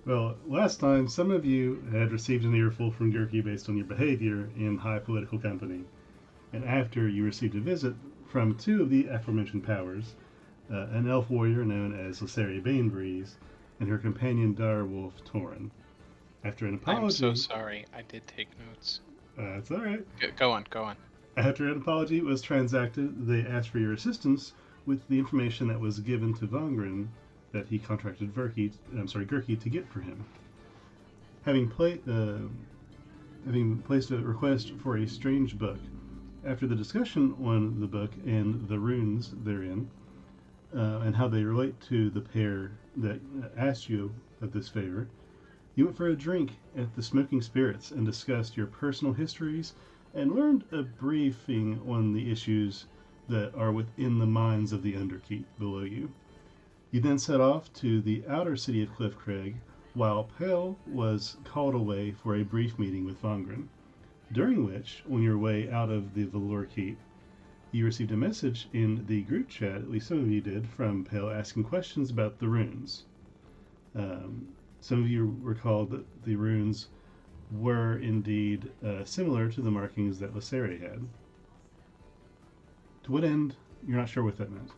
Well, last time some of you had received an earful from Gurki based on your behavior in high political company, and after you received a visit from two of the aforementioned powers, an elf warrior known as Lysaria Banebreeze, and her companion direwolf Torin. After an I'm so apology, sorry. I did take notes. it's all right. Go on, go on. After an apology was transacted, they asked for your assistance with the information that was given to Vongren that he contracted Gurki to get for him. Having, having placed a request for a strange book, after the discussion on the book and the runes therein, and how they relate to the pair that asked you of this favor, you went for a drink at the Smoking Spirits and discussed your personal histories and learned a briefing on the issues that are within the minds of the Underkeep below you. You then set off to the outer city of Cliffcraig, while Pell was called away for a brief meeting with Vongren, during which, on your way out of the Valor Keep, you received a message in the group chat, at least some of you did, from Pell asking questions about the runes. Um, some of you recalled that the runes were indeed similar to the markings that Lysaria had. To what end, you're not sure what that meant.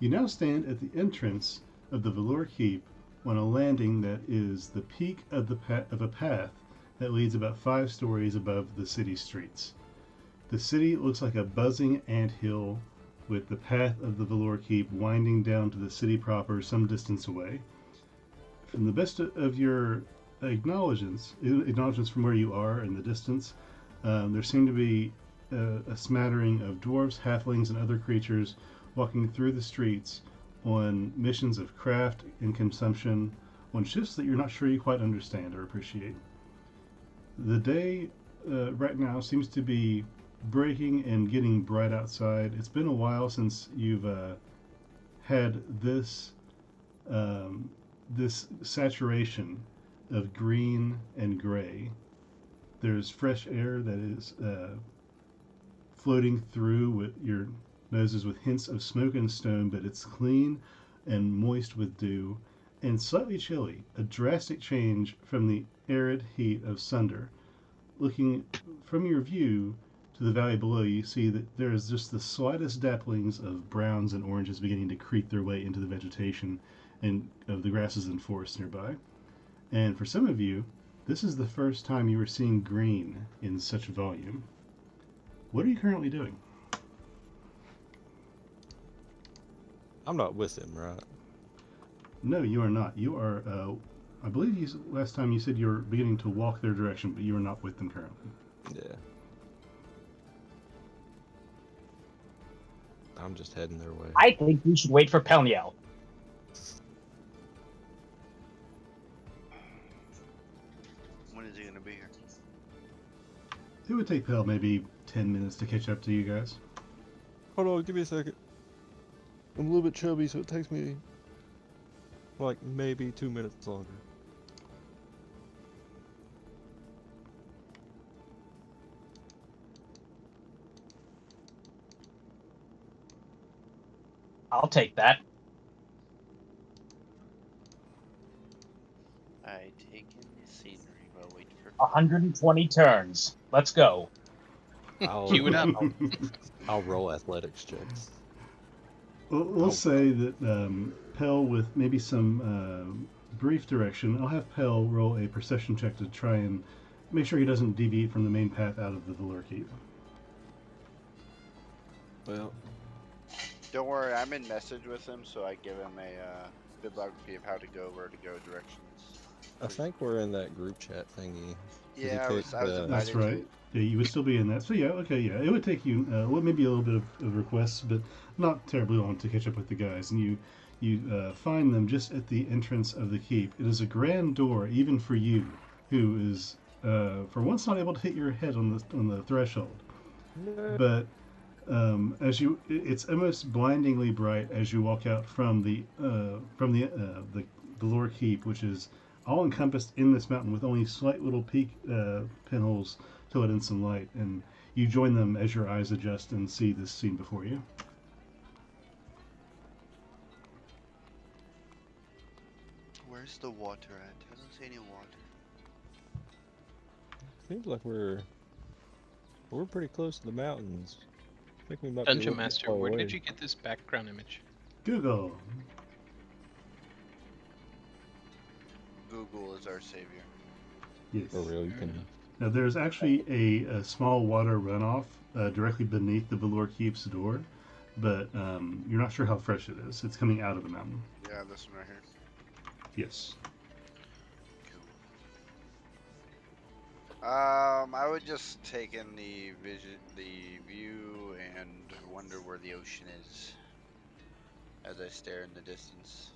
You now stand at the entrance of the Valor Keep on a landing that is the peak of of a path that leads about 5 stories above the city streets. The city looks like a buzzing ant hill, with the path of the Valor Keep winding down to the city proper some distance away. From the best of your acknowledgments from where you are in the distance, there seem to be a smattering of dwarves, halflings, and other creatures walking through the streets on missions of craft and consumption on shifts that you're not sure you quite understand or appreciate. The day right now seems to be breaking and getting bright outside. It's been a while since you've had um, this saturation of green and gray. There's fresh air that is floating through with your noses with hints of smoke and stone, but it's clean and moist with dew and slightly chilly, a drastic change from the arid heat of Sunder. Looking from your view to the valley below, you see that there is just the slightest dapplings of browns and oranges beginning to creep their way into the vegetation and of the grasses and forests nearby. And for some of you, this is the first time you are seeing green in such volume. What are you currently doing? I'm not with him, right? No, you are not. You are, I believe last time you said you were beginning to walk their direction, but you are not with them currently. Yeah. I'm just heading their way. I think we should wait for Pelniel. When is he gonna be here? It would take Pell maybe 10 minutes to catch up to you guys. Hold on, give me a second. I'm a little bit chubby, so it takes me like maybe 2 minutes longer. I'll take that. I take in the scenery while waiting for 120 turns. Let's go. Cue it up. I'll roll athletics checks. We'll say that Pell, with maybe some brief direction, I'll have Pell roll a perception check to try and make sure he doesn't deviate from the main path out of the Valor Keep. Well, Don't worry, I'm in message with him, so I give him a bibliography of how to go, where to go, directions. I think we're in that group chat thingy. Yeah, I was invited That's right. Yeah, you would still be in that. So yeah, okay, yeah. It would take you maybe a little bit of requests, but not terribly long to catch up with the guys. And you find them just at the entrance of the keep. It is a grand door, even for you, who is for once not able to hit your head on the threshold. But it's almost blindingly bright as you walk out from the Lore Keep, which is all encompassed in this mountain with only slight little peak pinholes to let in some light, and you join them as your eyes adjust and see this scene before you. Where's Where's the water at? I don't see any water. Seems like we're pretty close to the mountains. I think we might be a Dungeon little bit Master, far where away. did you get this background image? Google. Google is our savior. Yes. For real, you can. Now there's actually a small water runoff directly beneath the Velour Keep's door, but you're not sure how fresh it is. It's coming out of the mountain. Yeah, this one right here. Yes. I would just take in the view, and wonder where the ocean is as I stare in the distance.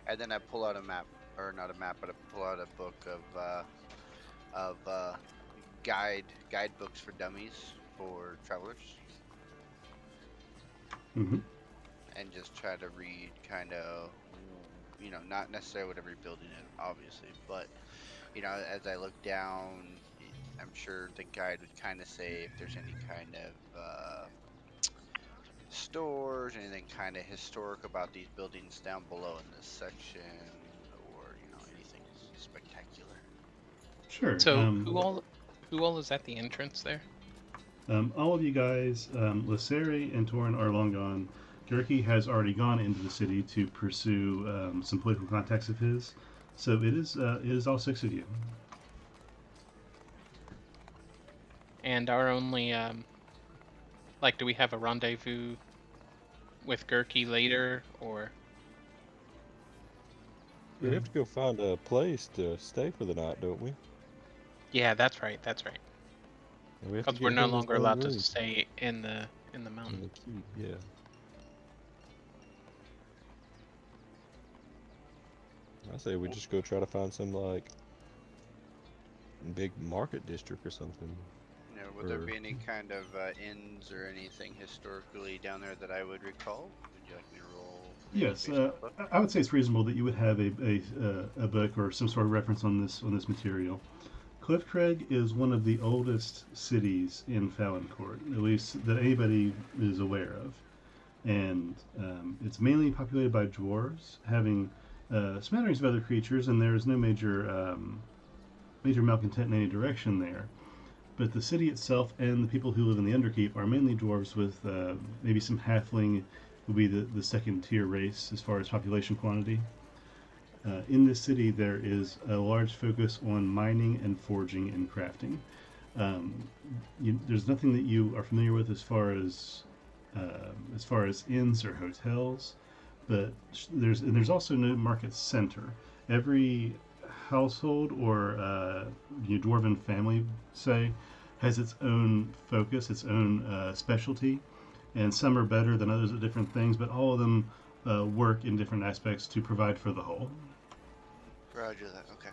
And then I pull out a map, or not a map, but I pull out a book of guidebooks for dummies for travelers, Mm-hmm. and just try to read kind of, not necessarily what every building is, obviously, but as I look down, I'm sure the guide would kind of say if there's any kind of stores, anything kind of historic about these buildings down below in this section, or anything spectacular. Sure. So who all is at the entrance there? All of you guys, Lyseri and Torin are long gone. Gerke has already gone into the city to pursue some political contacts of his. So it is all 6 of you. And our only do we have a rendezvous with Gerke later, or? We have to go find a place to stay for the night, don't we? Yeah, that's right. That's right. And we have to Because get we're no him his longer own allowed to room stay in the in mountain. the keep, yeah. I say we just go try to find some big market district or something. Would there be any kind of inns or anything historically down there that I would recall? Would you like me to roll? Yes, based on the book? I would say it's reasonable that you would have a book or some sort of reference on this material. Cliffcraig is one of the oldest cities in Falonkort, at least that anybody is aware of, and it's mainly populated by dwarves, having smatterings of other creatures, and there is no major malcontent in any direction there. But the city itself and the people who live in the Underkeep are mainly dwarves, with maybe some halfling would be the second tier race as far as population quantity. In this city, there is a large focus on mining and forging and crafting. There's nothing that you are familiar with as far as inns or hotels, but there's also no market center. Every household or dwarven family, say, has its own focus, its own specialty, and some are better than others at different things, but all of them work in different aspects to provide for the whole. Roger that. Okay.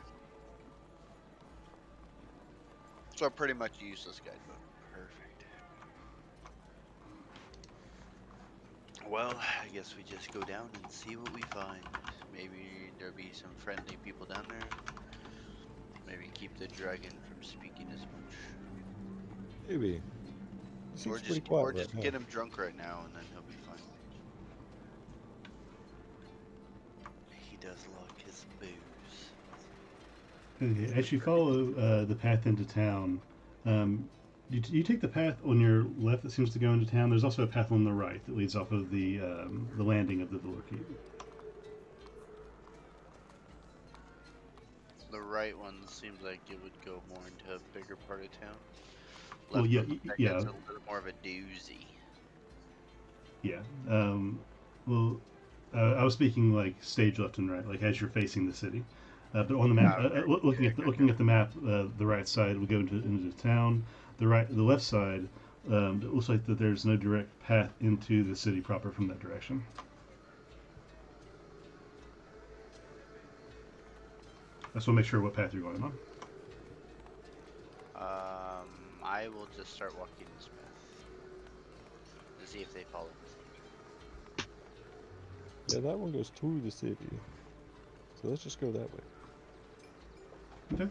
So a pretty much useless guidebook. Perfect. Well, I guess we just go down and see what we find. Maybe there'll be some friendly people down there. Maybe keep the dragon from speaking as much. Maybe. It seems pretty quiet Or just right get now. him drunk right now, and then he'll be fine. He does like his booze. Okay, as you follow the path into town, you take the path on your left that seems to go into town. There's also a path on the right that leads off of the landing of the Velour Keep. The right one seems like it would go more into a bigger part of town. Well, Left yeah, one looks like yeah. it's a little more of a doozy. Yeah. I was speaking like stage left and right, like as you're facing the city. But on the map, looking at the map, the right side would go into town. The left side, it looks like that there's no direct path into the city proper from that direction. I just want to make sure what path you're going on. I will just start walking this path to see if they follow me. Yeah, that one goes to the city. So let's just go that way. Okay.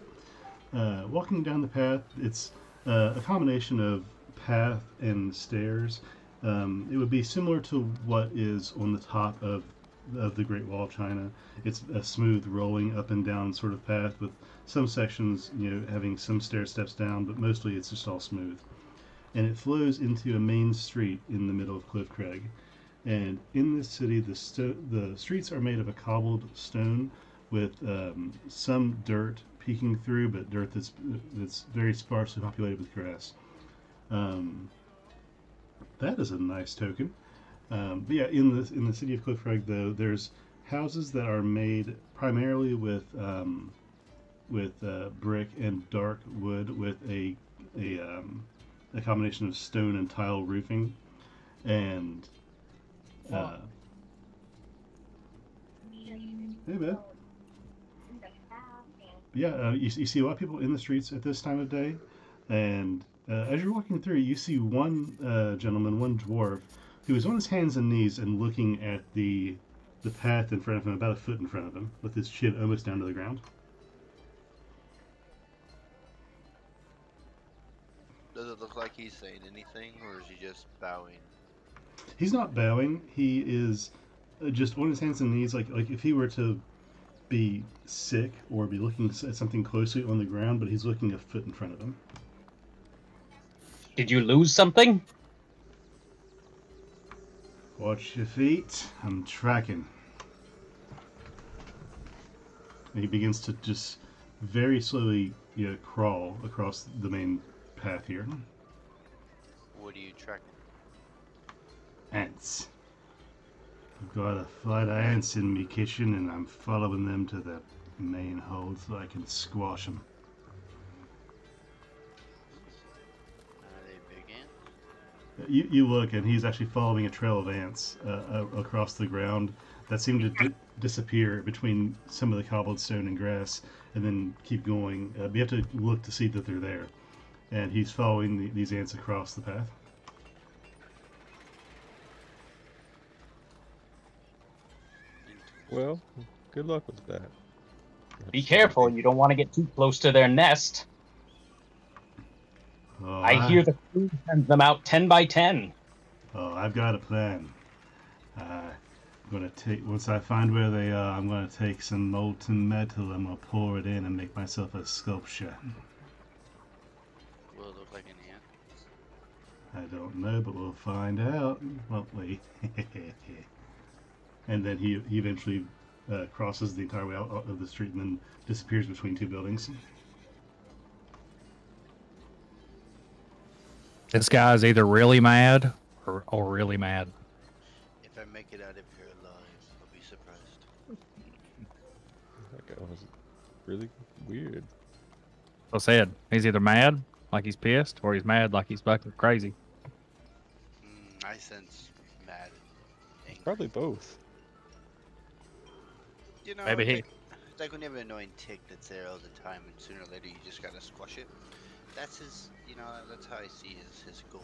Walking down the path, it's a combination of path and stairs. It would be similar to what is on the top of the Great Wall of China. It's a smooth rolling up and down sort of path with some sections, having some stair steps down, but mostly it's just all smooth. And it flows into a main street in the middle of Cliff Crag. And in this city, the streets are made of a cobbled stone with some dirt peeking through, but dirt that's very sparsely populated with grass. Um, that is a nice token. But yeah, in the city of Cliff Crag, though, there's houses that are made primarily with brick and dark wood with a combination of stone and tile roofing, and hey man, yeah, you see a lot of people in the streets at this time of day, and as you're walking through, you see one gentleman, one dwarf, who is on his hands and knees and looking at the path in front of him, about a foot in front of him, with his chin almost down to the ground. Does it look like he's saying anything, or is he just bowing? He's not bowing. He is just on his hands and knees, like if he were to be sick or be looking at something closely on the ground, but he's looking a foot in front of him. Did you lose something? Watch your feet. I'm tracking. And he begins to just very slowly crawl across the main path here. What are you tracking? Ants. I've got a flight of ants in me kitchen, and I'm following them to the main hold so I can squash them. Are they big ants? You look, and he's actually following a trail of ants across the ground that seem to disappear between some of the cobbled stone and grass, and then keep going. You have to look to see that they're there. And he's following these ants across the path. Well, good luck with that. Be careful, you don't want to get too close to their nest. Oh, I hear the crew sends them out 10 by 10. Oh, I've got a plan. I'm gonna take once I find where they are. I'm gonna take some molten metal and we'll pour it in and make myself a sculpture. Will it look like an ant? I don't know, but we'll find out, won't we? And then he eventually crosses the entire way out of the street and then disappears between two buildings. This guy's either really mad or really mad. If I make it out of here alive, I'll be surprised. That guy was really weird. So I said, he's either mad, like he's pissed, or he's mad like he's fucking crazy. I sense mad and angry. Probably both. You know, Maybe it's like when you have an annoying tick that's there all the time, and sooner or later you just gotta squash it. That's his, that's how I see his goals.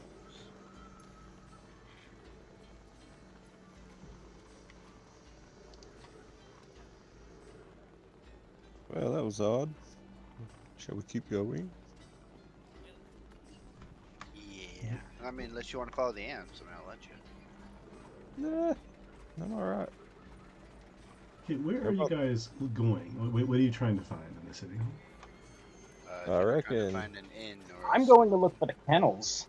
Well, that was odd. Shall we keep going? Yeah. I mean, unless you want to follow the ants, I'll let you. Nah, I'm alright. Okay, where are you guys going? What are you trying to find in the city? If I you're trying reckon- to find an inn or I'm going to look for the kennels.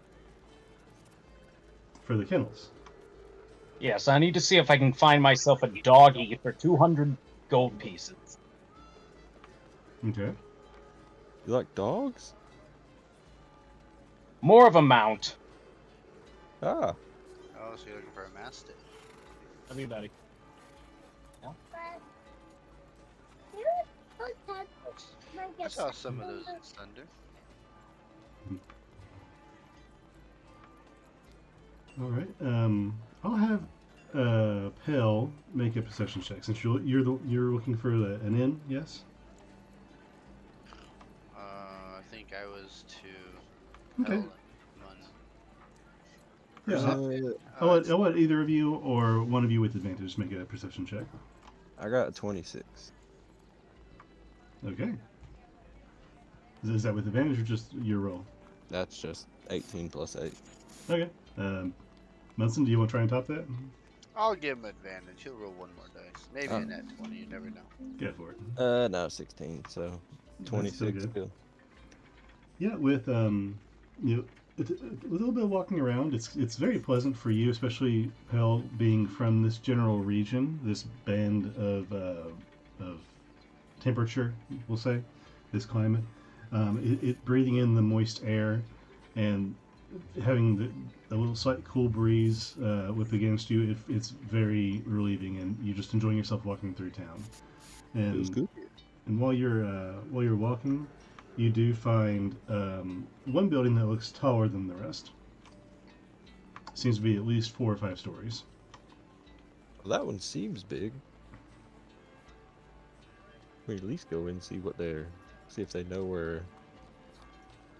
For the kennels. Yes, I need to see if I can find myself a doggy for 200 gold pieces. Okay. You like dogs? More of a mount. Ah, Oh, so you're looking for a mastiff. Everybody. I saw some of those in Thunder. All right. I'll have Pell make a perception check since you're looking for an inn. Yes. I think I was to. Okay. None. Yeah. I'll let either of you or one of you with advantage make a perception check. I got a 26. Okay. Is that with advantage or just your roll? That's just 18 plus 8. Okay. Munson, do you want to try and top that? I'll give him advantage. He'll roll one more dice. Maybe Oh. a net 20. You never know. Go for it. No, 16. So That's 26 still good. still. Yeah, with you know, with a little bit of walking around, it's very pleasant for you, especially Pell being from this general region, this band of temperature, we'll say, this climate. It breathing in the moist air and having the little slight cool breeze whip against you, it's very relieving, and you're just enjoying yourself walking through town. Feels And good. and while you're walking, you do find one building that looks taller than the rest. Seems to be at least 4 or 5 stories. Well, that one seems big. We at least go in and see see if they know where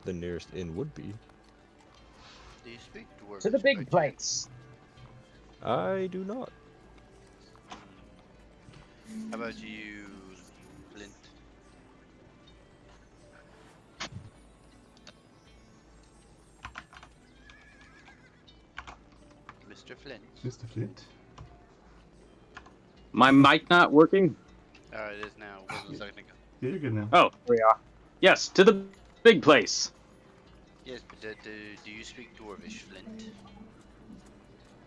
the nearest inn would be. Do you speak Dwarvish? To the by big chance? place. I do not. How about you, Flint? Mr. Flint. Mr. Flint. My mic not working? It is now. It wasn't a second ago. Yeah, you're good now. Oh, there we are. Yes, to the big place. Yes, but do you speak Dwarvish, Flint?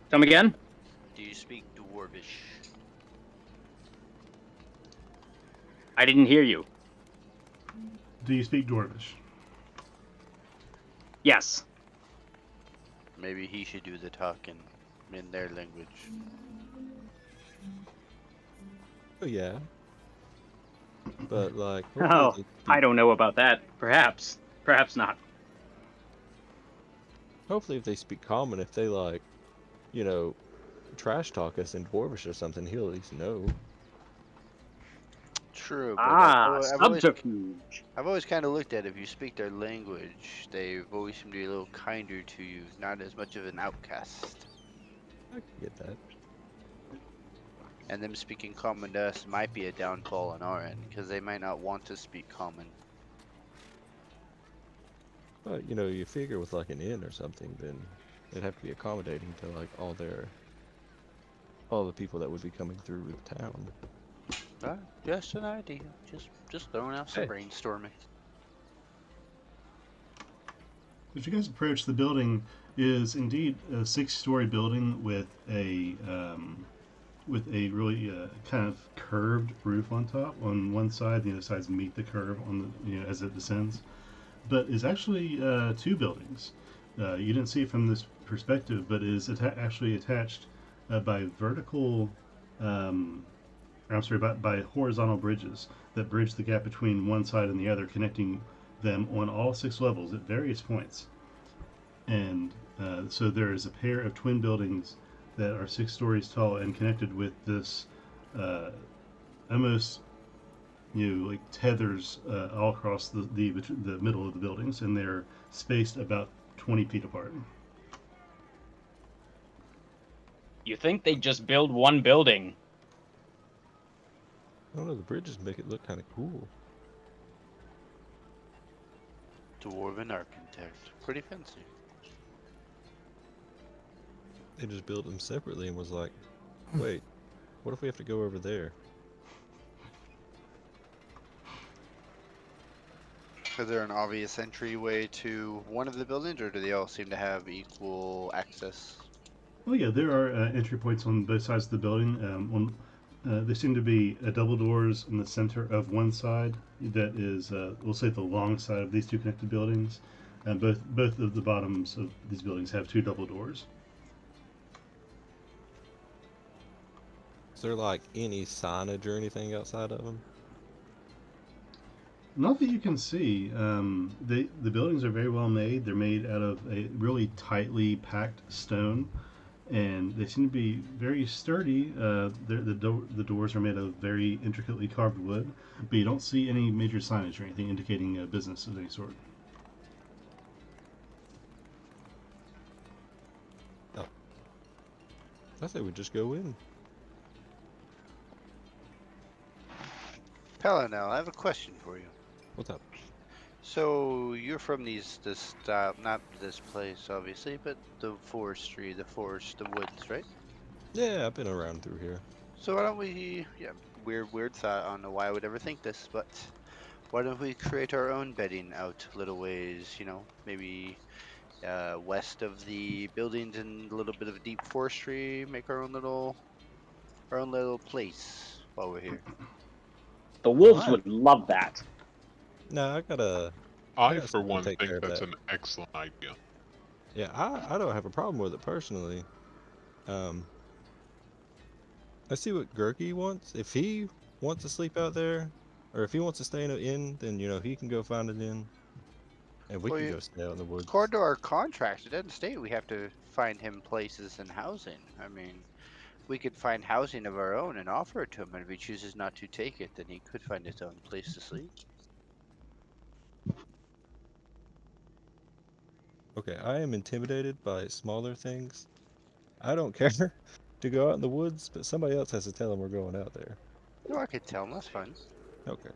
Come again? Do you speak Dwarvish? I didn't hear you. Do you speak Dwarvish? Yes. Maybe he should do the talking in their language. Oh yeah. But like, Oh, hopefully I don't know about that. Perhaps. Perhaps not. hopefully if they speak common, if they like, trash talk us in Dwarvish or something, he'll at least know. True, but Subterfuge. I've always kind of looked at if you speak their language, they've always seemed to be a little kinder to you, not as much of an outcast. I can get that. And them speaking common to us might be a downfall on our end, because they might not want to speak common. But you figure with like an inn or something, then it'd have to be accommodating to like all the people that would be coming through the town. Just an idea. Just throwing out some Hey. brainstorming. As you guys approach, the building is indeed a 6-story building with a really kind of curved roof on top. On one side, the other sides meet the curve on the as it descends. But is actually 2 buildings. You didn't see it from this perspective, but is actually attached by vertical. By horizontal bridges that bridge the gap between one side and the other, connecting them on all 6 levels at various points. And so there is a pair of twin buildings that are 6 stories tall and connected with this almost like tethers all across the middle of the buildings, and they're spaced about 20 feet apart. You think they'd just build one building? I don't know, the bridges make it look kind of cool. Dwarven architect. Pretty fancy. They just built them separately and was like, wait, what if we have to go over there? Is there an obvious entryway to one of the buildings, or do they all seem to have equal access? Oh yeah, there are entry points on both sides of the building. There seem to be double doors in the center of one side that is, we'll say, the long side of these 2 connected buildings. And both of the bottoms of these buildings have 2 double doors. Is there like any signage or anything outside of them? Not that you can see. The buildings are very well made. They're made out of a really tightly packed stone, and they seem to be very sturdy. The doors are made of very intricately carved wood, but you don't see any major signage or anything indicating a business of any sort. Oh. I say we just go in. Pelinel, I have a question for you. What's up? So you're from this not this place, obviously, but the forestry, the forest, the woods, right? Yeah, I've been around through here. So why don't we? Yeah, weird thought. I don't know why I would ever think this, but why don't we create our own bedding out a little ways? You know, maybe west of the buildings and a little bit of deep forestry. Make our own little place while we're here. The wolves Alright. would love that. No, I got I, for something to one, take care think of that's that. an excellent idea. Yeah, I don't have a problem with it personally. I see what Gurky wants. If he wants to sleep out there, or if he wants to stay in an inn, then he can go find an inn, and we Well, can go stay out in the woods. according to our contract, it doesn't state we have to find him places and housing. I mean, we could find housing of our own and offer it to him, and if he chooses not to take it, then he could find his own place to sleep. Okay, I am intimidated by smaller things. I don't care to go out in the woods, but somebody else has to tell him we're going out there. No, I could tell him. That's fine. Okay.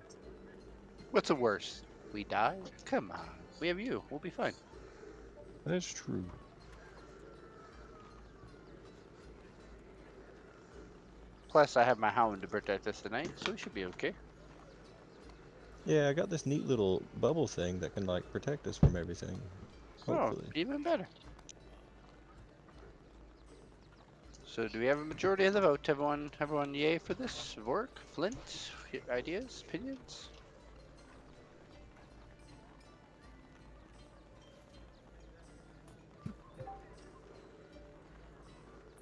What's the worst? We die? Come on. We have you. We'll be fine. That's true. Plus, I have my hound to protect us tonight, so we should be okay. Yeah, I got this neat little bubble thing that can like protect us from everything. Hopefully. Oh, even better. So, do we have a majority of the vote? Everyone, yay for this? Vork, Flint, ideas, opinions?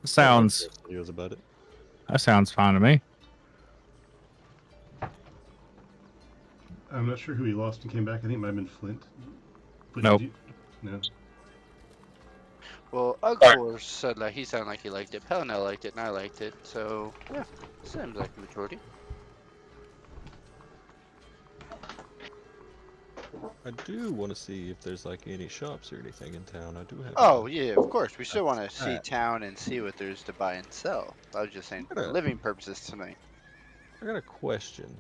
Sounds Videos about it. that sounds fine to me. I'm not sure who he lost and came back. I think it might have been Flint. But Nope. No. Well, Ugfor said he sounded like he liked it. Pellinel liked it, and I liked it. So, yeah, seems like a majority. I do want to see if there's like any shops or anything in town. I do have. Oh, yeah, of course. We still want to see Alright. town and see what there's to buy and sell. I was just saying for living purposes tonight. I got a question.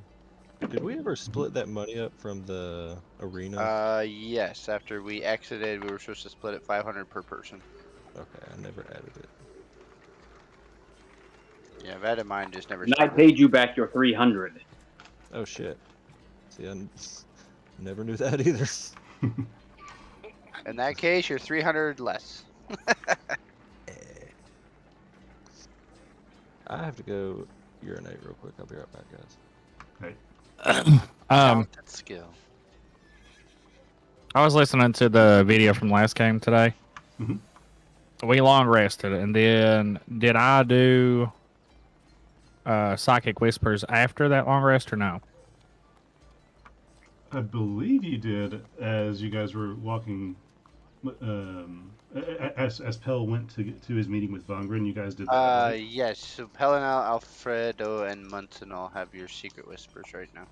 Did we ever split that money up from the arena? Yes. After we exited, we were supposed to split it 500 per person. Okay, I never added it. Yeah, I've added mine, just never And I started. paid you back your 300. Oh shit. See, I never knew that either. In that case, you're 300 less. I have to go urinate real quick. I'll be right back, guys. Talented skill. I was listening to the video from last game today. Mhm. We long rested, and then did I do psychic whispers after that long rest or no? I believe you did as you guys were walking. As Pell went to his meeting with Vongren, you guys did that. Right? Yes. So Pellinel, Alfredo, and Munson all have your secret whispers right now.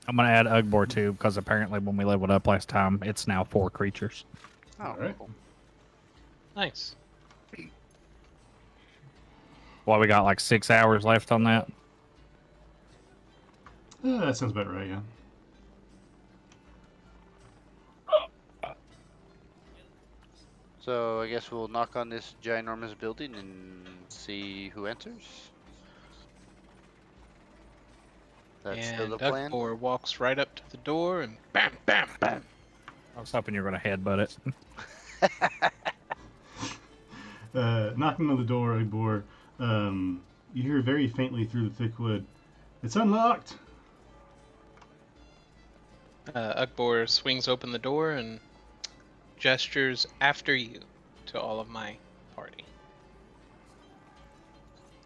I'm gonna add Ugbor too, because apparently when we leveled up last time, it's now 4 creatures. Oh, Alright. cool. Nice. Well, we got like 6 hours left on that. That sounds about right, yeah. So I guess we'll knock on this ginormous building and see who answers. That's still And the plan. Ugfor walks right up to the door and bam, bam, bam. I was hoping you were gonna headbutt it. Knocking on the door, Ugbor, you hear very faintly through the thick wood, "It's unlocked!" Ugfor swings open the door and gestures after you to all of my party.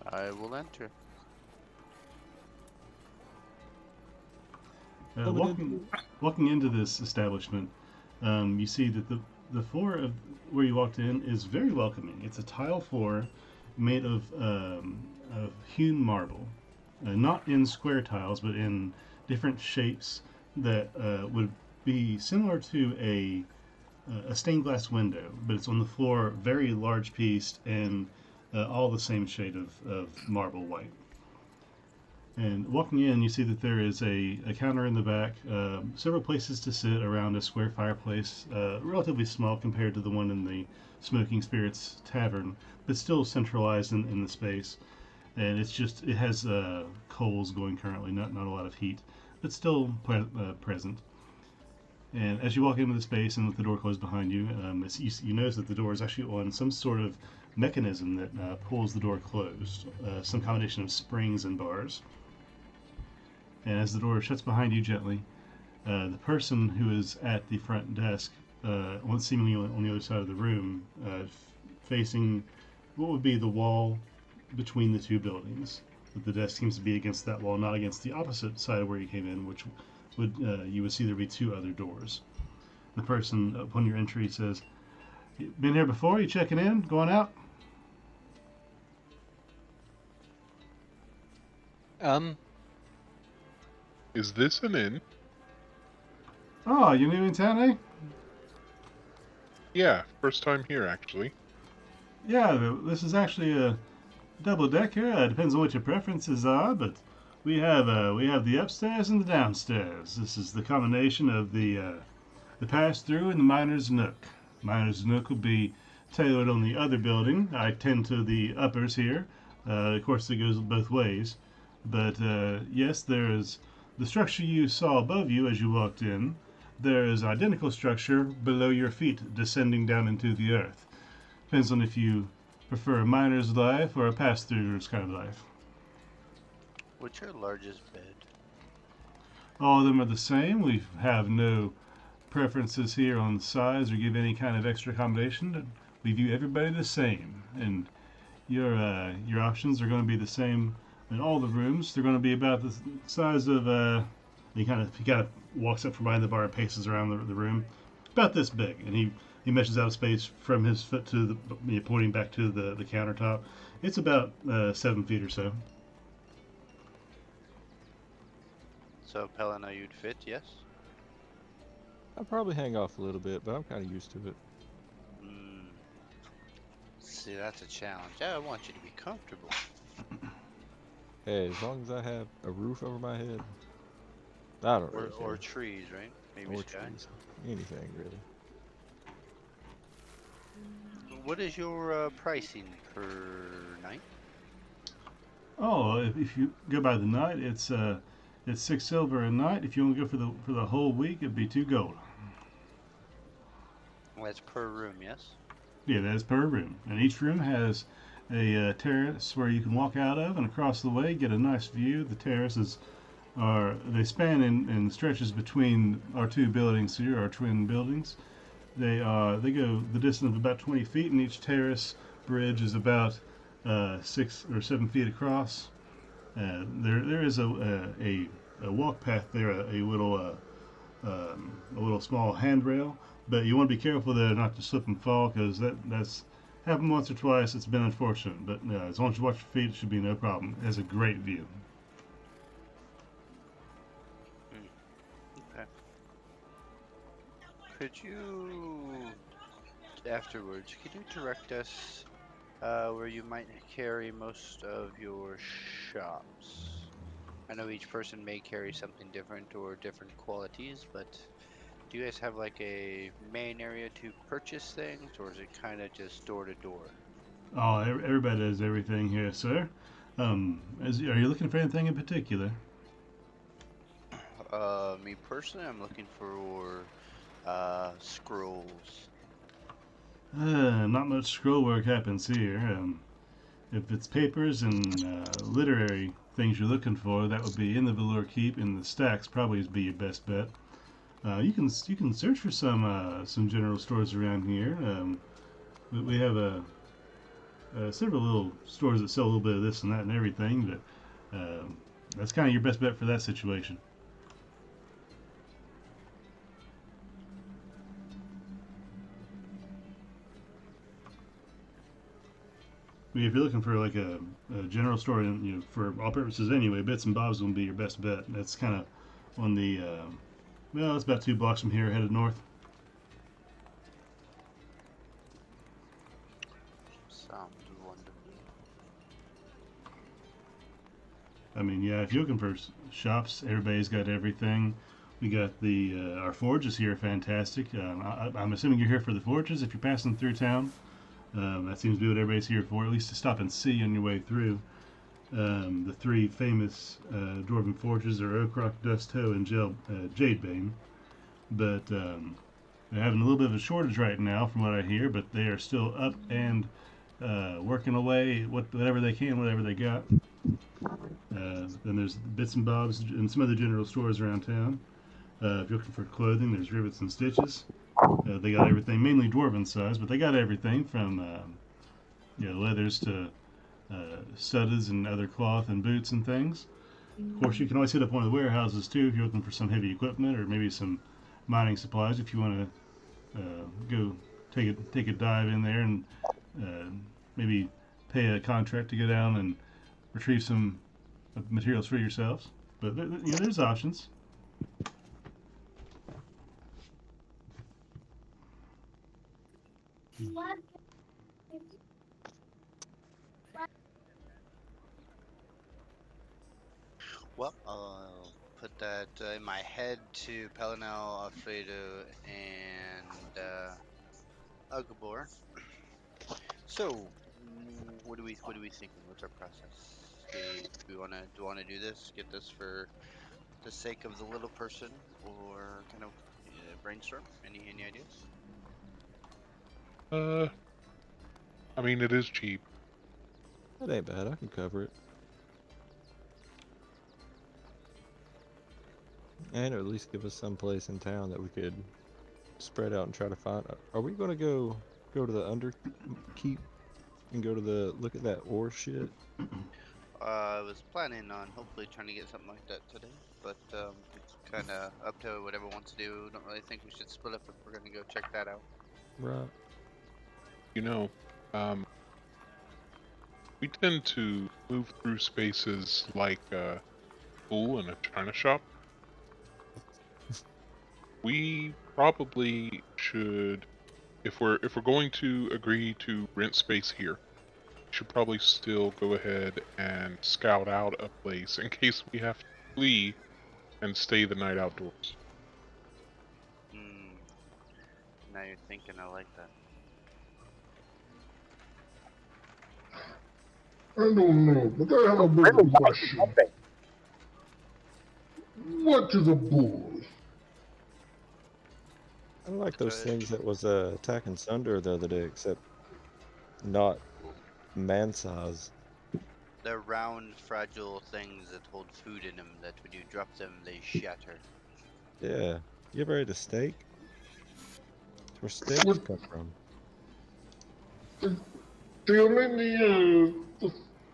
I will enter. Walking into this establishment, you see that the floor of where you walked in is very welcoming. It's a tile floor made of hewn marble, not in square tiles, but in different shapes that would be similar to a stained glass window, but it's on the floor, very large piece, and all the same shade of marble white. And walking in, you see that there is a counter in the back, several places to sit around a square fireplace, relatively small compared to the one in the Smoking Spirits Tavern, but still centralized in the space. And it has coals going currently, not a lot of heat, but still present. And as you walk into the space and with the door closed behind you, you notice that the door is actually on some sort of mechanism that pulls the door closed, some combination of springs and bars. And as the door shuts behind you gently, the person who is at the front desk, seemingly on the other side of the room, facing what would be the wall between the two buildings. But the desk seems to be against that wall, not against the opposite side of where you came in, which would you would see there be two other doors. The person upon your entry says, "You been here before? You checking in? Going out?" Is this an inn? "Oh, you're new in town, eh?" Yeah, first time here actually. "Yeah, this is actually a double decker. Depends on what your preferences are, but we have the upstairs and the downstairs. This is the combination of the pass through and the miner's nook. Miner's nook will be tailored on the other building. I tend to the uppers here. Of course, it goes both ways. But yes, there is the structure you saw above you as you walked in. There is identical structure below your feet, descending down into the earth. Depends on if you prefer a miner's life or a pass-through's kind of life. What's your largest bed? All of them are the same. We have no preferences here on size or give any kind of extra accommodation. We view everybody the same, and your options are going to be the same in all the rooms. They're going to be about the size of he kind of walks up from behind the bar and paces around the room, about this big, and he measures out a space from his foot to pointing back to the countertop. It's about 7 feet or so. So, Pelena, you'd fit, yes? I'll probably hang off a little bit, but I'm kind of used to it. See, that's a challenge. I want you to be comfortable. Hey, as long as I have a roof over my head, I don't really Or care. trees, right? Maybe Or sky. trees. Anything, really. What is your pricing per night? Oh, if you go by the night, it's 6 silver a night. If you want to go for the whole week, it'd be 2 gold. Well, that's per room, yes? Yeah, that is per room, and each room has a terrace where you can walk out of, and across the way get a nice view. The terraces they span in stretches between our two buildings here, our twin buildings. They go the distance of about 20 feet, and each terrace bridge is about 6 or 7 feet across. There is a walk path there, a little small handrail, but you want to be careful there not to slip and fall, because that's happened once or twice. It's been unfortunate, but as long as you watch your feet, it should be no problem. It has a great view. Okay. Could you, afterwards, could you direct us where you might carry most of your shops? I know each person may carry something different or different qualities, but do you guys have like a main area to purchase things, or is it kind of just door to door? Oh, everybody does everything here, sir. Are you looking for anything in particular? Me personally, I'm looking for scrolls. Not much scroll work happens here. If it's papers and literary things you're looking for, that would be in the Velour Keep. In the stacks, probably would be your best bet. You can search for some general stores around here. We have several little stores that sell a little bit of this and that and everything, but that's kind of your best bet for that situation. I mean, if you're looking for like a general store, for all purposes anyway, bits and bobs will be your best bet. That's kind of on the well, it's about 2 blocks from here, headed north. Sounds wonderful. I mean, yeah, if you're looking for shops, everybody's got everything. We got our forges here, fantastic. I'm assuming you're here for the forges if you're passing through town. That seems to be what everybody's here for, at least to stop and see on your way through. The three famous dwarven forges are Oakrock, Dust Hoe, and Jadebane. But they're having a little bit of a shortage right now, from what I hear. But they are still up and working away whatever they can, whatever they got. Then there's bits and bobs and some other general stores around town. If you're looking for clothing, there's Rivets and Stitches. They got everything, mainly dwarven size, but they got everything from leathers to studders and other cloth and boots and things. Of course, you can always hit up one of the warehouses too if you're looking for some heavy equipment or maybe some mining supplies. If you want to go take a dive in there and maybe pay a contract to go down and retrieve some materials for yourselves. But there's options. Well, I'll put that in my head to Pelinel, Alfredo, and Ugabor. So, what are we thinking? What's our process? Do we want to do this? Get this for the sake of the little person, or kind of brainstorm? Any ideas? I mean, it is cheap. That ain't bad. I can cover it. And at least give us some place in town that we could spread out and try to find. Are we gonna go to the underkeep and go to the look at that ore shit? I was planning on hopefully trying to get something like that today, but it's kind of up to whatever wants to do. Don't really think we should split up if we're gonna go check that out. Right. You know, we tend to move through spaces like a pool and a china shop. We probably should, if we're going to agree to rent space here, we should probably still go ahead and scout out a place in case we have to flee and stay the night outdoors. Now you're thinking, I like that. I don't know, but I have a bigger question. What is a bull? I like those things that was attacking Sunder the other day, except not man size. They're round, fragile things that hold food in them that when you drop them, they shatter. Yeah. You ever ate a steak? Where steaks come from? They are mainly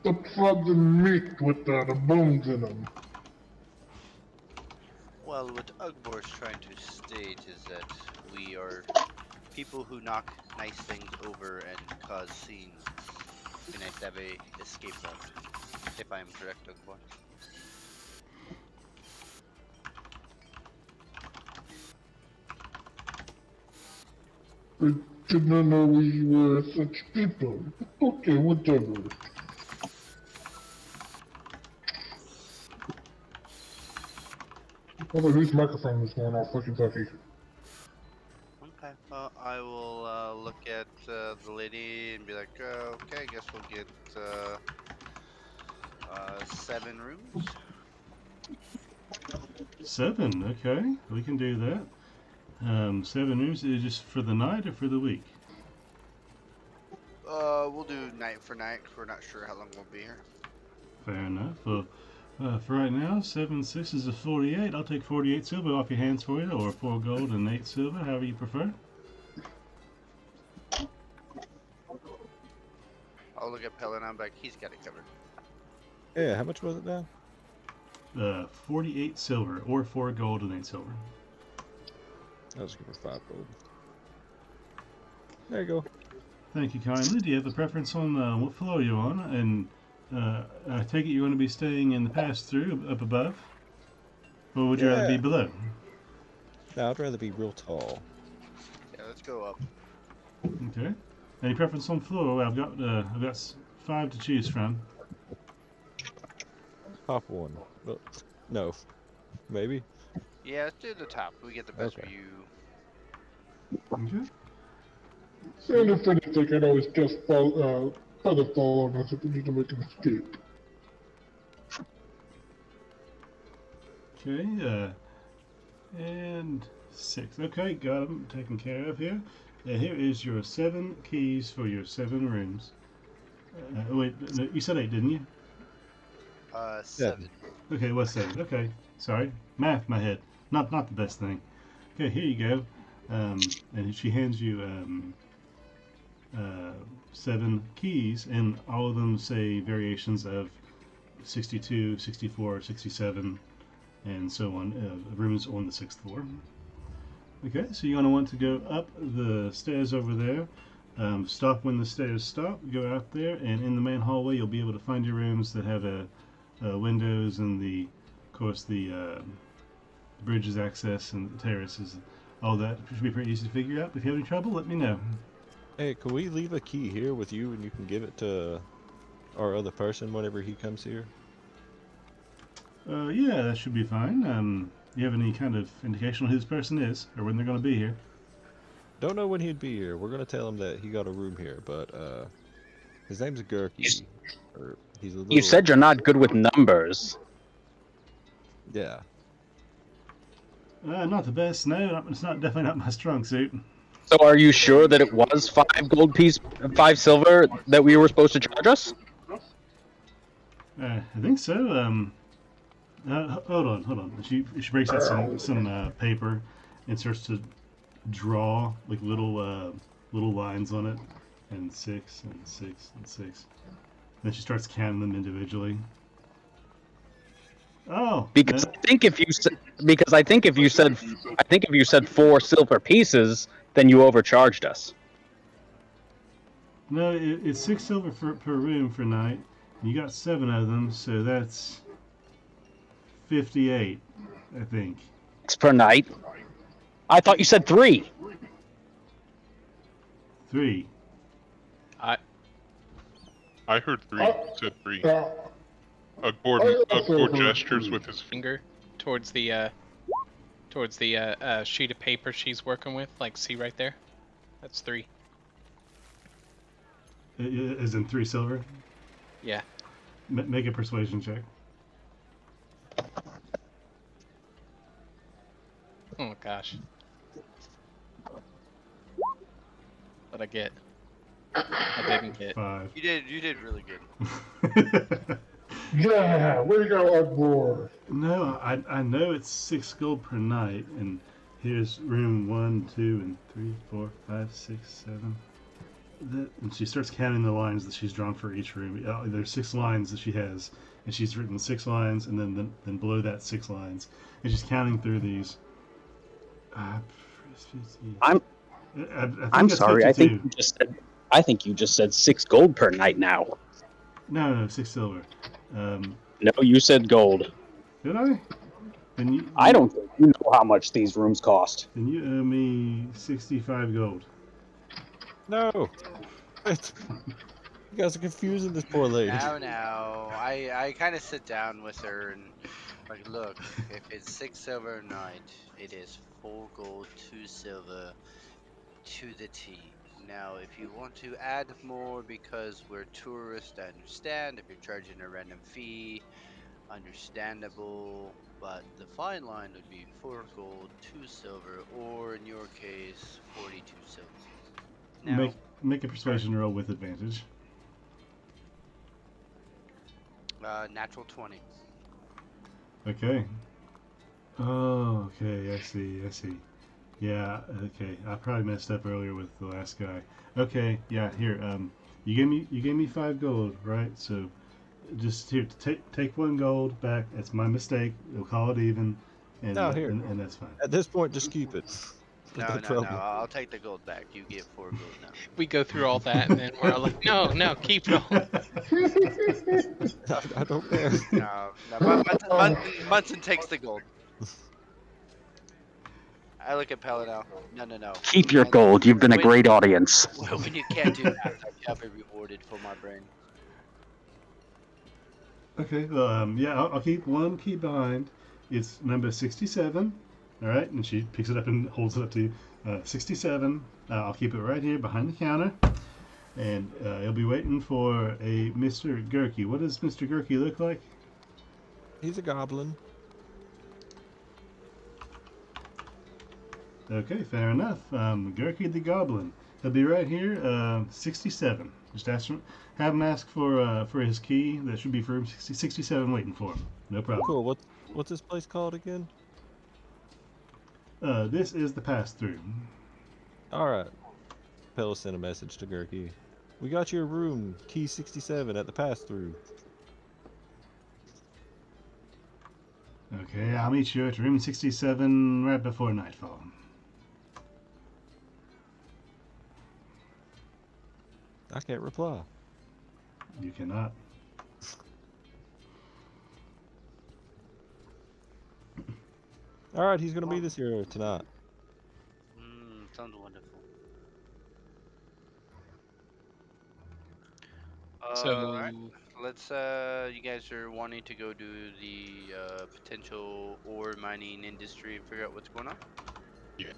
the frozen meat with the bones in them. Well, what Ugbor's trying to state is that we are people who knock nice things over and cause scenes. It'd be nice to have a escape route, if I am correct, Ugbor. I did not know we were such people. Okay, whatever. How about whose microphone is going off fucking talkie? Okay, well, I will look at the lady and be like, okay, I guess we'll get 7 rooms. 7, okay, we can do that. 7 rooms, is it just for the night or for the week? We'll do night for night. We're not sure how long we'll be here. Fair enough. Well, for right now, 7 6 is 48. I'll take 48 silver off your hands for you, or 4 gold and 8 silver, however you prefer. I'll look at Pelin and I'm like, he's got it covered. Yeah, how much was it now? 48 silver, or 4 gold and 8 silver. I'll just give her 5 gold. There you go. Thank you kindly. Do you have a preference on what floor you're on? And I take it you're going to be staying in the pass-through up above? Or would you rather be below? No, I'd rather be real tall. Yeah, let's go up. Okay. Any preference on floor? Well, I've got 5 to choose from. Top one. Well, no, maybe. Yeah, let's do the top. We get the best Okay. view. Okay. And if anything, can always just feather fall on us if we need to make an escape. Okay. And 6. Okay, got them taken care of here. Here is your 7 keys for your 7 rooms. Wait, no, you said 8, didn't you? 7. Okay, what's 7? Okay, sorry. Math, my head. Not the best thing. Okay, here you go. And she hands you 7 keys, and all of them say variations of 62, 64, 67, and so on. Rooms on the 6th floor. Okay, so you're going to want to go up the stairs over there. Stop when the stairs stop. Go out there, and in the main hallway, you'll be able to find your rooms that have windows and of course, the bridges access and the terraces. All that should be pretty easy to figure out. If you have any trouble, let me know. Hey, can we leave a key here with you and you can give it to our other person whenever he comes here? Yeah, that should be fine. You have any kind of indication on who this person is or when they're going to be here? Don't know when he'd be here. We're gonna tell him that he got a room here, but his name's Gurky. Or he's a little. You said you're not good with numbers. Yeah. Not the best. No, it's not definitely not my strong suit. So are you sure that it was 5 gold piece, 5 silver that we were supposed to charge us? I think so. Hold on. She breaks out some paper and starts to draw like little lines on it, and 6 and 6 and 6. Then she starts counting them individually. Oh, Because I think if you said 4 silver pieces, then you overcharged us. no, it's 6 silver per room for night. You got 7 of them, so that's 58, I think. Per night. I thought you said 3. 3. I heard 3. Said 3. Uh, Gord gestures with his Finger towards the sheet of paper she's working with. Like, see right there? That's 3. As in 3 silver? Yeah. Make a persuasion check. Oh gosh. What'd I get? I didn't get. 5. You did really good. yeah, way to go, Ugboar. No, I know it's 6 gold per night, and here's room 1, 2, and 3, 4, 5, 6, 7. And she starts counting the lines that she's drawn for each room. There's 6 lines that she has, and she's written 6 lines, and then below that 6 lines, and she's counting through these. I'm sorry. I 52. think you just said 6 gold per night now. No, 6 silver. No, you said gold. Did I? Then I don't think you know how much these rooms cost. Then you owe me 65 gold. No. You guys are confusing this poor lady. Now, I kind of sit down with her and like, look, if it's 6 silver a night, it is 4 gold, 2 silver to the T. Now, if you want to add more because we're tourists, I understand. If you're charging a random fee, understandable. But the fine line would be 4 gold, 2 silver, or in your case, 42 silver. Now, Make a persuasion roll with advantage. natural 20. Okay. Oh, okay. I see. Yeah. Okay. I probably messed up earlier with the last guy. Okay. Yeah. Here. You gave me 5 gold, right? So, just here. Take 1 gold back. That's my mistake. We'll call it even. And, No, here. and that's fine. At this point, just keep it. No, I'll take the gold back. You get 4 gold now. We go through all that, and then we're all like, no, keep it all. I don't care. No. Munson takes the gold. I look at Paladin. No. Keep your gold. You've been a great audience. When you can't do that, I shall be rewarded for my brain. Okay, well, yeah, I'll keep one key behind. It's number 67. All right, and she picks it up and holds it up to you. 67. I'll keep it right here behind the counter. And you'll be waiting for a Mr. Gurky. What does Mr. Gurky look like? He's a goblin. Okay, fair enough. Gurky the Goblin. He'll be right here. 67. Just ask him. Have him ask for his key. That should be for him. 67 waiting for him. No problem. Cool. What's this place called again? This is the pass through. All right. Pell sent a message to Gurky. We got your room, key 67 at the pass through. Okay, I'll meet you at room 67 right before nightfall. I can't reply. You cannot. All right, he's gonna meet us here tonight. Sounds wonderful. So, Alright. Let's, you guys are wanting to go do the potential ore mining industry and figure out what's going on? Yeah.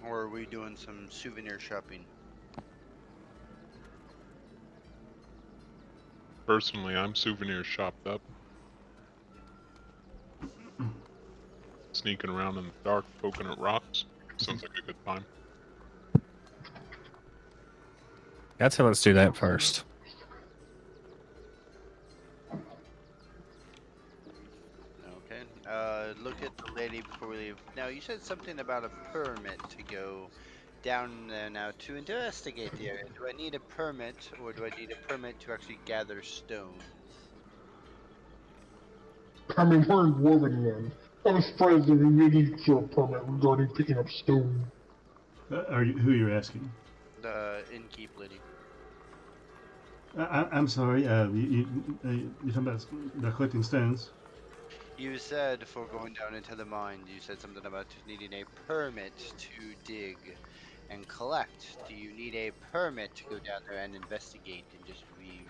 Or are we doing some souvenir shopping? Personally, I'm souvenir shopped up. Sneaking around in the dark, poking at rocks. Sounds like a good time. I'd say let's do that first. Okay. Look at the lady before we leave. Now, you said something about a permit to go down there now to investigate the area. Do I need a permit, or do I need a permit to actually gather stone? I mean, we're in Dwarven land. I'm surprised that we need for a permit regarding picking up stone. Who you're asking? The innkeep lady. I'm sorry. You're talking about collecting stones. You said for going down into the mine, you said something about needing a permit to dig and collect. Do you need a permit to go down there and investigate and just view?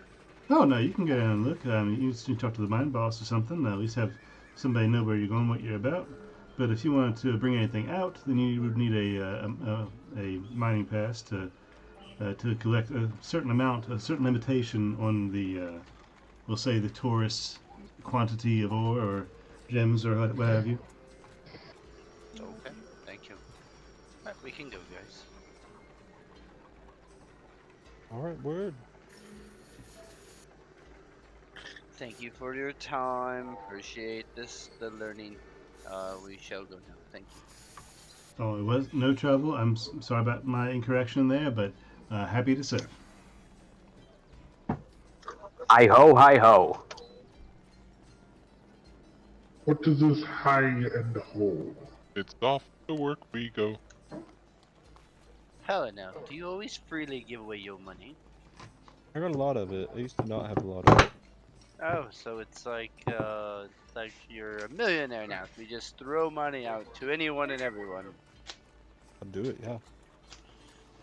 Oh no, you can go down and look. You just need to talk to the mine boss or something. At least have somebody know where you're going, what you're about. But if you wanted to bring anything out, then you would need a mining pass to collect a certain amount, a certain limitation on the, we'll say the tourist quantity of ore or gems or what have you. Okay, thank you. Alright, we can go, guys. All right, word. Thank you for your time. Appreciate the learning. We shall go now. Thank you. Oh, it was no trouble. I'm sorry about my incorrection there, but happy to serve. Hi ho, hi ho. What does this high and hold? It's off to work we go. Helen, now, do you always freely give away your money? I got a lot of it. I used to not have a lot of it. Oh, so it's like you're a millionaire now. You just throw money out to anyone and everyone. I'll do it, yeah.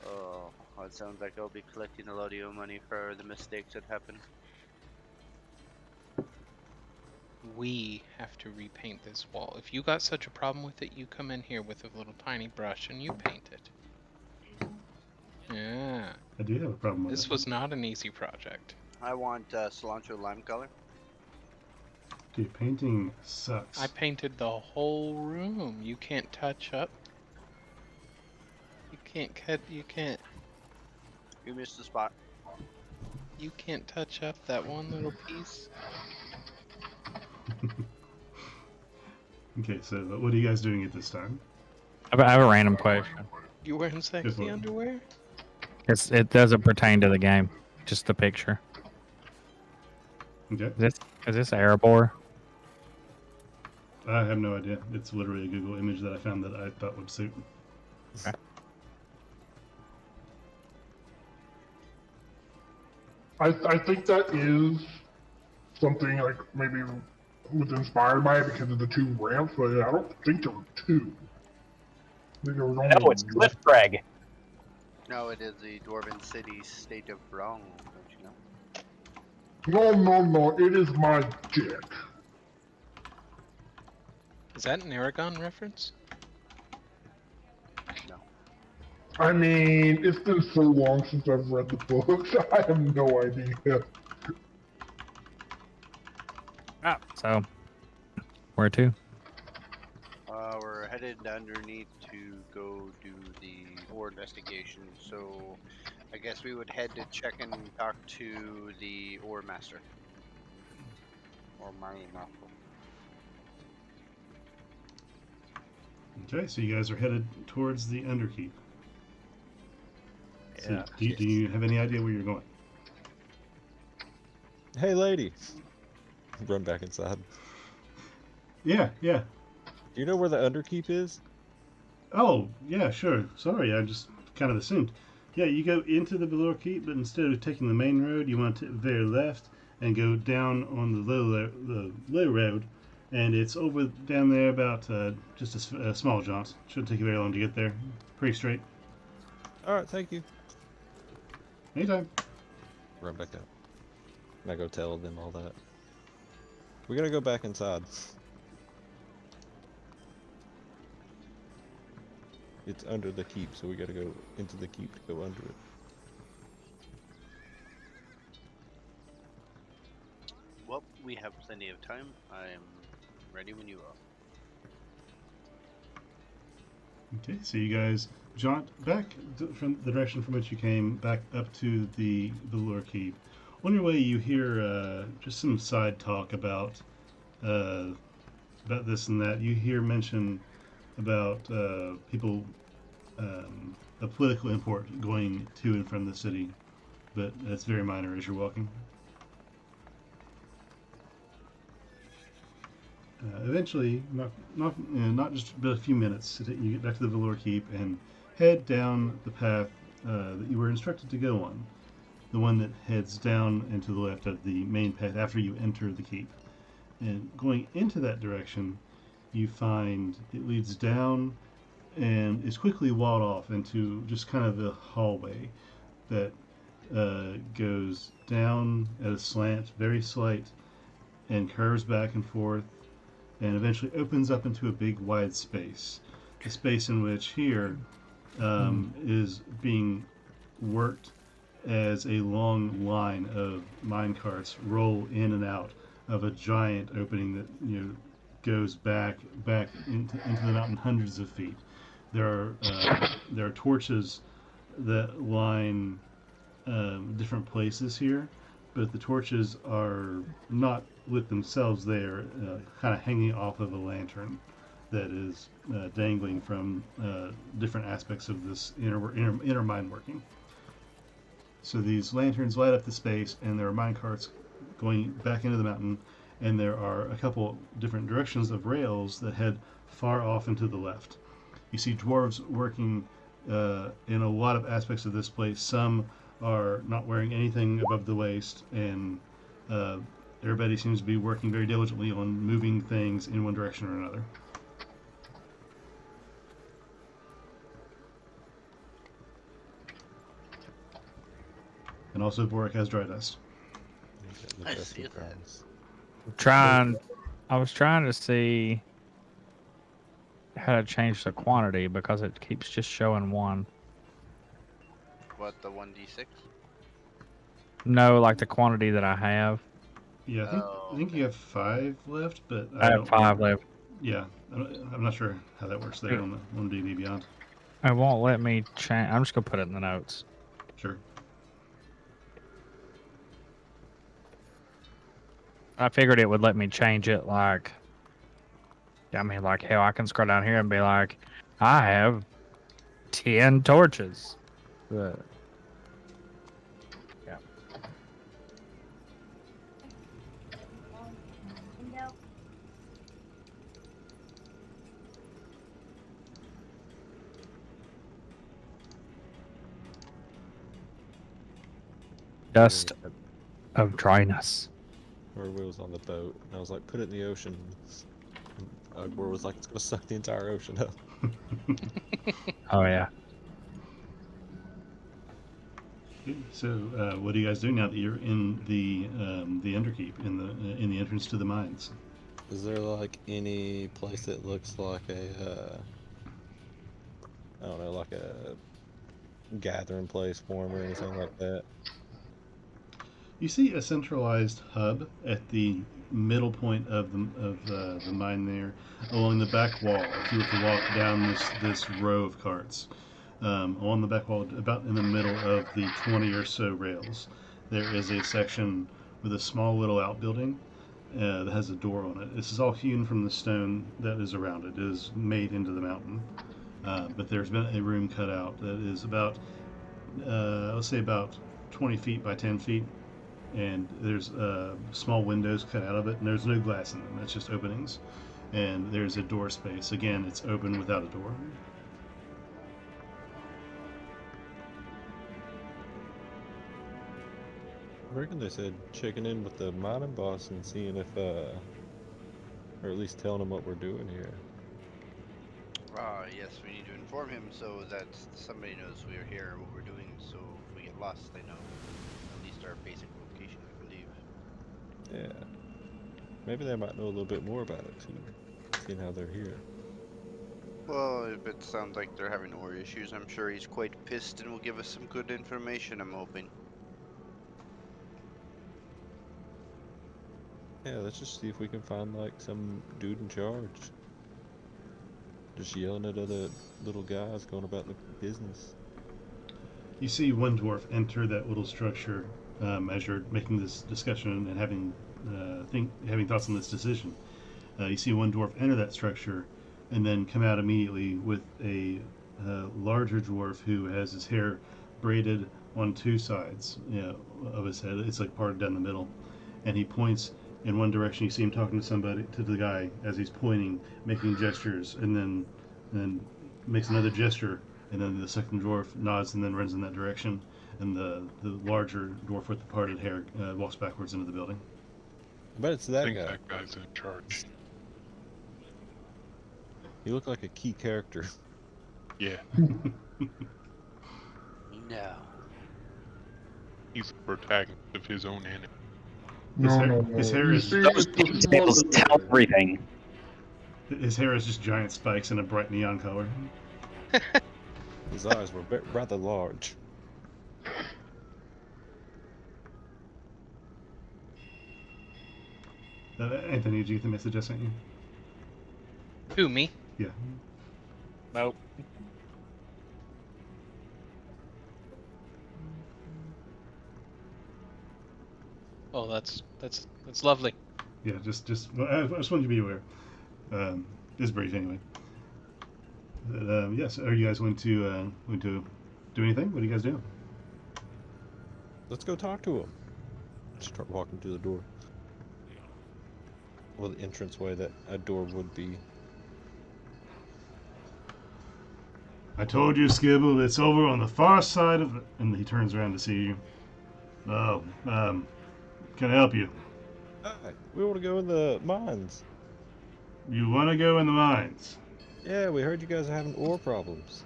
Oh, well, it sounds like I'll be collecting a lot of your money for the mistakes that happened. we have to repaint this wall. If you got such a problem with it, you come in here with a little tiny brush and you paint it. Yeah. I do have a problem with This it. was not an easy project. I want cilantro lime color. Dude, painting sucks. I painted the whole room. You can't touch up. You can't cut. You can't. You missed the spot. You can't touch up that one little piece. Okay, so what are you guys doing at this time? I have a random question. You wearing sexy what? underwear? It doesn't pertain to the game, just the picture. Okay. Is this Erebor? I have no idea. It's literally a Google image that I found that I thought would suit. Okay. I think that is something like maybe was inspired by it because of the two ramps, but I don't think there were two. I think there was only No, it's Cliff Craig. No, it is the Dwarven City state of Wrong, don't you know? No, it is my dick. Is that an Aragon reference? No. I mean, it's been so long since I've read the books, I have no idea. Ah, so where to? We're headed underneath to go do the ore investigation. So, I guess we would head to check and talk to the ore master or mining master. Okay, so you guys are headed towards the Underkeep. So Yeah. do you have any idea where you're going? Hey, lady. Run back inside. Yeah. Do you know where the Underkeep is? Oh, yeah, sure. Sorry, I just kind of assumed. Yeah, you go into the Valor Keep, but instead of taking the main road, you want to take the very left and go down on the low road, and it's over down there about just a small jaunt. Shouldn't take you very long to get there. Pretty straight. All right, thank you. Anytime. Run back out. And I go tell them all that. We're gonna go back inside. It's under the keep, so we gotta go into the keep to go under it. Well, we have plenty of time. I am ready when you are. Okay, so you guys jaunt back from the direction from which you came, back up to the Valor Keep. On your way, you hear just some side talk about this and that. You hear mention about people of political import going to and from the city, but it's very minor as you're walking. Eventually, not just but a few minutes, you get back to the Valor Keep and head down the path that you were instructed to go on, the one that heads down and to the left of the main path after you enter the keep. And going into that direction, you find it leads down and is quickly walled off into just kind of a hallway that goes down at a slant, very slight, and curves back and forth, and eventually opens up into a big wide space. A space in which here is being worked as a long line of mine carts roll in and out of a giant opening that goes back into the mountain hundreds of feet. There are torches that line different places here, but the torches are not lit themselves. They are kind of hanging off of a lantern that is dangling from different aspects of this inner mine working. So these lanterns light up the space, and there are mine carts going back into the mountain, and there are a couple different directions of rails that head far off and to the left. You see dwarves working in a lot of aspects of this place. Some are not wearing anything above the waist, and everybody seems to be working very diligently on moving things in one direction or another. And also Vorik has dry dust. I see that. I was trying to see how to change the quantity because it keeps just showing one. What, the 1d6? No, like the quantity that I have. Yeah, I think you have 5 left, but I have 5 left. Yeah, I'm not sure how that works there on D&D Beyond. It won't let me change. I'm just gonna put it in the notes. Sure. I figured it would let me change it. Like hell, I can scroll down here and be like, I have 10 torches. But yeah. Dust of dryness. Or we was on the boat, and I was like, put it in the ocean. And Ugbor was like, it's gonna suck the entire ocean up. Oh yeah. Okay, so, what are you guys doing now that you're in the Underkeep, in the entrance to the mines? Is there like any place that looks like a I don't know, like a gathering place for 'em or anything like that? You see a centralized hub at the middle point of the mine there, along the back wall. If you were to walk down this row of carts, along the back wall, about in the middle of the 20 or so rails, there is a section with a small little outbuilding that has a door on it. This is all hewn from the stone that is around it. It is made into the mountain, but there's been a room cut out that is about, let's say, about 20 feet by 10 feet, and there's small windows cut out of it, and there's no glass in them. It's just openings, and there's a door space. Again, it's open without a door. I reckon they said checking in with the mining boss and seeing if, or at least telling him what we're doing here. Yes, we need to inform him so that somebody knows we are here and what we're doing, so if we get lost, they know at least our basic location, I believe. Yeah. Maybe they might know a little bit more about it too, seeing how they're here. Well, if it sounds like they're having ore issues, I'm sure he's quite pissed and will give us some good information, I'm hoping. Yeah, let's just see if we can find like some dude in charge. Just yelling at other little guys going about the business. You see one dwarf enter that little structure as you're making this discussion and having thoughts on this decision. You see one dwarf enter that structure and then come out immediately with a larger dwarf who has his hair braided on two sides, of his head. It's like parted down the middle, and he points in one direction. You see him talking to the guy as he's pointing, making gestures, and then makes another gesture, and then the second dwarf nods and then runs in that direction, and the larger dwarf with the parted hair walks backwards into the building. I bet it's I that think guy. that guy's in charge. He looked like a key character. Yeah, No. he's the protagonist of his own anime. His hair You is- see, Those it's the details smart tell guy. everything. His hair is just giant spikes in a bright neon color. His eyes were rather large. Anthony, did you get the message I sent you? Who, me? Yeah. Nope. Oh, that's lovely. Yeah, well, I just wanted you to be aware. It's brief anyway. But, yes, are you guys going to do anything? What do you guys do? Let's go talk to him. Start walking to the door. Well, the entranceway that a door would be. I told you, Skibble, it's over on the far side of it. And he turns around to see you. Oh, can I help you? Hi, we want to go in the mines. You want to go in the mines? Yeah, we heard you guys are having ore problems.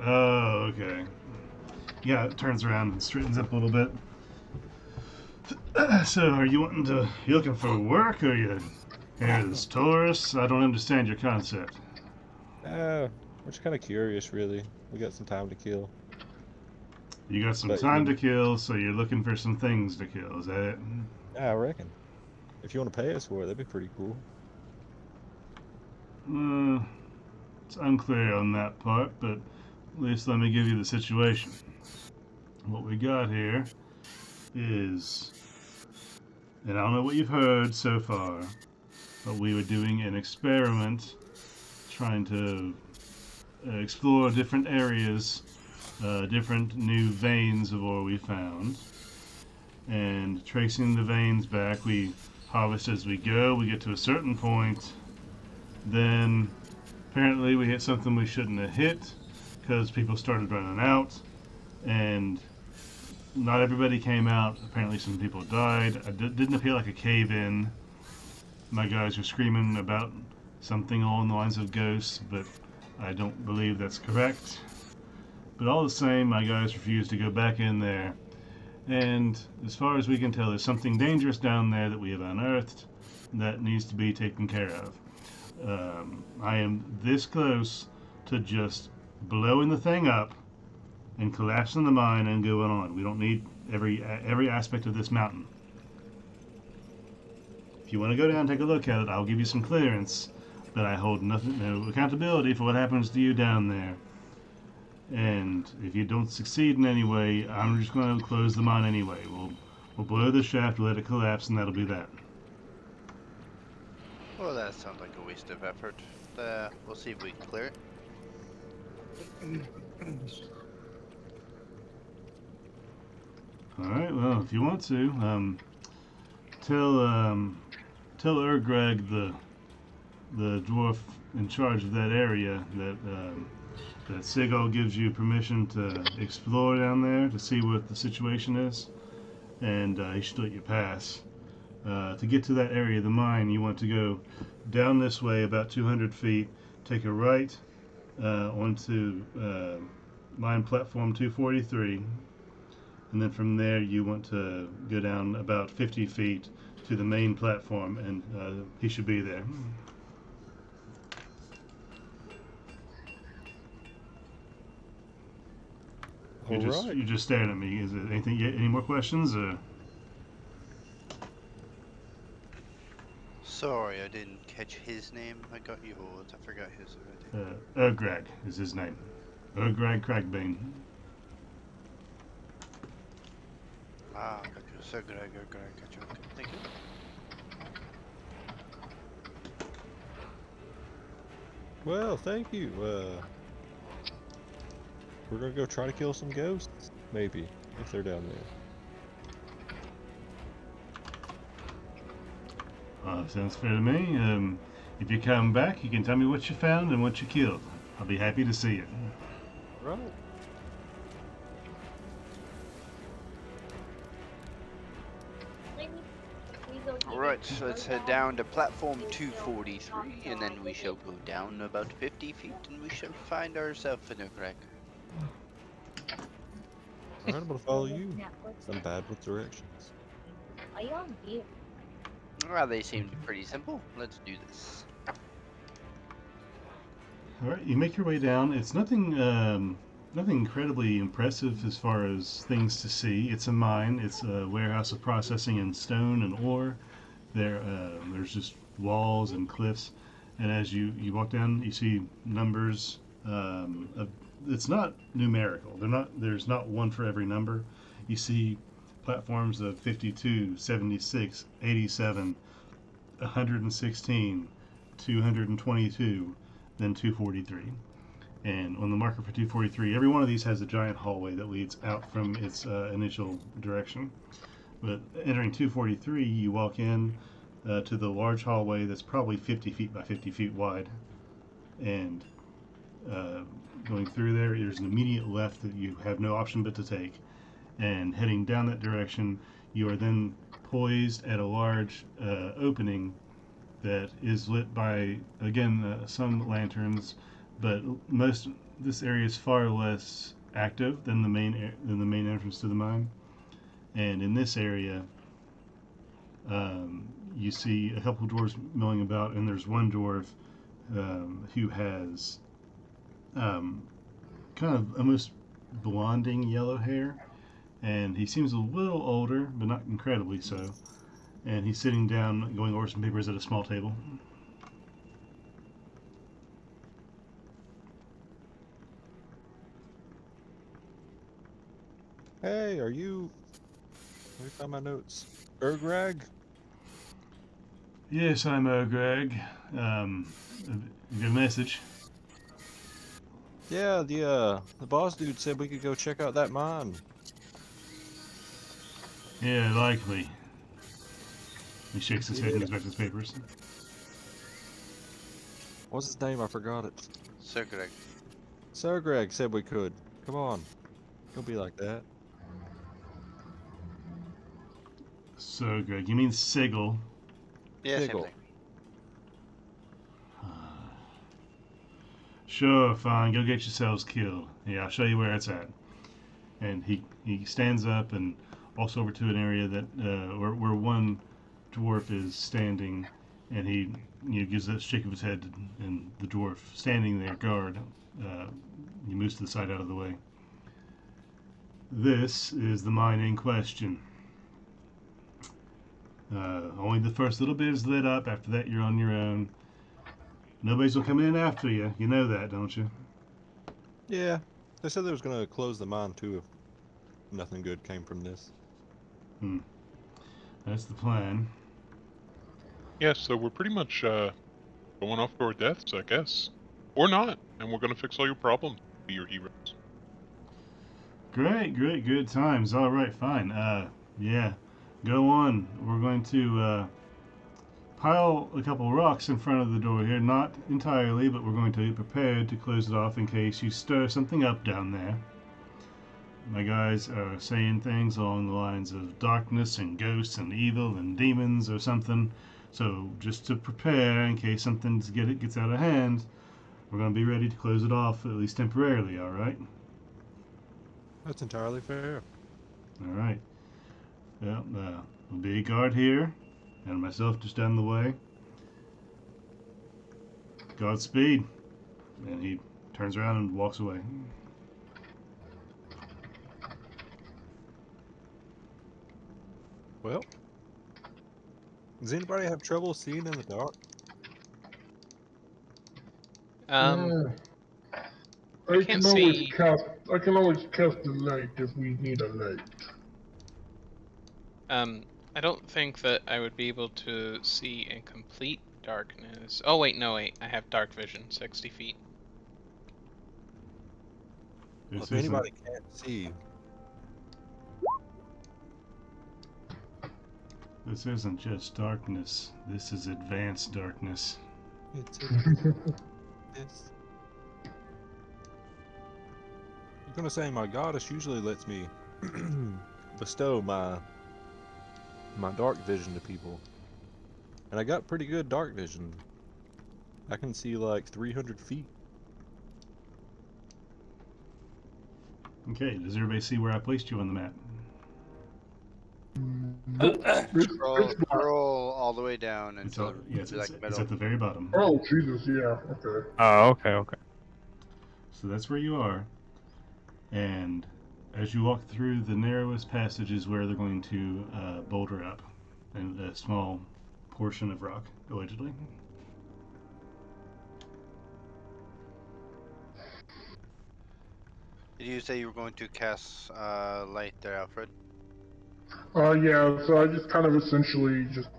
Oh, okay. Yeah, it turns around and straightens up a little bit. So, are you looking for work, or you here as tourists? I don't understand your concept. We're just kind of curious, really. We got some time to kill. You got some But time you- to kill, so you're looking for some things to kill, is that it? Yeah, I reckon. If you want to pay us for it, that'd be pretty cool. It's unclear on that part, but at least let me give you the situation. What we got here is, and I don't know what you've heard so far, but we were doing an experiment trying to explore different areas, different new veins of ore we found, and tracing the veins back, we harvest as we go. We get to a certain point, then apparently we hit something we shouldn't have hit because people started running out, and not everybody came out. Apparently some people died. It didn't appear like a cave-in. My guys were screaming about something along the lines of ghosts, but I don't believe that's correct. But all the same, my guys refuse to go back in there. And as far as we can tell, there's something dangerous down there that we have unearthed that needs to be taken care of. I am this close to just blowing the thing up and collapsing the mine and going on. We don't need every aspect of this mountain. If you want to go down and take a look at it, I'll give you some clearance, but I hold no accountability for what happens to you down there. And if you don't succeed in any way, I'm just going to close the mine anyway. We'll blow the shaft, let it collapse, and that'll be that. Well, that sounds like a waste of effort. We'll see if we can clear it. All right. Well, if you want to, tell Urgreg, the dwarf in charge of that area, that Sigil gives you permission to explore down there to see what the situation is, and he should let you pass. To get to that area of the mine, you want to go down this way about 200 feet, take a right onto mine platform 243, and then from there you want to go down about 50 feet to the main platform, and he should be there. Alright. You're just staring at me. Is it anything? Any more questions? Sorry, I didn't catch his name. I got yours. I forgot his already. Urgreg is his name. Urgreg Cragbane. Got you. So good, got you. Okay, thank you. Well, thank you. We're gonna go try to kill some ghosts, maybe, if they're down there. Sounds fair to me. If you come back, you can tell me what you found and what you killed. I'll be happy to see it. Right. Alright, so let's head down to platform 243, and then we shall go down about 50 feet, and we shall find ourselves in a crack. Alright, I'm gonna follow you. I'm bad with directions. Are you on mute? Well, they seem pretty simple. Let's do this. All right, you make your way down. It's nothing incredibly impressive as far as things to see. It's a mine. It's a warehouse of processing in stone and ore. There's just walls and cliffs, and as you walk down, you see numbers. It's not numerical. There's not one for every number. You see platforms of 52, 76, 87, 116, 222, then 243. And on the marker for 243, every one of these has a giant hallway that leads out from its initial direction. But entering 243, you walk in to the large hallway that's probably 50 feet by 50 feet wide. And going through there's an immediate left that you have no option but to take. And heading down that direction, you are then poised at a large opening that is lit by, again, some lanterns, but this area is far less active than the main entrance to the mine. And in this area, you see a couple of dwarves milling about, and there's one dwarf who has kind of almost blonding yellow hair, and he seems a little older, but not incredibly so. And he's sitting down, going over some papers at a small table. Hey, are you... Let me find my notes. Urgreg? Yes, I'm Greg. You got a message? Yeah, the boss dude said we could go check out that mine. Yeah, likely. He shakes his head and goes back to his papers. What's his name? I forgot it. Sir Greg. Sir Greg said we could. Come on. Don't be like that. So, Greg, you mean Sigil? Yeah, same Sigil. thing. Sure, fine. Go get yourselves killed. Yeah, I'll show you where it's at. And he stands up and walks over to an area that where one dwarf is standing, and he gives that shake of his head, and the dwarf standing there guard. He moves to the side out of the way. This is the mine in question. Only the first little bit is lit up. After that, you're on your own. Nobody's gonna come in after you. You know that, don't you? Yeah, they said they was gonna close the mine too if nothing good came from this. That's the plan. Yeah, so we're pretty much going off to our deaths, I guess. Or not, and we're gonna fix all your problems. Be your heroes. Great, good times. All right, fine. Yeah, go on. We're going to pile a couple rocks in front of the door here. Not entirely, but we're going to be prepared to close it off in case you stir something up down there. My guys are saying things along the lines of darkness and ghosts and evil and demons or something. So just to prepare in case something gets out of hand, we're going to be ready to close it off at least temporarily. All right. That's entirely fair. All right. Well, there'll be a guard here, and myself just down the way. Godspeed. And he turns around and walks away. Well, does anybody have trouble seeing in the dark? I can't can always see- cast. I can always cast a light if we need a light. I don't think that I would be able to see in complete darkness. Oh wait, no wait, I have dark vision, 60 feet. Well, if anybody can't see, This isn't just darkness. This is advanced darkness. it's this. I'm gonna say my goddess usually lets me bestow my dark vision to people, and I got pretty good dark vision. I can see like 300 feet. Okay, does everybody see where I placed you on the map? Scroll all the way down It's, until it's middle. at the very bottom. Oh Jesus, yeah, okay. Oh, okay. So that's where you are. And as you walk through the narrowest passages where they're going to boulder up, and a small portion of rock, allegedly. Did you say you were going to cast light there, Alfred? Yeah, so I just kind of essentially just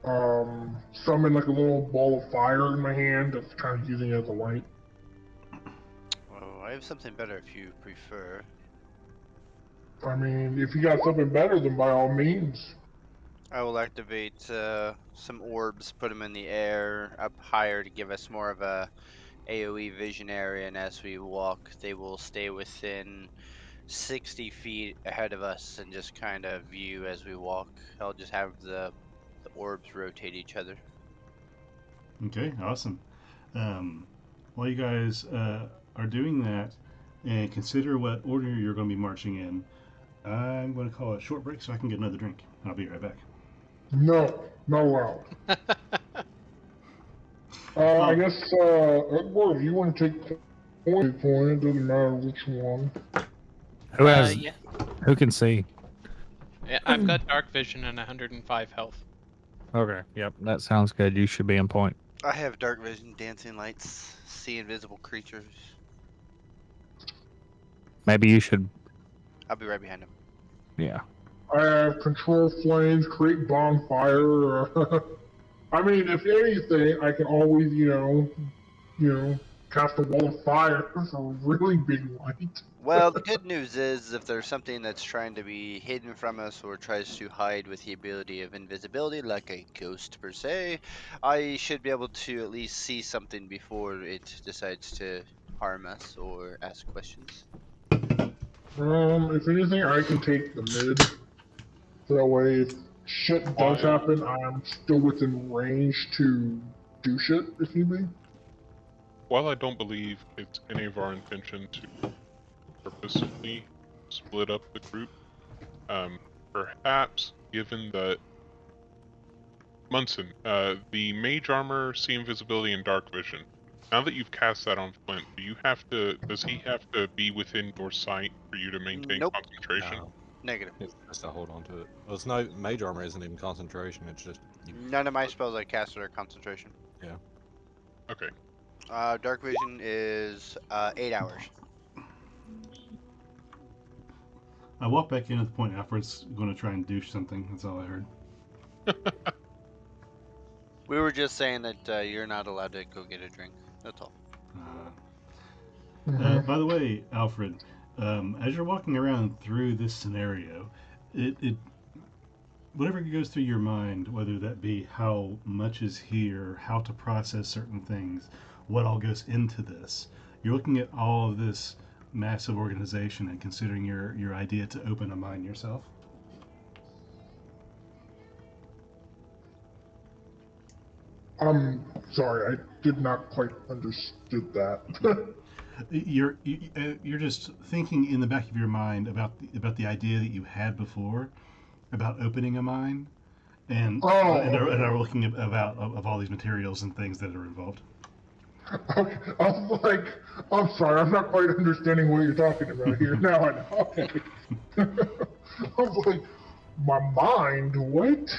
summon like a little ball of fire in my hand that's kind of using it as a light. Well, I have something better if you prefer. I mean, if you got something better, then by all means. I will activate some orbs, put them in the air up higher to give us more of a AoE vision area, and as we walk, they will stay within 60 feet ahead of us and just kind of view as we walk. I'll just have the orbs rotate each other. Okay, awesome. While you guys are doing that, and consider what order you're going to be marching in, I'm going to call a short break so I can get another drink. I'll be right back. No, not allowed. I guess, Edward, if you want to take point, it doesn't matter which one. Who has? Yeah. Who can see? Yeah, I've got dark vision and 105 health. Okay. Yep. That sounds good. You should be in point. I have dark vision, dancing lights, see invisible creatures. Maybe you should. I'll be right behind him. Yeah. I have control flames, create bonfire. I mean, if anything, I can always, cast a wall of fire. That's a really big light. Well, the good news is if there's something that's trying to be hidden from us or tries to hide with the ability of invisibility, like a ghost per se, I should be able to at least see something before it decides to harm us or ask questions. If anything, I can take the mid. So that way, if shit does happen, I'm still within range to do shit if need be. while I don't believe it's any of our intention to purposefully split up the group, perhaps given that Munson, the mage armor, see invisibility, and dark vision. Now that you've cast that on Flint, does he have to be within your sight for you to maintain Nope. concentration? No, Negative. it's just to hold on to it. Well, it's no mage armor isn't even concentration. It's just you. None of my spells I cast are concentration. Okay. Dark vision is 8 hours. I walked back in at the point Alfred's going to try and douche something. That's all I heard. We were just saying that you're not allowed to go get a drink. That's all. By the way, Alfred, as you're walking around through this scenario, it whatever goes through your mind, whether that be how much is here, how to process certain things, what all goes into this, you're looking at all of this massive organization and considering your idea to open a mine yourself. I'm sorry, I did not quite understood that. You're just thinking in the back of your mind about the idea that you had before about opening a mine, and are looking about of all these materials and things that are involved. Okay, I was like, I'm sorry, I'm not quite understanding what you're talking about here. Now I know. Okay. I was like, my mind, what?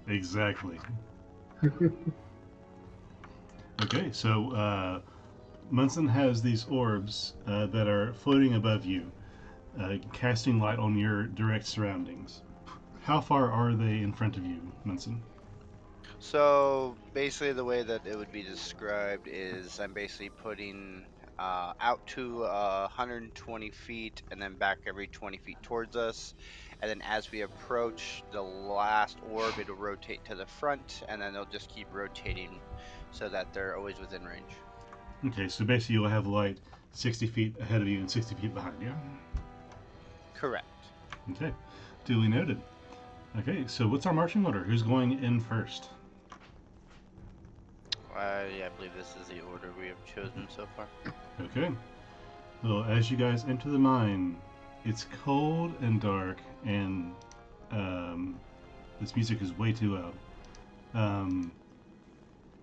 Exactly. Okay, so Munson has these orbs that are floating above you, casting light on your direct surroundings. How far are they in front of you, Munson? So basically, the way that it would be described is I'm basically putting out to 120 feet and then back every 20 feet towards us. And then as we approach the last orb, it'll rotate to the front, and then they'll just keep rotating so that they're always within range. Okay, so basically you'll have light 60 feet ahead of you and 60 feet behind you. Correct. Okay, duly noted. Okay, so what's our marching order? Who's going in first? Yeah, I believe this is the order we have chosen so far. Okay. Well, as you guys enter the mine, it's cold and dark, and this music is way too loud.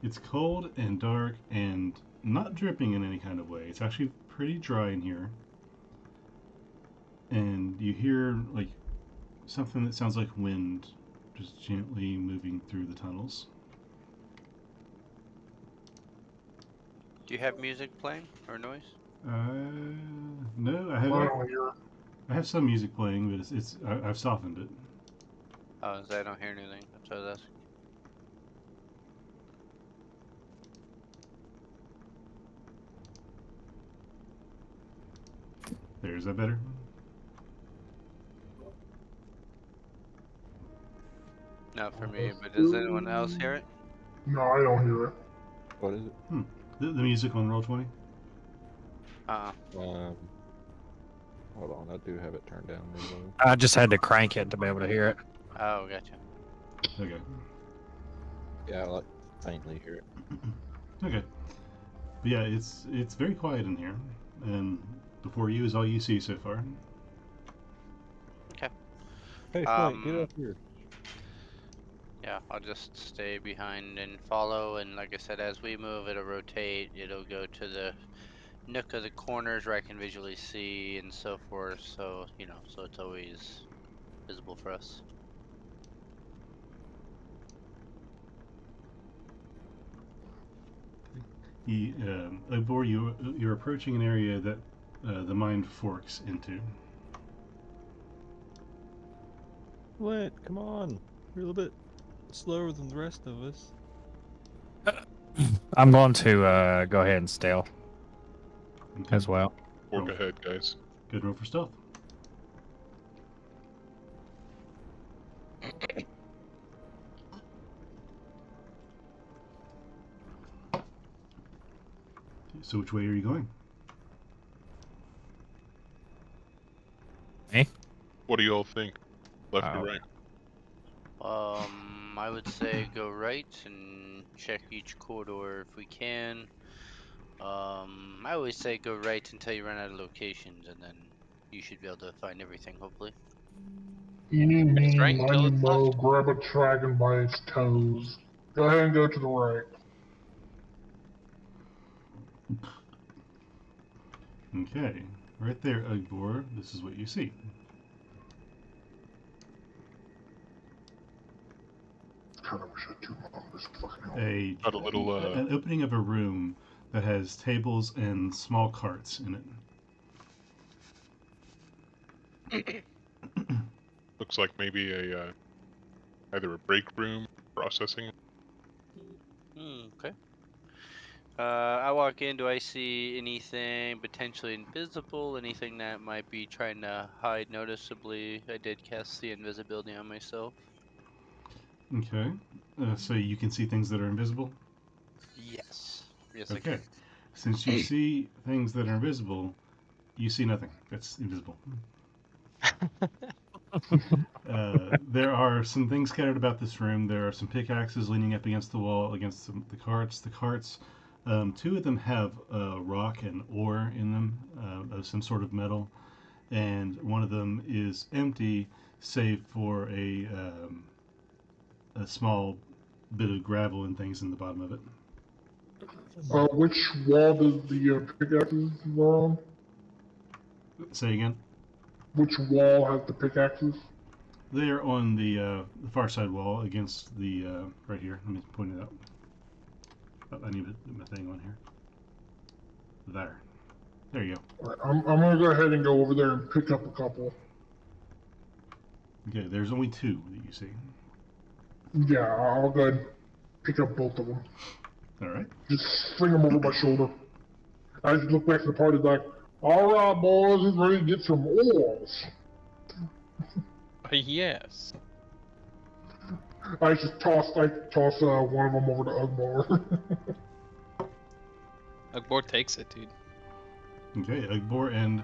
It's cold and dark and not dripping in any kind of way. It's actually pretty dry in here. And you hear like something that sounds like wind just gently moving through the tunnels. Do you have music playing or noise? No, I have some music playing, but I've softened it. Oh, I don't hear anything. That's what I was asking. Is that better? Not for me, but does anyone else hear it? No, I don't hear it. What is it? The music on Roll20? Hold on, I do have it turned down real low. I just had to crank it to be able to hear it. Oh, gotcha. Okay. Yeah, I like faintly hear it. Okay. But yeah, it's very quiet in here, and before you is all you see so far. Okay. Hey, Frank, get up here. Yeah, I'll just stay behind and follow, and like I said, as we move, it'll rotate, it'll go to the nook of the corners where I can visually see and so forth, so, so it's always visible for us. Obor, you're approaching an area that the mine forks into. Flint, come on. You're a little bit slower than the rest of us. I'm going to go ahead and stealth as well. Fork ahead, guys. Good roll for stealth. So which way are you going? Me? What do you all think? Left or right? I would say go right and check each corridor if we can. I always say go right until you run out of locations, and then you should be able to find everything, hopefully. Eeny, It's meeny, right until miny, it's mo, left. grab a dragon by its toes. Go ahead and go to the right. Okay, right there, Ugbor. This is what you see. God, I wish I had 2 on this fucking hell. Got a little, an opening of a room that has tables and small carts in it. looks like maybe a either a break room, processing. Okay. I walk in. Do I see anything potentially invisible? Anything that might be trying to hide noticeably? I did cast the invisibility on myself. Okay, so you can see things that are invisible? Yes. Yes, I Okay, can. since you see things that are invisible, you see nothing that's invisible. There are some things scattered about this room. There are some pickaxes leaning up against the wall, against the carts. The carts, 2 of them have rock and ore in them, of some sort of metal, and one of them is empty, save for a small bit of gravel and things in the bottom of it. Which wall does the pickaxes on? Say again? Which wall has the pickaxes? They're on the far side wall against the right here. Let me point it out. Oh, I need to put my thing on here. There you go. Alright, I'm gonna go ahead and go over there and pick up a couple. Okay, there's only 2 that you see. Yeah, I'll go ahead and pick up both of them. All right. Just sling them over my shoulder. I just look back to the party like, alright boys, who's ready to get some oils? Yes. I toss one of them over to Ugbor. Ugbor takes it, dude. Okay, Ugbor and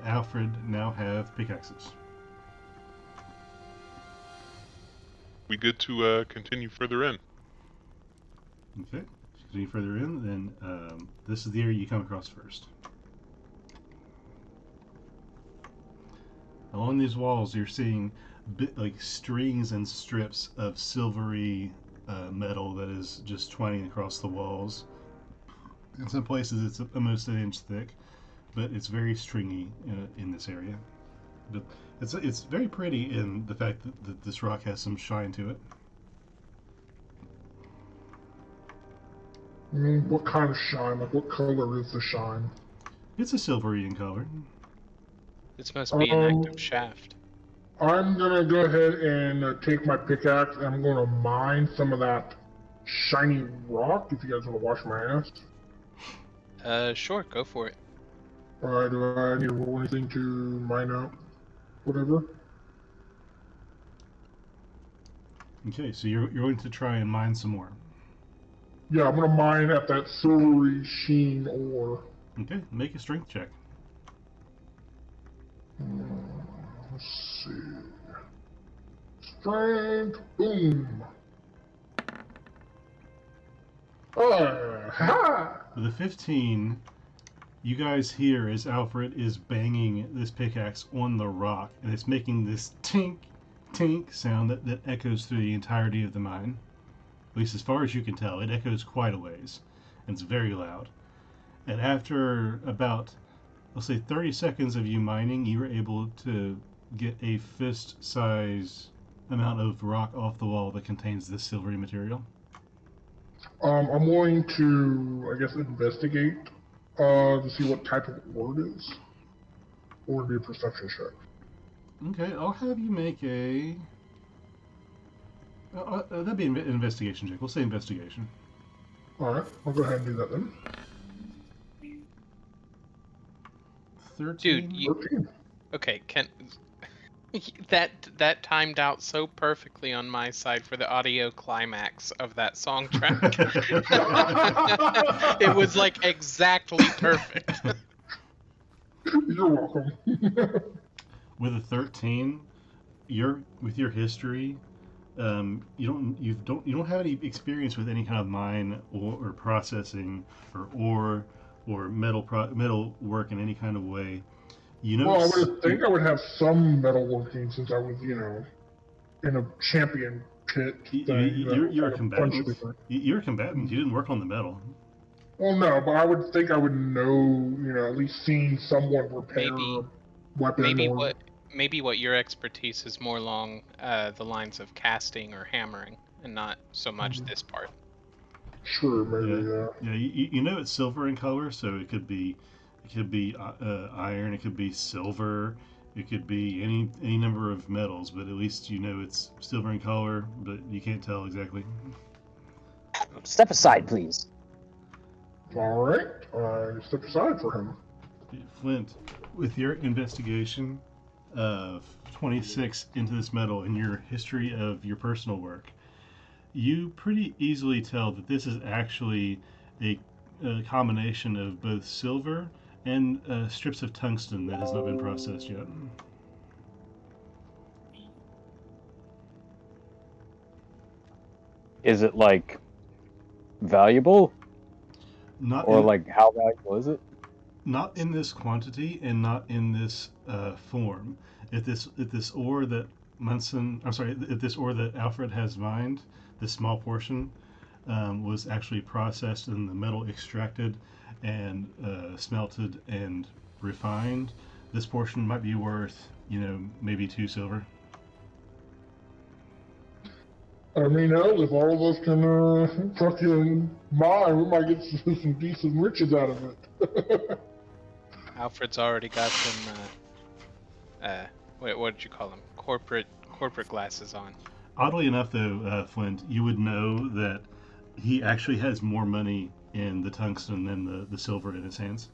Alfred now have pickaxes. We good to continue further in? Okay, continue further in, then this is the area you come across first. Along these walls, you're seeing like strings and strips of silvery metal that is just twining across the walls. In some places, it's almost an inch thick, but it's very stringy in this area. But it's very pretty in the fact that this rock has some shine to it. What kind of shine? Like, what color is the shine? It's a silvery in color. This must be an active shaft. I'm gonna go ahead and take my pickaxe and I'm gonna mine some of that shiny rock, if you guys want to wash my ass. Sure, go for it. Alright, do I need to roll anything to mine out? Whatever. Okay, so you're going to try and mine some more. Yeah, I'm gonna mine at that silvery sheen ore. Okay, make a strength check. Let's see. Strength, boom. Ha! With a 15, you guys hear as Alfred is banging this pickaxe on the rock, and it's making this tink, tink sound that echoes through the entirety of the mine. At least as far as you can tell, it echoes quite a ways, and it's very loud. And after about, let's say 30 seconds of you mining, you were able to get a fist-size amount of rock off the wall that contains this silvery material. I'm going to, I guess, investigate to see what type of ore it is. Or be a perception check. Okay, I'll have you make a... that'd be an investigation check. We'll say investigation. Alright, I'll go ahead and do that then. 13? Dude, you... 13. Okay, that timed out so perfectly on my side for the audio climax of that song track. It was like exactly perfect. You're welcome. With a 13, with your history, you don't have any experience with any kind of mine or processing or ore or metal work in any kind of way. You know, Well, I would think I would have some metalworking since I was, in a champion pit thing. you're a Kind of punch combatant. different. You're a combatant. You didn't work on the metal. Well, no, but I would think I would know, at least seeing someone repair Maybe a weapon maybe or. what your expertise is more along the lines of casting or hammering, and not so much this part. Sure, maybe, yeah. Yeah, you know it's silver in color, so it could be iron, it could be silver, it could be any number of metals, but at least you know it's silver in color, but you can't tell exactly. Step aside, please. All right, I step aside for him. Flint, with your investigation of 26 into this metal and your history of your personal work, you pretty easily tell that this is actually a combination of both silver and strips of tungsten that has not been processed yet. Is it like valuable, Not or in, like how valuable is it? not in this quantity and not in this form. If this ore that if this ore that Alfred has mined, this small portion, was actually processed and the metal extracted and smelted and refined, this portion might be worth, maybe 2 silver. I mean, hell, if all of us can fucking mine, we might get some decent riches out of it. Alfred's already got some what did you call them? Corporate glasses on. Oddly enough, though, Flint, you would know that he actually has more money in the tungsten than the silver in his hands.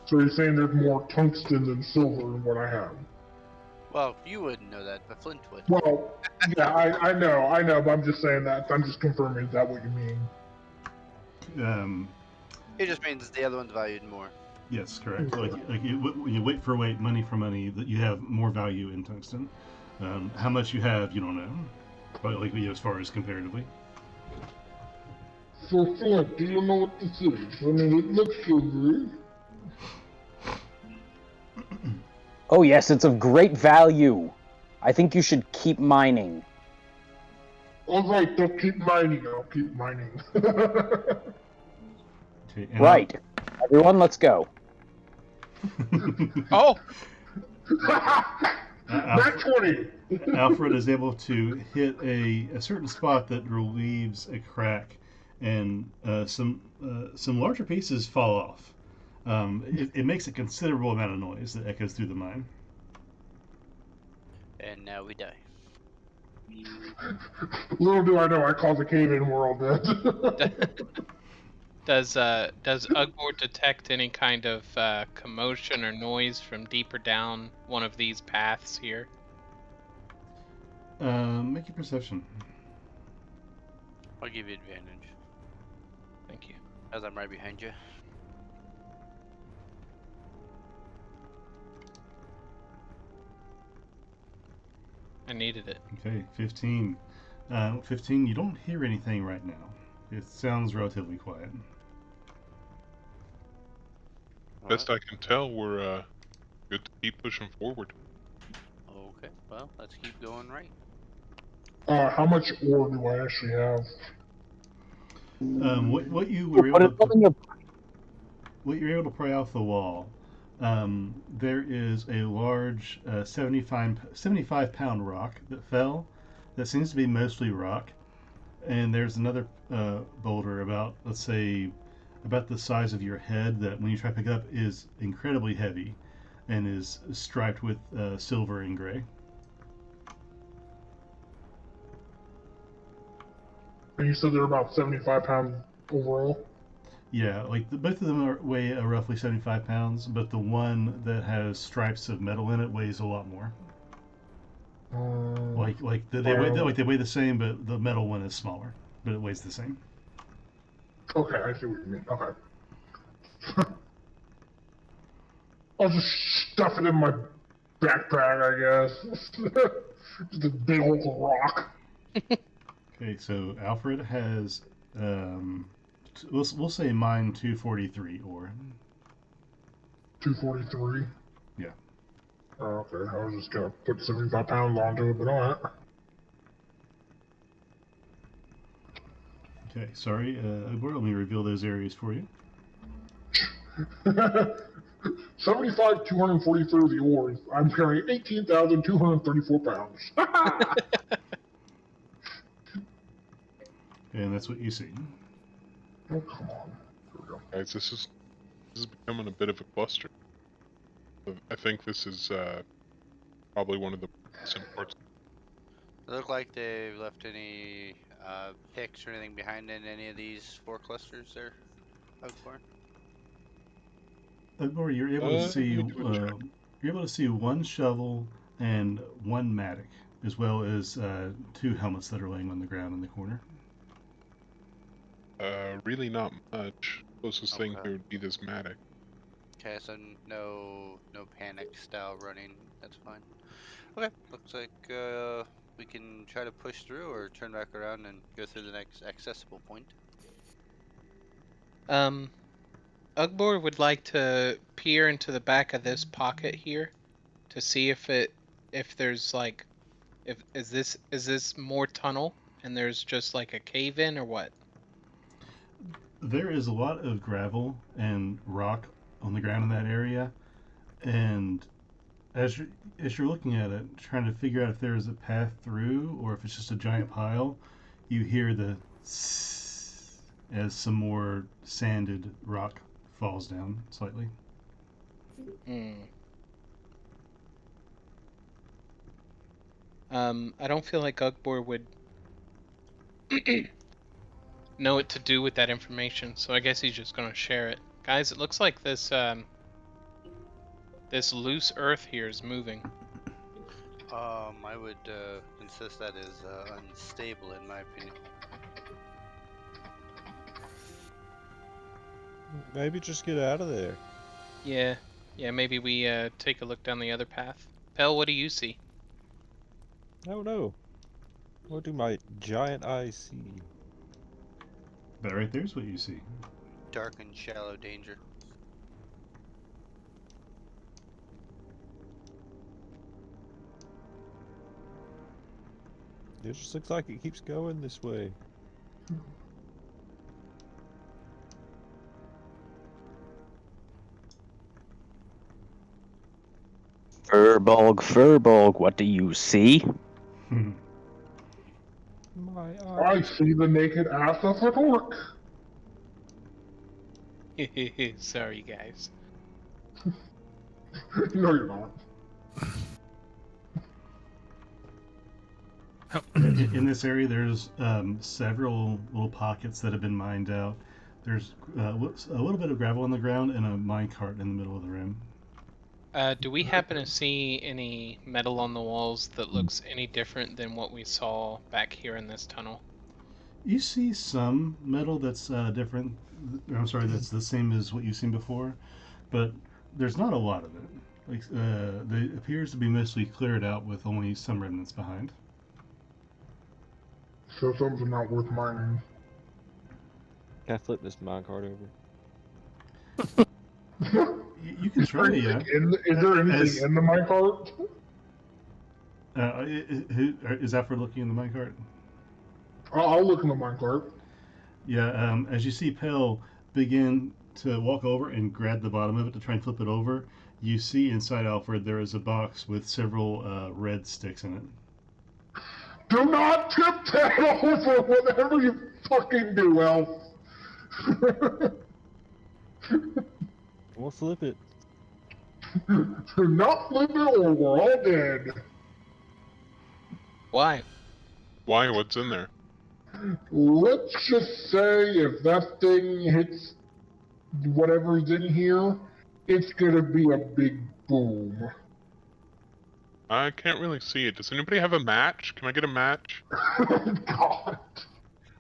So you're saying there's more tungsten than silver in what I have? Well, you wouldn't know that, but Flint would. Well, yeah, I know, but I'm just saying that. I'm just confirming. Is that what you mean? It just means the other one's valued more. Yes, correct. Like you weight for weight, money for money, that you have more value in tungsten. How much you have, you don't know. But as far as comparatively. So, Flint, do you know what this is? I mean, it looks so good. Oh yes, it's of great value. I think you should keep mining. All right, don't keep mining. I'll keep mining. Okay, Right. Everyone, let's go. Oh! Not 20! Alfred is able to hit a certain spot that relieves a crack, and some larger pieces fall off. It makes a considerable amount of noise that echoes through the mine. And now we die. Little do I know, I call the cave-in world that. Does Ugbor detect any kind of commotion or noise from deeper down one of these paths here? Make a perception. I'll give you advantage, Thank you. as I'm right behind you. I needed it. Okay, 15. 15, you don't hear anything right now. It sounds relatively quiet. Best I can tell, we're good to keep pushing forward. Okay, well, let's keep going right. How much ore do I actually have? What you were able to what you're able to pry off the wall, there is a large 75-pound rock that fell. That seems to be mostly rock, and there's another boulder about, let's say, about the size of your head that when you try to pick up is incredibly heavy, and is striped with silver and gray. And you said they're about 75 pounds overall? Yeah, both of them weigh roughly 75 pounds, but the one that has stripes of metal in it weighs a lot more. They weigh the same, but the metal one is smaller, but it weighs the same. Okay, I see what you mean. Okay. I'll just stuff it in my backpack, I guess. Just a big old rock. Okay, so Alfred has, we'll say mine 243 ore. 243. Yeah. Oh, okay. I was just gonna put 75 pounds onto it, but alright. Okay, sorry, Ugbor, let me reveal those areas for you. 75, 243 of the ores. I'm carrying 18,234 pounds. And that's what you see. Oh, come on. Here we go. Guys, this is becoming a bit of a cluster. I think this is probably one of the most important. Does it look like they've left any picks or anything behind in any of these 4 clusters there, Ugborn? Ugbor, you're able to see, let me do a check. you're able to see one shovel and one mattock, as well as 2 helmets that are laying on the ground in the corner. Really not much. Closest thing Okay. here would be this mattock. Okay, so no panic style running. That's fine. Okay, looks like we can try to push through or turn back around and go through the next accessible point. Ugbor would like to peer into the back of this pocket here to see if there's like, is this more tunnel and there's just like a cave in or what? There is a lot of gravel and rock on the ground in that area, and as you're looking at it, trying to figure out if there is a path through or if it's just a giant pile, you hear the as some more sanded rock falls down slightly. I don't feel like Ugbor would know what to do with that information, so I guess he's just gonna share it. Guys, it looks like this this loose earth here is moving. I would insist that is unstable in my opinion. Maybe just get out of there. Yeah, maybe we take a look down the other path. Pell, what do you see? Oh no. What do my giant eyes see? That right there's what you see. Dark and shallow danger. It just looks like it keeps going this way. Furbolg, what do you see? My I see the naked ass of an orc. Sorry, guys. No, you're not. In this area, there's several little pockets that have been mined out. There's a little bit of gravel on the ground and a minecart in the middle of the room. Do we happen to see any metal on the walls that looks any different than what we saw back here in this tunnel? You see some metal that's different. I'm sorry, that's the same as what you've seen before, but there's not a lot of it. Like, it appears to be mostly cleared out with only some remnants behind. So something's not worth mining. Can I flip this minecart over? You can try, yeah. Is there anything in the minecart? Is Alfred looking in the minecart? I'll look in the minecart. Yeah, as you see Pell begin to walk over and grab the bottom of it to try and flip it over, you see inside Alfred there is a box with several red sticks in it. Do not tip that over whatever you fucking do, Elf. Or flip it. Do not flip it or we're all dead. Why? Why? What's in there? Let's just say if that thing hits whatever's in here, it's gonna be a big boom. I can't really see it. Does anybody have a match? Can I get a match? God.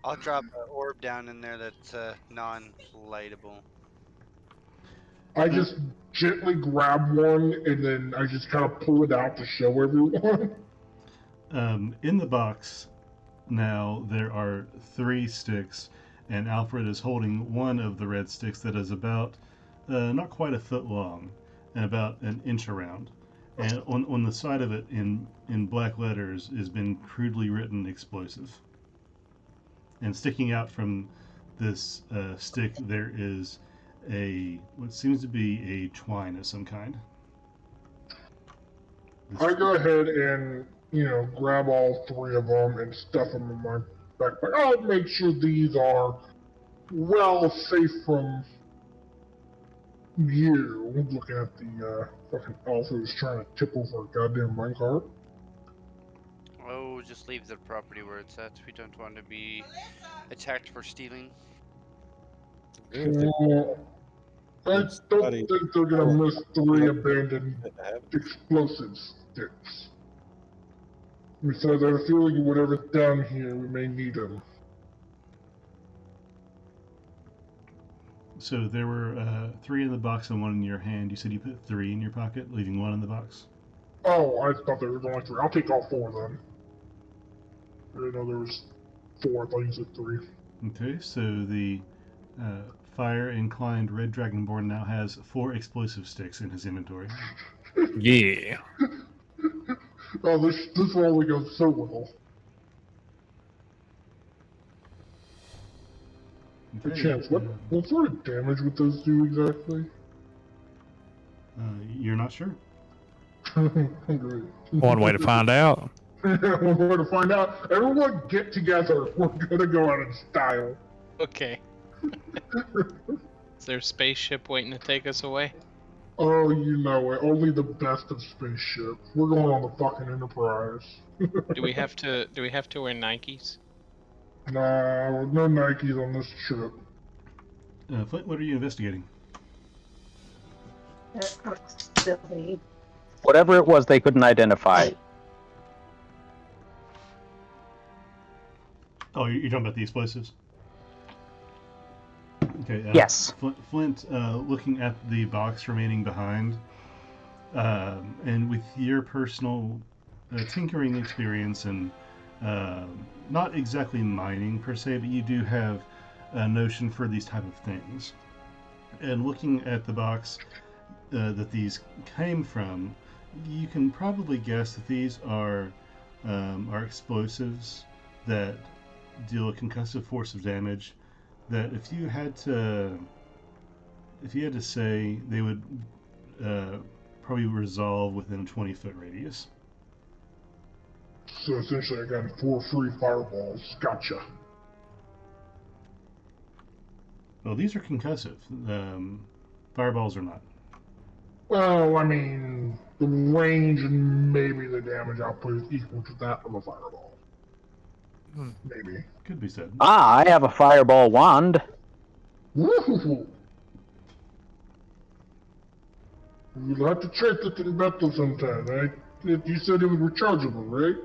I'll drop an orb down in there that's non-lightable. I just gently grab one and then I just kind of pull it out to show everyone. In the box now there are 3 sticks, and Alfred is holding one of the red sticks that is about not quite a foot long and about an inch around. And on the side of it, in black letters, has been crudely written explosive. And sticking out from this stick, there is what seems to be a twine of some kind. I go ahead and, grab all 3 of them and stuff them in my backpack. I'll make sure these are well safe from you. Looking at the fucking elf who's trying to tip over a goddamn minecart. Oh, just leave the property where it's at. We don't want to be attacked for stealing. Even if it- I It's don't somebody- think they're gonna miss 3 abandoned to have it. explosive sticks. Besides, I have a feeling whatever's down here, we may need them. So there were 3 in the box and 1 in your hand. You said you put 3 in your pocket, leaving 1 in the box. Oh, I thought there was only 3. I'll take all 4 then. I didn't know there was 4. I thought you said 3. Okay, so the fire-inclined red dragonborn now has 4 explosive sticks in his inventory. Yeah. Oh, this will only go so well. The Okay, chance. What sort of damage would those do exactly? you're not sure. Great. One way to find out. One way to find out. Everyone get together. We're gonna go out in style. Okay. Is there a spaceship waiting to take us away? Oh, you know it. Only the best of spaceships. We're going on the fucking Enterprise. Do we have to wear Nikes? Nah, no Nikes on this trip. Flint, what are you investigating? Silly. Whatever it was, they couldn't identify. Oh, you're talking about the explosives? Okay. Yes. Flint, looking at the box remaining behind, and with your personal tinkering experience and not exactly mining per se, but you do have a notion for these type of things. And looking at the box that these came from, you can probably guess that these are explosives that deal a concussive force of damage. That if you had to say, they would probably resolve within a 20-foot radius. So essentially, I got 4 free fireballs. Gotcha. Well, these are concussive. Fireballs are not. Well, I mean, the range and maybe the damage output is equal to that of a fireball. Maybe. Could be said. Ah, I have a fireball wand. Woohoo! You'll have to check it in battle sometime, right? You said it was rechargeable, right?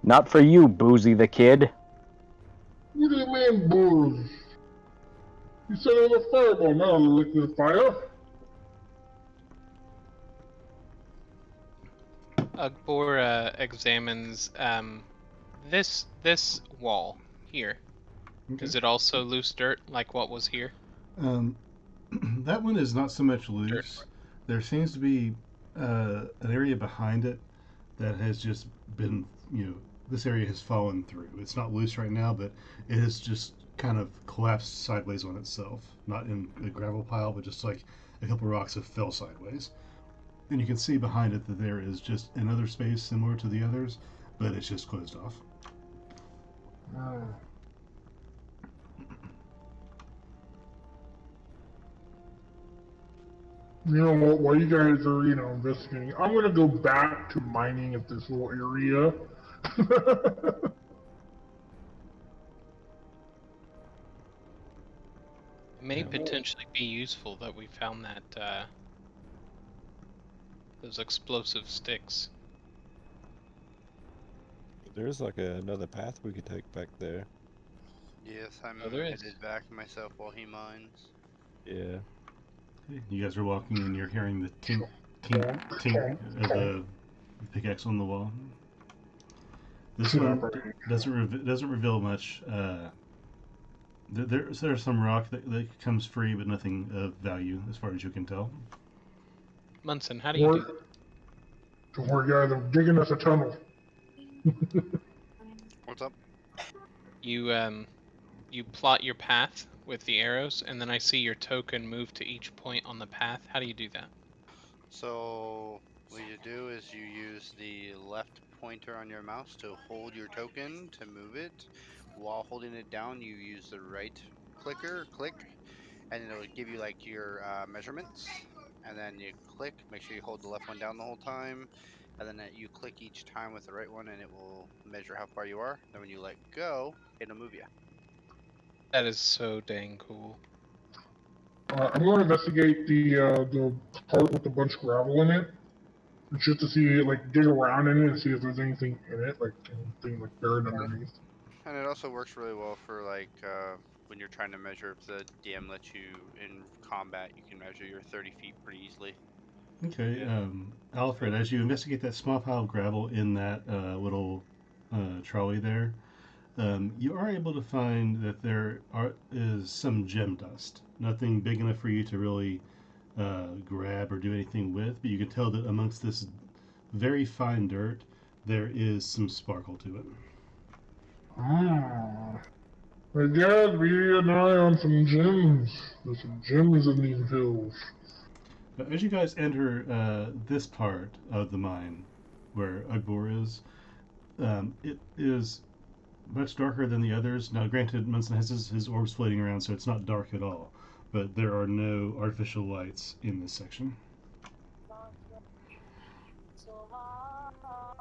Not for you, Boozy the Kid. What do you mean, booze? You said it was a fireball, not a liquid fire. Ugbor examines this wall here. Okay. Is it also loose dirt like what was here? That one is not so much loose. There seems to be an area behind it that has just been, this area has fallen through. It's not loose right now, but it has just kind of collapsed sideways on itself. Not in a gravel pile, but just like a couple rocks have fell sideways. And you can see behind it that there is just another space similar to the others, but it's just closed off. You know what? While you guys are, investigating, I'm gonna go back to mining at this little area. It may potentially be useful that we found that those explosive sticks. There's like another path we could take back there. Yes, I'm Oh, there is. headed back myself while he mines. Yeah. Okay, you guys are walking and you're hearing the tink, tink, tink of the pickaxe on the wall. This one doesn't reveal much. There's some rock that comes free, but nothing of value as far as you can tell. Munson, how do you do that? Don't worry, guys, I'm digging us a tunnel. What's up? You plot your path with the arrows, and then I see your token move to each point on the path. How do you do that? So what you do is you use the left pointer on your mouse to hold your token to move it. While holding it down, you use the right click, and it'll give you like your measurements. And then you click, make sure you hold the left one down the whole time. And then you click each time with the right one, and it will measure how far you are. Then when you let go, it'll move you. That is so dang cool. I'm going to investigate the cart with a bunch of gravel in it, just to see, like, dig around in it and see if there's anything in it, like anything like buried underneath. And it also works really well for like when you're trying to measure. If the DM lets you in combat, you can measure your 30 feet pretty easily. Okay, Alfred, as you investigate that small pile of gravel in that little trolley there, you are able to find that is some gem dust. Nothing big enough for you to really grab or do anything with, but you can tell that amongst this very fine dirt, there is some sparkle to it. I guess we need an eye on some gems. There's some gems in these hills. As you guys enter this part of the mine, where Ugbor is, it is much darker than the others. Now, granted, Munson has his orbs floating around, so it's not dark at all. But there are no artificial lights in this section.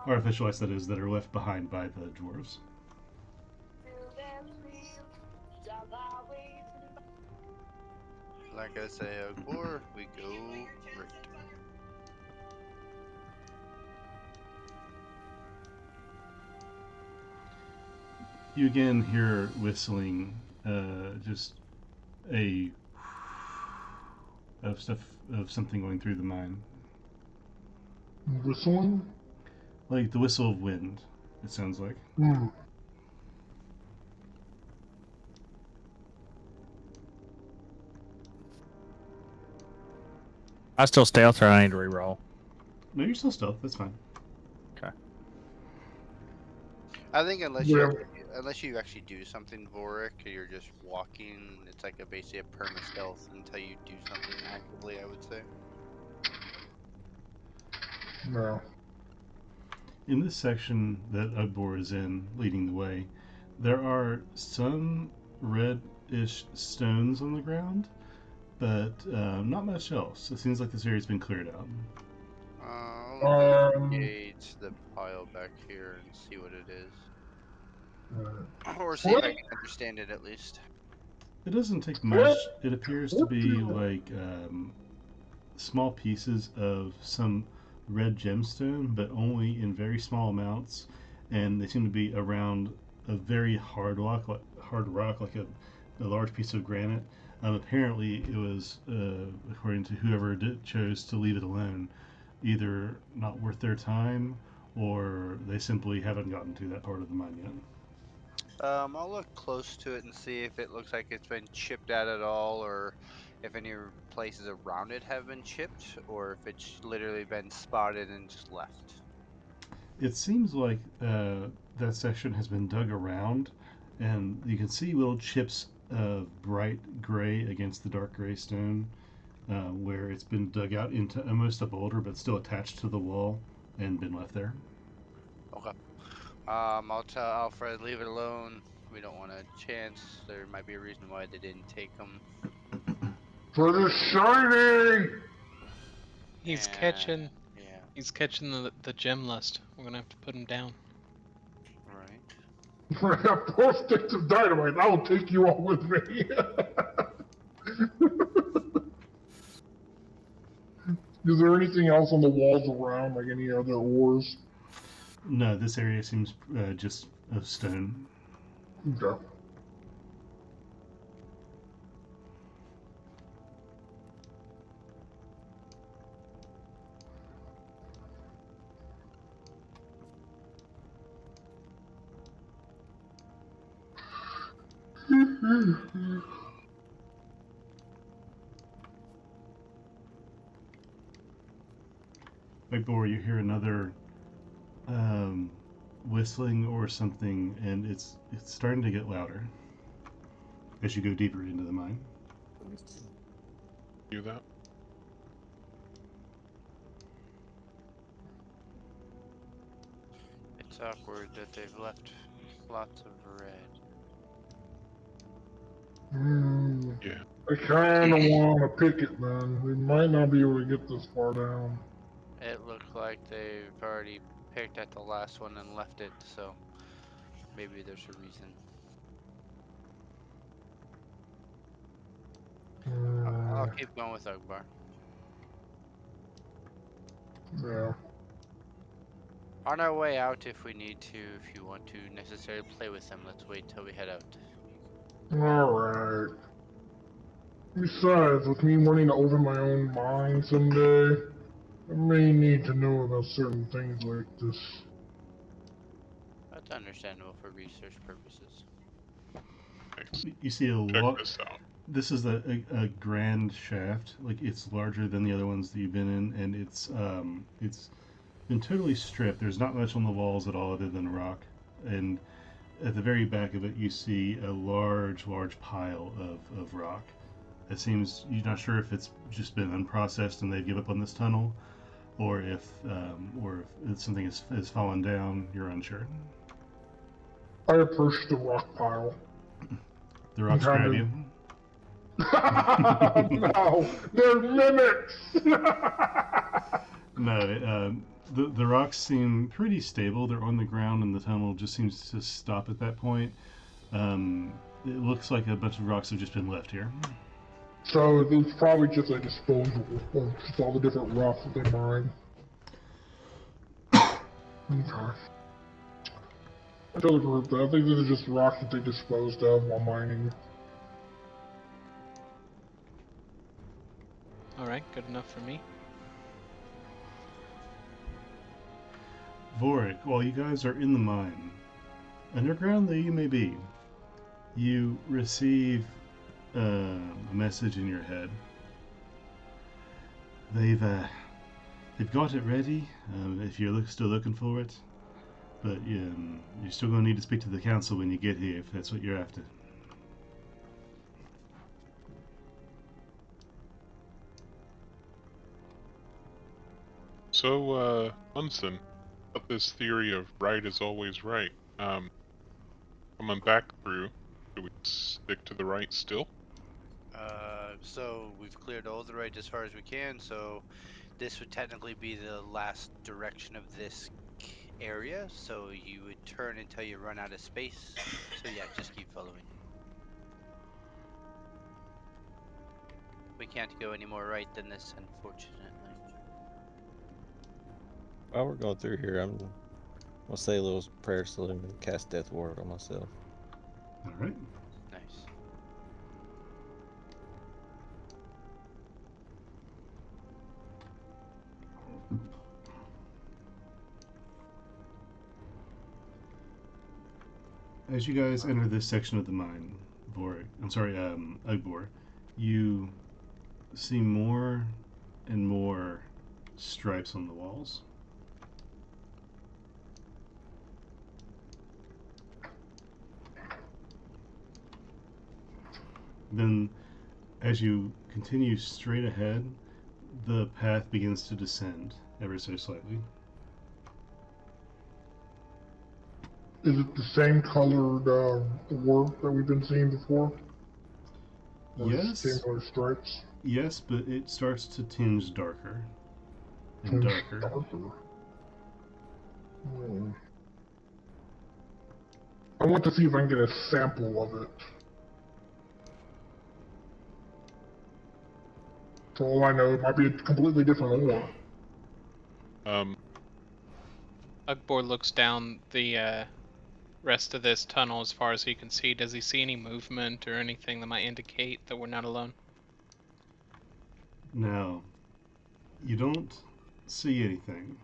Artificial lights, that is, that are left behind by the dwarves. Like I say, Ogbor, we go right. You again hear whistling, just a of stuff of something going through the mine, Whistling? like the whistle of wind. It sounds like. I still stealth, or I need to reroll. No, you're still stealth. That's fine. Okay. I think unless you actually do something, Vorik, you're just walking. It's like basically a perma stealth until you do something actively. I would say. No. In this section that Ugbor is in, leading the way, there are some red-ish stones on the ground, but not much else. It seems like this area's been cleared out. I'll investigate the pile back here and see what it is. Or see if I can understand it at least. It doesn't take much. It appears to be like small pieces of some red gemstone, but only in very small amounts, and they seem to be around a very hard rock, like a large piece of granite. Apparently, it was, according to whoever chose to leave it alone, either not worth their time, or they simply haven't gotten to that part of the mine yet. I'll look close to it and see if it looks like it's been chipped at all, or if any places around it have been chipped, or if it's literally been spotted and just left. It seems like that section has been dug around, and you can see little chips of bright gray against the dark gray stone, where it's been dug out into almost a boulder, but still attached to the wall and been left there. Okay. I'll tell Alfred, leave it alone. We don't want a chance. There might be a reason why they didn't take them. For the shining! He's catching the gem lust. We're gonna have to put him down. Right. I have 4 sticks of dynamite. I will take you all with me. Is there anything else on the walls around, like any other ores? No, this area seems just of stone. Okay. Before you hear another whistling or something, and it's starting to get louder as you go deeper into the mine. Do that. It's awkward that they've left lots of red. Yeah. I kind of want to pick it, man. We might not be able to get this far down. It looks like they've already picked at the last one and left it, so maybe there's a reason. I'll keep going with Ugbar. Yeah. On our way out, if we need to, if you want to necessarily play with them, let's wait till we head out. Alright. Besides, with me wanting to open my own mine someday, I may need to know about certain things like this. That's understandable for research purposes. Nice. You see a Check lot. this out. This is a grand shaft. Like, it's larger than the other ones that you've been in, and it's been totally stripped. There's not much on the walls at all other than rock. And at the very back of it, you see a large pile of rock. It seems you're not sure if it's just been unprocessed and they give up on this tunnel, or if something has fallen down. You're unsure. I approach the rock pile. The rocks grab you. No, they're mimics! No, the rocks seem pretty stable. They're on the ground, and the tunnel just seems to stop at that point. It looks like a bunch of rocks have just been left here. So it's probably just a disposal of just all the different rocks that they mine. Okay. I tell the group that I think these are just rocks that they disposed of while mining. Alright, good enough for me. Vorik, while you guys are in the mine, underground though you may be, you receive a message in your head. They've got it ready. If you're still looking for it, but you're still going to need to speak to the council when you get here if that's what you're after. So, Munson, about this theory of right is always right. Coming back through, do we stick to the right still? So we've cleared all the right as far as we can, so this would technically be the last direction of this area, so you would turn until you run out of space. So yeah, just keep following. We can't go any more right than this, unfortunately. While we're going through here, I'm gonna say a little prayer salute and cast Death Ward on myself. All right. Nice. As you guys enter this section of the mine, Ugbor, you see more and more stripes on the walls. Then, as you continue straight ahead, the path begins to descend ever so slightly. Is it the same colored work that we've been seeing before? Or Yes. Same color stripes? Yes, but it starts to tinge darker and Tinge darker. Hmm. I want to see if I can get a sample of it. For all I know, it might be a completely different ore. Ugbor looks down the rest of this tunnel as far as he can see. Does he see any movement or anything that might indicate that we're not alone? Now, you don't see anything.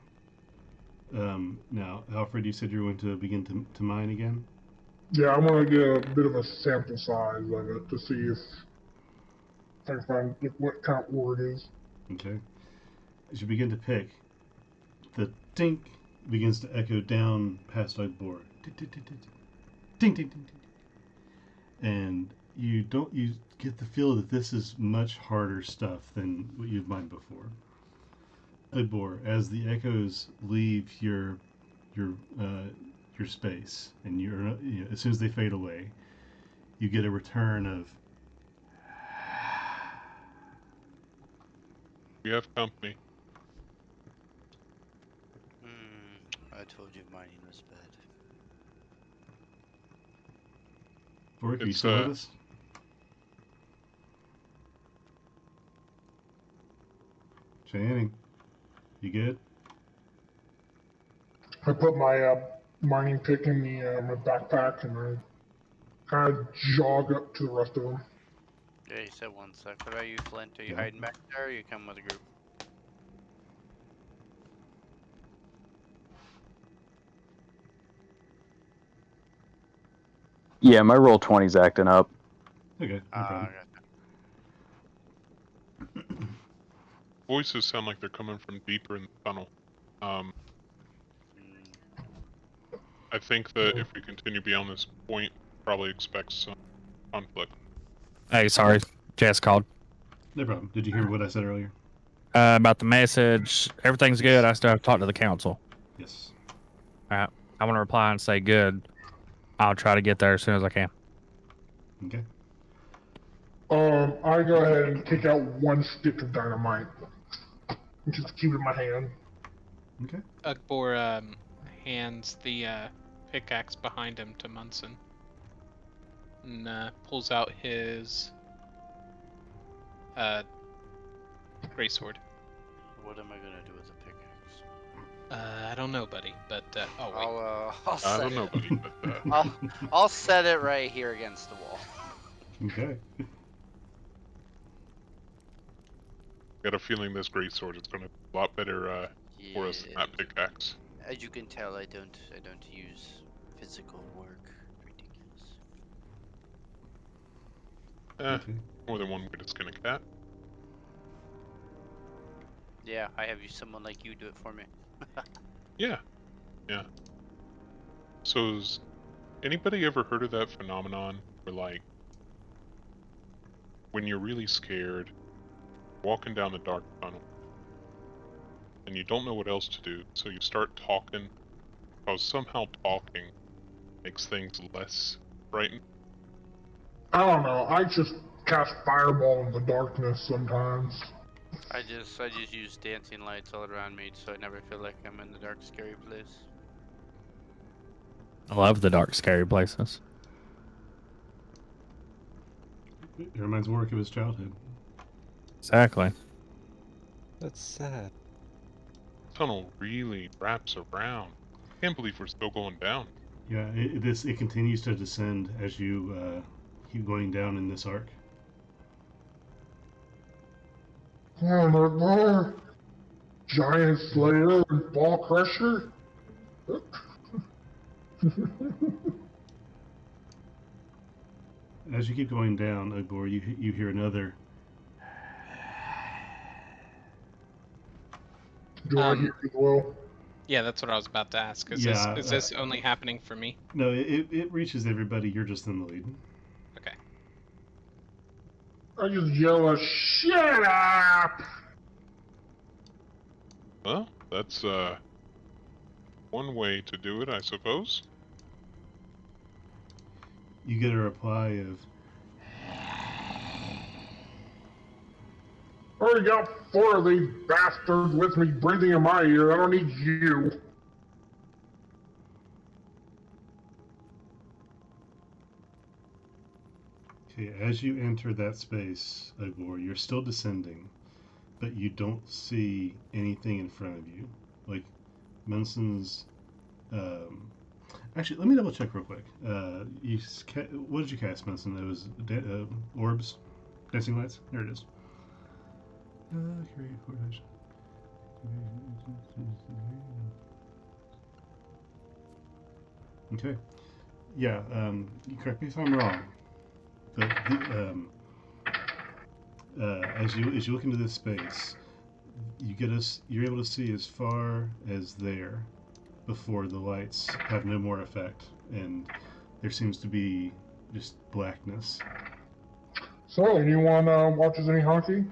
Now, Alfred, you said you were going to begin to mine again? Yeah, I want to get a bit of a sample size of it to see if I can find what kind of ore it is. Okay. As you begin to pick, the dink begins to echo down past Ugbor. Ding, ding, ding, ding, ding, ding. And you get the feel that this is much harder stuff than what you've mined before. Ugbor, as the echoes leave your uh, your space, and as soon as they fade away, you get a return of. We have company. I told you mining was bad. Bork, are you It's still with us? Channing, you good? I put my mining pick in my backpack and I kind of jog up to the rest of them. Yeah, you said 1 sec. What about you, Flint? Are you Yeah. hiding back there, or you come with a group? Yeah, my roll 20's acting up. Okay, no problem. Voices sound like they're coming from deeper in the tunnel. I think that if we continue beyond this point, probably expect some conflict. Hey, sorry. Jess called. No problem. Did you hear what I said earlier? About the message. Everything's good. I still have to talk to the council. Yes. All right. I want to reply and say good. I'll try to get there as soon as I can. Okay. I go ahead and take out one stick of dynamite and just keep it in my hand. Okay. Ugbor hands the pickaxe behind him to Munson and pulls out his greatsword. What am I gonna do with the pickaxe? I don't know, buddy, but oh wait. I'll set I don't know, it. buddy, but I'll set it right here against the wall. Okay. got a feeling this greatsword is going to be a lot better for us than that pickaxe. As you can tell, I don't use physical work. Ridiculous. Okay. More than one way to skin a cat. Yeah, I have someone like you do it for me. Yeah. So has anybody ever heard of that phenomenon where, like, when you're really scared, walking down a dark tunnel, and you don't know what else to do, so you start talking, because somehow talking makes things less frightening? I don't know. I just cast fireball in the darkness sometimes. I just use dancing lights all around me, so I never feel like I'm in the dark, scary place. I love the dark, scary places. It reminds Warwick of his childhood. Exactly. That's sad. Tunnel really wraps around. Can't believe we're still going down. Yeah, it continues to descend as you keep going down in this arc. Oh my god. Giant Slayer and Ball Crusher? As you keep going down, Ugbor, you hear another. Do I hear it as well? Yeah, that's what I was about to ask. Is Yeah, this only happening for me? No, it reaches everybody. You're just in the lead. Okay. I just yell a shut up! Well, that's one way to do it, I suppose. You get a reply of. I already got 4 of these bastards with me breathing in my ear. I don't need you. Okay, as you enter that space, Ugbor, you're still descending, but you don't see anything in front of you. Like Munson's. Actually, let me double check real quick. What did you cast, Munson? It was orbs, dancing lights. There it is. Okay. Yeah, you correct me if I'm wrong, but as you look into this space, you're able to see as far as there before the lights have no more effect, and there seems to be just blackness. So, anyone watches any hockey?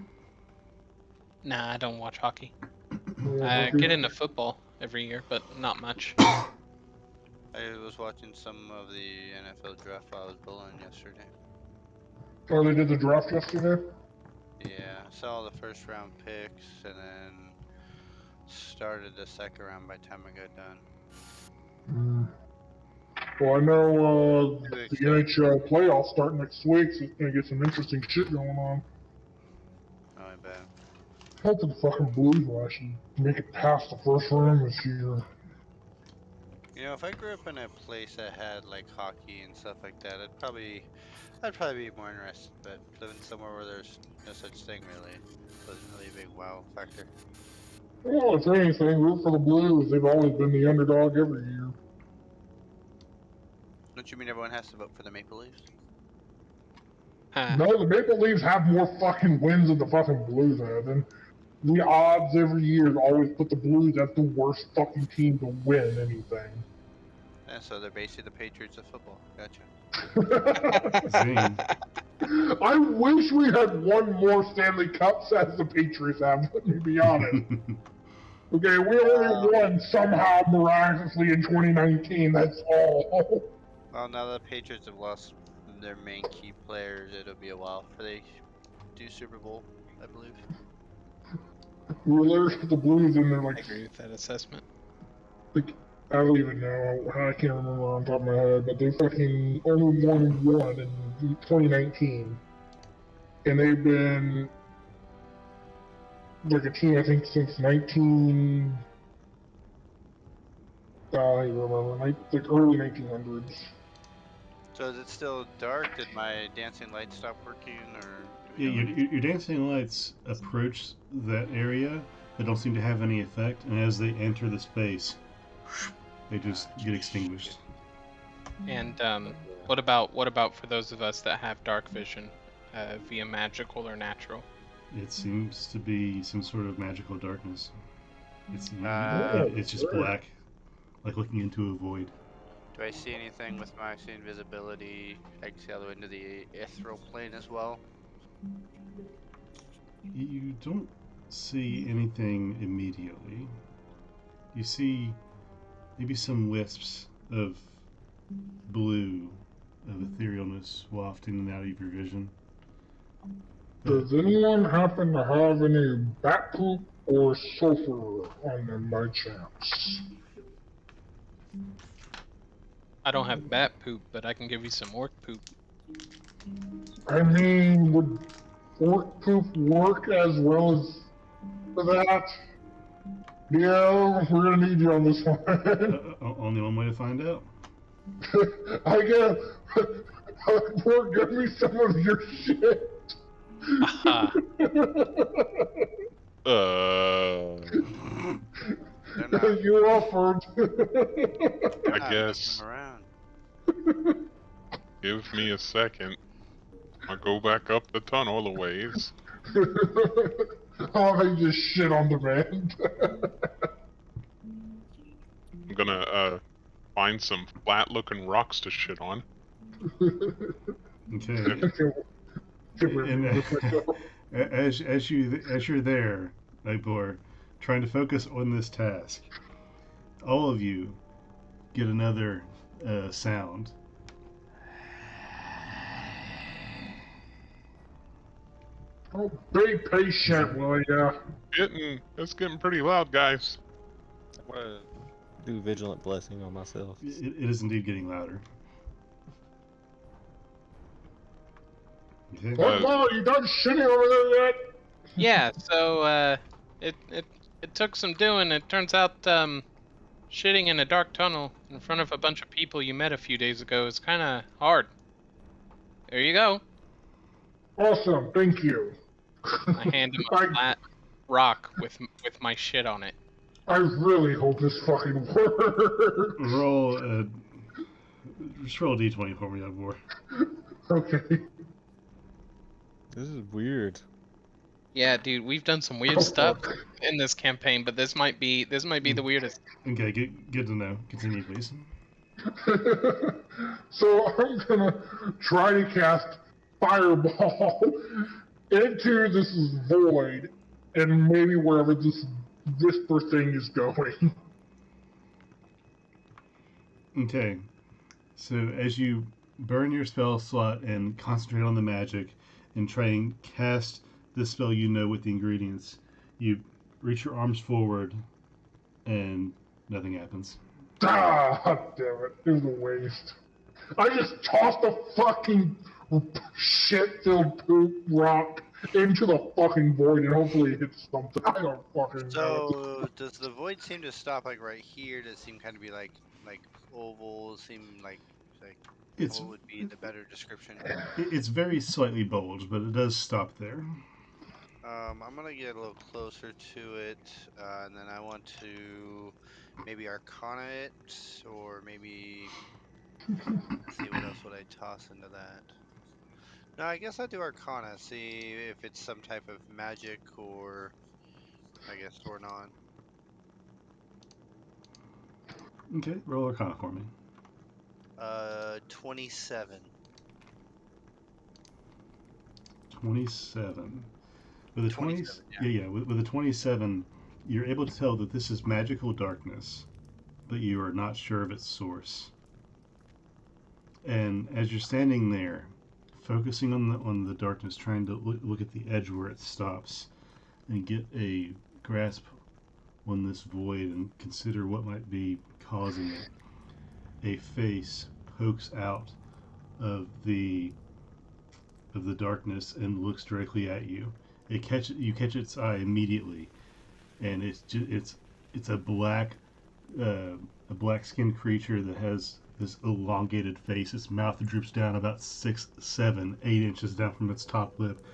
Nah, I don't watch hockey. Yeah, I hockey? get into football every year, but not much. I was watching some of the NFL draft while I was bowling yesterday. Oh, they did the draft yesterday? Yeah, I saw the first round picks and then started the second round by the time I got done. Mm. Well, I know Too the exciting. NHL playoffs start next week, so it's gonna get some interesting shit going on. Oh, I bet. Hope the fucking Blues will actually make it past the first round this year. You know, if I grew up in a place that had like hockey and stuff like that, I'd probably be more interested. But living somewhere where there's no such thing really wasn't really a big wow factor. Well, if anything, root for the Blues. They've always been the underdog every year. Don't you mean everyone has to vote for the Maple Leafs? Huh. No, the Maple Leafs have more fucking wins than the fucking Blues have, and the odds every year always put the Blues as the worst fucking team to win anything. And so they're basically the Patriots of football. Gotcha. Zing. I wish we had one more Stanley Cups as the Patriots have, let me be honest. Okay, we only won somehow miraculously in 2019, that's all. Well, now that the Patriots have lost their main key players, it'll be a while before they do Super Bowl, I believe. We were there with the Blues and they're I like, agree with that assessment. I don't even know, I can't remember on top of my head, but they fucking only won one in 2019. And they've been like a team, I think, since 19... I don't even remember, like early 1900s. So is it still dark? Did my dancing lights stop working, or do we Yeah, know anything? your dancing lights approach that area, but don't seem to have any effect. And as they enter the space, they just get extinguished. And what about for those of us that have dark vision, via magical or natural? It seems to be some sort of magical darkness. It's just great. black, like looking into a void. Do I see anything with my invisibility? I can see all the way into the ethereal plane as well. You don't see anything immediately. You see maybe some wisps of blue, of etherealness wafting out of your vision. Does anyone happen to have any bat poop or sulfur on them by chance? I don't have bat poop, but I can give you some orc poop. I mean, would orc poop work as well as that? Yeah, we're gonna need you on this one. Only one way to find out. I guess. Orc, give me some of your shit. Aha. They're not. You offered. They're I not guess. messing around. Give me a second. I'll go back up the tunnel a ways. Oh, they just shit on demand. I'm gonna find some flat-looking rocks to shit on. Okay. And as you're there, Nightblower, trying to focus on this task, all of you get another sound. Oh, be patient, will ya? It's getting pretty loud, guys. I want to do vigilant blessing on myself. It is indeed getting louder. Okay. What? You done shitting over there yet? Yeah, so it took some doing. It turns out shitting in a dark tunnel in front of a bunch of people you met a few days ago is kind of hard. There you go. Awesome, thank you. I hand him a flat rock with my shit on it. I really hope this fucking works. Roll Just roll a d20 for me, Ugbor. Okay. This is weird. Yeah, dude, we've done some weird Oh, stuff fuck. in this campaign, but this might be the weirdest. Okay, good to know. Continue, please. So I'm gonna try to cast fireball into this void and maybe wherever this whisper thing is going. Okay, so as you burn your spell slot and concentrate on the magic and try and cast the spell you know with the ingredients, you reach your arms forward and nothing happens. Ah, damn it. It was a waste. I just tossed a fucking shit-filled poop rock into the fucking void and hopefully it hits something. I don't fucking know. So does the void seem to stop like right here? Does it seem kind of be like oval? Seem like It's what would be the better description? it's very slightly bulged, but it does stop there. I'm gonna get a little closer to it, and then I want to maybe Arcana it, or maybe let's see what else would I toss into that. No, I guess I'll do Arcana. See if it's some type of magic, or I guess or not. Okay, roll Arcana for me. 27. 27. With a 27, yeah, with a 27, you're able to tell that this is magical darkness, but you are not sure of its source. And as you're standing there, focusing on the darkness, trying to look at the edge where it stops, and get a grasp on this void and consider what might be causing it, a face pokes out of the darkness and looks directly at you. You catch its eye immediately, and it's a black skinned creature that has this elongated face. Its mouth droops down about 6, 7, 8 inches down from its top lip,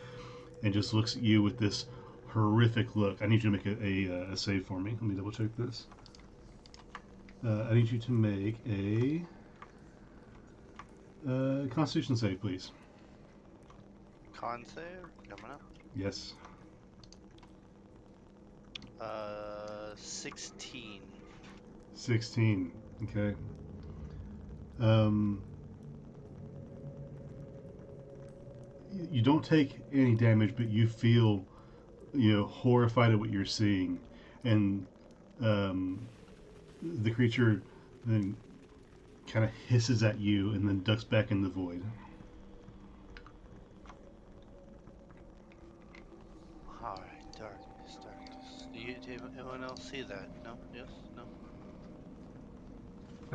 and just looks at you with this horrific look. I need you to make a save for me. Let me double check this. I need you to make a Constitution save, please. Con save coming up. Yes. 16. 16. Okay. You don't take any damage, but you feel, horrified at what you're seeing, and the creature then kind of hisses at you and then ducks back in the void. Alright, darkness. Do anyone else see that? No? Yes? No?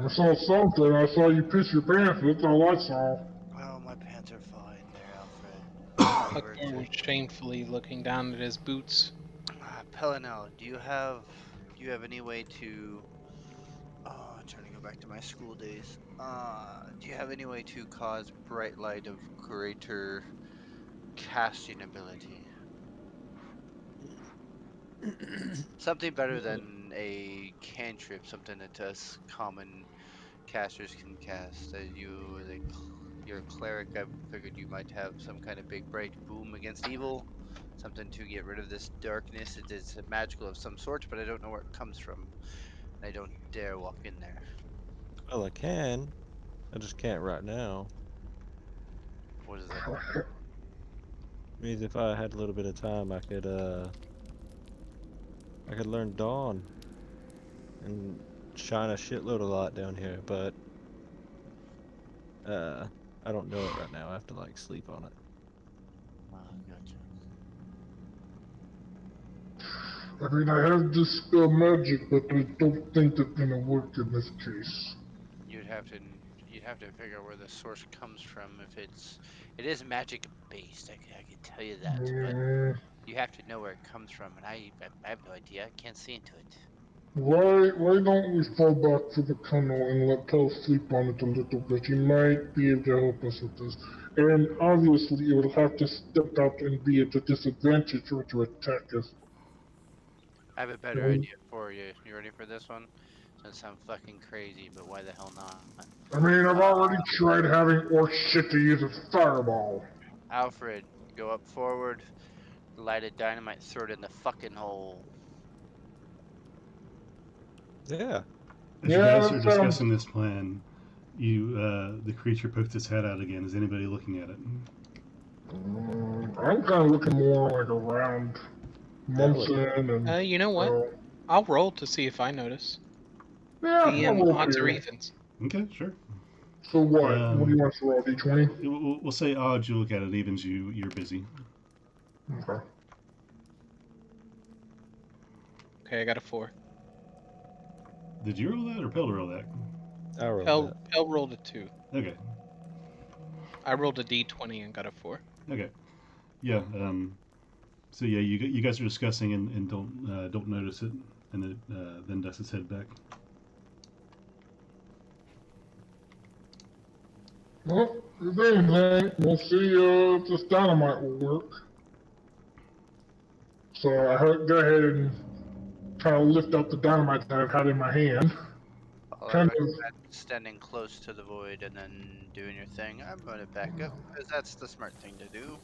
I saw something. I saw you piss your pants. That's all I saw. Oh, my pants are fine there, Alfred. Huckmore shamefully looking down at his boots. Pelinel, do you have any way to trying to go back to my school days. Do you have any way to cause bright light of greater casting ability? Something better than a cantrip, something that us common casters can cast. You're a cleric, I figured you might have some kind of big bright boom against evil. Something to get rid of this darkness. It is magical of some sort, but I don't know where it comes from. And I don't dare walk in there. Well, I can. I just can't right now. What does that mean? Means if I had a little bit of time, I could learn Dawn and shine a shitload of light down here, but I don't know it right now. I have to like sleep on it. Gotcha. I mean, I have dispel magic, but I don't think that's gonna work in this case. You'd have to figure out where the source comes from. If it is magic based, I can tell you that, but you have to know where it comes from, and I have no idea. I can't see into it. Why don't we fall back to the tunnel and let Kel sleep on it a little bit? He might be able to help us with this. And obviously, it would have to step out and be at a disadvantage to attack us. I have a better idea for you. You ready for this one? That sounds fucking crazy, but why the hell not? I mean, I've already tried having orc shit to use a fireball. Alfred, go up forward, light a dynamite, throw it in the fucking hole. Yeah. As you Yeah, guys that are sounds- discussing this plan, the creature pokes its head out again. Is anybody looking at it? I'm kind of looking more like around Munson and. You know what? I'll roll to see if I notice. Yeah, DM I'll roll odds or too. evens. Okay, sure. So what? What do you want us to roll? D20? We'll say odds. You look at it. Evens. You're busy. Okay. Okay, I got a 4. Did you roll that or Pel roll that? I rolled that. Pel rolled a 2. Okay. I rolled a d20 and got a 4. Okay. Yeah. So yeah, you guys are discussing and don't notice it, and it then dusts its head back. Well, if anything, we'll see if this dynamite will work. So I go ahead and try to lift up the dynamite that I've had in my hand. Well, I Kind of. recommend standing close to the void and then doing your thing. I'm going to back up because that's the smart thing to do.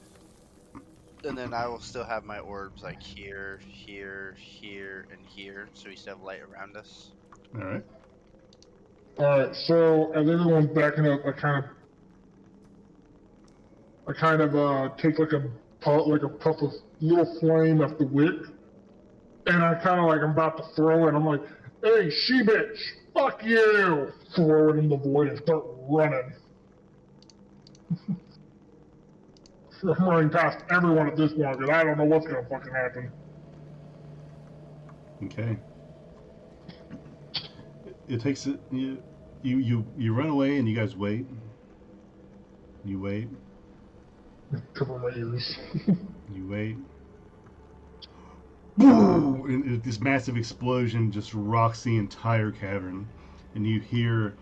And then I will still have my orbs like here, here, here, and here, so we still have light around us. All right. Alright, so as everyone's backing up, I kind of take like a puff of little flame off the wick, and I kind of like I'm about to throw it. I'm like, "Hey, she bitch, fuck you!" Throw it in the void and start running. I'm running past everyone at this point because I don't know what's gonna fucking happen. Okay. It takes it. You run away and you guys wait. You wait. Cover my ears. You wait. And this massive explosion just rocks the entire cavern, and you hear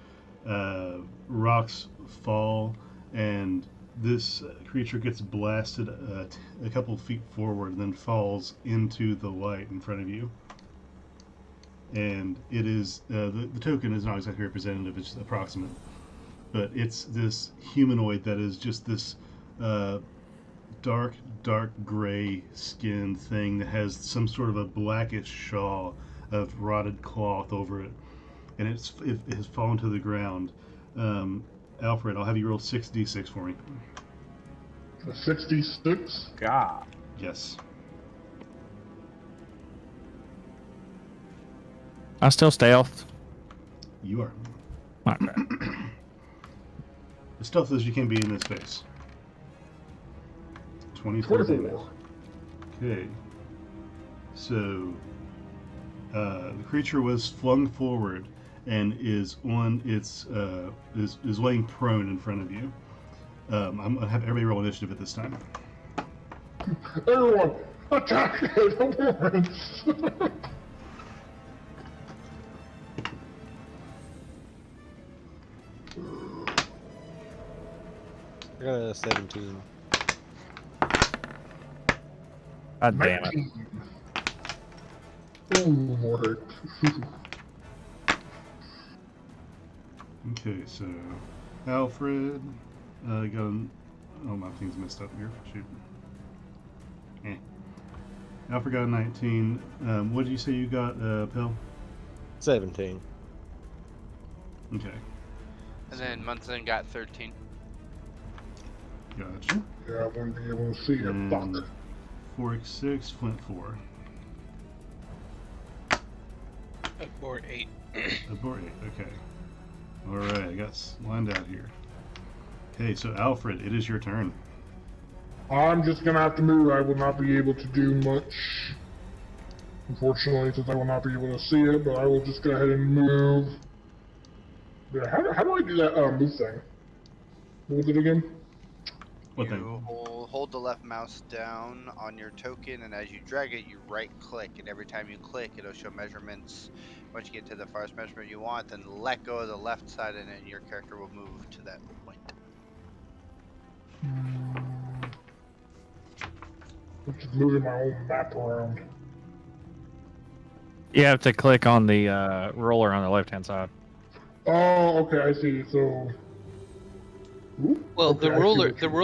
rocks fall, and this creature gets blasted a couple feet forward, and then falls into the light in front of you. And it is the token is not exactly representative; it's approximate, but it's this humanoid that is just this dark gray skinned thing that has some sort of a blackish shawl of rotted cloth over it, and it has fallen to the ground. Alfred, I'll have you roll 6d6 for me. A 66? God. Yes. I still stealth. You are. Okay. As stealth as you can be in this space. 24 damage. Okay. So, the creature was flung forward and is on its is laying prone in front of you. I'm gonna have everybody roll initiative at this time. Everyone, attack the warrants! I got a 17. God damn it. Oh, Lord. Okay, so Alfred got an. Oh, my thing's messed up here. Shoot. Alfred got a 19. What did you say you got, Pell? 17. Okay. And then Munson got 13. Gotcha. Yeah, I wouldn't be able to see it. And Fuck. 4x6, Flint 4. Board 8. Abort 8, okay. Alright, I got lined out here. Okay, so Alfred, it is your turn. I'm just gonna have to move. I will not be able to do much. Unfortunately, since I will not be able to see it, but I will just go ahead and move. Yeah, how do I do that move thing? What was it again? What You thing? hold the left mouse down on your token, and as you drag it, you right click, and every time you click, it'll show measurements. Once you get to the farthest measurement you want, then let go of the left side, and then your character will move to that point. I'm just moving my own map around. You have to click on the roller on the left-hand side. Oh, okay, I see. So. Ooh, Well, okay, I see what the you mean.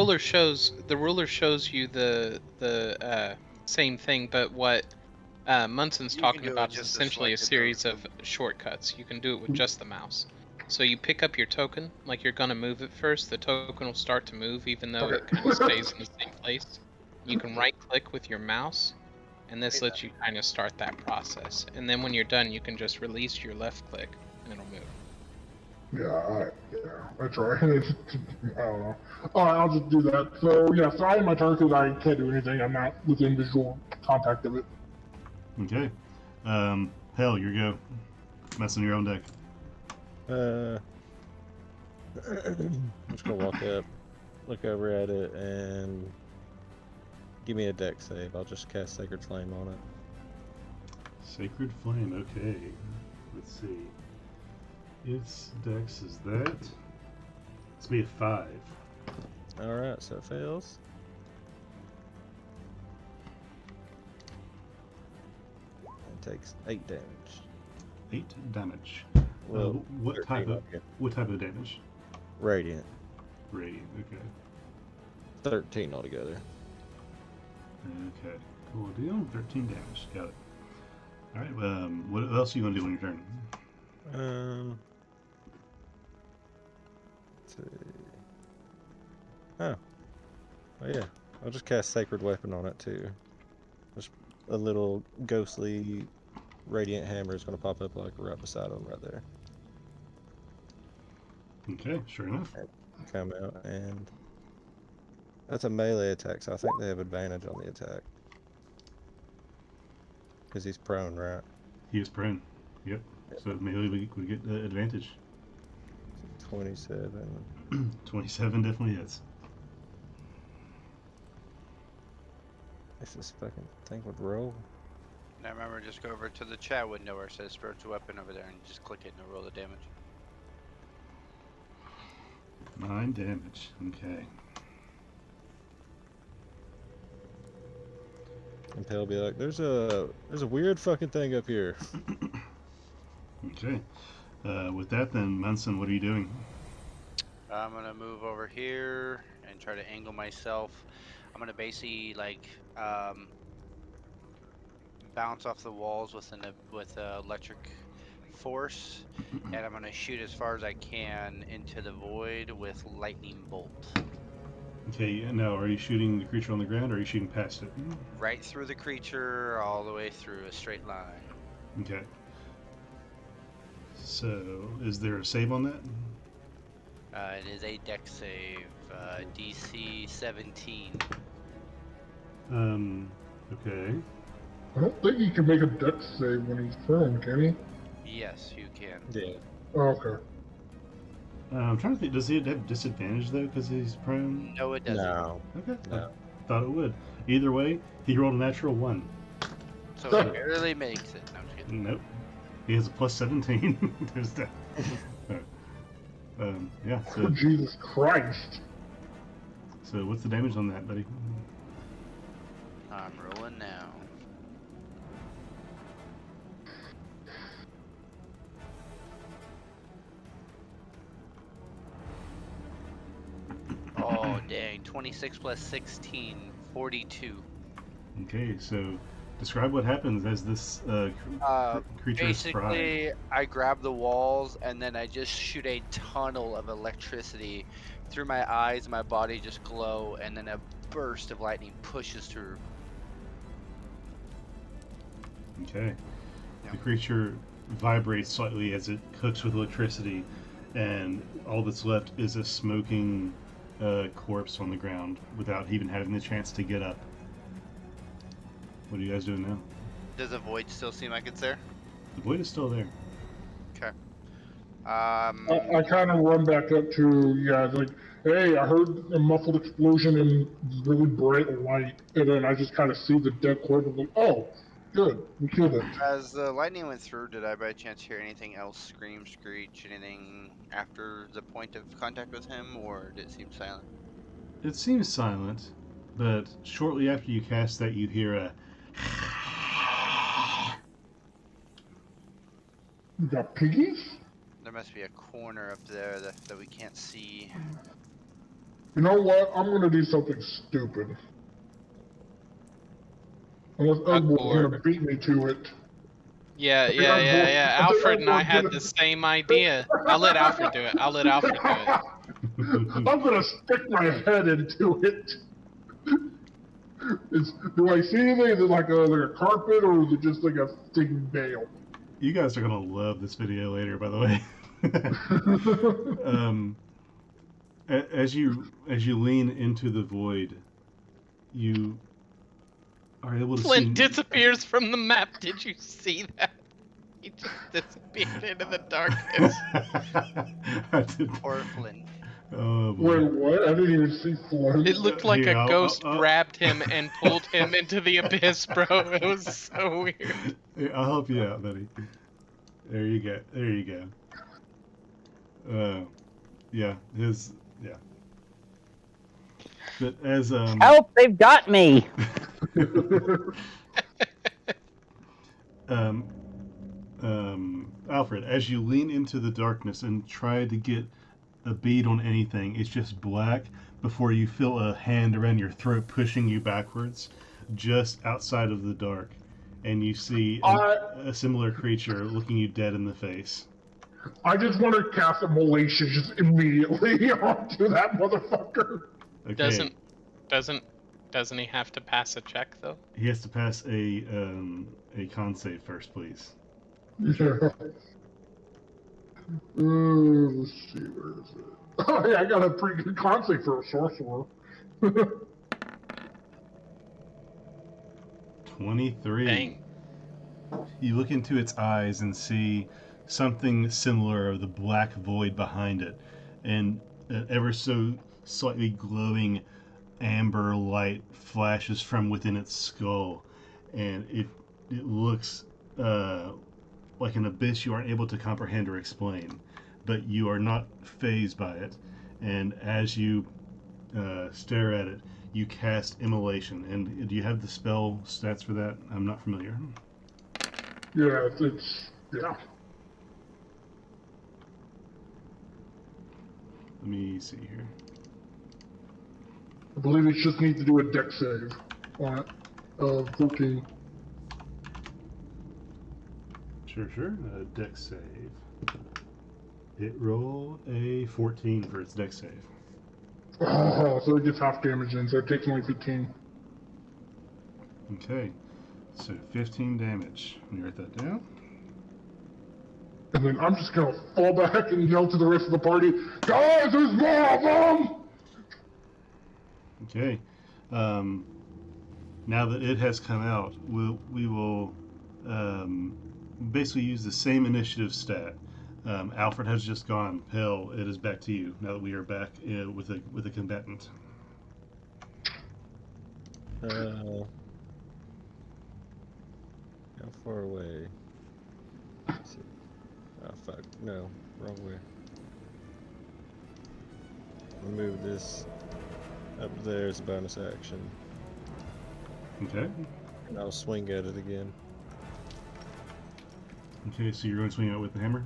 ruler shows you the same thing, but what Munson's You can talking do it about is just to essentially a select the- series of shortcuts. You can do it with just the mouse. So you pick up your token, like you're gonna move it first. The token will start to move, even though it kind of stays in the same place. You can right-click with your mouse, and this lets you kind of start that process. And then when you're done, you can just release your left click, and it'll move. Yeah, that's right. I don't know. Alright, I'll just do that. So, yeah, so I have my turn because I can't do anything. I'm not within visual contact of it. Okay. Hell, your go. Messing your own deck. I'm just gonna walk up, look over at it, and give me a deck save. I'll just cast Sacred Flame on it. Sacred Flame, okay. Let's see. Its dex is that. It's be a 5. Alright, so it fails. It takes 8 damage. 8 damage. Well, what 13 type of altogether. what type of damage? Radiant. Radiant, okay. 13 altogether. Okay. Cool deal. 13 damage. Got it. Alright, what else are you gonna do on your turn? Let's see. Oh. Oh yeah. I'll just cast Sacred Weapon on it too. Just a little ghostly radiant hammer is gonna pop up like right beside him right there. Okay, sure enough. Come out, and that's a melee attack, so I think they have advantage on the attack. Because he's prone, right? He is prone. Yep. So melee would get the advantage. 27. 27 definitely is. If this fucking thing would roll. Now remember, just go over to the chat window where it says spiritual weapon over there and just click it and it'll roll the damage. 9 damage. Okay. And Pale will be like, there's a weird fucking thing up here. Okay. With that then, Munson, what are you doing? I'm gonna move over here and try to angle myself. I'm gonna basically like bounce off the walls with electric force, and I'm gonna shoot as far as I can into the void with lightning bolt. Okay, now are you shooting the creature on the ground or are you shooting past it? Right through the creature, all the way through a straight line. Okay. So, is there a save on that? It is a dex save, DC 17. Okay. I don't think he can make a dex save when he's prone, can he? Yes, you can. Yeah. Oh, okay. I'm trying to think, does he have disadvantage though because he's prone? No, it doesn't. No. Okay. No. I thought it would. Either way, he rolled a natural 1. So it barely makes it. No, I'm just kidding. Nope. He has a plus 17 to his deck. Yeah, Oh, so, Jesus Christ. so what's the damage on that, buddy? I'm rolling now. Oh, dang. 26 plus 16, 42. Okay, so describe what happens as this creature is fried. Basically, I grab the walls and then I just shoot a tunnel of electricity through my eyes. My body just glow, and then a burst of lightning pushes through. Okay. The creature vibrates slightly as it cooks with electricity, and all that's left is a smoking corpse on the ground without even having the chance to get up. What are you guys doing now? Does the void still seem like it's there? The void is still there. Okay. I kind of run back up to you guys like, hey, I heard a muffled explosion and really bright light, and then I just kind of see the dead corpse and like, oh, good, we killed it. As the lightning went through, did I by chance hear anything else scream, screech, anything after the point of contact with him, or did it seem silent? It seems silent, but shortly after you cast that, you hear a You got piggies? There must be a corner up there that we can't see. You know what? I'm gonna do something stupid. Unless Ugbor's gonna Ugbor. beat me to it. Yeah, I think yeah, yeah, Ugbor's- yeah. I think Alfred and I Ugbor's had gonna- the same idea. I'll let Alfred do it. I'll let Alfred do it. I'm gonna stick my head into it. Do I see anything? Is it like a carpet, or is it just like a thick veil? You guys are gonna love this video later, by the way. As you lean into the void, you are able to Flint see. disappears from the map. Did you see that? He just disappeared into the darkness. I did. Or Flynn. Oh boy. Wait, what? I didn't even see Flynn. It looked like Here, a ghost grabbed him and pulled him into the abyss, bro. It was so weird. Here, I'll help you out, buddy. There you go. There you go. Yeah, yeah. But as Help! They've got me. Alfred, as you lean into the darkness and try to get a bead on anything, it's just black before you feel a hand around your throat pushing you backwards, just outside of the dark, and you see a similar creature looking you dead in the face. I just want to cast a malicious just immediately onto that motherfucker. Okay. Doesn't he have to pass a check though? He has to pass a con save first, please. Yeah. Let's see, where is it? Oh, yeah, I got a pretty good concept for a sorcerer. 23. Dang. You look into its eyes and see something similar of the black void behind it, and ever so slightly glowing amber light flashes from within its skull, and it looks like an abyss you aren't able to comprehend or explain, but you are not fazed by it. And as you stare at it, you cast Immolation. And do you have the spell stats for that? I'm not familiar. Yeah, it's yeah. Let me see here. I believe it just needs to do a dex save on it of 14. Sure. Dex save. It rolled a 14 for its dex save. Oh, so it gets half damage in, so it takes only 15. Okay, so 15 damage. Let me write that down. And then I'm just gonna fall back and yell to the rest of the party, guys, there's more of them! Okay. Now that it has come out, we will basically use the same initiative stat. Alfred has just gone. Pell, it is back to you now that we are back with a combatant. How far away? Let's see. Oh fuck! No, wrong way. I'll move this up there as a bonus action. Okay. And I'll swing at it again. Okay, so you're going to swing out with the hammer?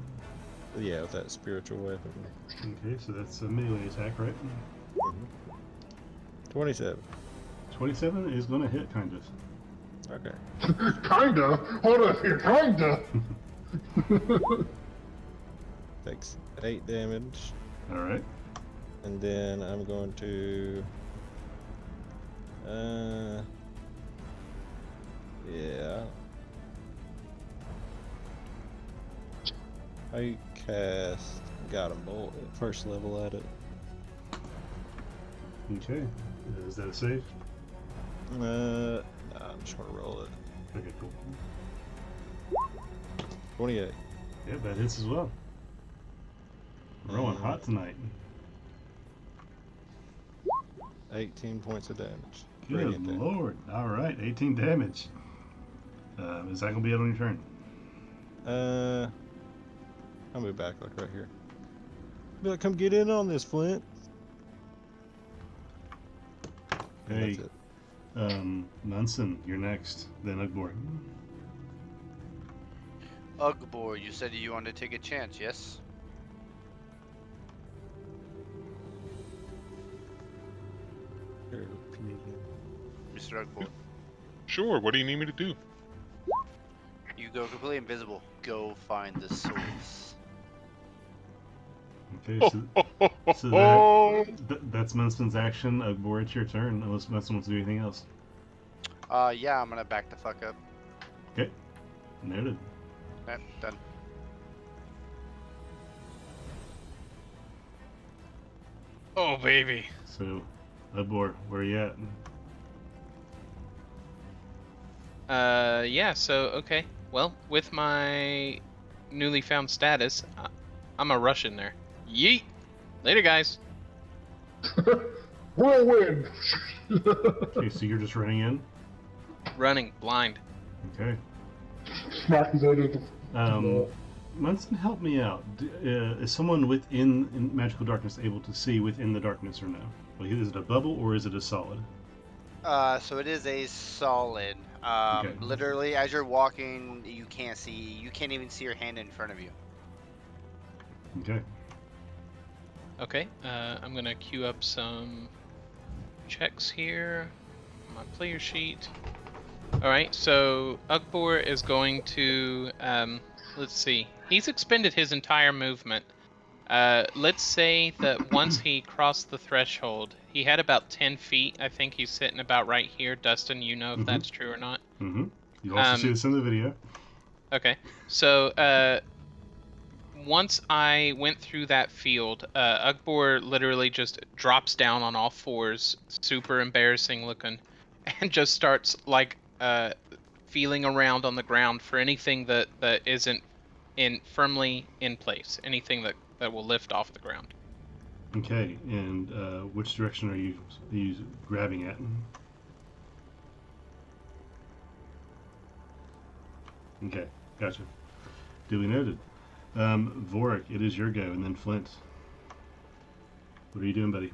Yeah, with that spiritual weapon. Okay, so that's a melee attack, right? 27. 27 is going to hit, kind of. Okay. Kinda? Hold up here, kinda! Takes 8 damage. Alright. And then I'm going to... yeah. I cast Guiding Bolt at first level at it. Okay. Is that a save? Nah, I'm just gonna roll it. Okay, cool. 28. Yep, that hits as well. We're rolling hot tonight. 18 points of damage. Good Radiant damage. lord. Alright, 18 damage. Is that going to be it on your turn? I'll move back like right here. Be like, come get in on this, Flint. And Hey, that's it. Munson, you're next. Then Ugbor. Ugbor, you said you wanted to take a chance, yes? Mr. Ugbor, Sure. What do you need me to do? you go completely invisible. Go find the source. Okay, so that's Munston's action. Ugbor, it's your turn, unless Munston wants to do anything else. Yeah, I'm gonna back the fuck up. Okay, noted. Yep, done. Oh baby. So, Ugbor, where are you at? Yeah. So okay. Well, with my newly found status, I'm a rush in there. Yeet. Later, guys. Whirlwind! Okay, so you're just running in? Running blind. Okay. Smack his head into the Munson, help me out. Is someone within in magical darkness able to see within the darkness or no? Like, is it a bubble or is it a solid? So it is a solid. Okay. Literally, as you're walking, you can't see. You can't even see your hand in front of you. Okay. Okay. I'm gonna queue up some checks here on my player sheet. All right. So Ugbor is going to let's see. He's expended his entire movement. Let's say that once he crossed the threshold, he had about 10 feet. I think he's sitting about right here. Dustin, you know if that's true or not. Mm-hmm. You also see this in the video. Okay. So, once I went through that field, Ugbor literally just drops down on all fours, super embarrassing looking, and just starts like feeling around on the ground for anything that isn't firmly in place, anything that will lift off the ground. Okay, and which direction are you grabbing at? Okay, gotcha. Duly noted. Vorik, it is your go, and then Flint. What are you doing, buddy?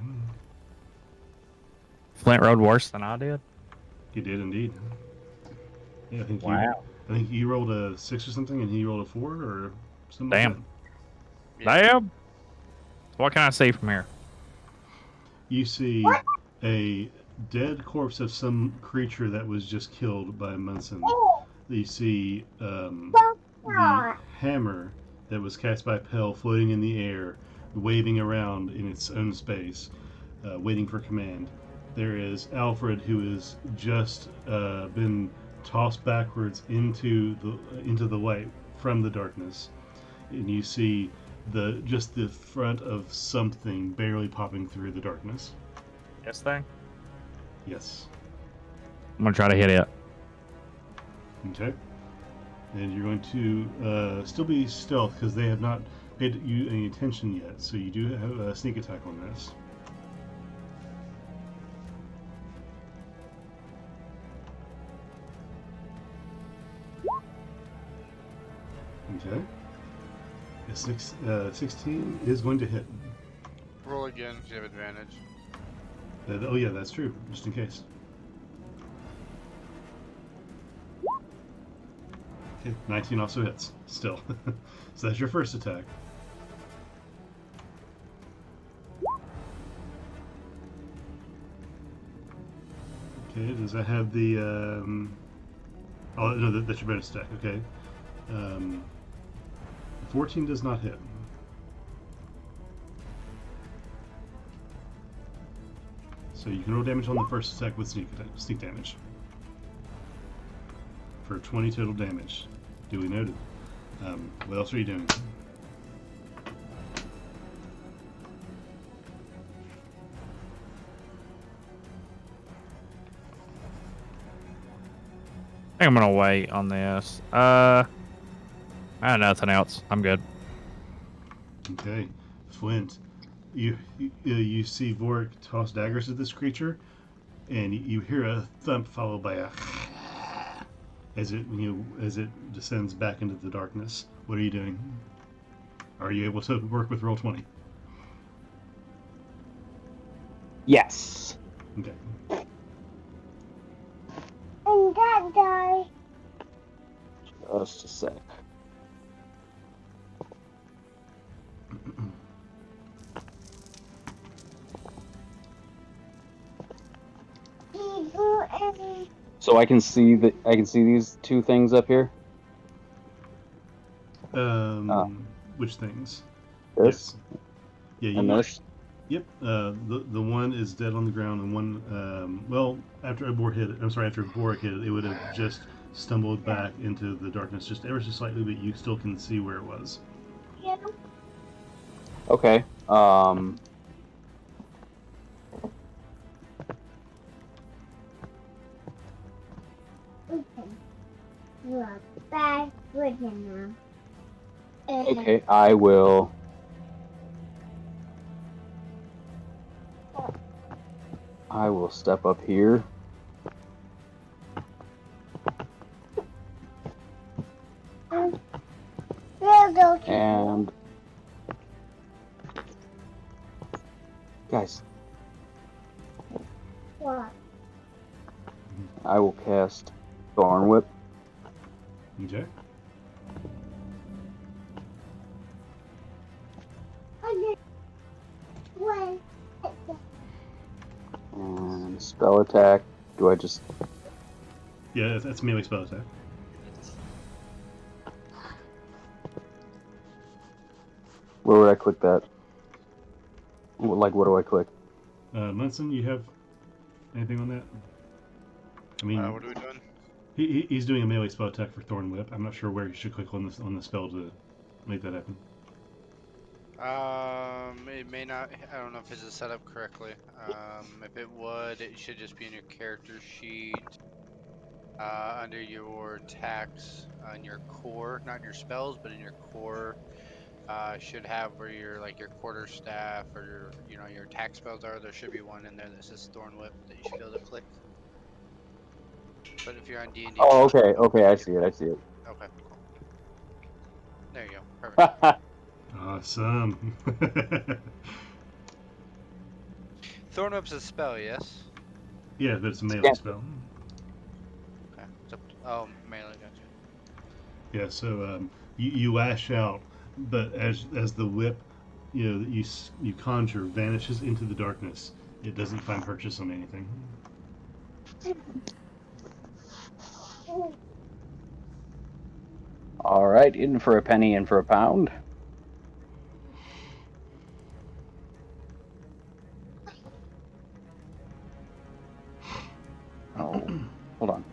Flint rode worse than I did. You did indeed. Yeah, I think Wow. I think you rolled a 6 or something, and he rolled a 4 or something. Damn. Like that. Damn. What can I see from here? You see a dead corpse of some creature that was just killed by Munson. You see the hammer that was cast by Pell floating in the air, waving around in its own space, waiting for command. There is Alfred, who has just been tossed backwards into the light from the darkness, and you see just the front of something barely popping through the darkness. This thing? Yes. I'm gonna try to hit it. Okay. And you're going to still be stealth because they have not paid you any attention yet. So you do have a sneak attack on this. Okay. A 16 is going to hit. Roll again, 'cause you have advantage. Oh yeah, that's true. Just in case. Okay, 19 also hits. Still. So that's your first attack. Okay, does that have the... Oh, no, that's your bonus attack. Okay. 14 does not hit. So you can roll damage on the first attack with sneak damage. For 20 total damage. Duly noted. What else are you doing? I think I'm gonna wait on this. I have nothing else. I'm good. Okay. Flint, you see Vorik toss daggers at this creature, and you hear a thump followed by a as it descends back into the darkness. What are you doing? Are you able to work with roll 20? Yes. Okay. Just a sec. So I can see these two things up here. Which things? This Yeah, and this. Yep. The one is dead on the ground, and one, well, after Boric hit it, it would have just stumbled back into the darkness just ever so slightly, but you still can see where it was. Okay. Okay, I will. I will step up here. And guys, I will cast Thorn Whip. Okay. And spell attack. Do I just? Yeah, that's melee spell attack. Where would I click that? Like, what do I click? Munson, you have anything on that? I mean, What are we doing? he's doing a melee spell attack for Thorn Whip. I'm not sure where you should click on the spell to make that happen. It may not. I don't know if it's set up correctly. If it would, it should just be in your character sheet. Under your attacks on your core, not in your spells, but in your core. Should have where your your quarter staff or your attack spells are. There should be one in there that says Thorn Whip that you should be able to click. But if you're on D&D, Oh, okay, okay, I see it. Okay, cool. There you go. Perfect. Awesome. Thorn Whip's a spell, yes. Yeah, but it's a melee spell. Okay. Oh, melee, gotcha. Yeah, so you lash out, but as the whip, that you conjure vanishes into the darkness, it doesn't find purchase on anything. All right, in for a penny, in for a pound. Oh, hold on.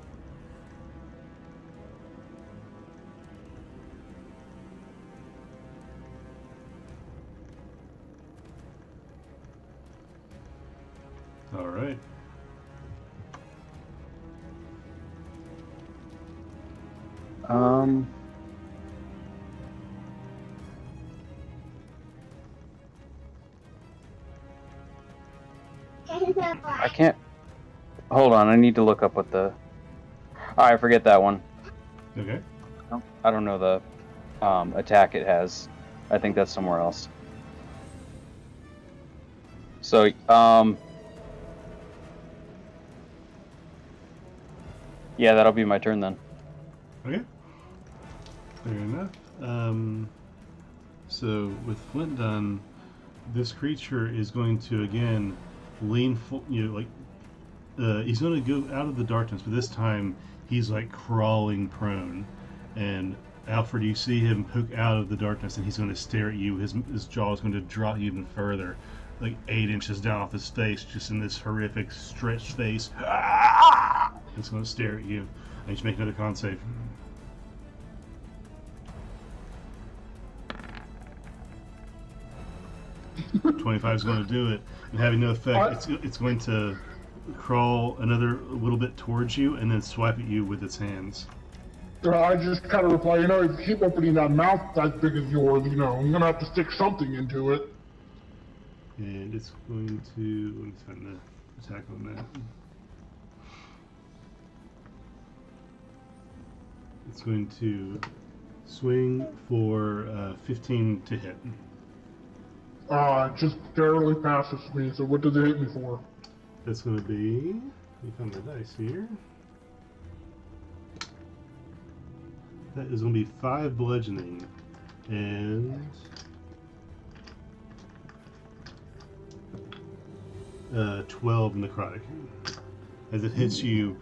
All right. I can't. Hold on, I need to look up what the. I forget that one. Okay. I don't know the attack it has. I think that's somewhere else. So, yeah, that'll be my turn then. Okay. Fair enough. So with Flint done, this creature is going to again lean he's going to go out of the darkness, but this time he's like crawling prone. And Alfred, you see him poke out of the darkness, and he's going to stare at you. His jaw is going to drop even further, like 8 inches down off his face, just in this horrific stretched face. It's going to stare at you. And you should make another con save. 25 is going to do it, and having no effect, it's going to crawl another little bit towards you and then swipe at you with its hands. I just kind of reply, if you keep opening that mouth that big as yours, you're going to have to stick something into it. And it's going to, let me find the attack on that. It's going to swing for 15 to hit. Just barely passes me, so what does it hit me for? That's going to be, let me find my dice here. That is going to be 5 bludgeoning and 12 necrotic. As it hits you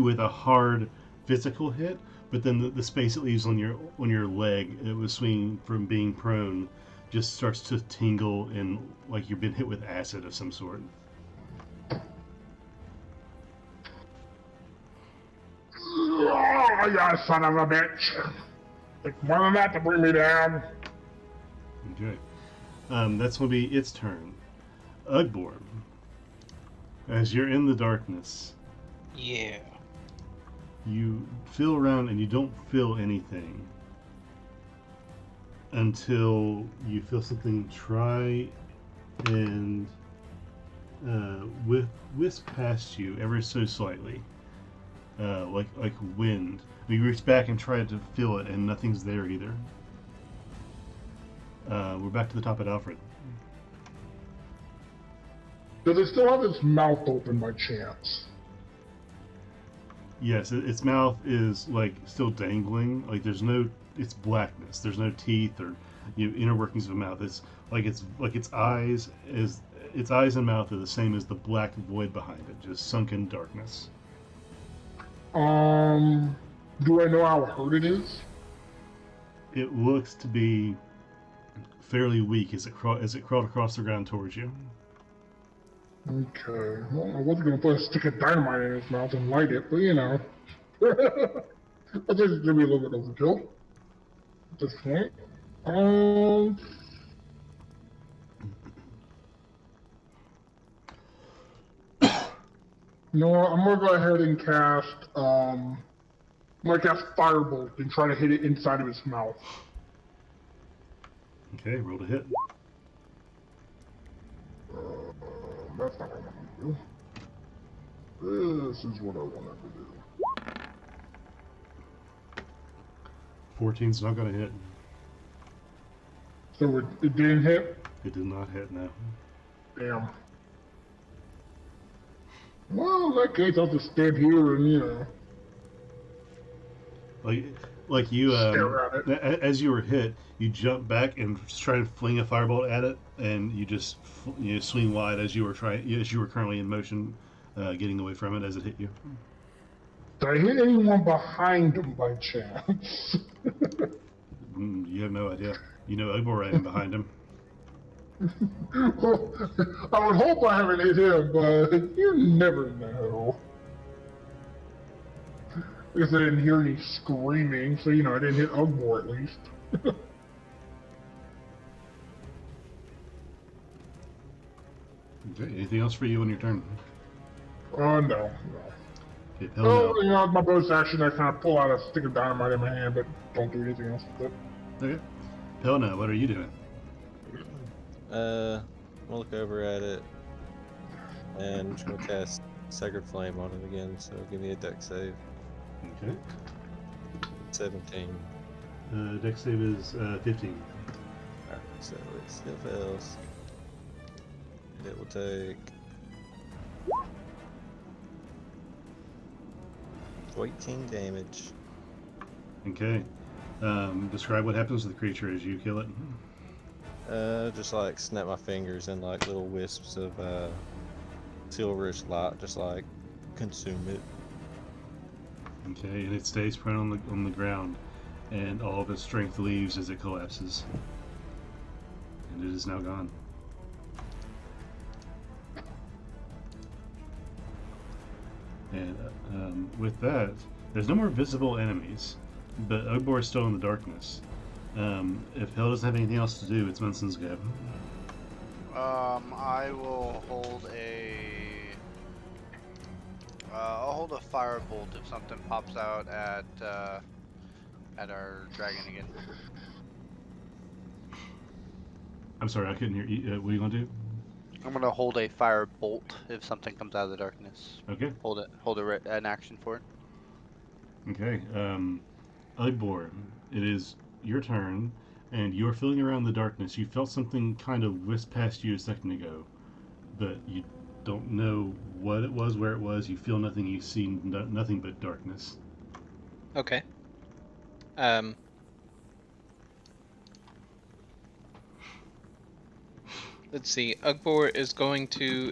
with a hard physical hit, but then the space it leaves on your leg, it was swinging from being prone, just starts to tingle and like you've been hit with acid of some sort. Oh, you son of a bitch! It's more than that to bring me down. Okay. That's going to be its turn. Ugborn, as you're in the darkness, Yeah. you feel around and you don't feel anything until you feel something try and whisk past you ever so slightly, like wind. You reach back and try to feel it, and nothing's there either. We're back to the top at Alfred. Does it still have its mouth open by chance? Yes, its mouth is like still dangling. Like it's blackness. There's no teeth or inner workings of a mouth. It's like its eyes and mouth are the same as the black void behind it, just sunken darkness. Do I know how hurt it is? It looks to be fairly weak as it crawled across the ground towards you. Okay. Well, I was gonna put a stick of dynamite in its mouth and light it, but you know. I think it's gonna be a little bit overkill at this point. You know what? I'm gonna go ahead and cast. I'm gonna cast Firebolt and try to hit it inside of its mouth. Okay, roll to hit. That's not what I want to do. This is what I wanted to do. 14's not gonna hit. So it didn't hit? It did not hit, no. Damn. Well, in that case, I'll just stand here and, you know. Like you, Stare at it. as you were hit, you jump back and try to fling a firebolt at it, and you just swing wide as you were currently in motion, getting away from it as it hit you. Did I hit anyone behind him by chance? You have no idea. You know Ugbor ran behind him. Well, I would hope I haven't hit him, but you never know. I guess I didn't hear any screaming, so, you know, I didn't hit Ugbor at least. Okay, anything else for you on your turn? No. Okay, Oh, you know, my bonus action, I kind of pull out a stick of dynamite in my hand, but don't do anything else with it. Okay. Pelna, what are you doing? I'm gonna look over at it, and I'm just gonna cast Sacred Flame on it again, so give me a dex save. Okay. 17. Dex save is 15. Alright, so it still fails. And it will take 18 damage. Okay. Describe what happens to the creature as you kill it. Just like snap my fingers and like little wisps of silverish light, just like consume it. Okay, and it stays prone on the ground, and all of its strength leaves as it collapses, and it is now gone. And with that, there's no more visible enemies, but Ugbor is still in the darkness. If Hell doesn't have anything else to do, it's Munson's go. I will hold I'll hold a firebolt if something pops out at our dragon again. I'm sorry, I couldn't hear you. What are you gonna do? I'm gonna hold a firebolt if something comes out of the darkness. Okay. Hold an action for it. Okay. Ugbor, it is your turn, and you're feeling around the darkness. You felt something kind of whisk past you a second ago, but you don't know what it was, where it was. You feel nothing. You see nothing but darkness. Okay. Let's see. Ugbor is going to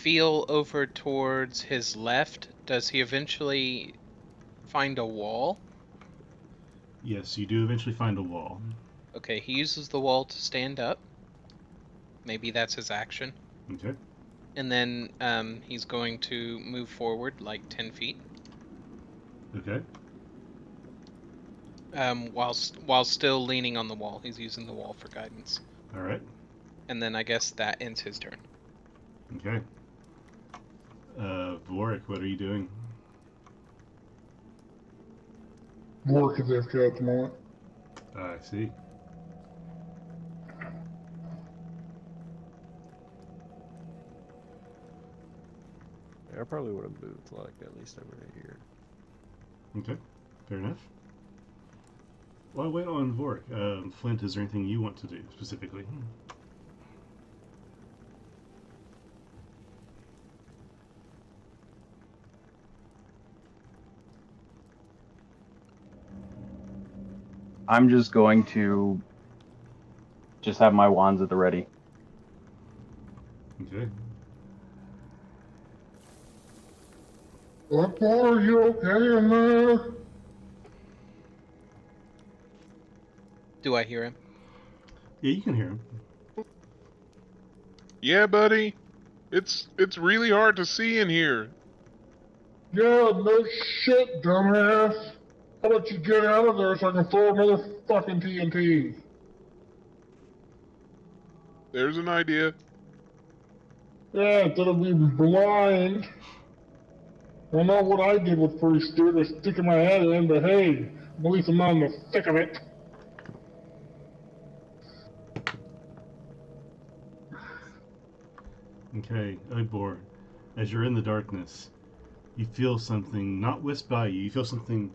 feel over towards his left, does he eventually find a wall? Yes, you do eventually find a wall. Okay, he uses the wall to stand up. Maybe that's his action. Okay. And then he's going to move forward like 10 feet. Okay. While still leaning on the wall. He's using the wall for guidance. All right. And then I guess that ends his turn. Okay. Vorik, what are you doing? Work is AFK at the moment. I see. Yeah, I probably would have moved like at least over to here. Okay. Fair enough. While I wait on Vorik, Flint, is there anything you want to do specifically? I'm just going to just have my wands at the ready. Okay. Akbar, are you okay in there? Do I hear him? Yeah, you can hear him. Yeah, buddy. It's really hard to see in here. Yeah, no shit, dumbass. How about you get out of there so I can throw another fucking TNT? There's an idea. Yeah, instead of being blind. I know what I did was pretty stupid, sticking my head in, but hey, at least I'm not in the thick of it. Okay, Ugbor, as you're in the darkness, you feel something not whisked by you. You feel something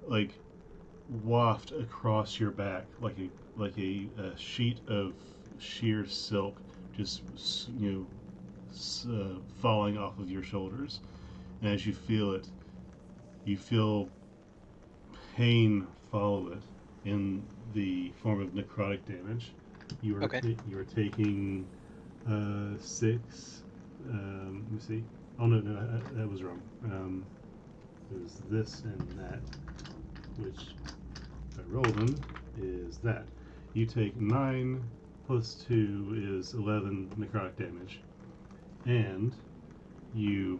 like waft across your back, like a sheet of sheer silk, just falling off of your shoulders. And as you feel it, you feel pain follow it in the form of necrotic damage. You are Okay. you are taking 6. Let me see. Oh no, that was wrong. It was this and that, which if I roll them is that. You take 9 plus 2 is 11 necrotic damage, and you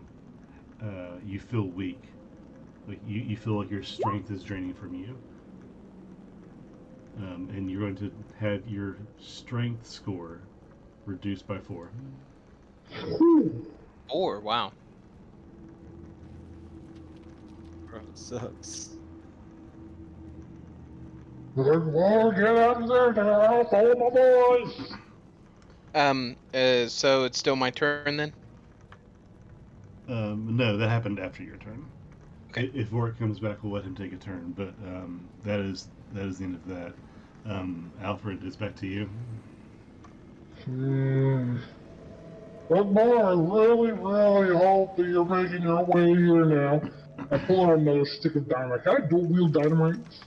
feel weak. Like you feel like your strength is draining from you. And you're going to have your strength score reduced by 4. 4, wow. Bro, it sucks. Akbar, get out of there now, follow my voice! So it's still my turn then? No, that happened after your turn. Okay. If Vorik comes back, we'll let him take a turn. But that is the end of that. Alfred, it's back to you. Akbar, I really, really hope that you're making your way here now. I pull out another stick of dynamite. Can I dual wield dynamites?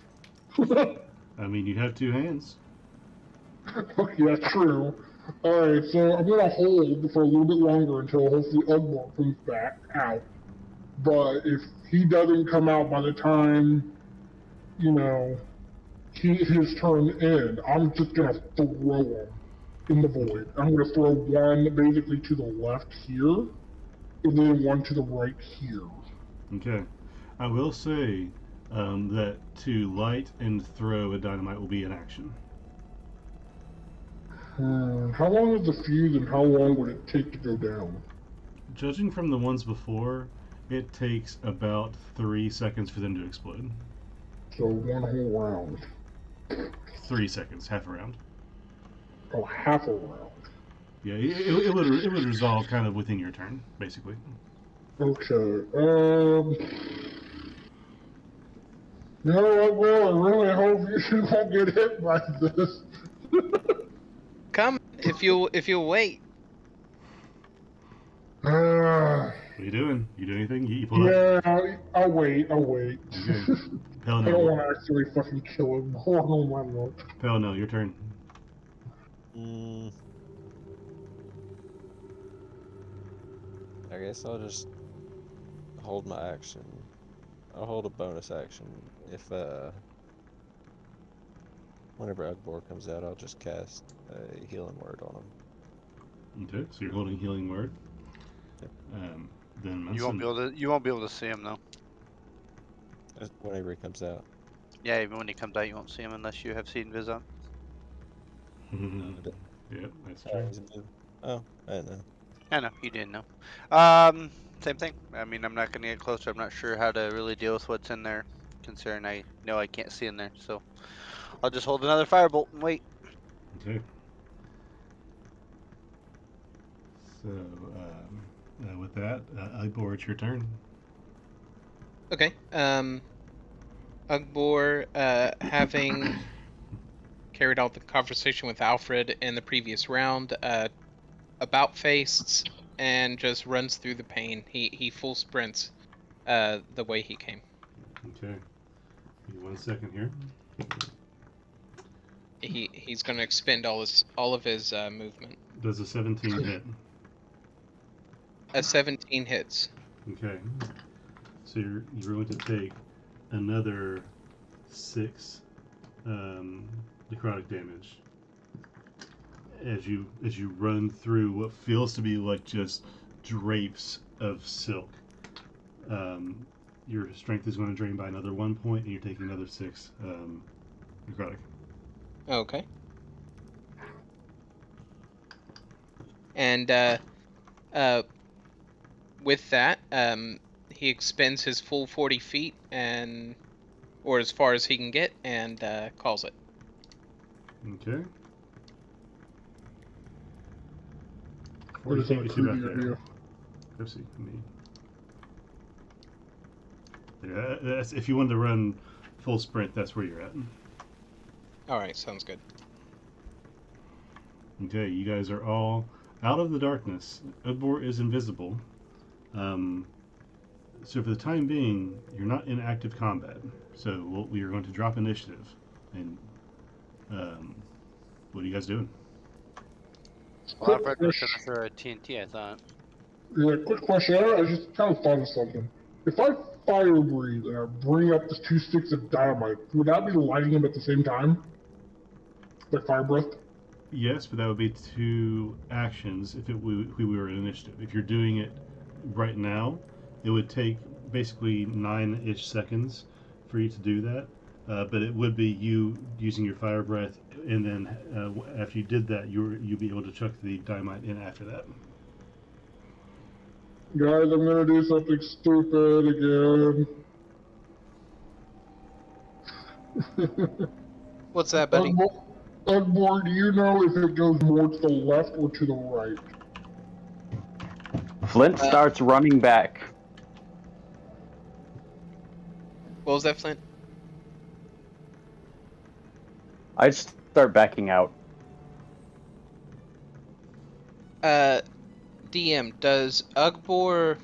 I mean, you have 2 hands. Okay, that's true. Alright, so I'm gonna hold for a little bit longer until hopefully Akbar comes back out. But if he doesn't come out by the time, his turn ends, I'm just gonna throw him in the void. I'm gonna throw one basically to the left here, and then one to the right here. Okay. I will say that to light and throw a dynamite will be an action. How long is the fuse and how long would it take to go down? Judging from the ones before, it takes about 3 seconds for them to explode. So one whole round. 3 seconds, half a round. Oh, half a round. Yeah, it would resolve kind of within your turn, basically. Okay. You know what, Will? I really hope you won't get hit by this. Come if you'll wait. What are you doing? You do anything? You pull up? Yeah, I'll wait. Okay. Hell I don't no. want to actually fucking kill him. Oh my lord. Hell no, your turn. I guess I'll just hold my action. I'll hold a bonus action if whenever Ugbor comes out, I'll just cast a healing word on him. Okay, so you're holding healing word. Yep. Then You won't Munson. be able to. You won't be able to see him though. Whenever he comes out. Yeah, even when he comes out, you won't see him unless you have seen Viz on. Yep, that's Oh, true. he's moving. Oh, I didn't know. I know you didn't know. Same thing. I mean, I'm not gonna get closer. I'm not sure how to really deal with what's in there, considering I know I can't see in there. So I'll just hold another firebolt and wait. Okay. So, with that, Ugbor, it's your turn. Okay. Ugbor, having carried out the conversation with Alfred in the previous round, about faced and just runs through the pain. He full sprints, the way he came. Okay. Give me 1 second here. He's gonna expend all of his movement. Does a 17 hit? A 17 hits. Okay. So you're going to take another 6 necrotic damage as you run through what feels to be like just drapes of silk. Your strength is going to drain by another 1 point, and you're taking another 6 necrotic. Okay. And with that, he expends his full 40 feet or as far as he can get, and calls it. Okay. What is 40 feet that gets you about creepy there. idea? Let's see. Yeah, that's, if you wanted to run full sprint, that's where you're at. Alright, sounds good. Okay, you guys are all out of the darkness. Ugbor is invisible. So for the time being, you're not in active combat. So we are going to drop initiative. And what are you guys doing? Well, Alfred was gonna throw a TNT, I thought. Yeah, quick question. I just kind of thought of something. If I fire breathe and I bring up the 2 sticks of dynamite, would that be lighting them at the same time? Like fire breath? Yes, but that would be 2 actions if we were in initiative. If you're doing it right now, it would take basically 9-ish seconds for you to do that. But it would be you using your fire breath, and then after you did that, you'd be able to chuck the dynamite in after that. Guys, I'm gonna do something stupid again. What's that, buddy? Ugbor, do you know if it goes more to the left or to the right? Flint starts running back. What was that, Flint? I start backing out. DM, does Ugbor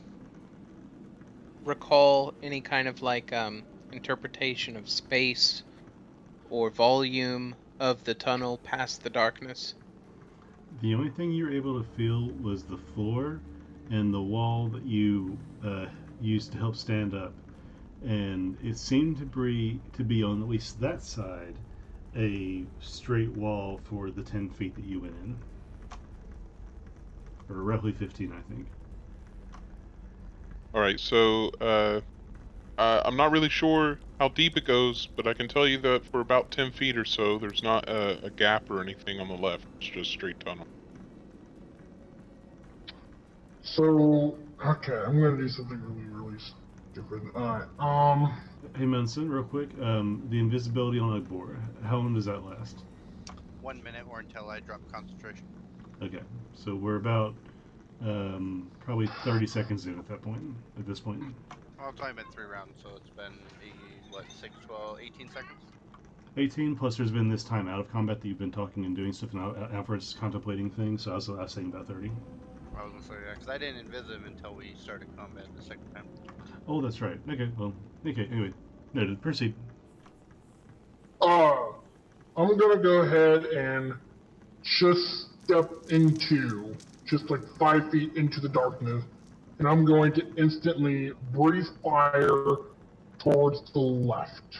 recall any kind of like interpretation of space or volume of the tunnel past the darkness? The only thing you were able to feel was the floor and the wall that you used to help stand up, and it seemed to be on at least that side a straight wall for the 10 feet that you went in, or roughly 15, I think. All right, so I'm not really sure how deep it goes, but I can tell you that for about 10 feet or so, there's not a gap or anything on the left. It's just straight tunnel. So, okay, I'm gonna do something really stupid. Alright, Hey Munson, real quick, the invisibility on Ugbor, how long does that last? 1 minute or until I drop concentration. Okay, so we're about probably 30 seconds in at this point. Well, it's only been 3 rounds, so it's been, 6, 12, 18 seconds? 18, plus there's been this time out of combat that you've been talking and doing stuff, and Alfred's contemplating things, so I was saying about 30. I was gonna say that, because I didn't invis him until we started combat the second time. Oh, that's right. Okay, well, okay, anyway. Noted. Proceed. I'm gonna go ahead and just step into, just like 5 feet into the darkness, and I'm going to instantly breathe fire towards the left.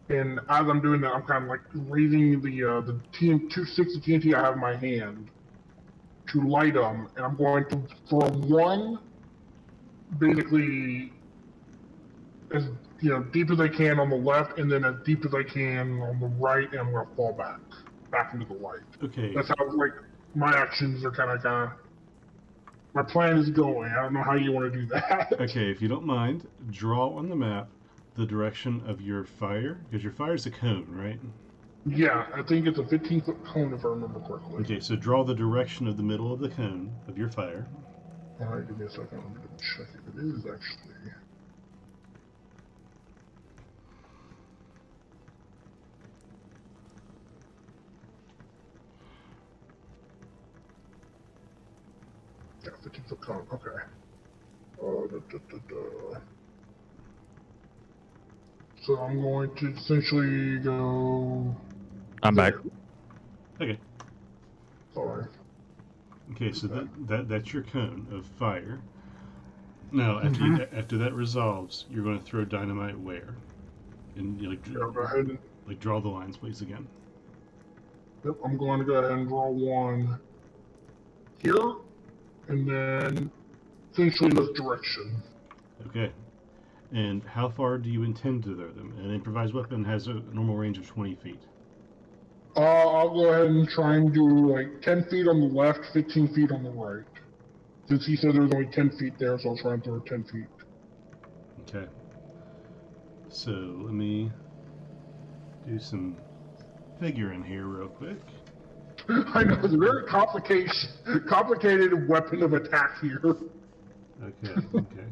And as I'm doing that, I'm kind of like raising the 260 TNT I have in my hand to light them, and I'm going to throw one basically as deep as I can on the left, and then as deep as I can on the right, and I'm gonna fall back into the light. Okay. That's how like my actions are kind of. My plan is going. I don't know how you want to do that. Okay, if you don't mind, draw on the map the direction of your fire, because your fire is a cone, right? Yeah, I think it's a 15-foot cone if I remember correctly. Okay, so draw the direction of the middle of the cone of your fire. All right, give me a second. Let me check if it is actually. Yeah, 15-foot cone. Okay. So I'm going to essentially go. I'm back. Okay. Sorry. Okay, so that's your cone of fire. Now, after that resolves, you're going to throw dynamite where? And Yeah, go ahead. Draw the lines, please, again. Yep, I'm going to go ahead and draw one here, and then essentially in this direction. Okay. And how far do you intend to throw them? An improvised weapon has a normal range of 20 feet. I'll go ahead and try and do like 10 feet on the left, 15 feet on the right. Since he said there was only 10 feet there, so I'll try and throw 10 feet. Okay. So let me do some figuring here real quick. I know, it's a very complicated weapon of attack here. Okay, okay.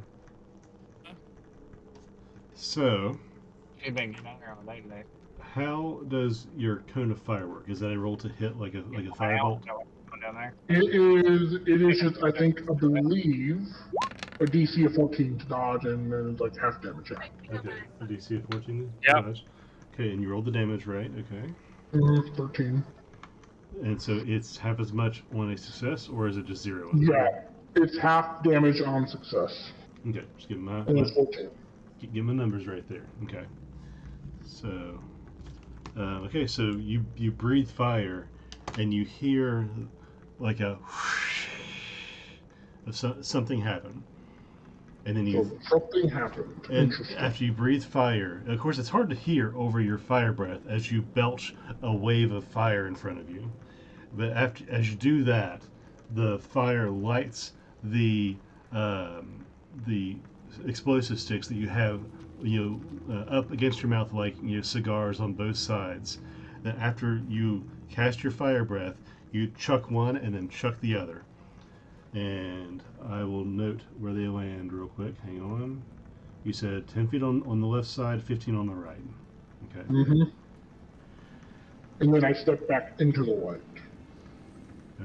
So, You've been getting out here all day today. how does your cone of fire work? Is that a roll to hit like a firebolt? Down there. It is just, I believe, a DC of 14 to dodge, and then it's like half damage. Okay, a DC of 14 Yep. dodge. Okay, and you rolled the damage, right? Okay. 13. And so it's half as much on a success, or is it just 0? Yeah, it's half damage on success. Okay, just give me And it's 14. give my numbers right there. Okay. So, okay, so you breathe fire, and you hear like a whoosh of something happen, and then So something happened. and Interesting. after you breathe fire, of course, it's hard to hear over your fire breath as you belch a wave of fire in front of you. But as you do that, the fire lights the explosive sticks that you have, up against your mouth like cigars on both sides. Then after you cast your fire breath, you chuck one and then chuck the other. And I will note where they land real quick. Hang on. You said 10 feet on the left side, 15 on the right. Okay. Mm-hmm. And then I step back into the light.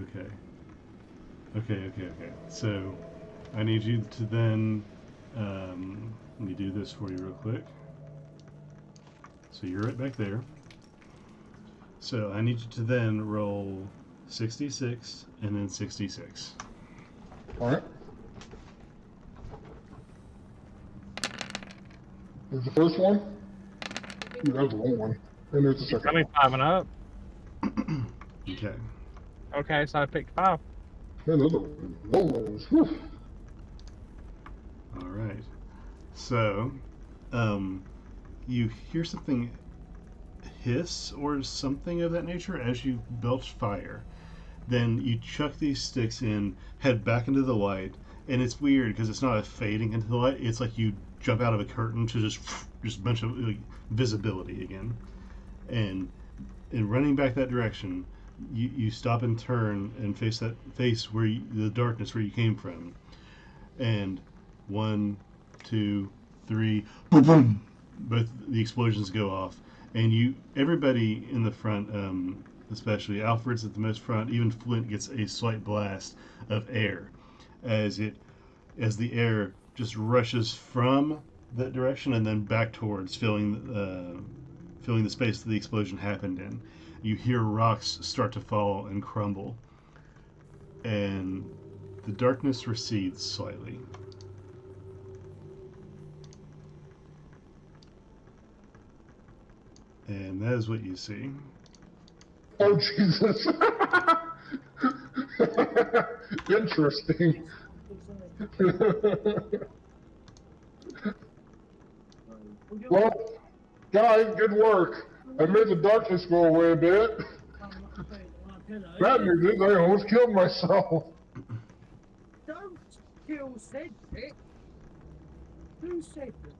Okay. Okay. So I need you to then, let me do this for you real quick. So you're right back there. So I need you to then roll 66 and then 66. Alright. There's the first one. Ooh, that was the wrong one. And there's the second Got me 5 and up. Okay. Okay, so I picked 5. Man, those are low rolls. Whew. All right. So, you hear something hiss or something of that nature as you belch fire. Then you chuck these sticks in, head back into the light, and it's weird because it's not a fading into the light. It's like you jump out of a curtain to just a bunch of visibility again. And in running back that direction, you stop and turn and face where the darkness where you came from. And 1, 2, 3, boom, boom. Both the explosions go off, and everybody in the front, especially Alfred's at the most front. Even Flint gets a slight blast of air, as the air just rushes from that direction and then back towards, filling the space that the explosion happened in. You hear rocks start to fall and crumble, and the darkness recedes slightly. And that is what you see. Oh, Jesus. Interesting. Well, guys, good work. I made the darkness go away a bit. Bad news is I almost killed myself. Don't kill Cedric. Who said that?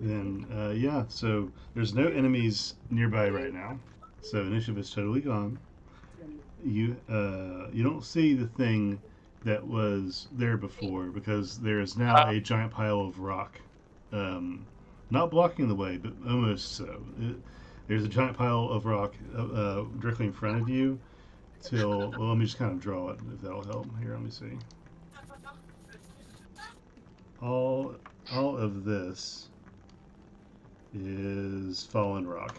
Then, yeah, so there's no enemies nearby right now. So initiative is totally gone. You don't see the thing that was there before because there is now a giant pile of rock, not blocking the way, but almost so. There's a giant pile of rock directly in front of you. Well, let me just kind of draw it if that'll help. Here, let me see. All of this is fallen rock.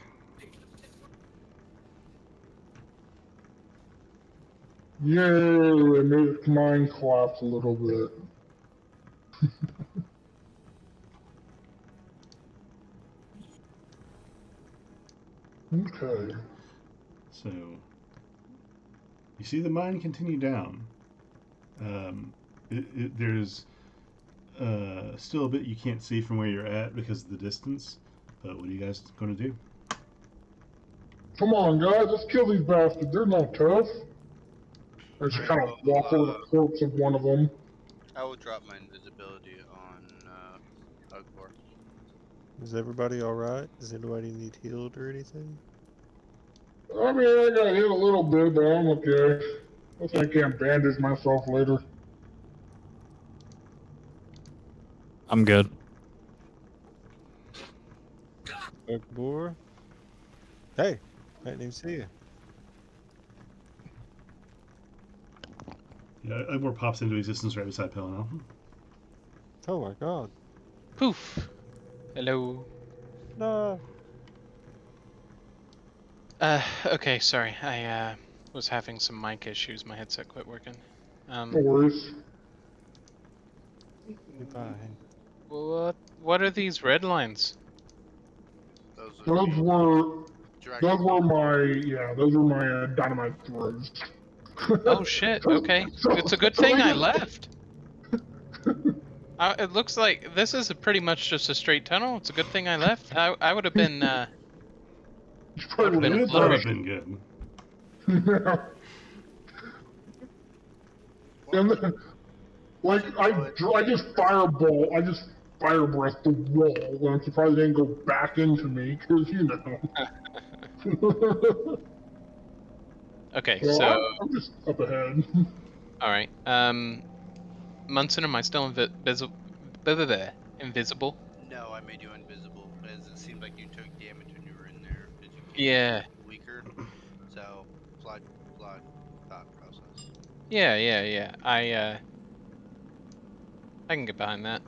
Yay, it made its mind collapse a little bit. Okay. So you see the mine continue down. There's still a bit you can't see from where you're at because of the distance. But what are you guys going to do? Come on, guys, let's kill these bastards. They're not tough. I just kind of walk over the corpse of one of them. I will drop my invisibility on Ugbor. Is everybody alright? Does anybody need healed or anything? I mean, I got hit a little bit, but I'm okay. Guess I can't bandage myself later. I'm good. Ugbor? Hey, I didn't even see you. Yeah, Ugbor pops into existence right beside Pellinel. Oh my god. Poof. Hello. No. Okay, sorry. I was having some mic issues. My headset quit working. No worries. Goodbye. What are these red lines? Those Those dragon. were my dynamite throws. Oh shit, okay. It's a good thing I left. It looks like this is pretty much just a straight tunnel. It's a good thing I left. I would have been, would have been That would have obliterated. been good. And then, like, I just fire breath the wall, and I'm surprised it didn't go back into me, because, you know. Okay, So, so I'm just up ahead. all right. Munson, am I still invisible? Invisible? No, I made you invisible, as it seemed like you took damage when you were in there, as you came Yeah. weaker. So, flawed thought process. Yeah. I can get behind that.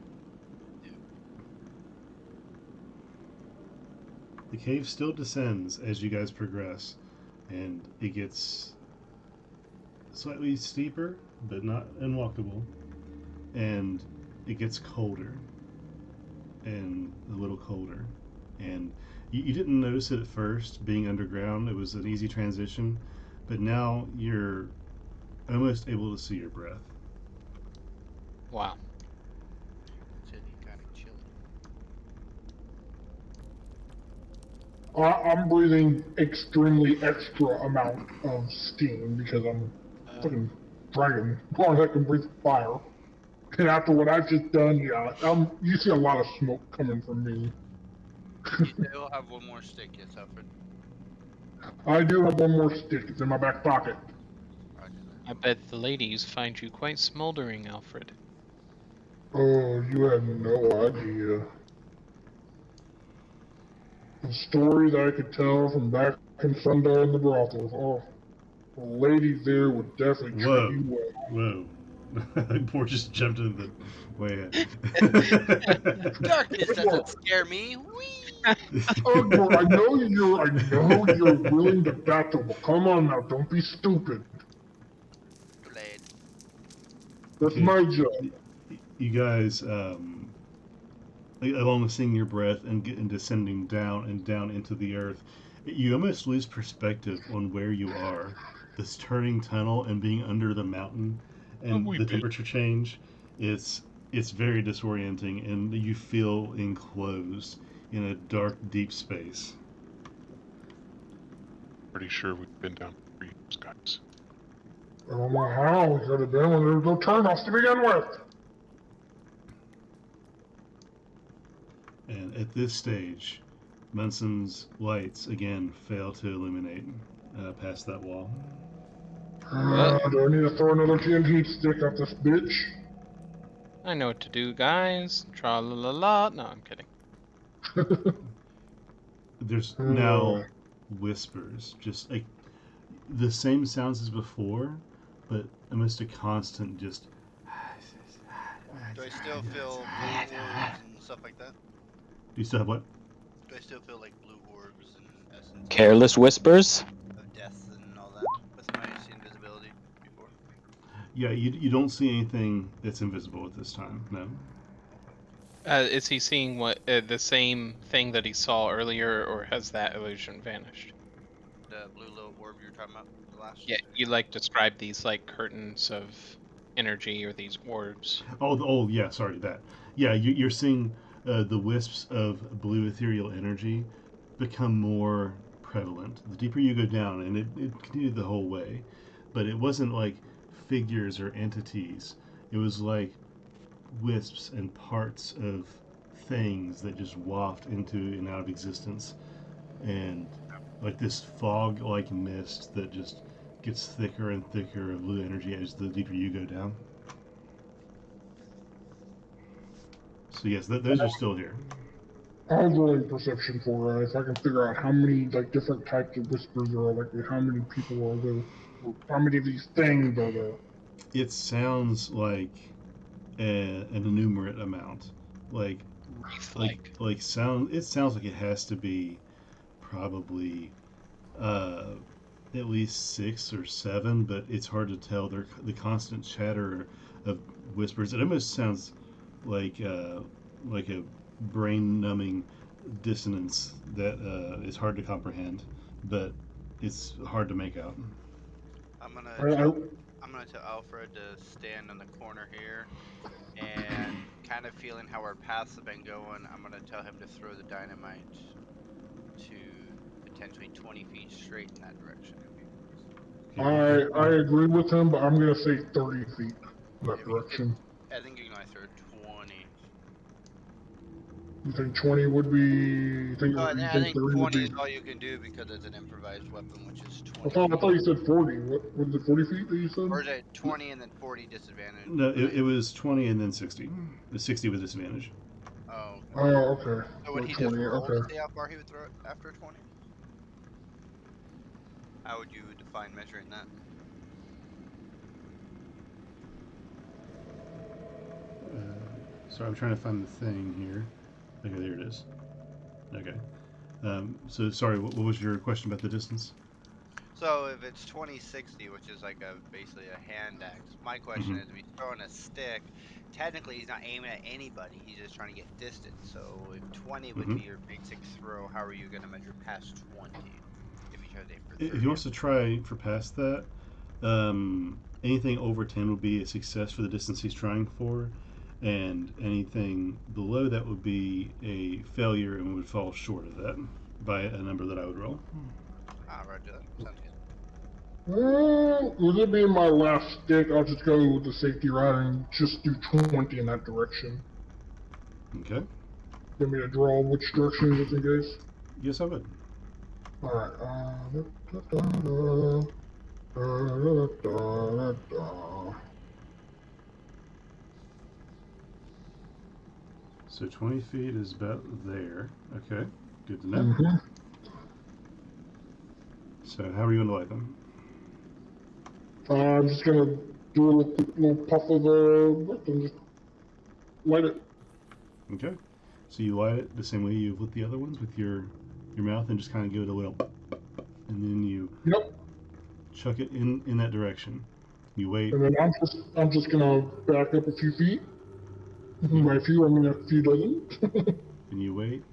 The cave still descends as you guys progress, and it gets slightly steeper, but not unwalkable, and it gets colder, and a little colder. And you didn't notice it at first, being underground. It was an easy transition, but now you're almost able to see your breath. Wow. It's getting kind of chilly. I'm breathing extremely extra amount of steam, because I'm fucking dragon. Well, I can breathe fire. And after what I've just done, yeah, you see a lot of smoke coming from me. You still have one more stick, yes, Alfred. I do have one more stick. It's in my back pocket. Roger that. I bet the ladies find you quite smoldering, Alfred. Oh, you have no idea. The stories I could tell from back in Sunday in the brothels. Oh, the ladies there would definitely treat you well. Whoa. Poor just jumped into the way. Darkness doesn't scare me. Whee! Oh, I know you're willing to battle, but come on now, don't be stupid. Blade. That's Okay. my job. You guys along with seeing your breath and descending down and down into the earth, you almost lose perspective on where you are. This turning tunnel and being under the mountain, A and wee the bit. temperature change, it's very disorienting, and you feel enclosed in a dark, deep space. Pretty sure we've been down for years, guys. I don't know how we could have been when there was no turnoffs to begin with. And at this stage, Munson's lights again fail to illuminate past that wall. Do I need to throw another TNT stick at this bitch? I know what to do, guys. Tra la la la. No, I'm kidding. There's now whispers, just like the same sounds as before, but almost a constant just. Do I still feel blue orbs and stuff like that? You still have what? Do I still feel like blue orbs and essence Careless whispers. of death and all that with my invisibility before? Yeah, you don't see anything that's invisible at this time. No. Is he seeing what the same thing that he saw earlier, or has that illusion vanished? The blue little orb you were talking about the last. Yeah, you like describe these like curtains of energy or these orbs. Oh, yeah. Sorry, that. Yeah, you're seeing the wisps of blue ethereal energy become more prevalent. The deeper you go down, and it continued the whole way, but it wasn't like figures or entities. It was like wisps and parts of things that just waft into and out of existence, and like this fog-like mist that just gets thicker and thicker of blue energy as the deeper you go down. So yes, those are still here. I was rolling perception for if I can figure out how many like different types of whispers there are, like how many people are there, or how many of these things are there. It sounds like an innumerate amount, like Wraith-like. like sound. It sounds like it has to be probably uh, at least 6 or 7, but it's hard to tell. They're the constant chatter of whispers. It almost sounds like a brain-numbing dissonance that is hard to comprehend, but it's hard to make out. I'm gonna I, tell I, I'm gonna tell Alfred to stand in the corner here, and kind of feeling how our paths have been going. I'm gonna tell him to throw the dynamite to potentially 20 feet straight in that direction. I agree with him, but I'm gonna say 30 feet in that If you could, direction. I think you can only throw 20. You think 20 would be? You think Oh, you I think think 30 would 20 be? is all you can do because it's an improvised weapon, which is I 20 thought I feet. thought you said 40. What was it? 40 feet that you said? Or is it 20 and then 40 disadvantage? No, it was 20 and then 60. The 60 with disadvantage. Oh, okay. Oh, okay. So would So he just 20. roll to Okay. see how far he would throw it after 20? How would you define measuring that? So I'm trying to find the thing here. Okay, there it is. Okay. So sorry, what was your question about the distance? So if it's 2060, which is like basically a hand axe, my question is if he's throwing a stick, technically he's not aiming at anybody, he's just trying to get distance. So if 20 would be your basic throw, how are you going to measure past 20 if you try to aim for 30? If he wants to try for past that, anything over 10 would be a success for the distance he's trying for, and anything below that would be a failure and would fall short of that by a number that I would roll. Ah, roger that. Sounds good. With it being my last stick, I'll just go with the safety route and just do 20 in that direction. Okay. Give me a draw which direction just in case. Yes, I would. Alright, So 20 feet is about there. Okay. Good to know. Mm-hmm. So how are you going to light them? I'm just gonna do a little puff of and just light it. Okay. So you light it the same way you've lit the other ones with your mouth and just kind of give it a little, and then you chuck it in that direction. You wait. And then I'm just gonna back up a few feet By few, I mean a few dozen. And you wait.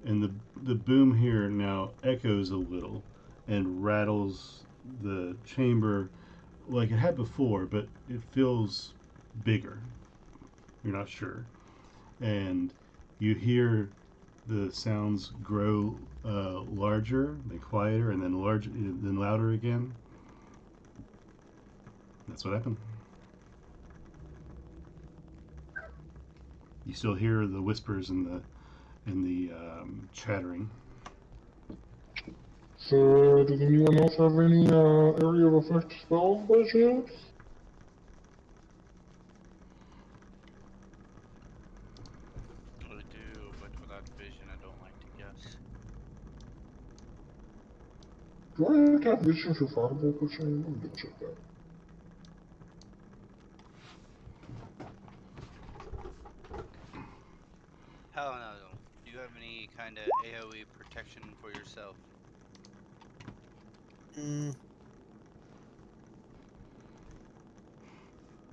And the boom here now echoes a little and rattles the chamber like it had before, but it feels bigger. You're not sure. And you hear the sounds grow larger, then quieter, and then larger, then louder again. That's what happened. You still hear the whispers and the chattering. So, does anyone else have any area of effect spells by chance? I do, but without vision, I don't like to guess. Do I have to have vision for fireball per se? Let me double check that. Hell no. Do you have any kind of AoE protection for yourself?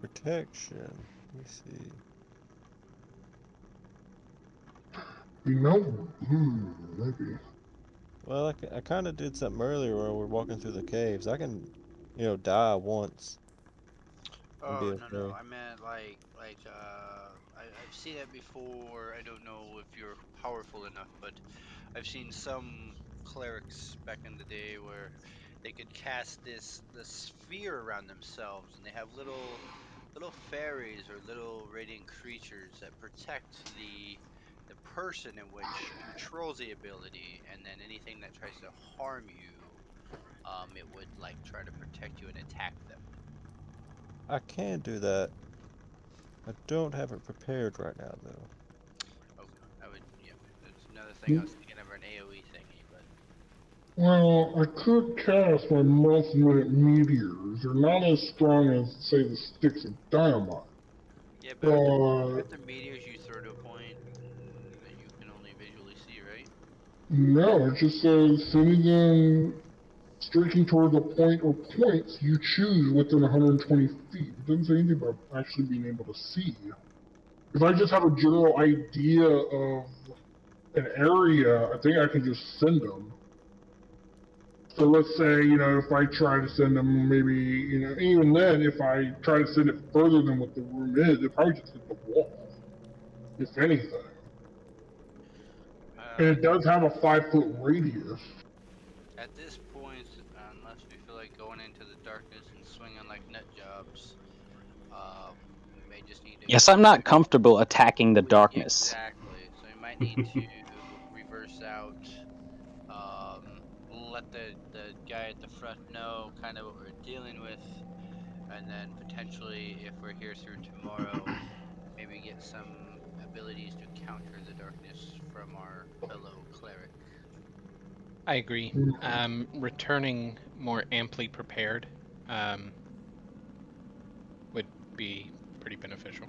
Protection. Let me see. You know, maybe. Well, I kind of did something earlier where we're walking through the caves. I can, die once and be Oh no, okay. I meant I've seen it before. I don't know if you're powerful enough, but I've seen some clerics back in the day where they could cast this sphere around themselves, and they have little fairies or little radiant creatures that protect the person in which controls the ability, and then anything that tries to harm you, it would like try to protect you and attack them. I can do that. I don't have it prepared right now, though. Okay, I would, yeah. That's another thing I was thinking of an AoE thingy, but Well, I could cast my multi-unit meteors. They're not as strong as, say, the sticks of dynamite. yeah, but But aren't the meteors you throw to a point that you can only visually see, right? no, it just says sending them streaking towards a point or points you choose within 120 feet. It doesn't say anything about actually being able to see. If I just have a general idea of an area, I think I can just send them. So let's say, if I try to send them, maybe, even then, if I try to send it further than what the room is, it probably just hit the wall, if anything. And it does have a 5-foot radius. At this point, unless we feel like going into the darkness and swinging like nut jobs, we may just need to. Yes, I'm not comfortable attacking the darkness. Exactly. So we might need to reverse out. Let the guy at the front know kind of what we're dealing with, and then potentially, if we're here through tomorrow, maybe get some abilities to counter the darkness from our fellow cleric. I agree. Returning more amply prepared would be pretty beneficial.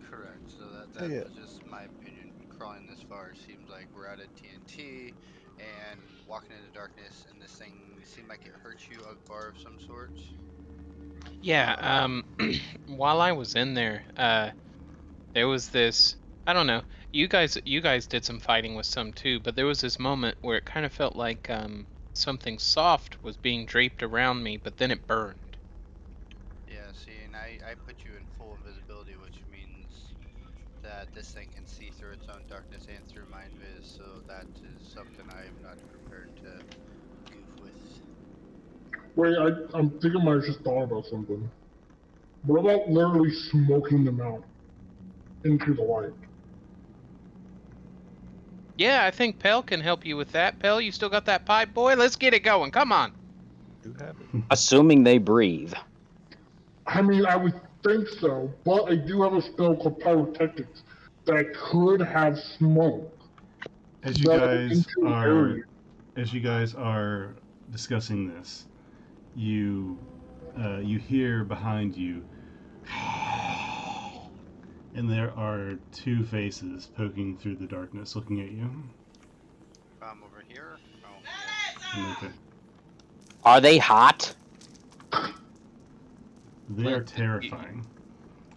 Correct. So that Hey, was just my opinion. Crawling this far seems like we're out of TNT and walking in the darkness, and this thing seemed like it hurts you, Ugbar of some sort. Yeah, while I was in there, there was this, I don't know, you guys did some fighting with some too, but there was this moment where it kind of felt like something soft was being draped around me, but then it burned. Yeah, see, and I put you in full invisibility, which means that this thing can see through its own darkness and through mind viz, so that is something I am not prepared to goof with. Wait, I'm thinking I just thought about something. What about literally smoking them out into the light? Yeah, I think Pell can help you with that. Pell, you still got that pipe, boy? Let's get it going. Come on. do have it. Assuming they breathe. I mean, I would think so, but I do have a spell called Pyrotechnics that could have smoke As you that guys into an are area. as you guys are discussing this, you you hear behind you, and there are two faces poking through the darkness, looking at you. Over here? Oh, Okay. Are they hot? They are Clint, did you- terrifying.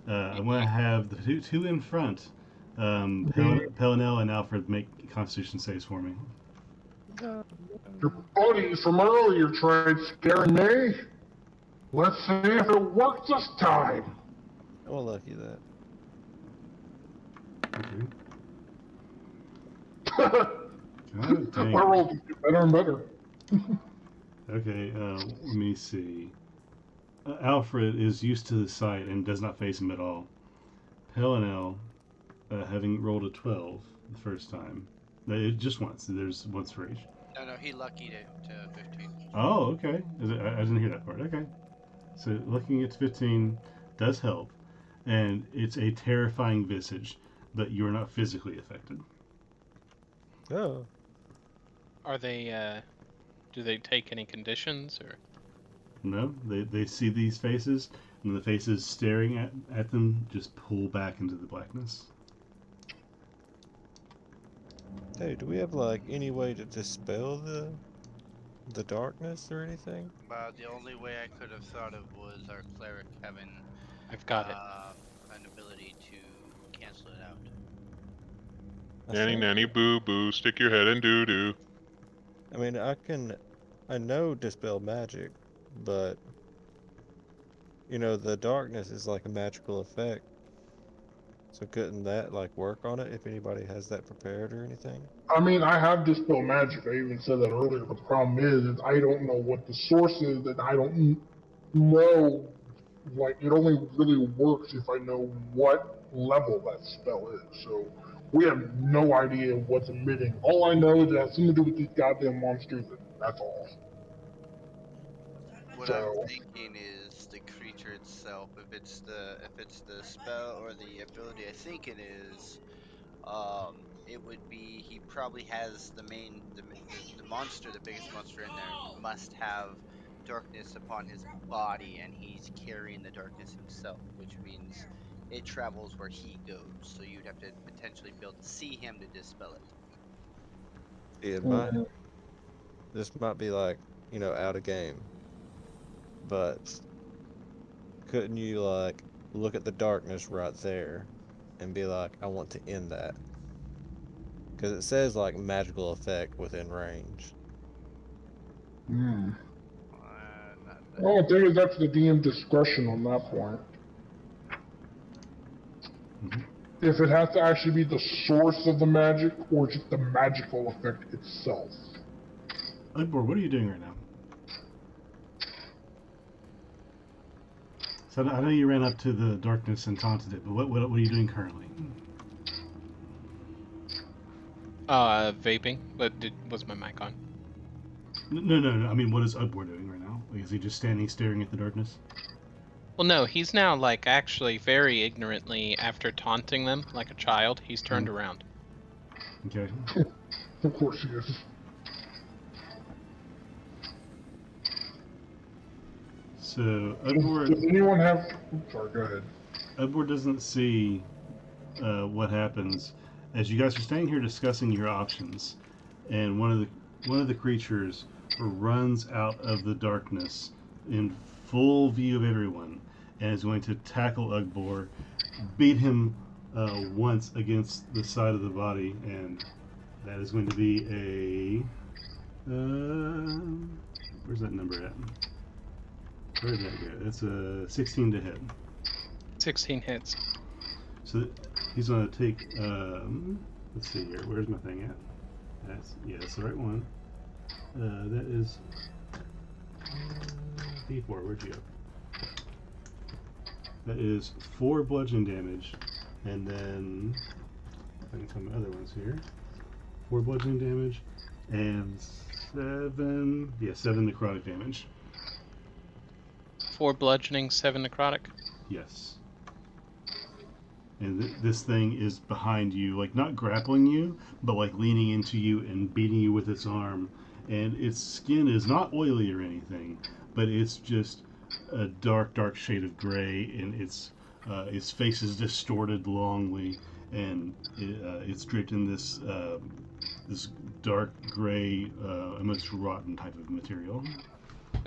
I'm going to have the two in front. Mhm. Pellinel and Alfred make Constitution saves for me. Your buddies from earlier tried scaring me. Let's see if it works this time. Oh, lucky that. Okay. God dang. My rolls just get better and better. Okay, let me see. Alfred is used to the sight and does not face him at all. Pellinel, having rolled a 12 the first time, just once. There's once for each. No, he luckied it to 15. Oh, okay. I didn't hear that part. Okay. So looking at 15 does help, and it's a terrifying visage, but you're not physically affected. Oh. Are they? Do they take any conditions or? No, they see these faces, and the faces staring at them just pull back into the blackness. Hey, do we have like any way to dispel the darkness or anything? The only way I could have thought of was our cleric having I've got it. an ability to cancel it out. Nanny, nanny, boo, boo, stick your head in doo doo. I mean, I know dispel magic, but you know, the darkness is like a magical effect. So couldn't that like work on it if anybody has that prepared or anything? I mean, I have dispel magic. I even said that earlier. But the problem is I don't know what the source is, and I don't know. Like, it only really works if I know what level that spell is. So we have no idea what's emitting. All I know is it has something to do with these goddamn monsters. And that's all. What I'm thinking is the creature itself. If it's the spell or the ability, I think it is. It would be he probably has the monster, the biggest monster in there, must have darkness upon his body, and he's carrying the darkness himself, which means it travels where he goes. So you'd have to potentially be able to see him to dispel it. This might be like, you know, out of game. But couldn't you like look at the darkness right there and be like, I want to end that? Because it says like magical effect within range. Well, the thing is, that's the DM discretion on that point. Mm-hmm. If it has to actually be the source of the magic or just the magical effect itself. Ugbor, what are you doing right now? So I know you ran up to the darkness and taunted it, but what are you doing currently? Vaping. But was my mic on? No. I mean, what is Ugbor doing right now? Like, is he just standing staring at the darkness? Well, no. He's now like actually very ignorantly, after taunting them like a child, he's turned around. Okay. Of course he is. So Ugbor. Does anyone have? Sorry, go ahead. Ugbor doesn't see what happens as you guys are standing here discussing your options, and one of the creatures runs out of the darkness in full view of everyone, and is going to tackle Ugbor, beat him once against the side of the body, and that is going to be a where's that number at? Where did that go? That's a 16 to hit. 16 hits. So he's going to take, let's see here, where's my thing at? That's the right one. That is D4, where'd you go? That is 4 bludgeoning damage, and then, if I can find my other ones here, 4 bludgeoning damage, and 7 necrotic damage. 4 bludgeoning, 7 necrotic. Yes. And this thing is behind you, like not grappling you, but like leaning into you and beating you with its arm. And its skin is not oily or anything, but it's just a dark shade of gray, and its face is distorted longly, and it's draped in this dark gray, almost rotten type of material.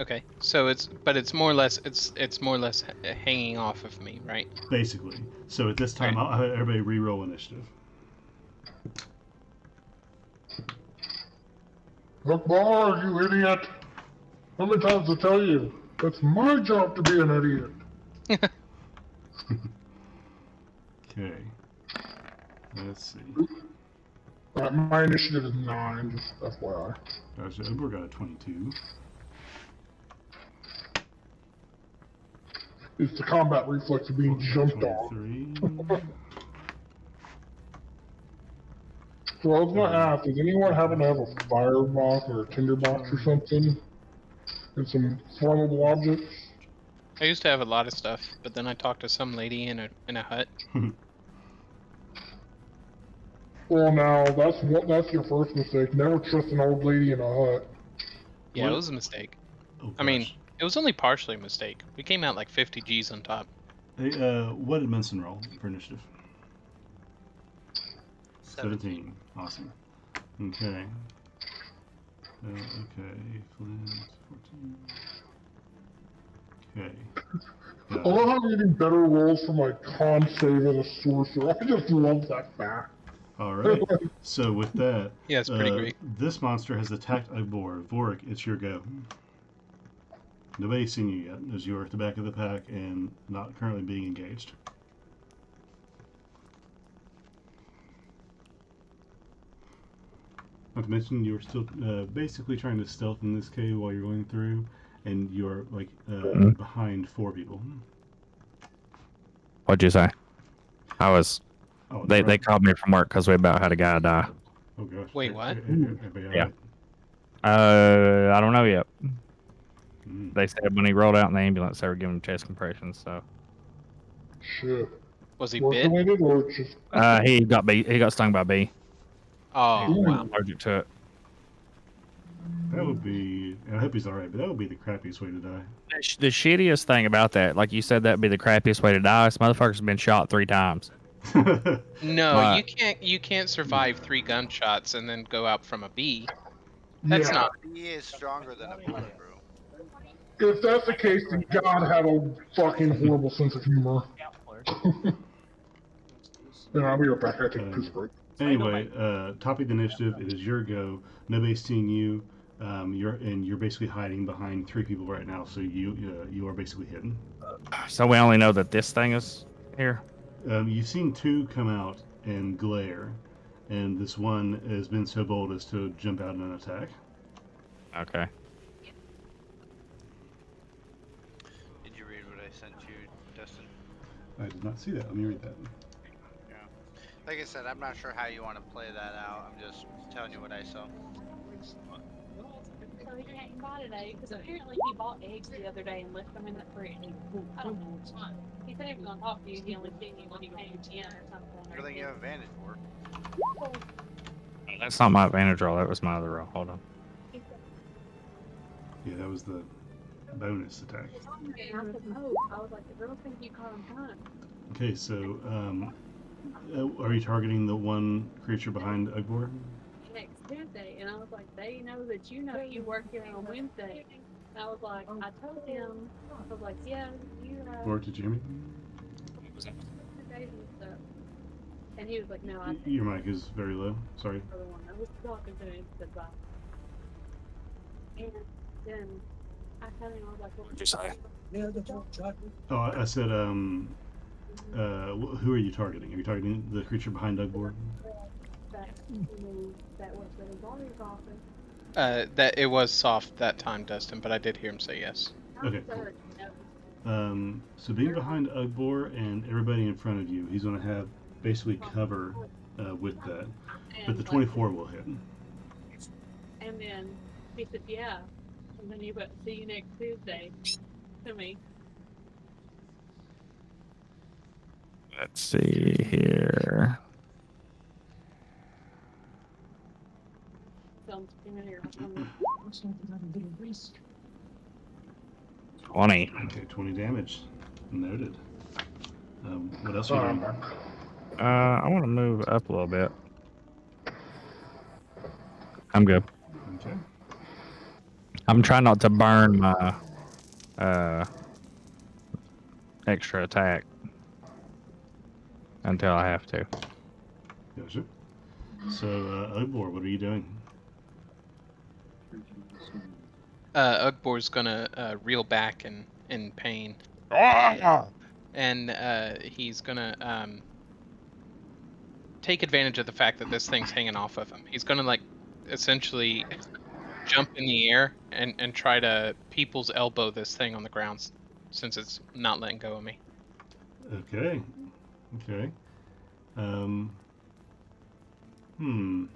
Okay, so it's more or less hanging off of me, right? Basically. So at this time, Okay. I'll have everybody re-roll initiative. Akbar, you idiot! How many times to tell you? It's my job to be an idiot. Okay. Let's see. My initiative is 9, just FYI. Gotcha. Edward got a 22. It's the combat reflex of being jumped on. 23. So I was gonna ask, does anyone happen to have a firebox or a tinderbox or something? And some flammable objects? I used to have a lot of stuff, but then I talked to some lady in a hut. Well, now that's your first mistake. Never trust an old lady in a hut. Yeah, What? it was a mistake. Oh, I mean, gosh. it was only partially a mistake. We came out like 50 G's on top. Hey, what did Munson roll for initiative? 17. Awesome. Okay. Okay. Flint, 14. Okay. I love how I'm getting better rolls for my con save as a sorcerer. I just love that fact. All right. So with that, Yeah, it's pretty great. this monster has attacked Ugbor. Vorik, it's your go. Nobody's seen you yet, as you are at the back of the pack and not currently being engaged. Not to mention, you are still basically trying to stealth in this cave while you're going through, and you are like behind 4 people. What'd you say? I was. Oh, They called me from work because we about had a guy die. Oh gosh. Wait, what? Yeah. I don't know yet. They said when he rolled out in the ambulance, they were giving him chest compressions. So. Shit. Was he Work bit? related or just He got bee. He got stung by a bee. Oh, He's wow. allergic to it. That would be. I hope he's all right, but that would be the crappiest way to die. The shittiest thing about that, like you said, that'd be the crappiest way to die. This motherfucker's been shot 3 times. No, you can't survive 3 gunshots and then go out from a bee. That's not. He is stronger than a bullet, bro. If that's the case, then God had a fucking horrible sense of humor. And I'll be right back. I take a piss break. Anyway, topping the initiative, it is your go. Nobody's seeing you. You're basically hiding behind 3 people right now, so you are basically hidden. So we only know that this thing is here. You've seen 2 come out and glare, and this one has been so bold as to jump out and attack. Okay. Did you read what I sent you, Dustin? I did not see that. Let me read that. Yeah. Like I said, I'm not sure how you want to play that out. I'm just telling you what I saw. So he hadn't got it, because apparently he bought eggs the other day and left them in the fridge. I don't know what's fun. He said he was going to talk to you. He only seen you when he came in or something. Good thing you have advantage for. That's not my advantage roll. That was my other roll. Hold on. Yeah, that was the bonus attack. I said, no. I was like, the girls think you caught him time. Okay, so are you targeting the one creature behind Ugbor? Next Tuesday, and I was like, they know that you work here on Wednesday. And I was like, I told him, I was like, yeah, you Or to Jimmy? days and stuff. And he was like, no, I think Your mic is very low. Sorry. the other one. I was talking to him, said bye. And then I told him, I was like, what What'd you say? Oh, I said, who are you targeting? Are you targeting the creature behind Ugbor? That was the lawyer's office. That it was soft that time, Dustin, but I did hear him say yes. Okay, cool. So being behind Ugbor and everybody in front of you, he's going to have basically cover with that. But the 24 will hit. And then he said, yeah. And then he went, see you next Tuesday to me. Let's see here. Sounds familiar. 20. Okay, 20 damage. Noted. What else are you doing? I want to move up a little bit. I'm good. Okay. I'm trying not to burn my extra attack until I have to. Gotcha. So, Ogbor, what are you doing? Ugbor's gonna reel back in pain, Ah! and he's gonna take advantage of the fact that this thing's hanging off of him. He's gonna like essentially jump in the air and try to people's elbow this thing on the ground since it's not letting go of me. Okay. Okay. Um. Hmm.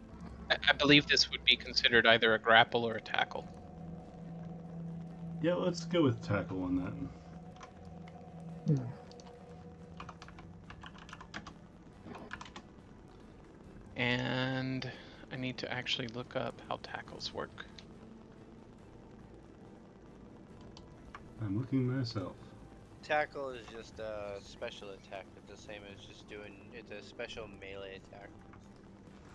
I believe this would be considered either a grapple or a tackle. Yeah, let's go with tackle on that. And I need to actually look up how tackles work. I'm looking myself. Tackle is just a special attack. It's the same as just doing. It's a special melee attack.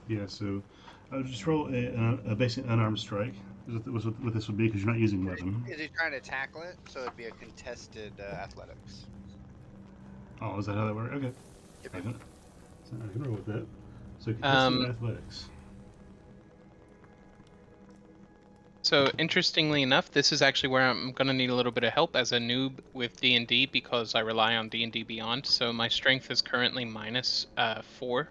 Yeah, so I'll just roll a basic unarmed strike. Was what this would be because you're not using weapon. Is he trying to tackle it? So it'd be a contested athletics. Oh, is that how that works? Okay. Yep. I can roll with that. So contested athletics. So interestingly enough, this is actually where I'm gonna need a little bit of help as a noob with D&D because I rely on D&D Beyond. So my strength is currently minus 4.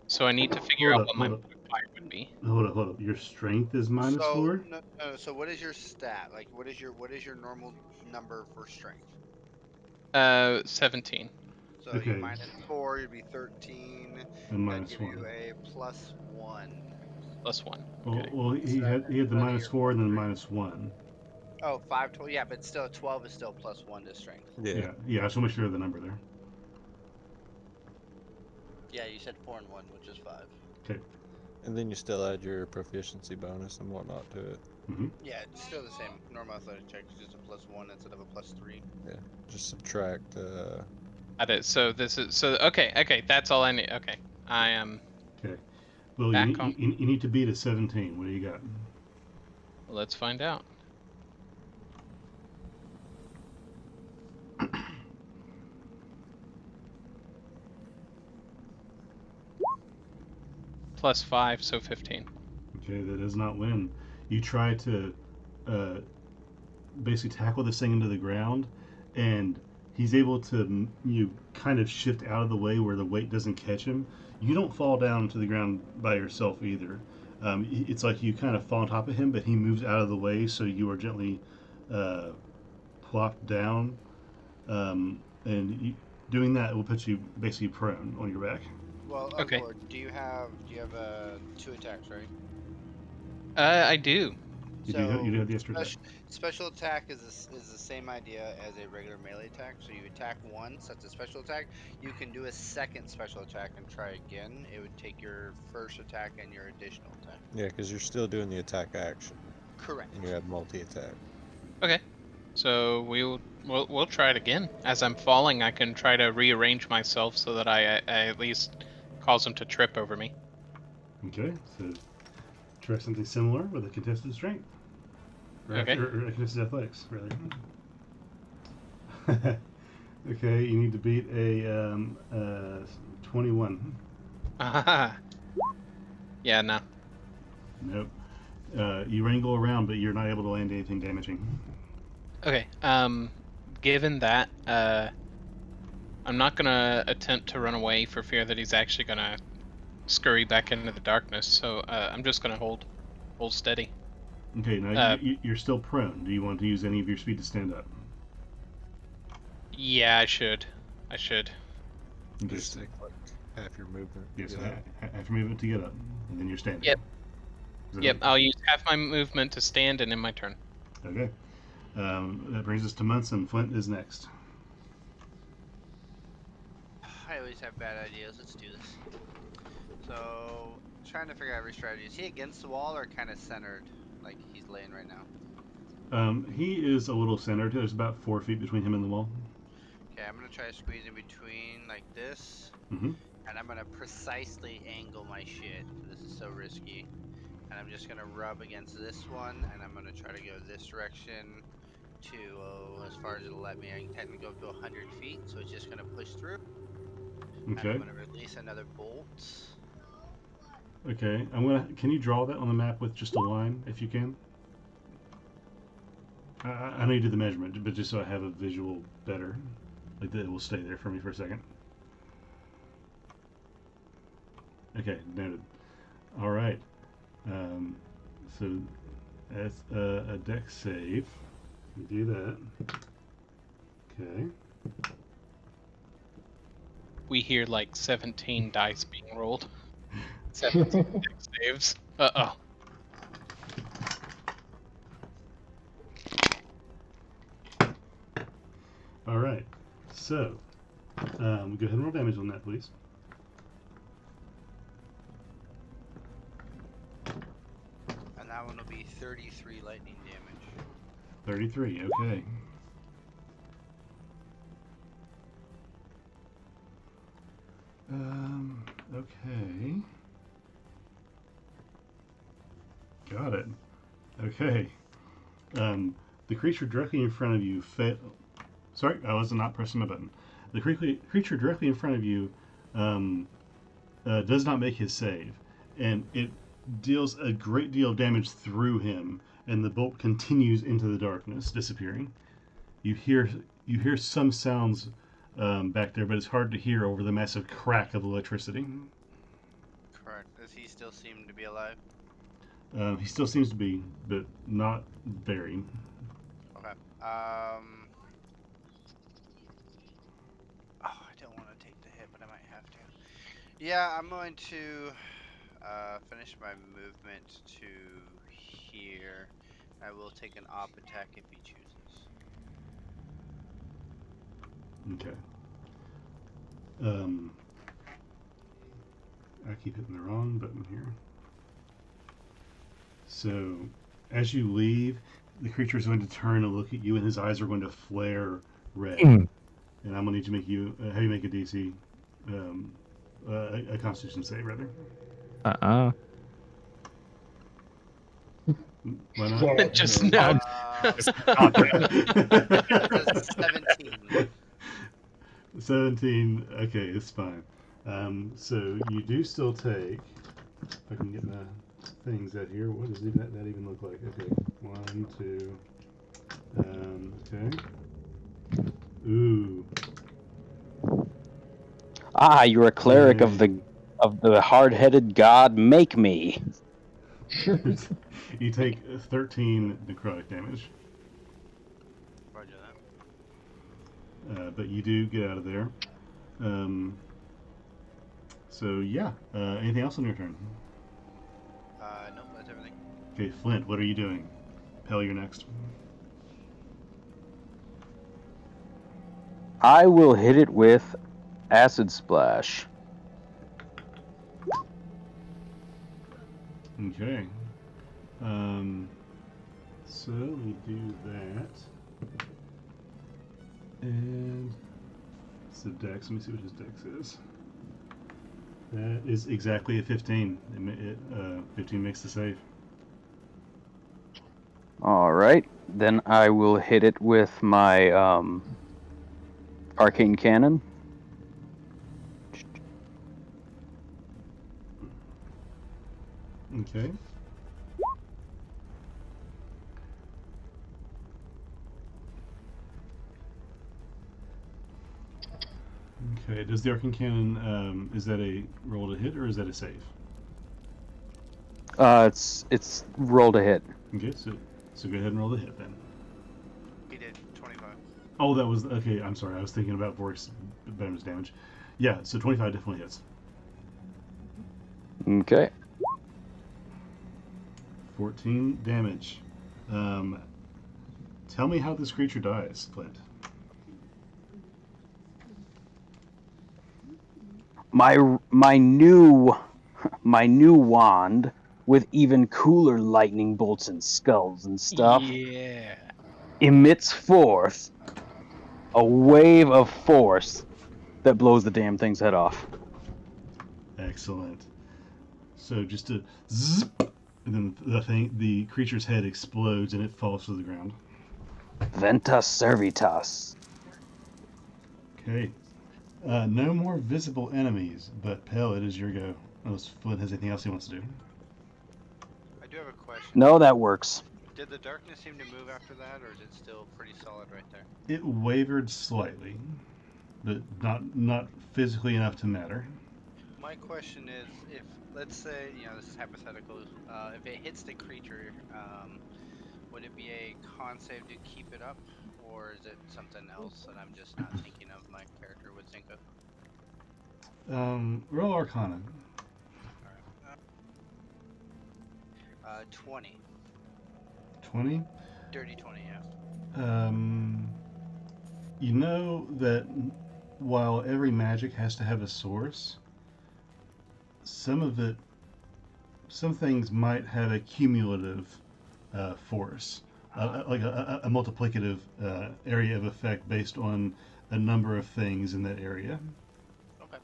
So I need to figure out what my modifier would be. Hold up. Your strength is minus 4? No, so what is your stat? Like, what is your normal number for strength? 17. So Okay. you minus 4, you'd be 13. And minus give 1. you a plus 1. Plus 1. Okay. Well, he had the minus 4 and then minus 1. Oh, 5 total. Yeah, but still 12 is still plus 1 to strength. Yeah. Yeah. I just want to make sure of the number there. Yeah, you said 4 and 1, which is 5. Okay. And then you still add your proficiency bonus and whatnot to it. Mm-hmm. Yeah, it's still the same. Normal athletic check is just a plus 1 instead of a plus 3. Yeah. Just subtract. Got it. So this is okay. That's all I need. Okay, I am. Okay. Well, you need to beat a 17. What do you got? Well, let's find out. Plus 5, so 15. Okay, that does not win. You try to basically tackle this thing into the ground, and he's able to kind of shift out of the way where the weight doesn't catch him. You don't fall down to the ground by yourself either. It's like you kind of fall on top of him, but he moves out of the way, so you are gently plopped down. Doing that will put you basically prone on your back. Well, okay. Lord, do you have 2 attacks, right? I do. You do have the extra attack. Special attack is the same idea as a regular melee attack. So you attack once, that's a special attack. You can do a second special attack and try again. It would take your first attack and your additional attack. Yeah, because you're still doing the attack action. Correct. And you have multi-attack. Okay. So we'll try it again. As I'm falling, I can try to rearrange myself so that I at least cause him to trip over me. Okay, so try something similar with a contested strength. Okay. Or a contested athletics, rather. Okay, you need to beat a 21. Yeah, no. Nope. You wrangle around, but you're not able to land anything damaging. Okay. Given that, I'm not gonna attempt to run away for fear that he's actually gonna scurry back into the darkness. So I'm just gonna hold steady. Okay. Now you're still prone. Do you want to use any of your speed to stand up? Yeah, I should. Okay. Just take like half your movement. Yes, half your movement to get up, and then you're standing. Yep. Yep. Okay? I'll use half my movement to stand, and in my turn. Okay. That brings us to Munson. Flint is next. I always have bad ideas. Let's do this. So, trying to figure out every strategy. Is he against the wall or kind of centered, like he's laying right now? He is a little centered. There's about 4 feet between him and the wall. Okay, I'm gonna try to squeeze in between like this, Mm-hmm. and I'm gonna precisely angle my shit. This is so risky. And I'm just gonna rub against this one, and I'm gonna try to go this direction to as far as it'll let me. I can technically go up to 100 feet, so it's just gonna push through. And I'm Okay. gonna release another bolt. Okay. Can you draw that on the map with just a line, if you can? I know you did the measurement, but just so I have a visual better, like that it will stay there for me for a second. Okay, noted. All right. So that's a dex save. You do that. Okay. We hear like 17 dice being rolled. 17 dex saves. Uh-oh. All right. So, go ahead and roll damage on that, please. And that one will be 33 lightning damage. 33. Okay. Okay. Got it. Okay. The creature directly in front of you Sorry, I was not pressing my button. The creature directly in front of you does not make his save, and it deals a great deal of damage through him, and the bolt continues into the darkness, disappearing. You hear some sounds back there, but it's hard to hear over the massive crack of electricity. Correct. Does he still seem to be alive? He still seems to be, but not very. Okay. Oh, I don't want to take the hit, but I might have to. Yeah, I'm going to finish my movement to here. I will take an op attack if he chooses. Okay. I keep hitting the wrong button here. So, as you leave, the creature is going to turn and look at you, and his eyes are going to flare red. And I'm going to need to make you have you make a DC, a Constitution save, rather. Why not? Just no. 17. 17. Okay, it's fine. So you do still take. If I can get my things out here. What does that even look like? Okay, 1, 2. Okay. Ooh. Ah, you're a cleric of the hard-headed god. Make me. You take 13 necrotic damage. Roger But you do get out of there. So yeah. Anything else on your turn? Nope, that's everything. Okay, Flint, what are you doing? Pell, you're next. I will hit it with acid splash. Okay. So let me do that. And it's the dex. Let me see what his dex is. That is exactly a 15. 15 makes the save. All right, then I will hit it with my arcane cannon. Okay. Okay, does the arcane cannon, is that a roll to hit or is that a save? It's roll to hit. Okay, so go ahead and roll the hit then. He did 25. Oh, that was, okay, I'm sorry, I was thinking about Vork's bonus damage. Yeah, so 25 definitely hits. Okay. 14 damage. Tell me how this creature dies, Flint. My new wand with even cooler lightning bolts and skulls and stuff emits forth a wave of force that blows the damn thing's head off. Excellent. So just a zip And then the creature's head explodes and it falls to the ground. Ventus Servitas. Okay. No more visible enemies, but Pell, it is your go. Unless Flint has anything else he wants to do. I do have a question. No, that works. Did the darkness seem to move after that, or is it still pretty solid right there? It wavered slightly, but not physically enough to matter. My question is, if, let's say, this is hypothetical, if it hits the creature, would it be a con save to keep it up, or is it something else that I'm just not thinking of my character would think of? Roll Arcana. Alright. 20. 20? Dirty 20, yeah. You know that while every magic has to have a source, some things might have a cumulative force, like a multiplicative area of effect based on a number of things in that area. Okay.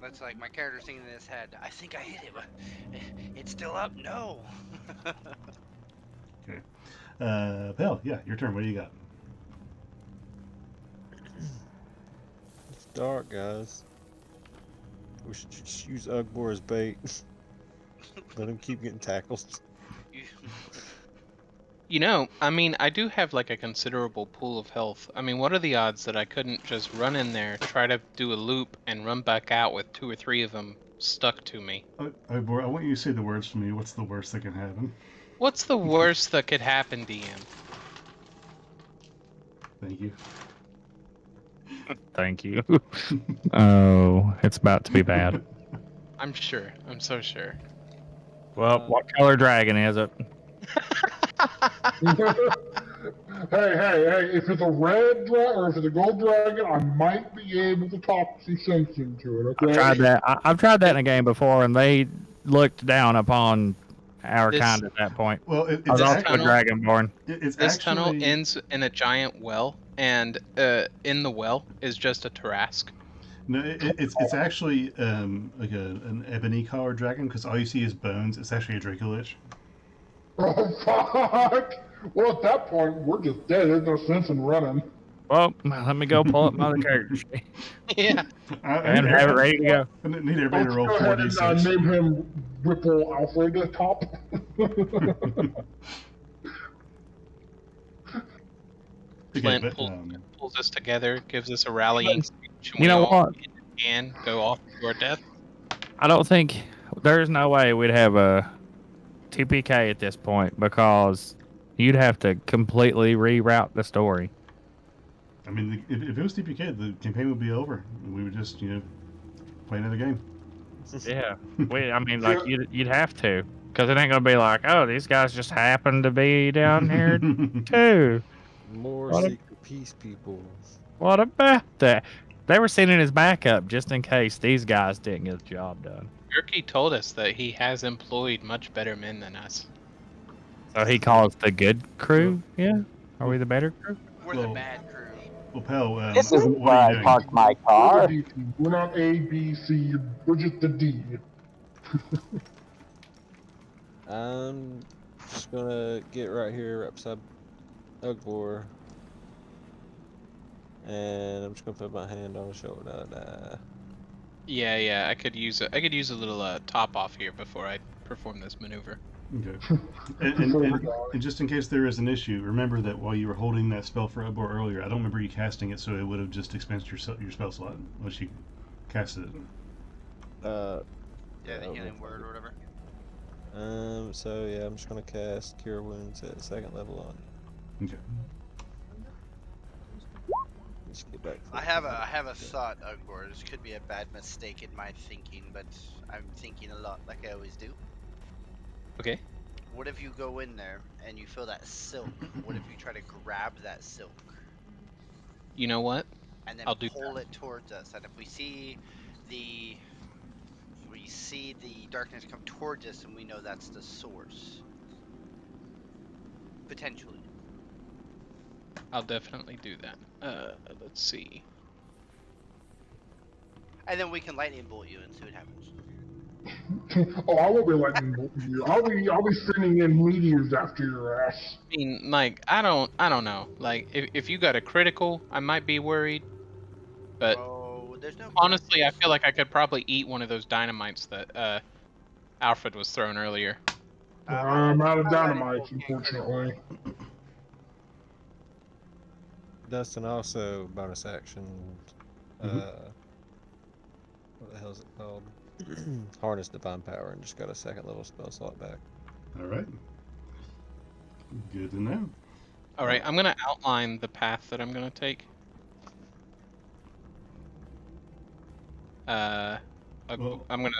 That's like my character thinking in his head, I think I hit it, but it's still up? No! Okay. Pell, yeah, your turn. What do you got? It's dark, guys. We should just use Ugbor as bait. Let him keep getting tackled. I mean, I do have like a considerable pool of health. I mean, what are the odds that I couldn't just run in there, try to do a loop, and run back out with 2 or 3 of them stuck to me? I want you to say the words for me. What's the worst that can happen? What's the worst that could happen, DM? Thank you. Thank you. Oh, it's about to be bad. I'm sure. I'm so sure. Well, what color dragon is it? Hey, if it's a red dragon or if it's a gold dragon, I might be able to talk sense into it, okay? I've tried that. I've tried that in a game before, and they looked down upon our This- kind at that point. Well, I was also a tunnel- dragonborn. This tunnel ends in a giant well, and in the well is just a Tarrasque. No, it's actually like an ebony colored dragon because all you see is bones. It's actually a Dracolich. Oh, fuck! Well, at that point, we're just dead. There's no sense in running. Well, let me go pull up my other character sheet Yeah. and have it ready to go. I need everybody to roll Let's go ahead and 4d6. name him Ripple Alfred Top. Flint pulls us together, gives us a rallying speech, and You know what? And go off to our death. I don't think there's no way we'd have a TPK at this point because you'd have to completely reroute the story. I mean, if it was TPK, the campaign would be over. We would just, play another game. Yeah, you'd have to, because it ain't gonna be like, oh, these guys just happen to be down here too. More What secret peace people. What about that? They were sending his backup just in case these guys didn't get the job done. Jerky told us that he has employed much better men than us. So he calls the good crew. Yeah, are we the better crew? We're the bad crew. Well, Pell, This isn't what where are I you doing? parked my car. We're not A, B, C. We're just the D. I'm just gonna get right here right beside Ugbor. And I'm just gonna put my hand on his shoulder. Yeah, I could use a little top off here before I perform this maneuver. Okay. And just in case there is an issue, remember that while you were holding that spell for Ugbor earlier, I don't remember you casting it, so it would have just expensed your spell slot unless you casted it. Yeah, the healing word or whatever. So yeah, I'm just gonna cast Cure Wounds at 2nd level on. Okay. Let's get back. I have a thought, Ugbor. This could be a bad mistake in my thinking, but I'm thinking a lot like I always do. Okay. What if you go in there and you feel that silk? What if you try to grab that silk? You know what? And then I'll do pull it towards us. And if we see the darkness come towards us, and we know that's the source. Potentially. I'll definitely do that. Let's see. And then we can lightning bolt you and see what happens. Oh, I won't be lightning bolting you. I'll be sending in meteors after your ass. I mean, like, I don't know. Like, if you got a critical, I might be worried. But Oh, there's no honestly, I criticals. feel like I could probably eat one of those dynamites that Alfred was throwing earlier. I'm out of My lightning dynamites, bolt can't critical. unfortunately. Dustin also bonus action. Mhm. What the hell is it called? Harness divine power, and just got a second level spell slot back. All right. Good to know. All right, I'm gonna outline the path that I'm gonna take. Well- I'm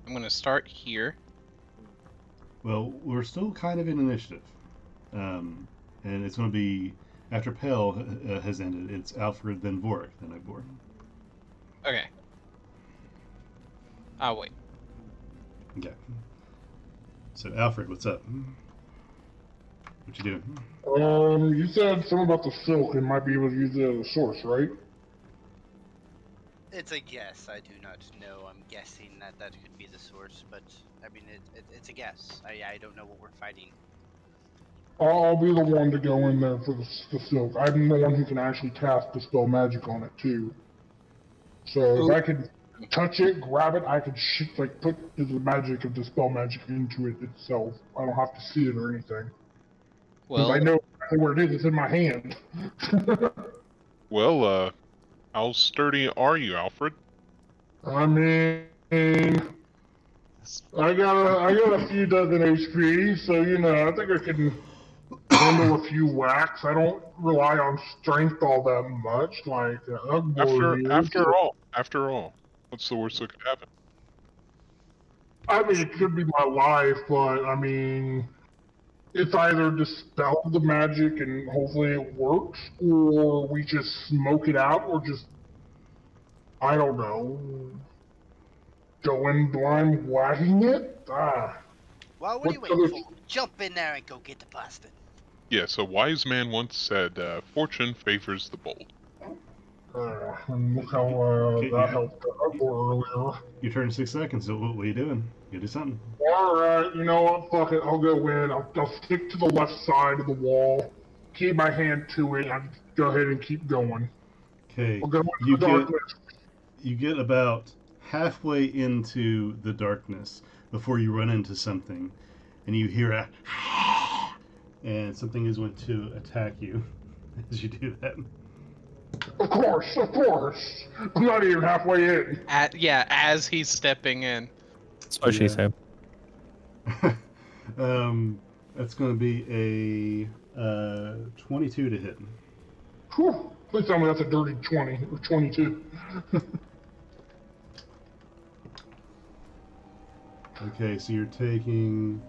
gonna start here. Well, we're still kind of in initiative, and it's going to be after Pell has ended. It's Alfred, then Vorik, then Igbor. Okay. I'll wait. Okay. So Alfred, what's up? What you doing? You said something about the silk and might be able to use it as a source, right? It's a guess. I do not know. I'm guessing that could be the source, but I mean, it's a guess. I don't know what we're fighting. I'll be the one to go in there for the silk. I'm the one who can actually cast Dispel Magic on it, too. So if I could touch it, grab it, I could put the magic of Dispel Magic into it itself. I don't have to see it or anything. Because Well, I know exactly where it is. It's in my hand. Well, how sturdy are you, Alfred? I mean, I got a few dozen HP, so I think I can handle a few whacks. I don't rely on strength all that much, like Ugbor here. After all, what's the worst that could happen? I mean, it could be my life, but I mean, it's either dispel the magic and hopefully it works, or we just smoke it out, or just, I don't know, go in blind whacking it? Well, what are What you waiting other- for? Jump in there and go get the plastic. Yes, a wise man once said, "Fortune favors the bold." And look how that helped Ugbor earlier. You turn 6 seconds. So what are you doing? You do something. Alright, you know what? Fuck it. I'll go in. I'll stick to the left side of the wall, keep my hand to it, and go ahead and keep going. Okay. I'll go into You the get darkness. you get about halfway into the darkness before you run into something, and you hear a and something is going to attack you as you do that. Of course, of course. I'm not even halfway in. As he's stepping in. That's what she said. That's going to be a 22 to hit. Whew. Please tell me that's a dirty 20 or 22. Okay, so you're taking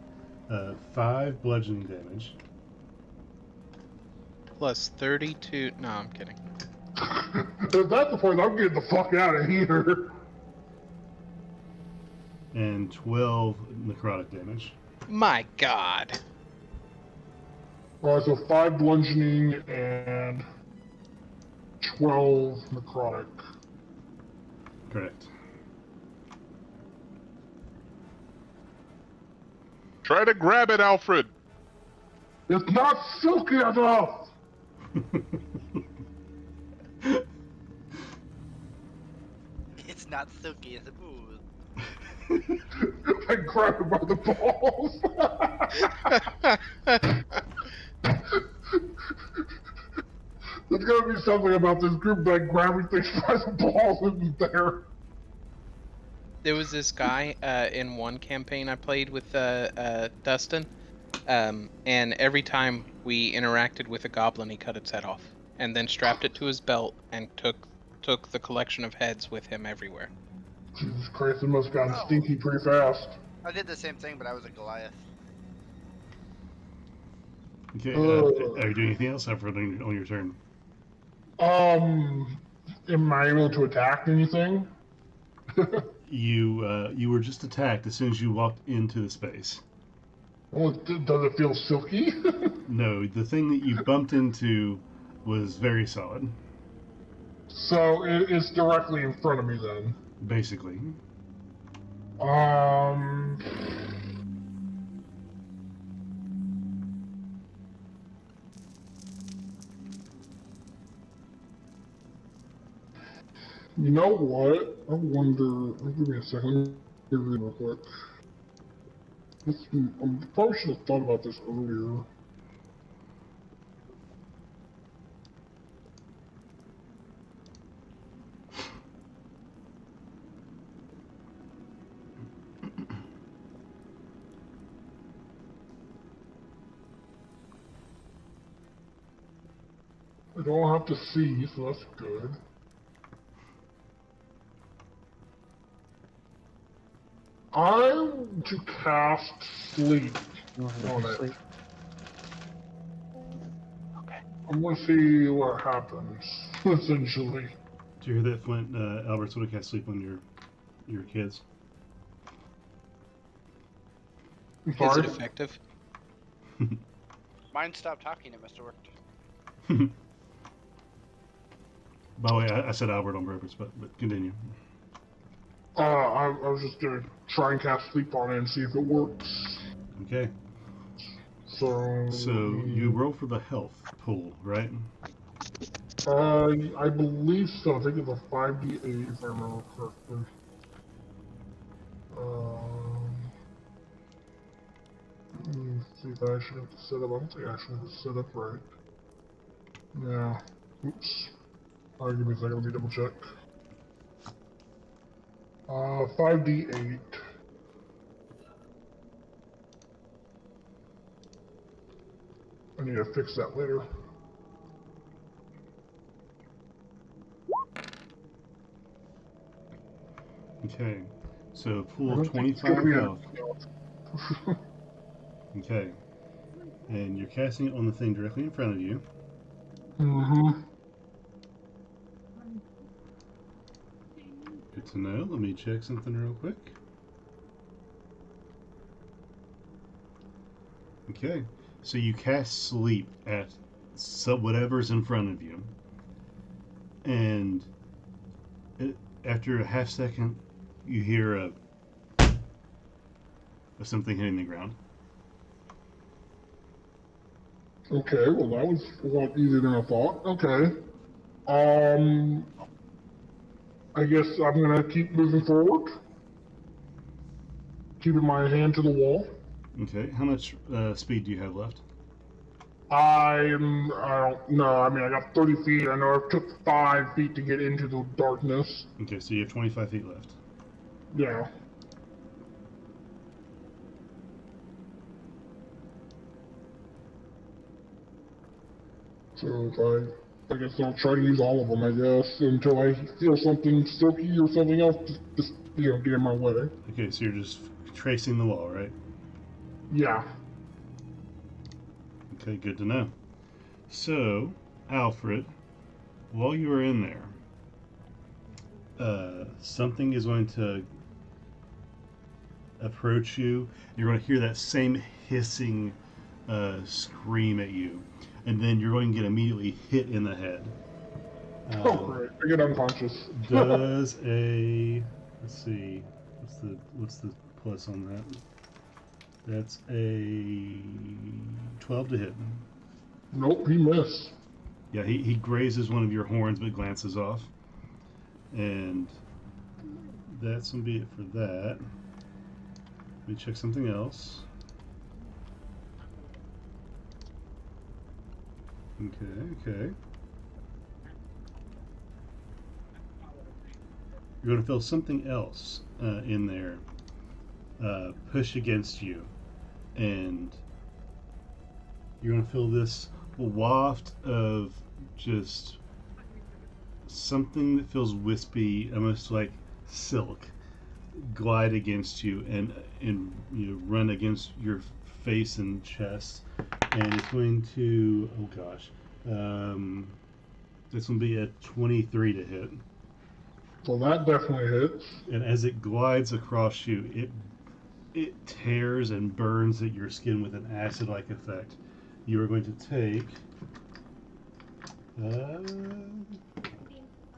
5 bludgeoning damage. Plus 32. No, I'm kidding. If that's the point, I'm getting the fuck out of here. And 12 necrotic damage. My God. Alright, so 5 bludgeoning and 12 necrotic. Correct. Try to grab it, Alfred. It's not silky enough! It's not silky as a smooth. I grab it by the balls. There's gotta be something about this group like grabbing things by the balls isn't there? There was this guy in one campaign I played with Dustin, and every time we interacted with a goblin, he cut its head off, and then strapped it to his belt and took the collection of heads with him everywhere. Jesus Christ, it must have gotten stinky pretty fast. I did the same thing, but I was a Goliath. Okay, are you doing anything else after on your turn? Am I able to attack anything? You were just attacked as soon as you walked into the space. Well, does it feel silky? No, the thing that you bumped into was very solid. So it's directly in front of me then. Basically. Um. You know what? I wonder. Give me a second. Let me read real quick. I probably should have thought about this earlier. I don't have to see, so that's good. I'm to cast sleep on it. Sleep. Okay. I'm gonna see what happens, essentially. Did you hear that, Flint? Albert's going to cast sleep on your kids. I'm Is sorry. it effective? Mine stopped talking. It must have worked. By the way, I said Albert on purpose, but continue. I was just gonna try and cast sleep on it and see if it works. Okay. So. So you roll for the health pool, right? I believe so. I think it's a 5d8 if I remember correctly. Let me see if I actually have to set up. I don't think I actually have to set up right. Yeah. Oops. Give me a second. Let me double check. 5d8. I need to fix that later. Okay. So pool I of don't think it's gonna 25 be health. Okay. And you're casting it on the thing directly in front of you. Mm-hmm. Good to know. Let me check something real quick. Okay. So you cast sleep at whatever's in front of you. And after a half second, you hear of something hitting the ground. Okay, well that was a lot easier than I thought. Okay. I guess I'm gonna keep moving forward. Keeping my hand to the wall. Okay. How much speed do you have left? I don't know. I mean, I got 30 feet. I know it took 5 feet to get into the darkness. Okay, so you have 25 feet left. Yeah. So I guess I'll try to use all of them, I guess, until I feel something silky or something else just get in my way. Okay, so you're just tracing the wall, right? Yeah. Okay, good to know. So, Alfred, while you are in there, something is going to approach you. You're going to hear that same hissing scream at you, and then you're going to get immediately hit in the head. Oh, great! I get unconscious. Does let's see, what's the plus on that? That's a 12 to hit. Nope, he missed. Yeah, he grazes one of your horns but glances off. And that's going to be it for that. Let me check something else. Okay. You're going to feel something else in there push against you. And you're going to feel this waft of just something that feels wispy, almost like silk, glide against you and run against your face and chest, and it's going to that's going to be a 23 to hit. So that definitely hits. And as it glides across you, it tears and burns at your skin with an acid-like effect. You are going to take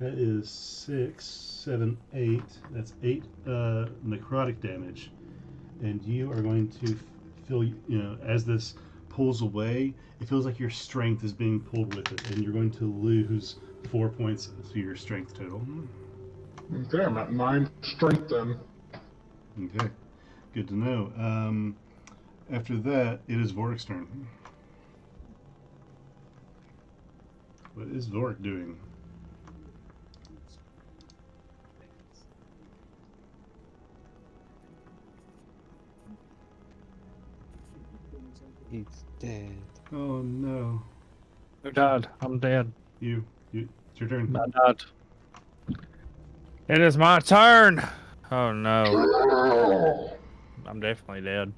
That is 6, 7, 8. That's 8 necrotic damage. And you are going to feel, as this pulls away, it feels like your strength is being pulled with it, and you're going to lose 4 points to your strength total. Okay, I'm at 9 strength then. Okay, good to know. After that, it is Vork's turn. What is Vork doing? He's dead. Oh no. Who died? I'm dead. You. It's your turn. I died. It is my turn. Oh no. I'm definitely dead.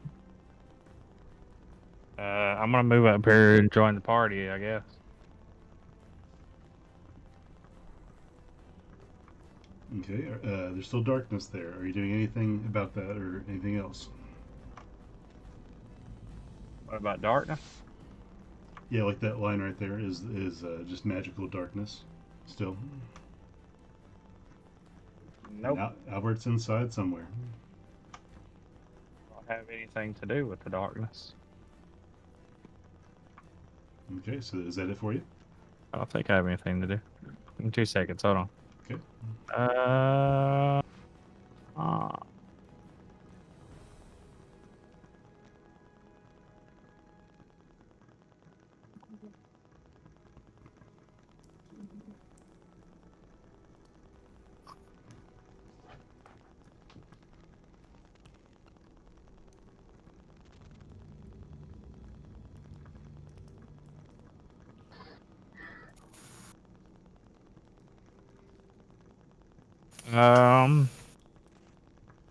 I'm gonna move up here and join the party, I guess. Okay, there's still darkness there. Are you doing anything about that or anything else? What about darkness? Yeah, like that line right there is just magical darkness. Still. Nope. Albert's inside somewhere. I don't have anything to do with the darkness. Okay, so is that it for you? I don't think I have anything to do. In 2 seconds, hold on. Okay.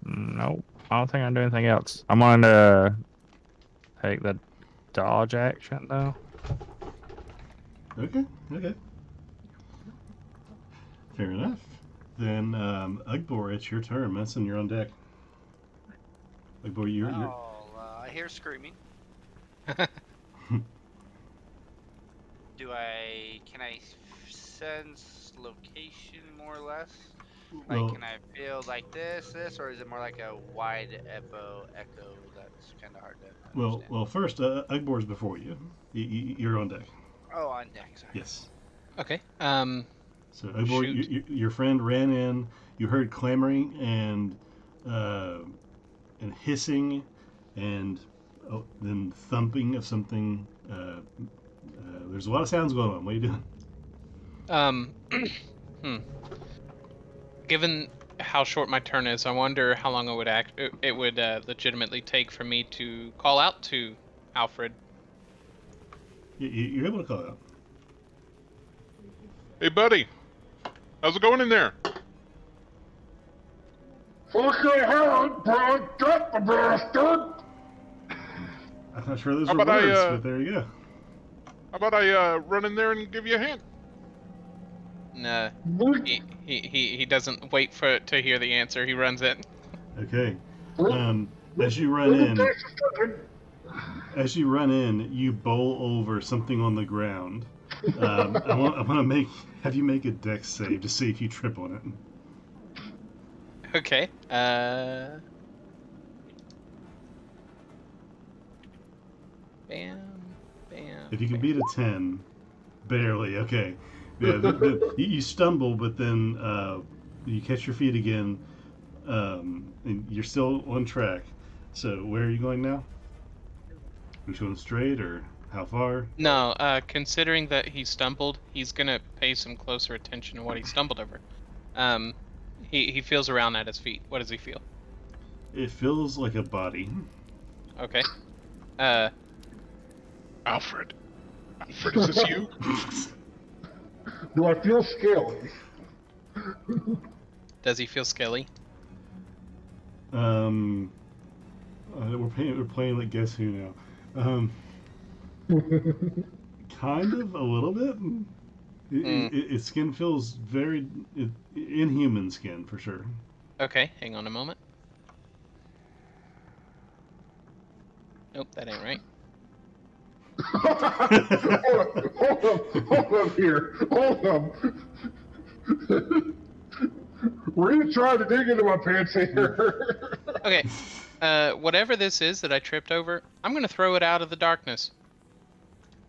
Nope. I don't think I can do anything else. I'm going to take the dodge action though. Okay. Fair enough. Then, Ugbor, it's your turn. Messin, you're on deck. Ugbor, you're. I hear screaming. Can I sense location more or less? Well, Like, can I feel like this, or is it more like a wide echo that's kind of hard to understand? Well, first, Ugbor's before you. You're on deck. Oh, on deck, sorry. Yes. Okay. So, Ugbor, your friend ran in. You heard clamoring and hissing, and then thumping of something. There's a lot of sounds going on. What are you doing? Given how short my turn is, I wonder how long it would legitimately take for me to call out to Alfred. You're able to call out. Hey, buddy. How's it going in there? Fucking hell, bro, get the bastard! I'm not sure those are words, but there you go. How about I run in there and give you a hand? Nah, he doesn't wait to hear the answer. He runs in. Okay. As you run in, you bowl over something on the ground. I want to have you make a dex save to see if you trip on it. Okay. Bam. If you can beat a 10, barely. Okay. Yeah, you stumble, but then you catch your feet again, and you're still on track. So where are you going now? Are you going straight, or how far? No, considering that he stumbled, he's gonna pay some closer attention to what he stumbled over. He feels around at his feet. What does he feel? It feels like a body. Okay. Alfred, is this you? Do I feel scaly? Does he feel scaly? We're playing like Guess Who now. Kind of, a little bit. Its skin feels very inhuman skin for sure. Okay, hang on a moment. Nope, that ain't right. Hold up here. Hold up. We're gonna try to dig into my pants here. Okay. Whatever this is that I tripped over, I'm gonna throw it out of the darkness.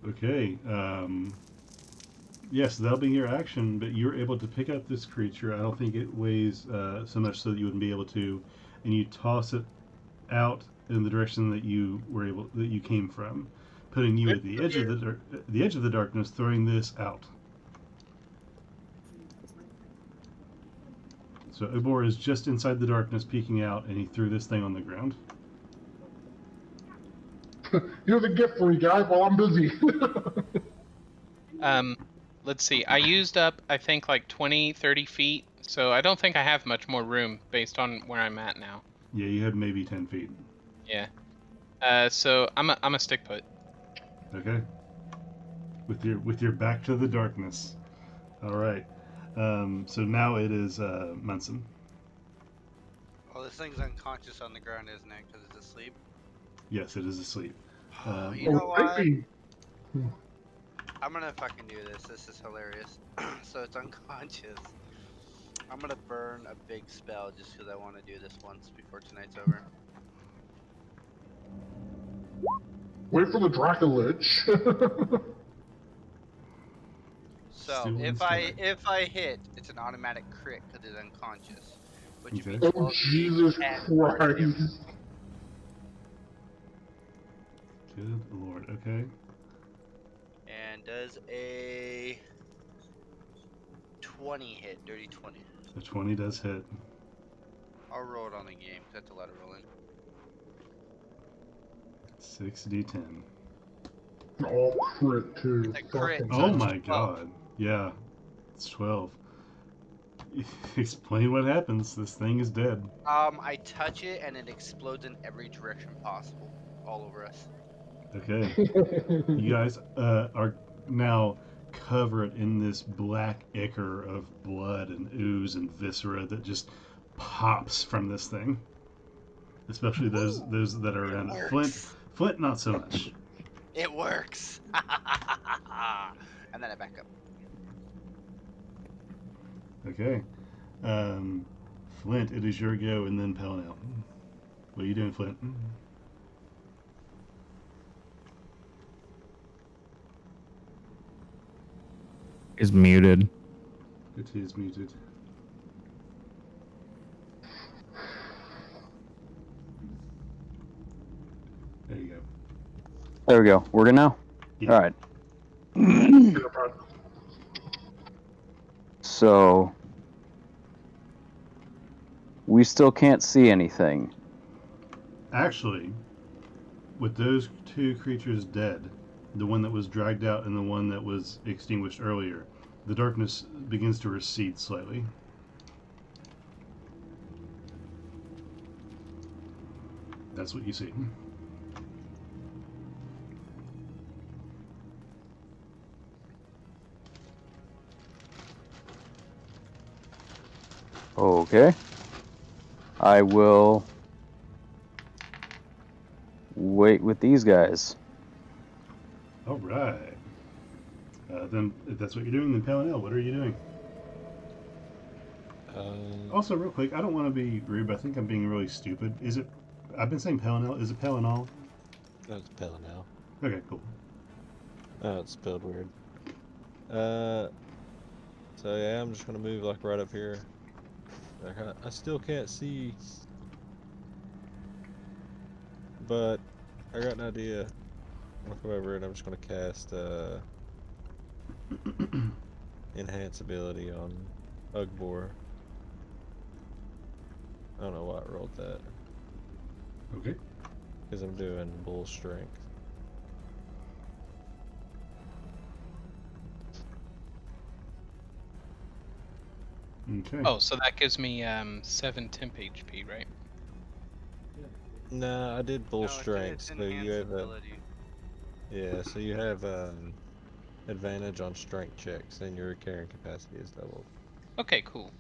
Okay. Yes, that'll be your action, but you're able to pick up this creature. I don't think it weighs so much so that you wouldn't be able to, and you toss it out in the direction that you came from, putting you at the edge of the darkness, throwing this out. So Obor is just inside the darkness, peeking out, and he threw this thing on the ground. You're the gift for you guys while I'm busy. Let's see. I used up, I think, like 20, 30 feet, so I don't think I have much more room based on where I'm at now. Yeah, you have maybe 10 feet. Yeah. So I'm a stick put. Okay. With your back to the darkness. All right. So now it is Munson. Well, this thing's unconscious on the ground, isn't it? Because it's asleep. Yes, it is asleep. You know what? I'm gonna fucking do this. This is hilarious. So it's unconscious. I'm gonna burn a big spell just because I want to do this once before tonight's over. Wait for the Dracolich. So if I hit, it's an automatic crit because it's unconscious. Which Okay. means Oh Jesus Christ! Good Lord. Okay. And does a 20 hit? Dirty 20. The 20 does hit. I'll roll it on the game. That's a lot of rolling. 6d10. Oh, crit too. It's a crit. Fucking Oh it's my 12. God. Yeah. It's 12. Explain what happens. This thing is dead. I touch it and it explodes in every direction possible, all over us. Okay. You guys are now covered in this black ichor of blood and ooze and viscera that just pops from this thing. Especially those that are around it. Flint, not so much. It works. And then I back up. Okay. Flint, it is your go, and then Pellinel. What are you doing, Flint? Is muted. It is muted. There you go. There we go. We're good now? Yeah. All right. So, we still can't see anything. Actually, with those two creatures dead, the one that was dragged out and the one that was extinguished earlier, the darkness begins to recede slightly. That's what you see. Okay. I will wait with these guys. All right. Then, if that's what you're doing, then Pellinel, what are you doing? Also, real quick, I don't want to be rude, but I think I'm being really stupid. Is it? I've been saying Pellinel. Is it Pellinol? That's Pellinel. Okay, cool. Oh, it's spelled weird. So yeah, I'm just gonna move like right up here. Like, I still can't see, but I got an idea. I'll come over and I'm just gonna cast enhance ability on Ugbor. I don't know why I rolled that. Okay. Because I'm doing bull strength. Okay. Oh, so that gives me 7 temp HP, right? Nah, I did bull No, strength, it's so you have ability. yeah, so you have advantage on strength checks, and your carrying capacity is doubled. Okay, cool.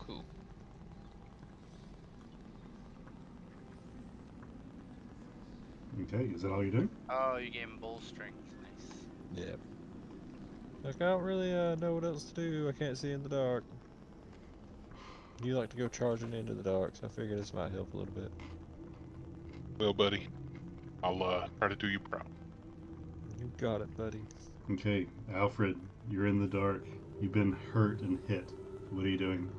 Okay, is that all you're doing? Oh, you gave him bull strength. Nice. Yep. Like, I don't really know what else to do. I can't see in the dark. You like to go charging into the dark, so I figured this might help a little bit. Well, buddy, I'll try to do you proud. You got it, buddy. Okay, Alfred, you're in the dark. You've been hurt and hit. What are you doing?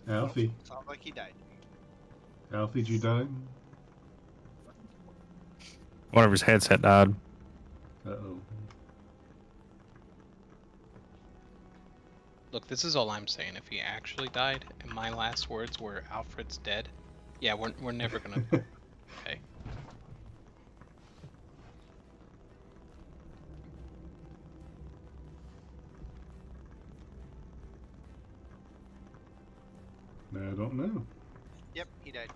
Alfie. Sounds like he died. Alfie, did you die? One of his headset died. Uh-oh. Look, this is all I'm saying. If he actually died, and my last words were Alfred's dead, yeah, we're never gonna. Okay. I don't know. Yep, he died.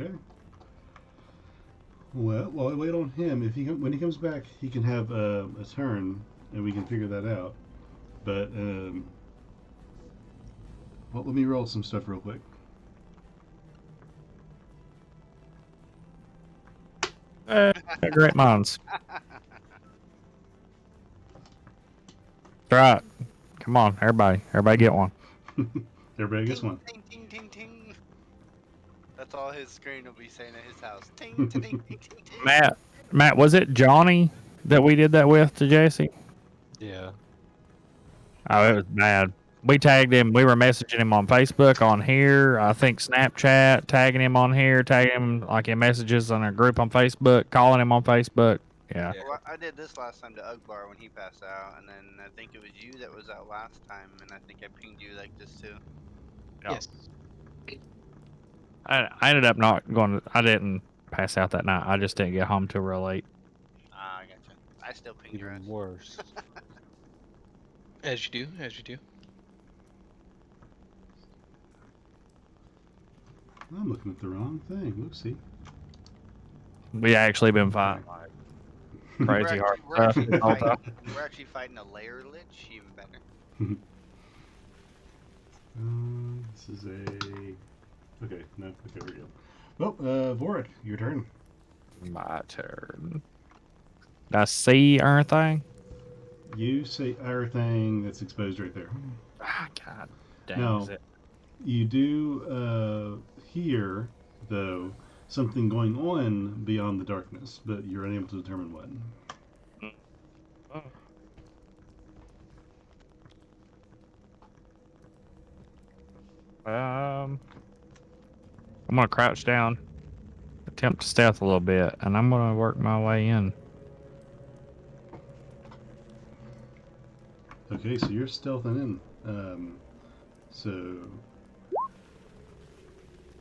Okay. Well, while I wait on him, if when he comes back, he can have a turn, and we can figure that out. But well, let me roll some stuff real quick. Great minds. That's right. Come on, everybody get one. Everybody gets Ting, one. ting, ting, ting, ting. That's all his screen will be saying at his house. Ting, ting, ting, ting, ting, ting. Matt, was it Johnny that we did that with to Jesse? Yeah. Oh, it was bad. We tagged him. We were messaging him on Facebook, on here. I think Snapchat, tagging him on here, tagging him like in messages on a group on Facebook, calling him on Facebook. Yeah. Well, I did this last time to Ugbar when he passed out, and then I think it was you that was out last time, and I think I pinged you like this too. Yes. I ended up not going to, I didn't pass out that night. I just didn't get home till real late. Ah, I gotcha. I still pinged your ass. Even worse. As you do, as you do. I'm looking at the wrong thing. Whoopsie. We actually been fighting like crazy hard stuff. We're actually fighting a layer lich, even better. This is a... Okay, no, okay, we go. Well, Vorik, your turn. My turn. Did I see anything? You say everything that's exposed right there. Ah, God dang Now, it. you do hear, though, something going on beyond the darkness, but you're unable to determine what. I'm gonna crouch down, attempt to stealth a little bit, and I'm gonna work my way in. Okay, so you're stealthing in. So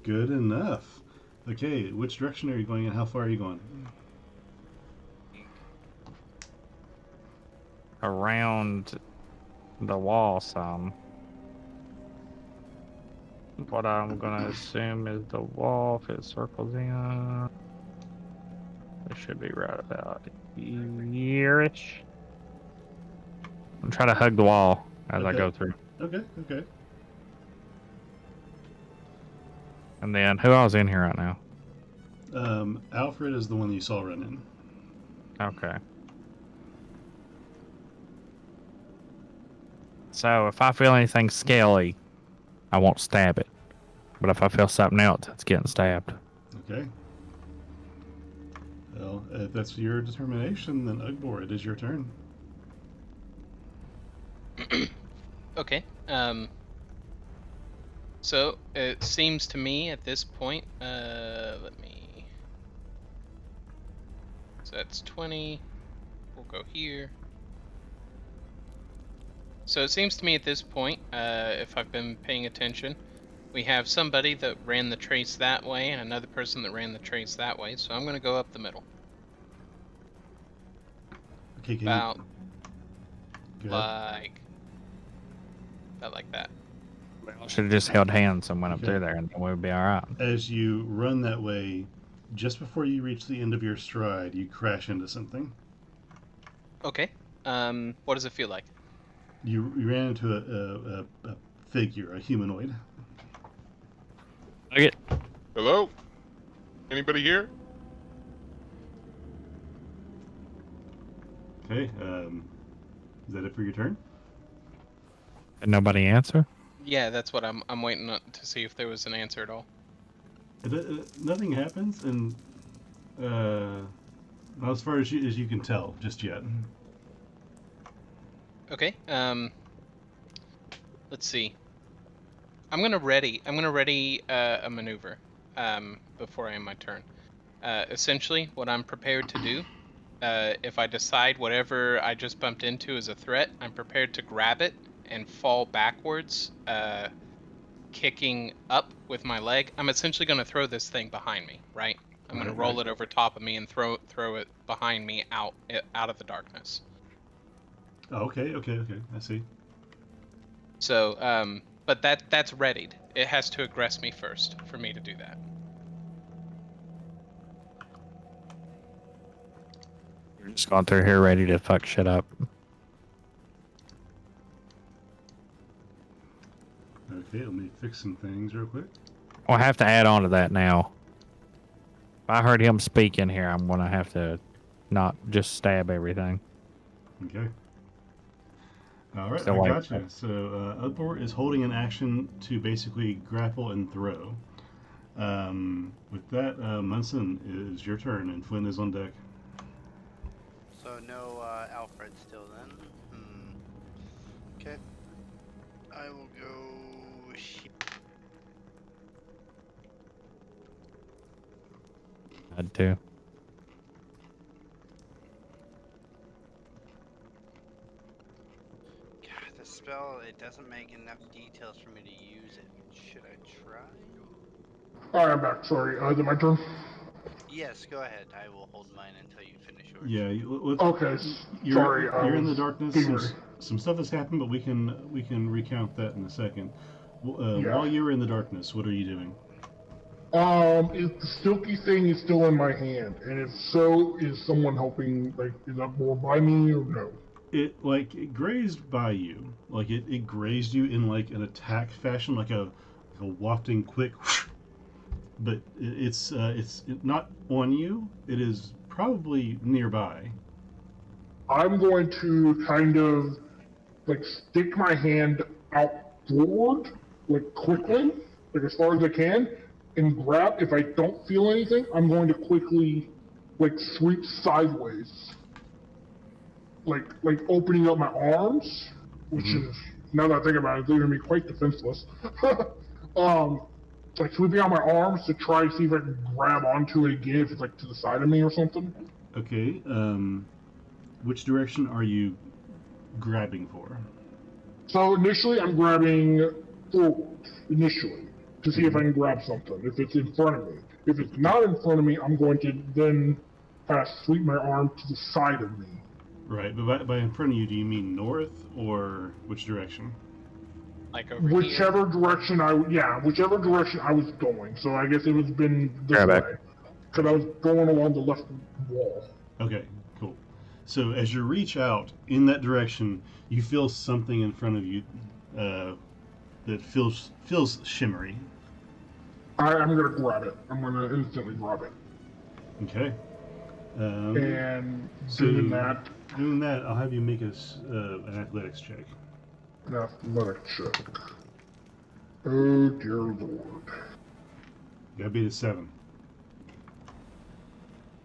good enough. Okay, which direction are you going and how far are you going? Around the wall some. What I'm gonna assume is the wall, if it circles in. It should be right about here-ish. I'm trying to hug the wall as I go through. Okay, okay. And then, who else in here right now? Alfred is the one you saw run in. Okay. So, if I feel anything scaly, I won't stab it. But if I feel something else, it's getting stabbed. Okay. Well, if that's your determination, then Ugbor, it is your turn. Okay. So it seems to me at this point, let me. So that's 20. We'll go here. So it seems to me at this point, if I've been paying attention, we have somebody that ran the trace that way and another person that ran the trace that way. So I'm going to go up the middle. Okay, can About you... like that. I should have just held hands and went up through there, and then we'd be all right. As you run that way, just before you reach the end of your stride, you crash into something. Okay. What does it feel like? You ran into a figure, a humanoid. Look it. Hello? Anybody here? Okay. Is that it for your turn? Did nobody answer? Yeah, that's what I'm waiting to see if there was an answer at all. Nothing happens, and not as far as you can tell just yet. Okay. Let's see. I'm gonna ready a maneuver before I end my turn. Essentially, what I'm prepared to do, if I decide whatever I just bumped into is a threat, I'm prepared to grab it and fall backwards, kicking up with my leg. I'm essentially going to throw this thing behind me, right? I'm going to roll it over top of me and throw it behind me out of the darkness. Oh, okay. I see. So, but that's readied. It has to aggress me first for me to do that. You're just going through here ready to fuck shit up. Okay, let me fix some things real quick. I'll have to add on to that now. If I heard him speak in here, I'm gonna have to not just stab everything. Okay. All right, So I like- gotcha. So Ugbor is holding an action to basically grapple and throw. With that, Munson, is your turn, and Flynn is on deck. So no Alfred still then. Okay. I will go here. Had to. God, the spell, it doesn't make enough details for me to use it. Should I try? Alright, I'm back. Sorry. Is it my turn? Yes, go ahead. I will hold mine until you finish yours. Yeah. Okay. Sorry. Sorry. You're in the darkness. getting ready. Some stuff has happened, but we can recount that in a second. Yeah. While you're in the darkness, what are you doing? If the silky thing is still in my hand, and if so, is someone helping? Like, is that more by me or no? It grazed by you. Like it grazed you in like an attack fashion, like a wafting quick. But it's not on you. It is probably nearby. I'm going to kind of like stick my hand out forward, like quickly, like as far as I can, and grab. If I don't feel anything, I'm going to quickly like sweep sideways, like opening up my arms, which is, now that I think about it, leaving me quite defenseless. Like sweeping out my arms to try to see if I can grab onto it again if it's like to the side of me or something. Okay. Which direction are you grabbing for? So initially, I'm grabbing forward, initially, to see if I can grab something, if it's in front of me. If it's not in front of me, I'm going to then kind of sweep my arm to the side of me. Right, but by in front of you, do you mean north or which direction? Like over Whichever direction whichever direction I was going. So I guess it was been this Yeah, way. back. Because I was going along the left wall. Okay, cool. So as you reach out in that direction, you feel something in front of you that feels shimmery. I'm going to grab it. I'm going to instantly grab it. Okay. And so doing that, I'll have you make an athletics check. an athletic check. Oh dear lord. You gotta beat a 7.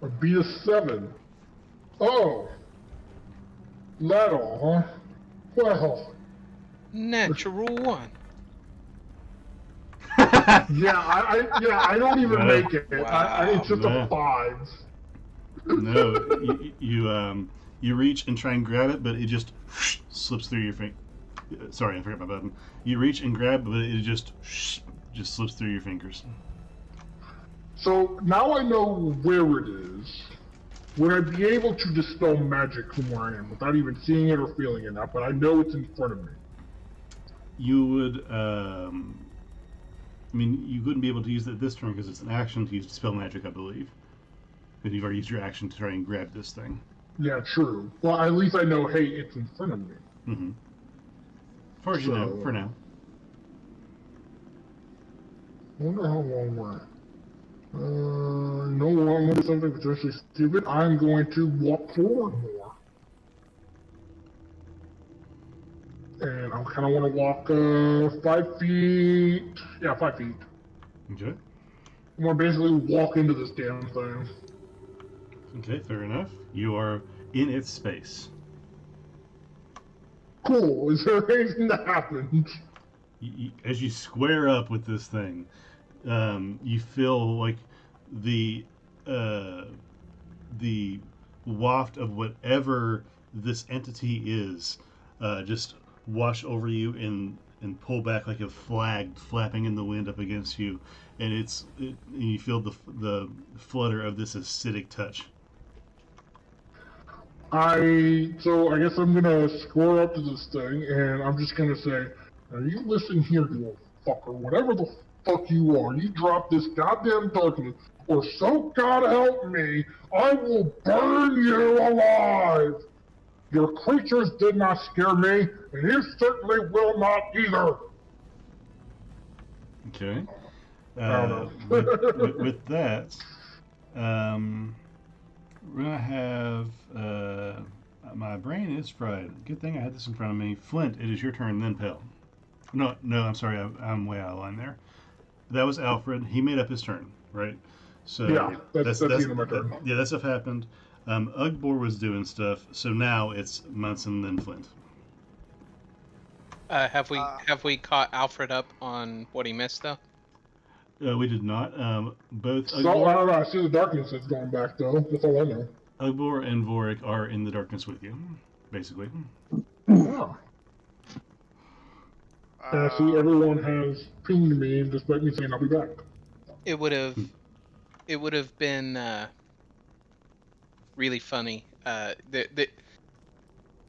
A beat a 7. Oh. That all, huh? Well. Natural 1. Yeah, I don't even No. make it. Wow. It's just No. a 5. No, you reach and try and grab it, but it just slips through your finger. Sorry, I forgot my button. You reach and grab, but it just slips through your fingers. So now I know where it is. Would I be able to dispel magic from where I am without even seeing it or feeling it now? But I know it's in front of me. You would, I mean, you wouldn't be able to use it this turn because it's an action to use dispel magic, I believe. Because you've already used your action to try and grab this thing. Yeah, true. Well, at least I know, hey, it's in front of me. Mm-hmm. As far as you know, for now. I wonder how long we're. No, I'm going to do something potentially stupid. I'm going to walk forward more. and I kind of want to walk 5 feet. Yeah, 5 feet. Okay. I want to basically walk into this damn thing. Okay, fair enough. You are in its space. Cool. Is there anything that happens? As you square up with this thing, you feel like the uh, the waft of whatever this entity is just wash over you and pull back like a flag flapping in the wind up against you, and and you feel the flutter of this acidic touch. So I guess I'm gonna square up to this thing, and I'm just gonna say, now you listen here, you little fucker, whatever the fuck you are, you drop this goddamn darkness, or so God help me, I will burn you alive! Your creatures did not scare me, and you certainly will not either! Okay. I don't know. With that, we're gonna have my brain is fried. Good thing I had this in front of me. Flint, it is your turn. Then Pell. No, I'm sorry. I'm way out of line there. That was Alfred. He made up his turn, right? So Yeah, that's the end of my turn. Yeah, that stuff happened. Ugbor was doing stuff, so now it's Munson then Flint. Have we caught Alfred up on what he missed though? We did not. Both So, I don't know, I see the darkness is going back though, that's all I know. Ugbor and Vorik are in the darkness with you, basically. Oh. And I see everyone has pinged me, despite me saying I'll be back. It would have been really funny.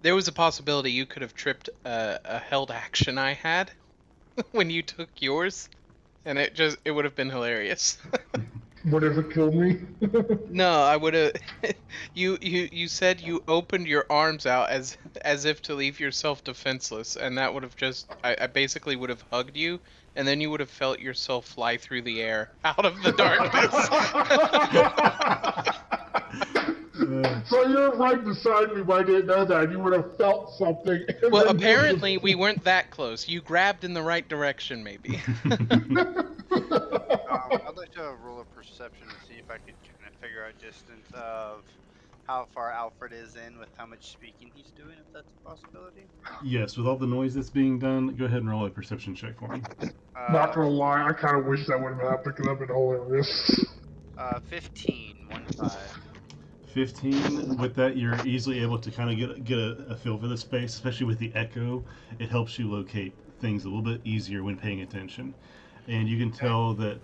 There was a possibility you could have tripped a held action I had when you took yours, and it would have been hilarious. Would it have killed me? No, I would have. You said you opened your arms out as if to leave yourself defenseless, and that would have I basically would have hugged you, and then you would have felt yourself fly through the air out of the darkness. So you're right beside me, but I didn't know that. You would have felt something. Well, apparently we weren't that close. You grabbed in the right direction, maybe. I'd like to roll a perception to see if I could kind of figure out distance of how far Alfred is in with how much speaking he's doing, if that's a possibility. Yes, with all the noise that's being done, go ahead and roll a perception check for me. Not gonna lie, I kind of wish that would have happened because that'd been hilarious. 15, 1-5. 15. With that, you're easily able to kind of get a feel for the space, especially with the echo. It helps you locate things a little bit easier when paying attention, and you can tell that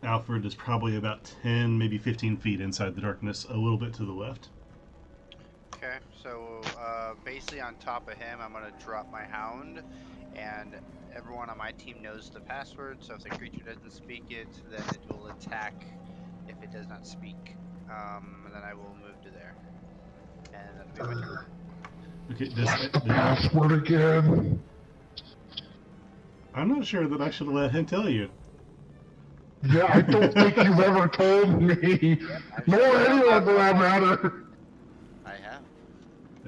Alfred is probably about 10, maybe 15 feet inside the darkness, a little bit to the left. Okay, so basically on top of him, I'm gonna drop my hound, and everyone on my team knows the password. So if the creature doesn't speak it, then it will attack. If it does not speak, then I will move to there, and that'll be my turn. Okay, The password again. I'm not sure that I should have let him tell you. Yeah, I don't think you've ever told me, nor anyone for that matter. I have.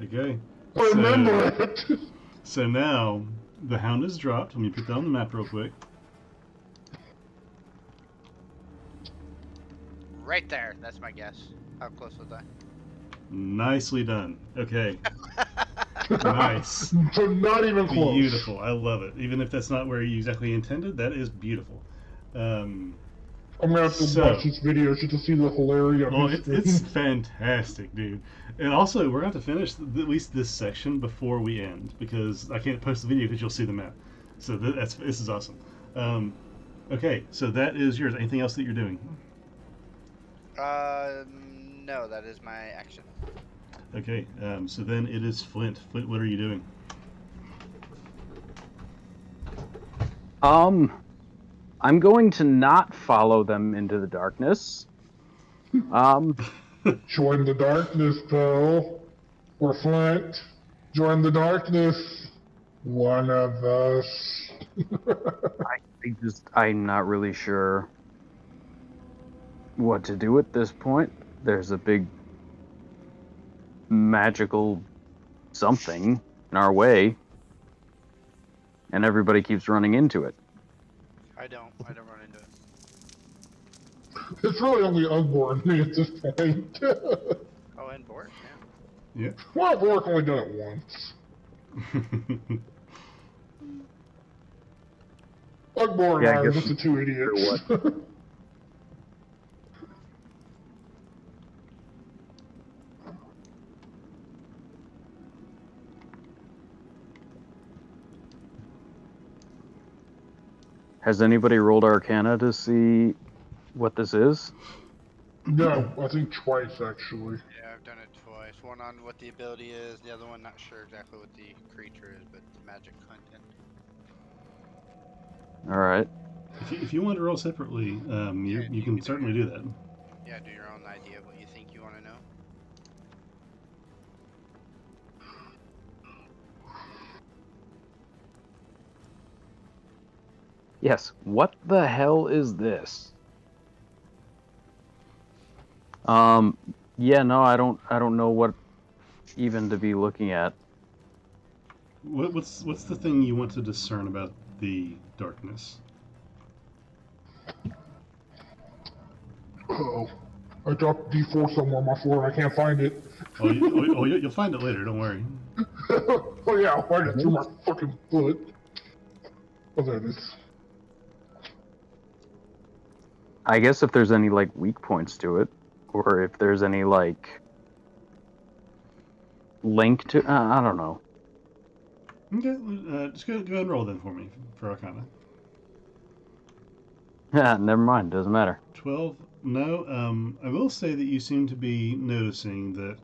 Okay. Remember it. So now the hound is dropped. Let me put that on the map real quick. Right there. That's my guess. How close was I? Nicely done. Okay. Nice. So not even close. Beautiful. I love it. Even if that's not where you exactly intended, that is beautiful. I'm gonna have to watch this video just to see the hilarity on it's fantastic, dude. And also, we're going to finish at least this section before we end, because I can't post the video because you'll see the map. So this is awesome. Okay, so that is yours. Anything else that you're doing? No, that is my action. Okay, so then it is Flint. Flint, what are you doing? I'm going to not follow them into the darkness. Join the darkness, Bill. Or Flint. Join the darkness. One of us. I'm not really sure what to do at this point. There's a big magical something in our way, and everybody keeps running into it. I don't run into it. It's really only Ugbor and me at this point. Oh, and Bork, yeah. Yeah. Well, Bork only done it once. Ugbor and Yeah, I I are guess just the two idiots. Has anybody rolled Arcana to see what this is? No, I think twice actually. Yeah, I've done it twice. One on what the ability is, the other one not sure exactly what the creature is, but the magic content. All right. If you want to roll separately, you can certainly do that. Yeah, do your own idea of what you think you want to know. Yes. What the hell is this? Yeah, no, I don't know what even to be looking at. What's the thing you want to discern about the darkness? Uh-oh. I dropped D4 somewhere on my floor and I can't find it. You'll find it later. Don't worry. Oh yeah, I'll find it through my fucking foot. Oh, there it is. I guess if there's any like weak points to it, or if there's any like link to, I don't know. Okay, just go ahead and roll then for me for Arcana. Never mind. Doesn't matter. 12. No. I will say that you seem to be noticing that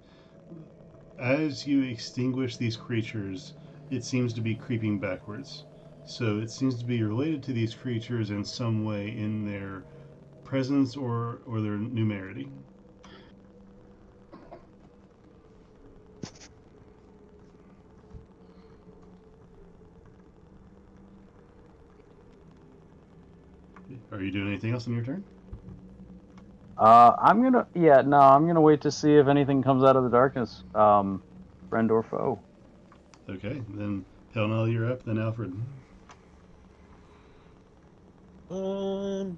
as you extinguish these creatures, it seems to be creeping backwards. So it seems to be related to these creatures in some way in their presence or their numerity. Are you doing anything else on your turn? I'm gonna wait to see if anything comes out of the darkness, friend or foe. Okay, then Pelnell, you're up. Then Alfred. I'm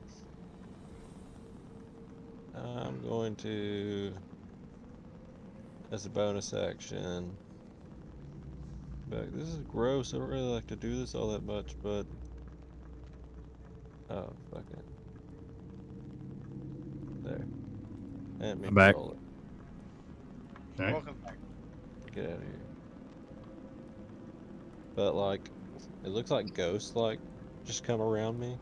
going to, as a bonus action. But this is gross. I don't really like to do this all that much, but oh fuck it. There. Let me I'm back. roll it. Okay. Welcome back. Get out of here. But like, it looks like ghosts like just come around me,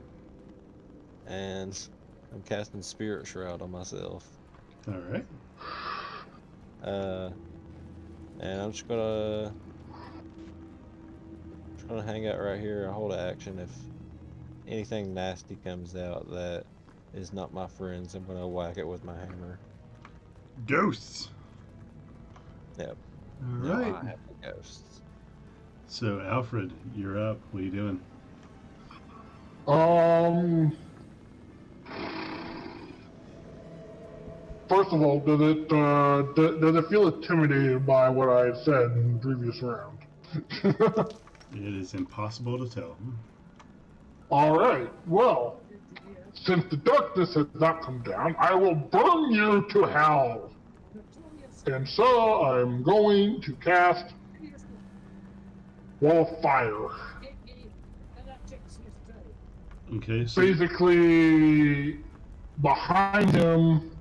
and I'm casting Spirit Shroud on myself. All right. And I'm just gonna hang out right here and hold an action. If anything nasty comes out that is not my friends, I'm gonna whack it with my hammer. Ghosts. Yep. All No, right. I have the ghosts. So Alfred, you're up. What are you doing? First of all, does it feel intimidated by what I had said in the previous round? It is impossible to tell. All right. Well, since the darkness has not come down, I will burn you to hell. And so I'm going to cast Wall of Fire. Okay. So Basically, behind him,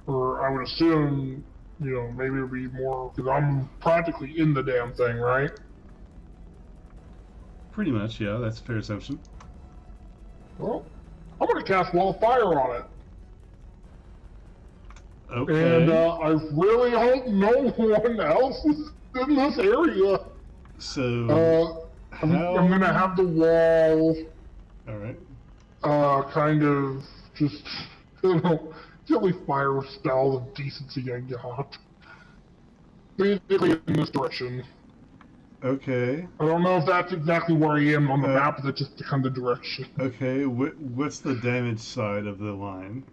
or I would assume, maybe it would be more, because I'm practically in the damn thing, right? pretty much, yeah. That's a fair assumption. Well, I'm going to cast Wall of Fire on it. Okay. And I really hope no one else is in this area. So I'm going to have the wall all right. kind of just, the only fire spell of decency I got. Basically in this direction. Okay. I don't know if that's exactly where I am on the map, but that's just kind of the direction. Okay. What's the damage side of the line?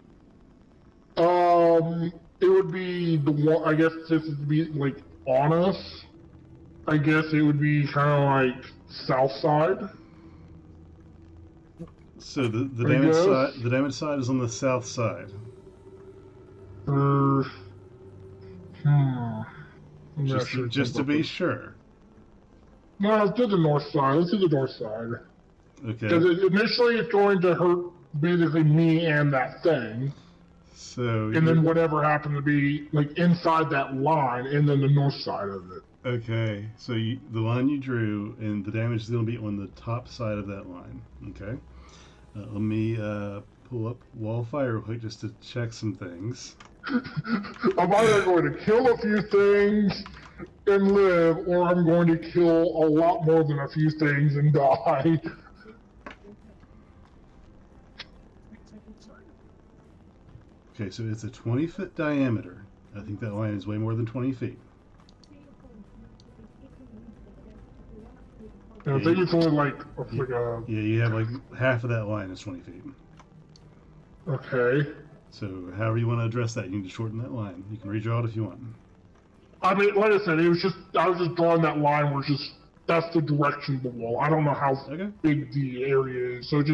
It would be the one, I guess this would be like on us. I guess it would be kind of like south side. So the I guess. damage side is on the south side. I'm not sure. Just to be sure. No, let's do the north side. Let's do the north side. Okay. Because initially it's going to hurt basically me and that thing. So. And then whatever happened to be like inside that line, and then the north side of it. Okay. So the line you drew, and the damage is going to be on the top side of that line. Okay. Let me pull up Wallfire real quick just to check some things. I'm either going to kill a few things and live, or I'm going to kill a lot more than a few things and die. Okay, so it's a 20-foot diameter. I think that line is way more than 20 feet. And I think it's only like a... Yeah, you have like half of that line is 20 feet. Okay. So however you want to address that, you need to shorten that line. You can redraw it if you want. I mean, like I said, I was just drawing that line where it's just, that's the direction of the wall. I don't know how big the area is. So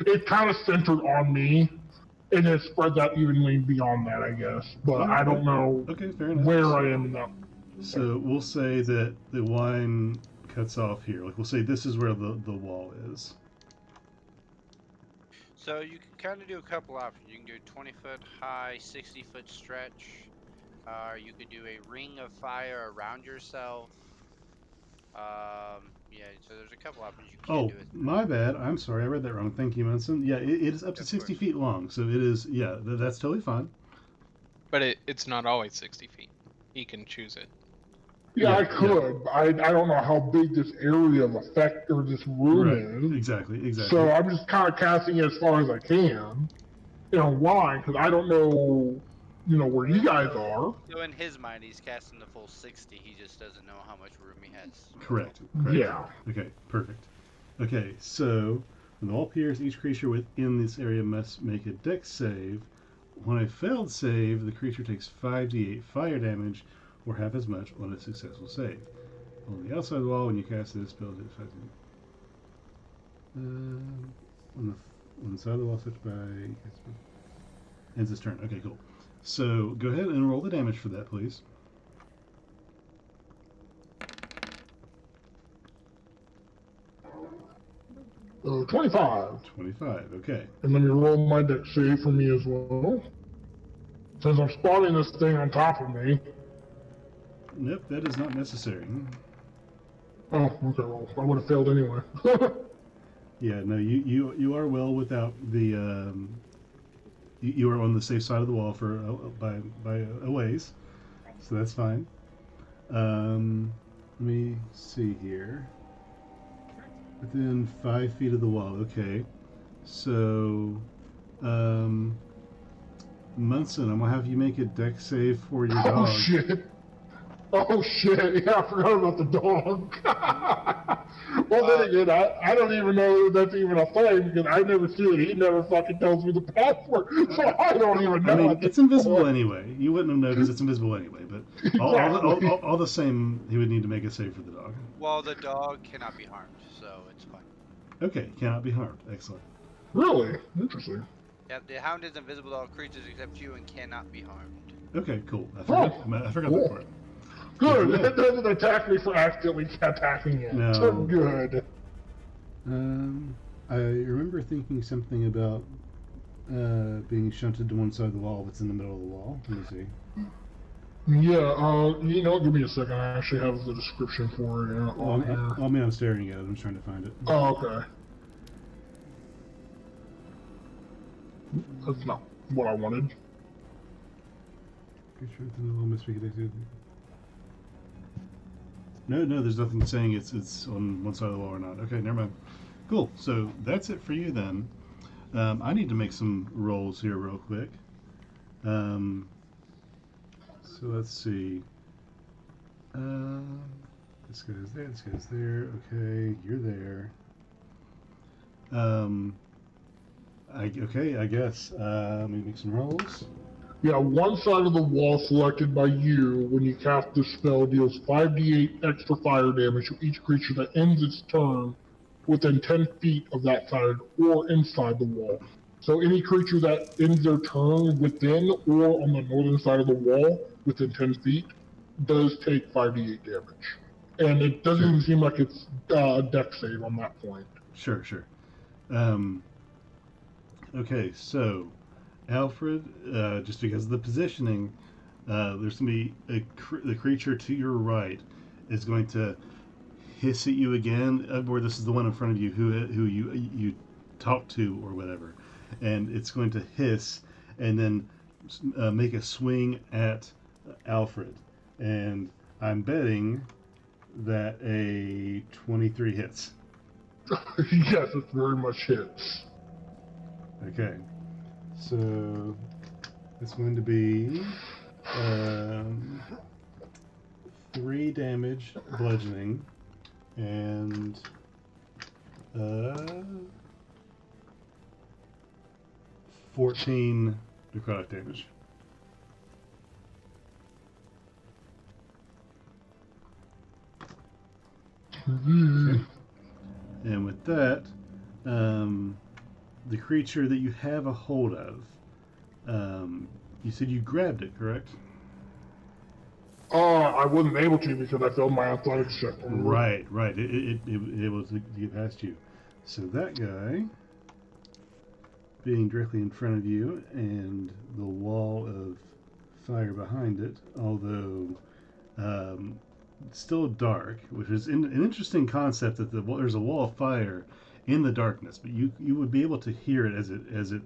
it kind of centered on me, and then spread that evenly beyond that, I guess. But I don't know fair enough. where I am now. So we'll say that the line cuts off here. Like we'll say this is where the wall is. So you can kind of do a couple options. You can do a 20-foot high, 60-foot stretch. You could do a ring of fire around yourself. Yeah, so there's a couple options you can do. My bad. I'm sorry. I read that wrong. Thank you, Munson. Yeah, it is up to 60 feet long. So it is, yeah, that's totally fine. But it's not always 60 feet. He can choose it. Yeah, I could. Yeah. I don't know how big this area of effect or this room is. Exactly. So I'm just kind of casting it as far as I can. Why? Because I don't know, where you guys are. So in his mind, he's casting the full 60. He just doesn't know how much room he has. Correct. Yeah. Okay, perfect. Okay, so when the wall appears, each creature within this area must make a dex save. On a failed save, the creature takes 5d8 fire damage, or half as much on a successful save. On the outside wall, when you cast this spell, it's 5d8. On the side of the wall, switch by... Ends this turn. Okay, cool. So go ahead and roll the damage for that, please. Uh, 25. 25, okay. And let me roll my dex save for me as well. Since I'm spawning this thing on top of me. Nope, that is not necessary. Oh, okay, well, I would have failed anyway. Yeah, no, you are well without the, you are on the safe side of the wall for, by a ways, so that's fine. Let me see here. Within 5 feet of the wall, okay. So, Munson, I'm gonna have you make a dex save for your dog. Oh shit, yeah, I forgot about the dog. Well, then again, I don't even know that's even a thing, because I never see it. He never fucking tells me the password, so I don't even know. I mean, it's invisible anyway. You wouldn't have known because it's invisible anyway, but all the same, he would need to make a save for the dog. Well, the dog cannot be harmed, so it's fine. Okay, cannot be harmed. Excellent. Really? Interesting. Yeah, the hound is invisible to all creatures except you and cannot be harmed. Okay, cool. I forgot that part. Good. It doesn't attack me for accidentally attacking it. No. Good. I remember thinking something about being shunted to one side of the wall that's in the middle of the wall. Let me see. Yeah, give me a second. I actually have the description for it. I mean, I'm staring at it. I'm trying to find it. Oh, okay. That's not what I wanted. No, there's nothing saying it's on one side of the wall or not. Okay, never mind. Cool. So that's it for you then. I need to make some rolls here real quick. So let's see. This goes there. This goes there. Okay, you're there. I guess. Let me make some rolls. Yeah, one side of the wall selected by you when you cast this spell deals 5d8 extra fire damage to each creature that ends its turn within 10 feet of that side or inside the wall. So any creature that ends their turn within or on the northern side of the wall within 10 feet does take 5d8 damage. And it doesn't Sure. even seem like it's a dex save on that point. Sure. Okay, so Alfred, just because of the positioning, there's going to be the creature to your right is going to hiss at you again. Or this is the one in front of you who you talk to or whatever, and it's going to hiss and then make a swing at Alfred, and I'm betting that a 23 hits. Yes, it very much hits. Okay, so it's going to be 3 damage bludgeoning and 14 necrotic damage. Okay. And with that, the creature that you have a hold of, you said you grabbed it, correct? I wasn't able to because I failed my athletics check. Right. It was to get past you. So that guy, being directly in front of you, and the wall of fire behind it, although still dark, which is an interesting concept that there's a wall of fire in the darkness, but you would be able to hear it as it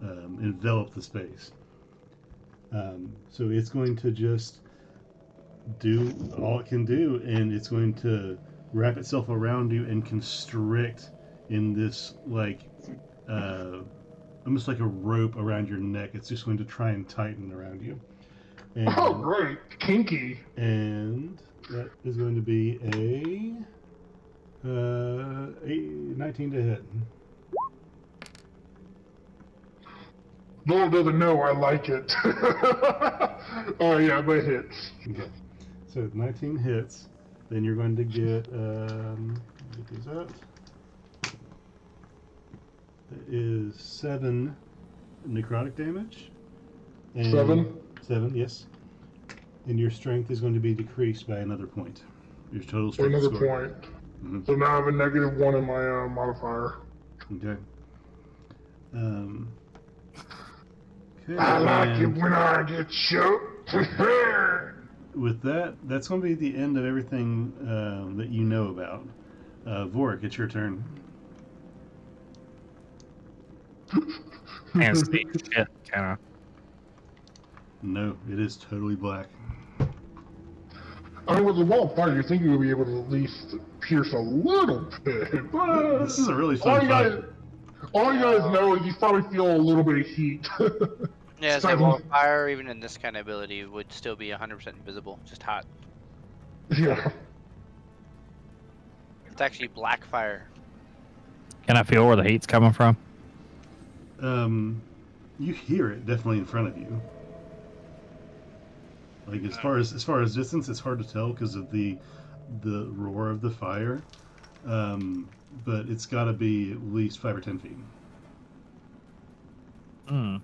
enveloped the space. So it's going to just do all it can do, and it's going to wrap itself around you and constrict in this almost like a rope around your neck. It's just going to try and tighten around you. And, oh, great. Kinky. And that is going to be a 19 to hit. Lord doesn't know I like it. Oh, yeah, but hits. Okay. So 19 hits. Then you're going to get these up. That is 7 necrotic damage. And 7, yes. And your strength is going to be decreased by another point. Your total strength another score. point. Mm-hmm. So now I have a -1 in my modifier. Okay. Okay. I like it when I get shot. With that, that's going to be the end of everything that you know about. Vorik, it's your turn. Can't see shit, can I? No, it is totally black. I mean, with the wall of fire, you think you would be able to at least pierce a little bit, but... This is a really fun fight. All you guys know is you probably feel a little bit of heat. Yeah, so wall of fire, even in this kind of ability, would still be 100% invisible, just hot. Yeah. It's actually black fire. Can I feel where the heat's coming from? You hear it definitely in front of you. Like as far as distance, it's hard to tell because of the roar of the fire. But it's got to be at least 5 or 10 feet. Hmm.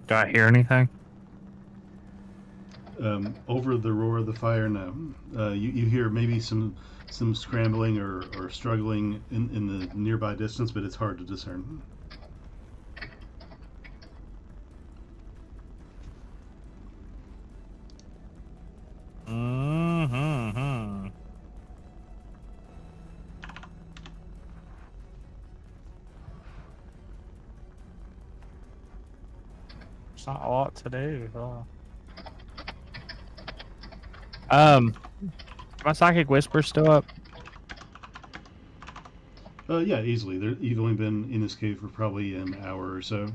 Do I hear anything? Over the roar of the fire, no. You hear maybe some scrambling or struggling in the nearby distance, but it's hard to discern. Mm-hmm. It's not a lot to do. My psychic whisper still up? Yeah, easily. You've only been in this cave for probably an hour or so.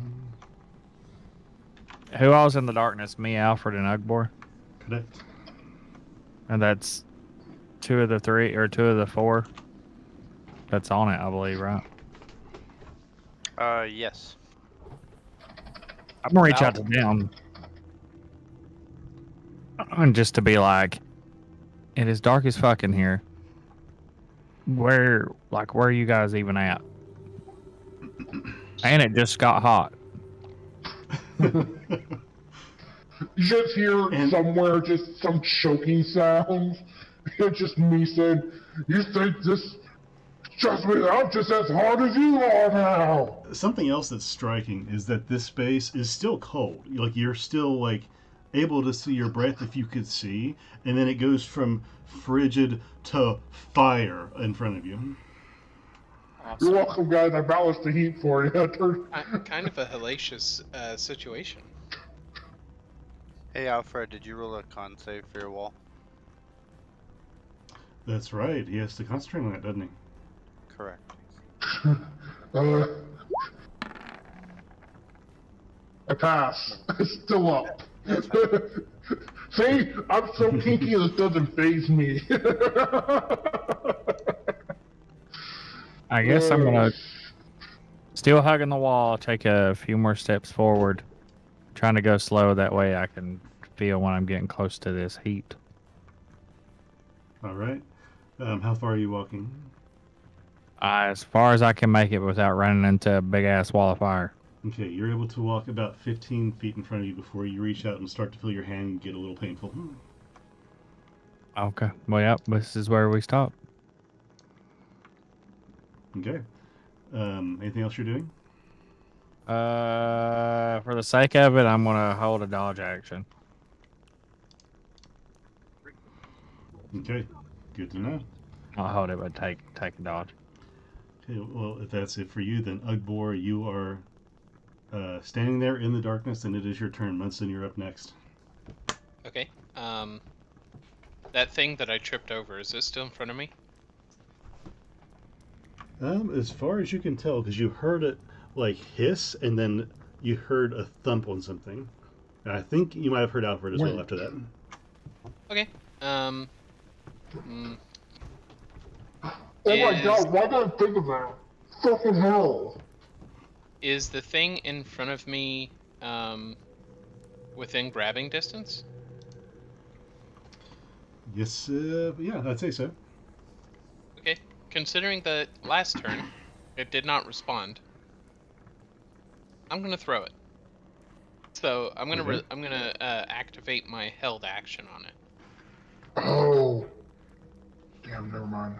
Who all's in the darkness? Me, Alfred, and Ugbor? Correct. And that's 2 of the 3 or 2 of the 4 that's on it, I believe, right? Yes. I'm gonna reach out to them. And just to be like, it is dark as fuck in here. Where are you guys even at? And it just got hot. You just hear somewhere just some choking sounds. It's just me saying, "You think this? Trust me, I'm just as hard as you are now." Something else that's striking is that this space is still cold. Like you're still like able to see your breath if you could see, and then it goes from frigid to fire in front of you. Awesome. You're welcome, guys. I balanced the heat for you. Kind of a hellacious situation. Hey, Alfred, did you roll a con save for your wall? That's right. He has to concentrate on that, doesn't he? Correct. I pass. It's still up. See, I'm so kinky this doesn't faze me. I guess I'm gonna still hugging the wall, take a few more steps forward, trying to go slow. That way I can feel when I'm getting close to this heat. All right. How far are you walking? As far as I can make it without running into a big ass wall of fire. Okay, you're able to walk about 15 feet in front of you before you reach out and start to feel your hand get a little painful. Okay. Well, yep. This is where we stop. Okay. Anything else you're doing? For the sake of it, I'm gonna hold a dodge action. Okay. Good to know. I'll hold it, but take a dodge. Okay. Well, if that's it for you, then Ugbor, you are standing there in the darkness, and it is your turn. Munson, you're up next. Okay. That thing that I tripped over, is it still in front of me? As far as you can tell, because you heard it like hiss, and then you heard a thump on something. And I think you might have heard Alfred as well after that. Okay. Oh my god, why did I think of that? Fucking hell. Is the thing in front of me within grabbing distance? Yes, yeah, I'd say so. Okay. Considering that last turn it did not respond, I'm gonna throw it. So I'm gonna activate my held action on it. Oh. Damn, never mind.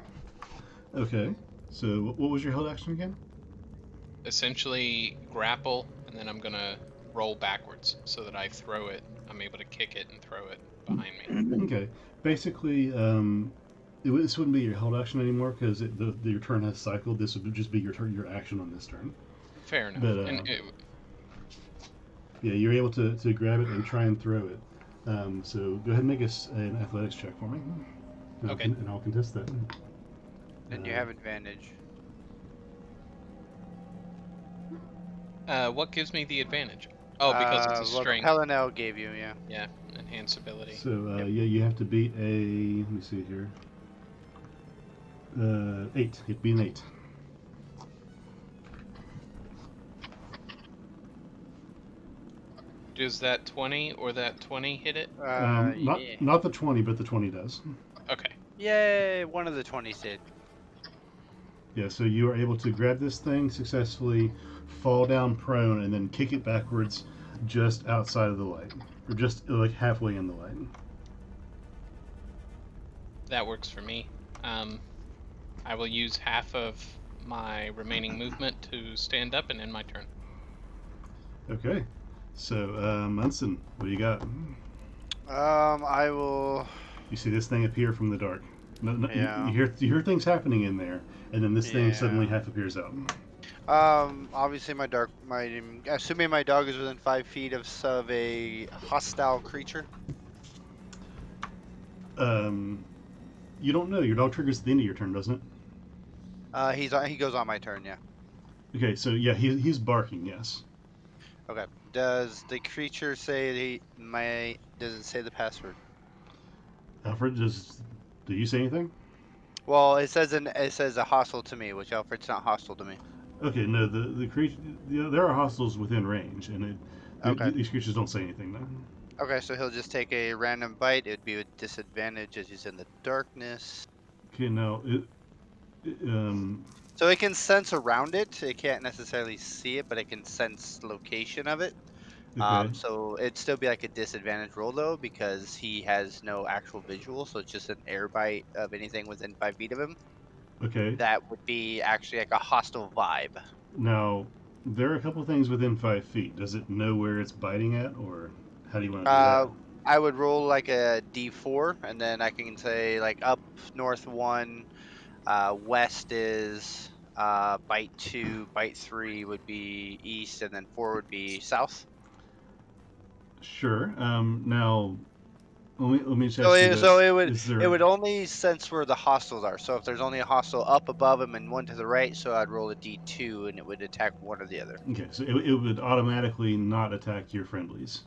Okay. So what was your held action again? Essentially grapple, and then I'm gonna roll backwards so that I throw it. I'm able to kick it and throw it behind me. Okay. Basically, this wouldn't be your held action anymore because your turn has cycled. This would just be your action on this turn. Fair enough. But, yeah, you're able to grab it and try and throw it. So go ahead and make an athletics check for me. And Okay. I'll contest that. And you have advantage. What gives me the advantage? Oh, because it's a strength. Pelinel gave you, yeah. Yeah, enhance ability. So yeah, you have to beat a. Let me see here. 8. It'd be an 8. Does that 20 or that 20 hit it? Not the 20, but the 20 does. Okay. Yay! One of the 20s did. Yeah, so you are able to grab this thing successfully, fall down prone, and then kick it backwards just outside of the light. Or just like halfway in the light. That works for me. I will use half of my remaining movement to stand up and end my turn. Okay. So, Munson, what do you got? I will... You see this thing appear from the dark. Yeah. You hear things happening in there, and then this thing suddenly half appears out. Obviously assuming my dog is within 5 feet of a hostile creature. You don't know. Your dog triggers at the end of your turn, doesn't it? He goes on my turn, yeah. Okay, so yeah, he's barking, yes. Okay. Does the creature say does it say the password? Alfred, do you say anything? Well, it says a hostile to me, which Alfred's not hostile to me. Okay, no, the creature. There are hostiles within range, and Okay. these creatures don't say anything now. Okay, so he'll just take a random bite. It'd be with disadvantage as he's in the darkness. Okay, now So it can sense around it. It can't necessarily see it, but it can sense location of it. okay, So it'd still be like a disadvantage roll though, because he has no actual visual. So it's just an air bite of anything within 5 feet of him. okay. That would be actually like a hostile vibe. Now there are a couple things within 5 feet. Does it know where it's biting at, or how do you want to do that? I would roll like a d4, and then I can say like up north 1, west is bite 2, bite 3 would be east, and then 4 would be south. Sure. Now let me just So ask you so this: Is it there would only sense where the hostiles are. So if there's only a hostile up above him and one to the right, so I'd roll a d2 and it would attack one or the other. okay? So it would automatically not attack your friendlies,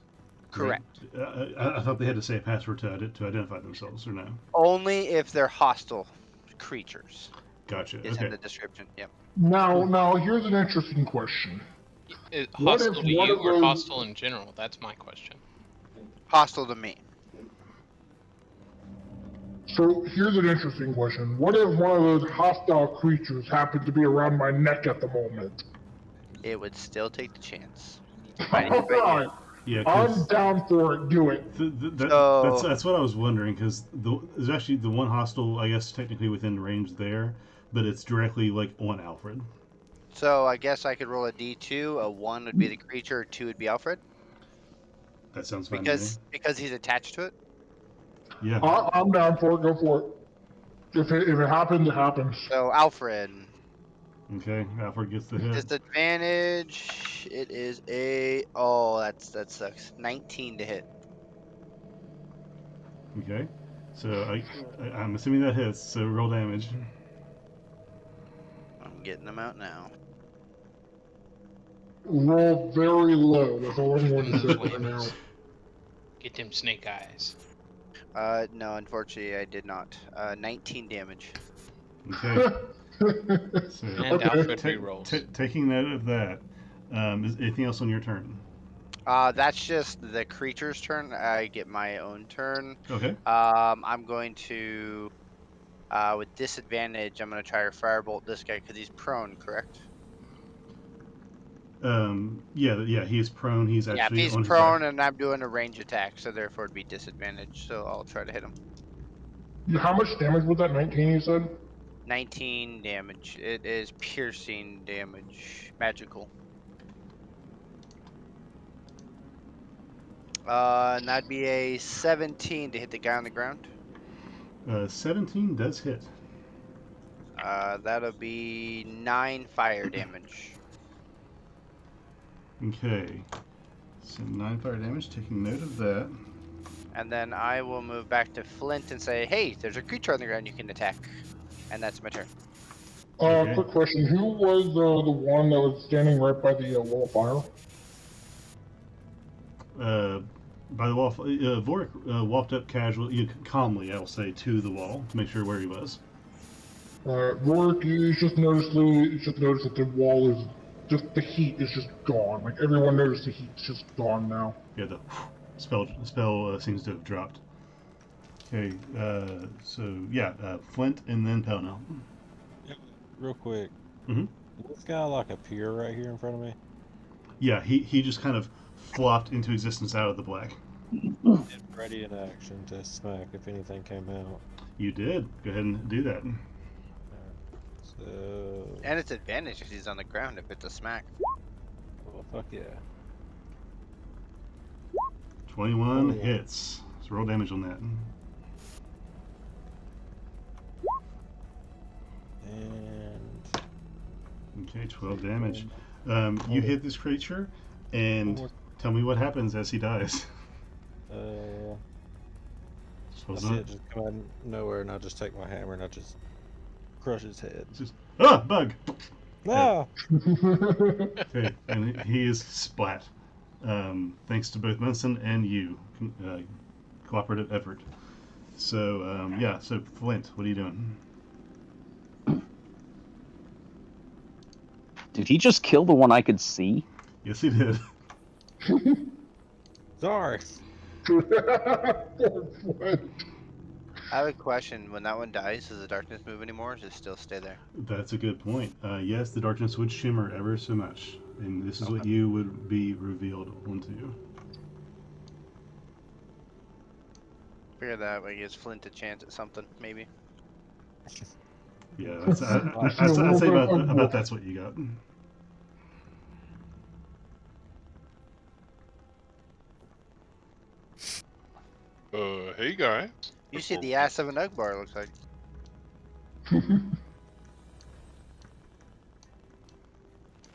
right? Correct. I thought they had to say a password to identify themselves, or no? Only if they're hostile creatures Gotcha. is in Okay. the description. Yep. Now, here's an interesting question. What if Hostile to one you of or those hostile in general? That's my question. Hostile to me. So here's an interesting question. What if one of those hostile creatures happened to be around my neck at the moment? It would still take the chance. Alright, Yeah, I'm because down for it. Do it. So that's what I was wondering. Because there's actually the one hostile, I guess, technically within range there, but it's directly like on Alfred. so I guess I could roll a d2. A 1 would be the creature, 2 would be Alfred, That sounds fine to me. because he's attached to it. Yeah. I'm down for it. Go for it. If it happens, it happens. So Alfred, Okay. Alfred gets the hit. disadvantage. It is that sucks. 19 to hit. Okay. So I'm assuming that hits. So roll damage. I'm getting them out now. Roll very low. That's all I'm going to say Those right now. whammies. Get them snake eyes. No, unfortunately, I did not. 19 damage. Okay. So And Okay. Alfred rerolls. taking note of that. Is anything else on your turn? That's just the creature's turn. I get my own turn. Okay. I'm going to, with disadvantage, I'm going to try to firebolt this guy because he's prone, correct? Yeah. He is prone. He's Yeah, if actually he's on his prone back. and I'm doing a range attack, so therefore it'd be disadvantage. So I'll try to hit him. How much damage was that? 19, you said? 19 damage. It is piercing damage, magical. And that'd be a 17 to hit the guy on the ground. 17 does hit. That'll be 9 fire damage. Okay. So 9 fire damage. Taking note of that. And then I will move back to Flint and say, hey, there's a creature on the ground you can attack. And that's my turn. Okay. Quick question. Who was the one that was standing right by the wall of fire? By the wall, Vorik walked up casually, calmly, I will say, to the wall to make sure where he was. Rourke, you just noticed that the wall is just the heat is just gone. Like everyone noticed the heat's just gone now. Yeah, the spell seems to have dropped. Okay, so yeah, Flint and then Pelnell. Real quick. Mhm. Is this guy like a pier right here in front of me? Yeah, he just kind of flopped into existence out of the black. Ready in action to smack if anything came out. You did. Go ahead and do that. So. And it's advantage if he's on the ground if it's a smack. Well, fuck yeah. 21 Oh, yeah. hits. So roll damage on that. And. Okay, 12 damage. You hit this creature, and tell me what happens as he dies. I see it just come out of nowhere, and I just take my hammer and I just crush his head. Just bug. No. Okay, and he is splat. Thanks to both Munson and you, cooperative effort. So yeah, so Flint, what are you doing? Did he just kill the one I could see? Yes, he did. Sorry. 4 foot. I have a question. When that one dies, does the darkness move anymore, or does it still stay there? That's a good point. Yes, the darkness would shimmer ever so much, and this is what you would be revealed onto. Figure that way gives Flint a chance at something, maybe. Yeah, I'd say about that's what you got. Hey guys. You see the ass of an Ugbar, it looks like.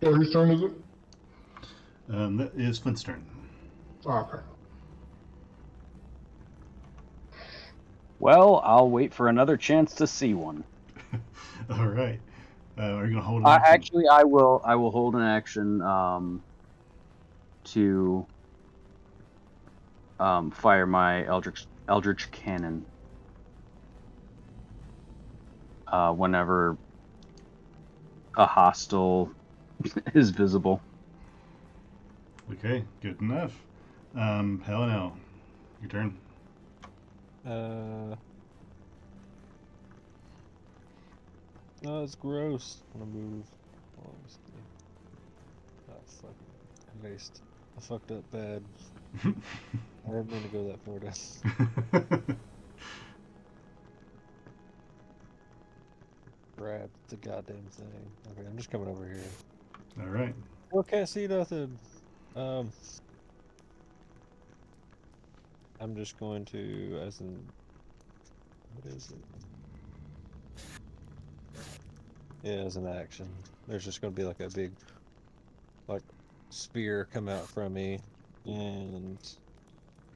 So whose turn is it? That is Flint's turn. Okay. Well, I'll wait for another chance to see one. All right. Are you gonna hold an action? Actually, I will hold an action to fire my Eldritch Cannon whenever a hostile is visible. Okay, good enough. Helena, your turn. No, it's gross. I'm gonna move. Oh, fuck. I erased. I fucked up bad. I didn't mean to go that far down. Grab the goddamn thing. Okay, I'm just coming over here. All right. Well, can't see nothing. I'm just going to, as in, what is it? Yeah, as an action. There's just going to be like a big, like, spear come out from me, and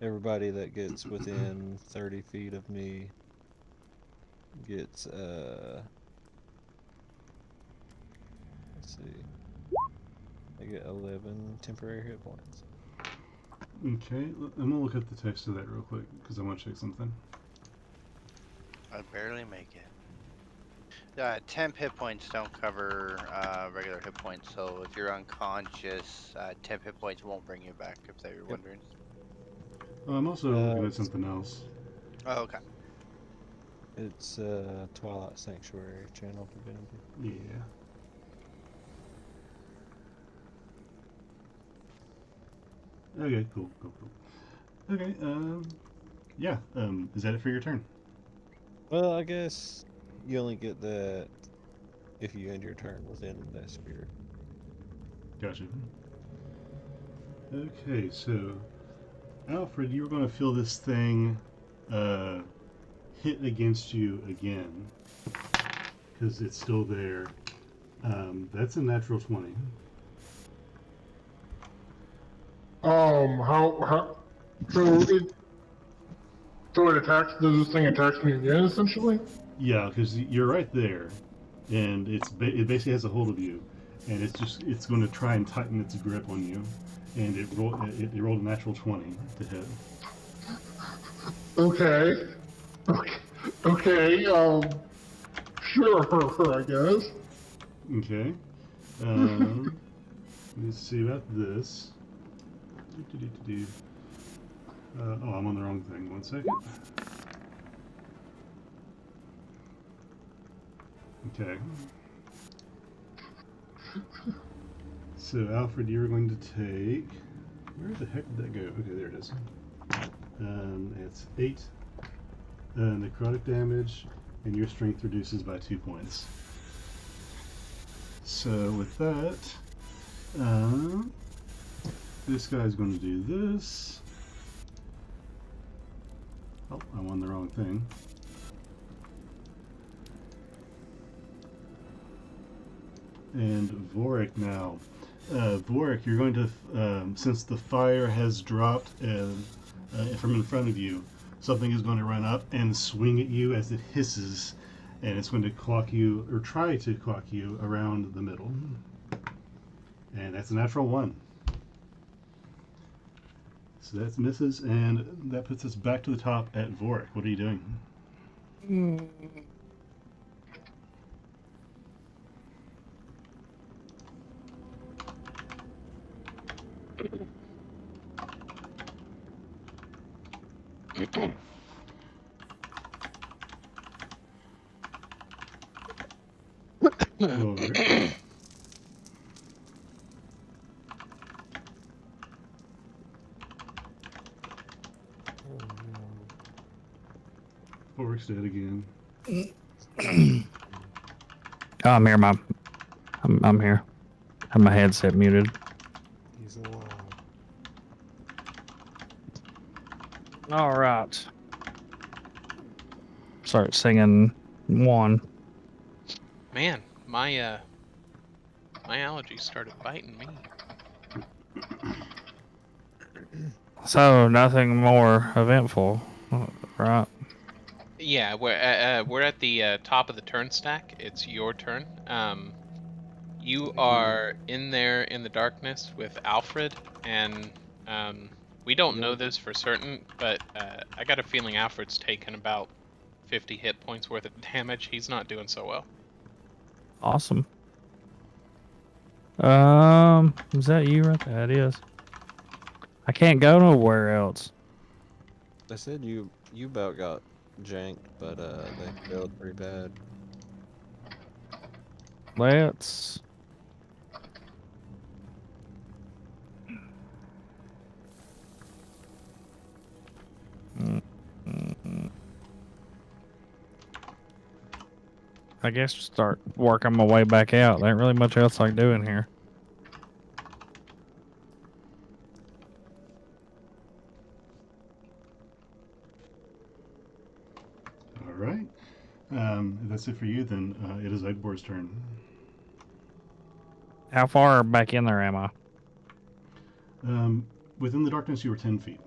everybody that gets within 30 feet of me gets, let's see, I get 11 temporary hit points. Okay, I'm gonna look up the text of that real quick because I want to check something. I barely make it. Temp hit points don't cover regular hit points, so if you're unconscious, temp hit points won't bring you back, if they were wondering. I'm also looking at something else. Oh, okay. It's Twilight Sanctuary Channel Divinity. Yeah. Okay, cool. Okay, yeah, is that it for your turn? Well, I guess you only get that if you end your turn within that sphere. Gotcha. Okay, so Alfred, you were going to feel this thing hit against you again because it's still there. That's a natural 20. How so it attacks, does this thing attacks me again, essentially? Yeah, because you're right there, and it basically has a hold of you, and it's going to try and tighten its grip on you, and it rolled a natural 20 to hit. Okay. Sure, I guess. Okay. Let's see about this. Oh, I'm on the wrong thing. 1 second. Okay. So, Alfred, you're going to take... Where the heck did that go? Okay, there it is. It's 8 necrotic damage, and your strength reduces by 2 points. So, with that, this guy's going to do this. Oh, I'm on the wrong thing. And Vorik now. Vorik, you're going to, since the fire has dropped from in front of you, something is going to run up and swing at you as it hisses, and it's going to clock you, or try to clock you, around the middle. And that's a natural 1. So that misses, and that puts us back to the top at Vorik. What are you doing? All right. Fork's dead again. Oh, I'm here, Mom. I'm here. I have my headset muted. He's alive. All right. Start singing one. Man, my allergies started biting me. So nothing more eventful, right? Yeah, we're at the top of the turn stack. It's your turn. You are in there in the darkness with Alfred, and we don't know this for certain, but I got a feeling Alfred's taken about 50 hit points worth of damage. He's not doing so well. Awesome. Is that you right there? It is. I can't go nowhere else. They said you about got janked, but they failed pretty bad. Let's. I guess start working my way back out. There ain't really much else I can do in here. All right. If that's it for you, then it is Eggbor's turn. How far back in there am I? Within the darkness, you were 10 feet.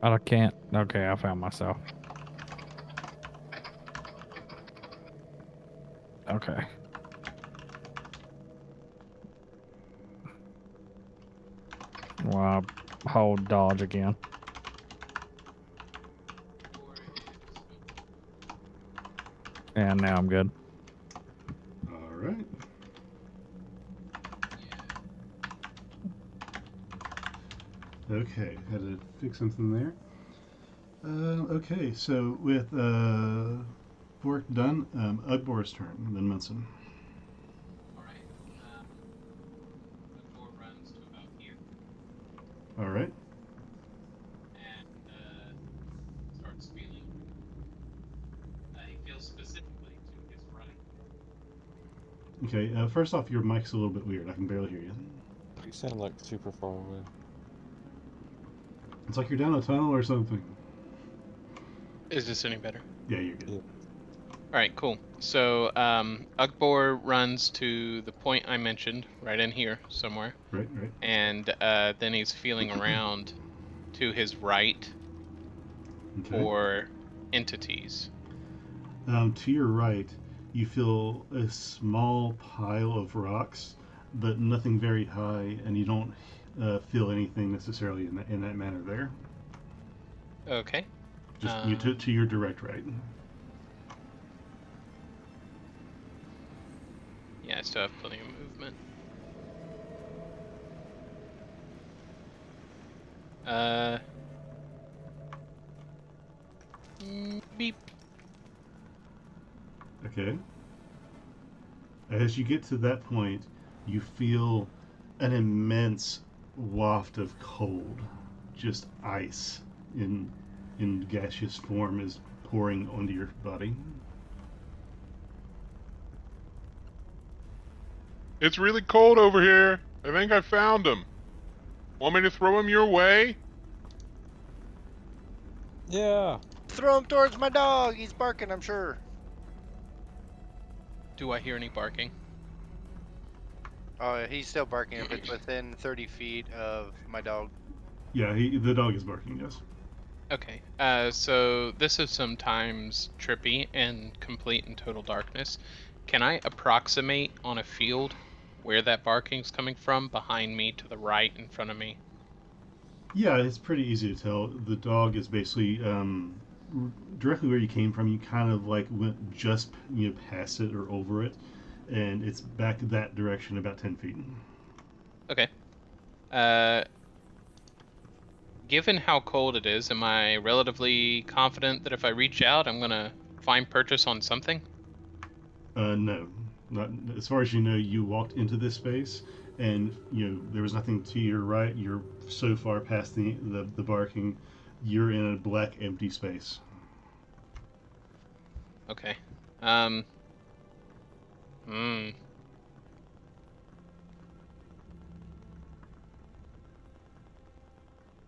I can't. Okay, I found myself. Okay. Well, I'll hold dodge again. And now I'm good. All right. Okay, had to fix something there. Okay, so with Fork done, Ugbor's turn, and then Munson. Alright. Ugborg runs to about here. All right. And starts feeling. He feels specifically to his right. Okay, first off, your mic's a little bit weird. I can barely hear you. You sound like super far away. It's like you're down a tunnel or something. Is this any better? Yeah, you're good. Yeah. Alright, cool. So, Ugbor runs to the point I mentioned, right in here somewhere. Right. And then he's feeling around to his right Okay. for entities. To your right, you feel a small pile of rocks, but nothing very high, and you don't feel anything necessarily in that manner there. Okay. Just you to your direct right. Yeah, I still have plenty of movement. Beep. Okay. As you get to that point, you feel an immense waft of cold, just ice in gaseous form is pouring onto your body. It's really cold over here. I think I found him. Want me to throw him your way? Yeah. Throw him towards my dog. He's barking, I'm sure. Do I hear any barking? Oh, he's still barking if it's within 30 feet of my dog. Yeah, the dog is barking, yes. Okay, so this is sometimes trippy and complete in total darkness. Can I approximate on a field where that barking's coming from? Behind me, to the right, in front of me? Yeah, it's pretty easy to tell. The dog is basically directly where you came from. You kind of like went just past it or over it, and it's back that direction about 10 feet. Okay. Given how cold it is, am I relatively confident that if I reach out, I'm gonna find purchase on something? No, not as far as you know. You walked into this space, and there was nothing to your right. You're so far past the barking. You're in a black, empty space. Okay. Hmm.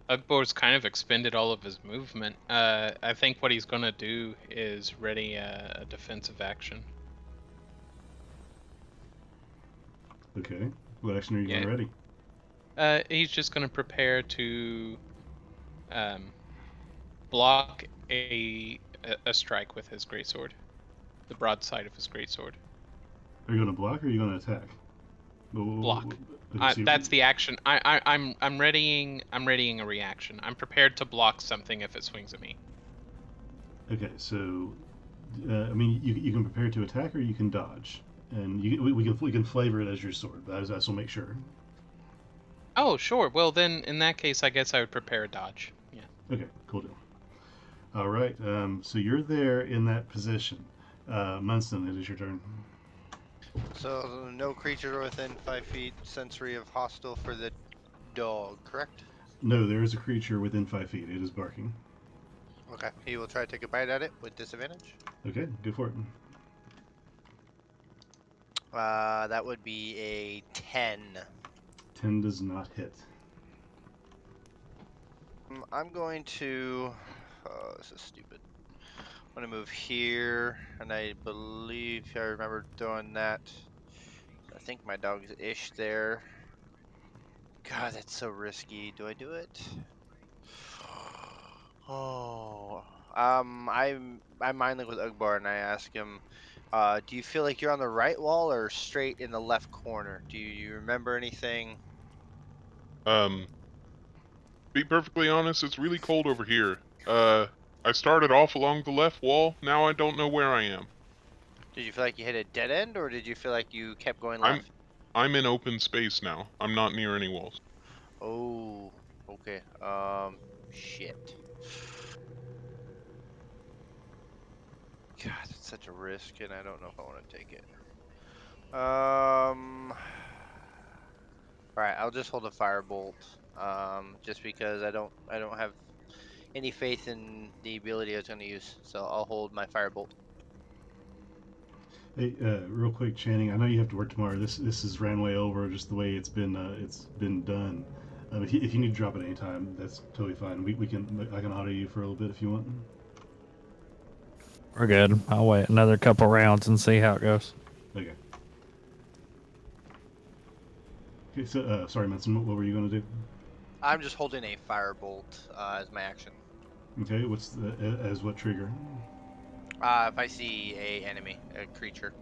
Ugbor's kind of expended all of his movement. I think what he's gonna do is ready a defensive action. Okay. What action are you going to ready? He's just gonna prepare to block a strike with his greatsword, the broadside of his greatsword. Are you going to block or are you going to attack? Block. Okay, That's the action. I'm readying a reaction. I'm prepared to block something if it swings at me. Okay, so I mean, you can prepare to attack or you can dodge, and we can flavor it as your sword. But I just will make sure. Oh, sure. Well, then in that case, I guess I would prepare a dodge. Yeah. Okay, cool deal. All right, so you're there in that position. Munson, it is your turn. So no creature within 5 feet sensory of hostile for the dog, correct? No, there is a creature within 5 feet. It is barking. Okay. He will try to take a bite at it with disadvantage. Okay, go for it. That would be a 10. 10 does not hit. I'm going to... Oh, this is stupid. I'm going to move here, and I believe I remember throwing that. I think my dog's ish there. God, that's so risky. Do I do it? Oh, I'm mindling with Ugbar, and I ask him, do you feel like you're on the right wall or straight in the left corner? Do you remember anything? Be perfectly honest, it's really cold over here. I started off along the left wall. Now I don't know where I am. Did you feel like you hit a dead end, or did you feel like you kept going left? I'm in open space now. I'm not near any walls. Oh, okay. Shit. God, it's such a risk, and I don't know if I want to take it. Alright, I'll just hold a firebolt. Just because I don't have any faith in the ability I was gonna use, so I'll hold my firebolt. Hey, real quick, Channing. I know you have to work tomorrow. This is ran way over just the way it's been done. If you need to drop it anytime, that's totally fine. I can auto you for a little bit if you want. We're good. I'll wait another couple rounds and see how it goes. Okay. Okay. So, sorry, Manson. What were you going to do? I'm just holding a firebolt as my action. Okay. As what trigger? If I see a creature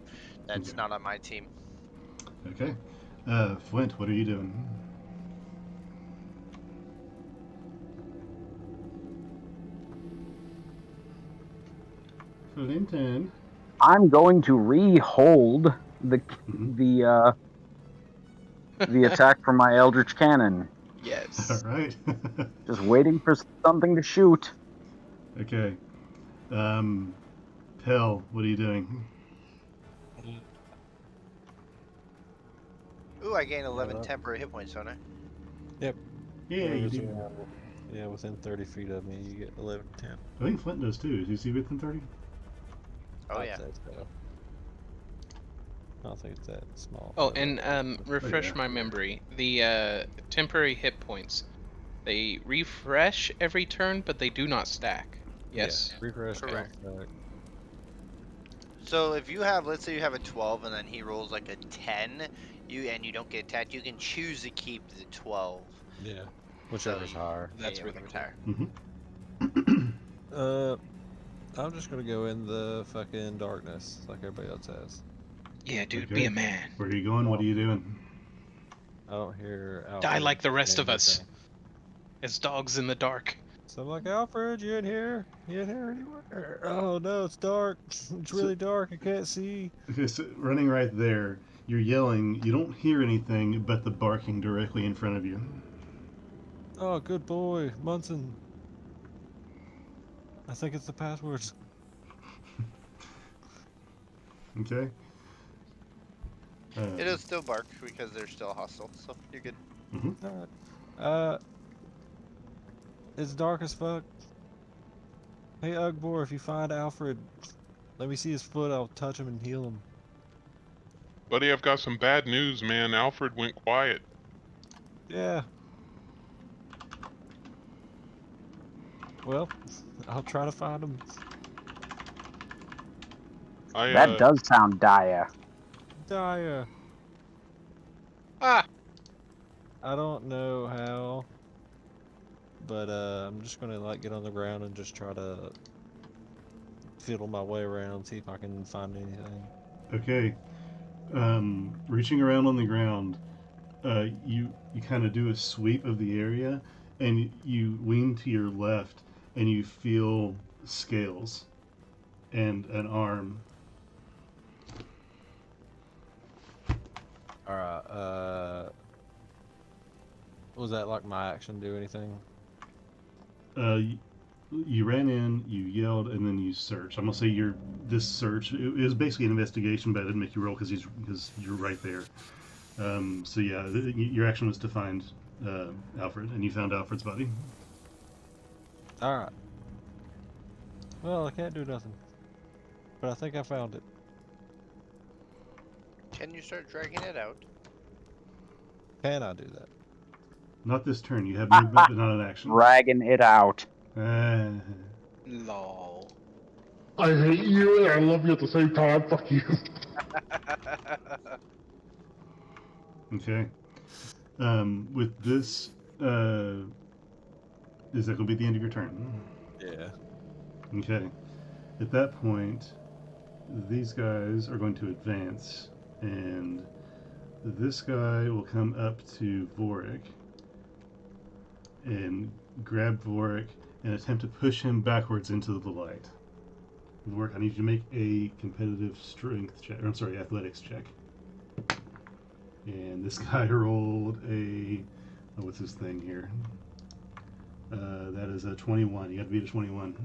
that's not on my team. Okay. Flint, what are you doing? Flinton. I'm going to re-hold the attack from my Eldritch Cannon. Yes. All right. Just waiting for something to shoot. Okay. Pell, what are you doing? Ooh, I gain 11 temporary hit points, don't I? Yep. Yeah, you do. Yeah, within 30 feet of me, you get 11, 10. I think Flint does too. Is he within 30? Oh, yeah. So. I don't think it's that small. Oh, and refresh my memory. The temporary hit points, they refresh every turn, but they do not stack. Yes. Yeah, refresh. Correct. So if you have, let's say you have a 12 and then he rolls like a 10, and you don't get attacked, you can choose to keep the 12. Yeah, whichever's higher. That's really higher. I'm just gonna go in the fucking darkness like everybody else has. Yeah, dude, be a man. Where are you going? What are you doing? I don't hear Alfred. Die like the rest of us. As dogs in the dark. So I'm like, Alfred, you in here? You in here anywhere? Oh no, it's dark. It's really dark. I can't see. Okay, so running right there, you're yelling. You don't hear anything but the barking directly in front of you. Oh, good boy, Munson. I think it's the passwords. Okay. It'll still bark because they're still hostile, so you're good. Alright. It's dark as fuck. Hey, Ugbor, if you find Alfred, let me see his foot. I'll touch him and heal him. Buddy, I've got some bad news, man. Alfred went quiet. Yeah. Well, I'll try to find him. That does sound dire. Dire. Ah! I don't know how, but I'm just gonna like get on the ground and just try to fiddle my way around, see if I can find anything. Okay. Reaching around on the ground, you kind of do a sweep of the area, and you lean to your left, and you feel scales and an arm. Alright, was that like my action do anything? You ran in, you yelled, and then you searched. I'm gonna say this search. It was basically an investigation, but I didn't make you roll because you're right there. So yeah, your action was to find Alfred, and you found Alfred's body. Alright. Well, I can't do nothing, but I think I found it. Can you start dragging it out? Can I do that? Not this turn. You have movement, but not an action. Dragging it out. Lol. I hate you and I love you at the same time. Fuck you. Okay. With this, is that going to be the end of your turn? Yeah. Okay. At that point, these guys are going to advance, and this guy will come up to Vorik and grab Vorik and attempt to push him backwards into the light. Vorik, I need you to make a competitive strength check. Or, I'm sorry, athletics check. And this guy rolled a... Oh, what's his thing here? That is a 21. You got to beat a 21.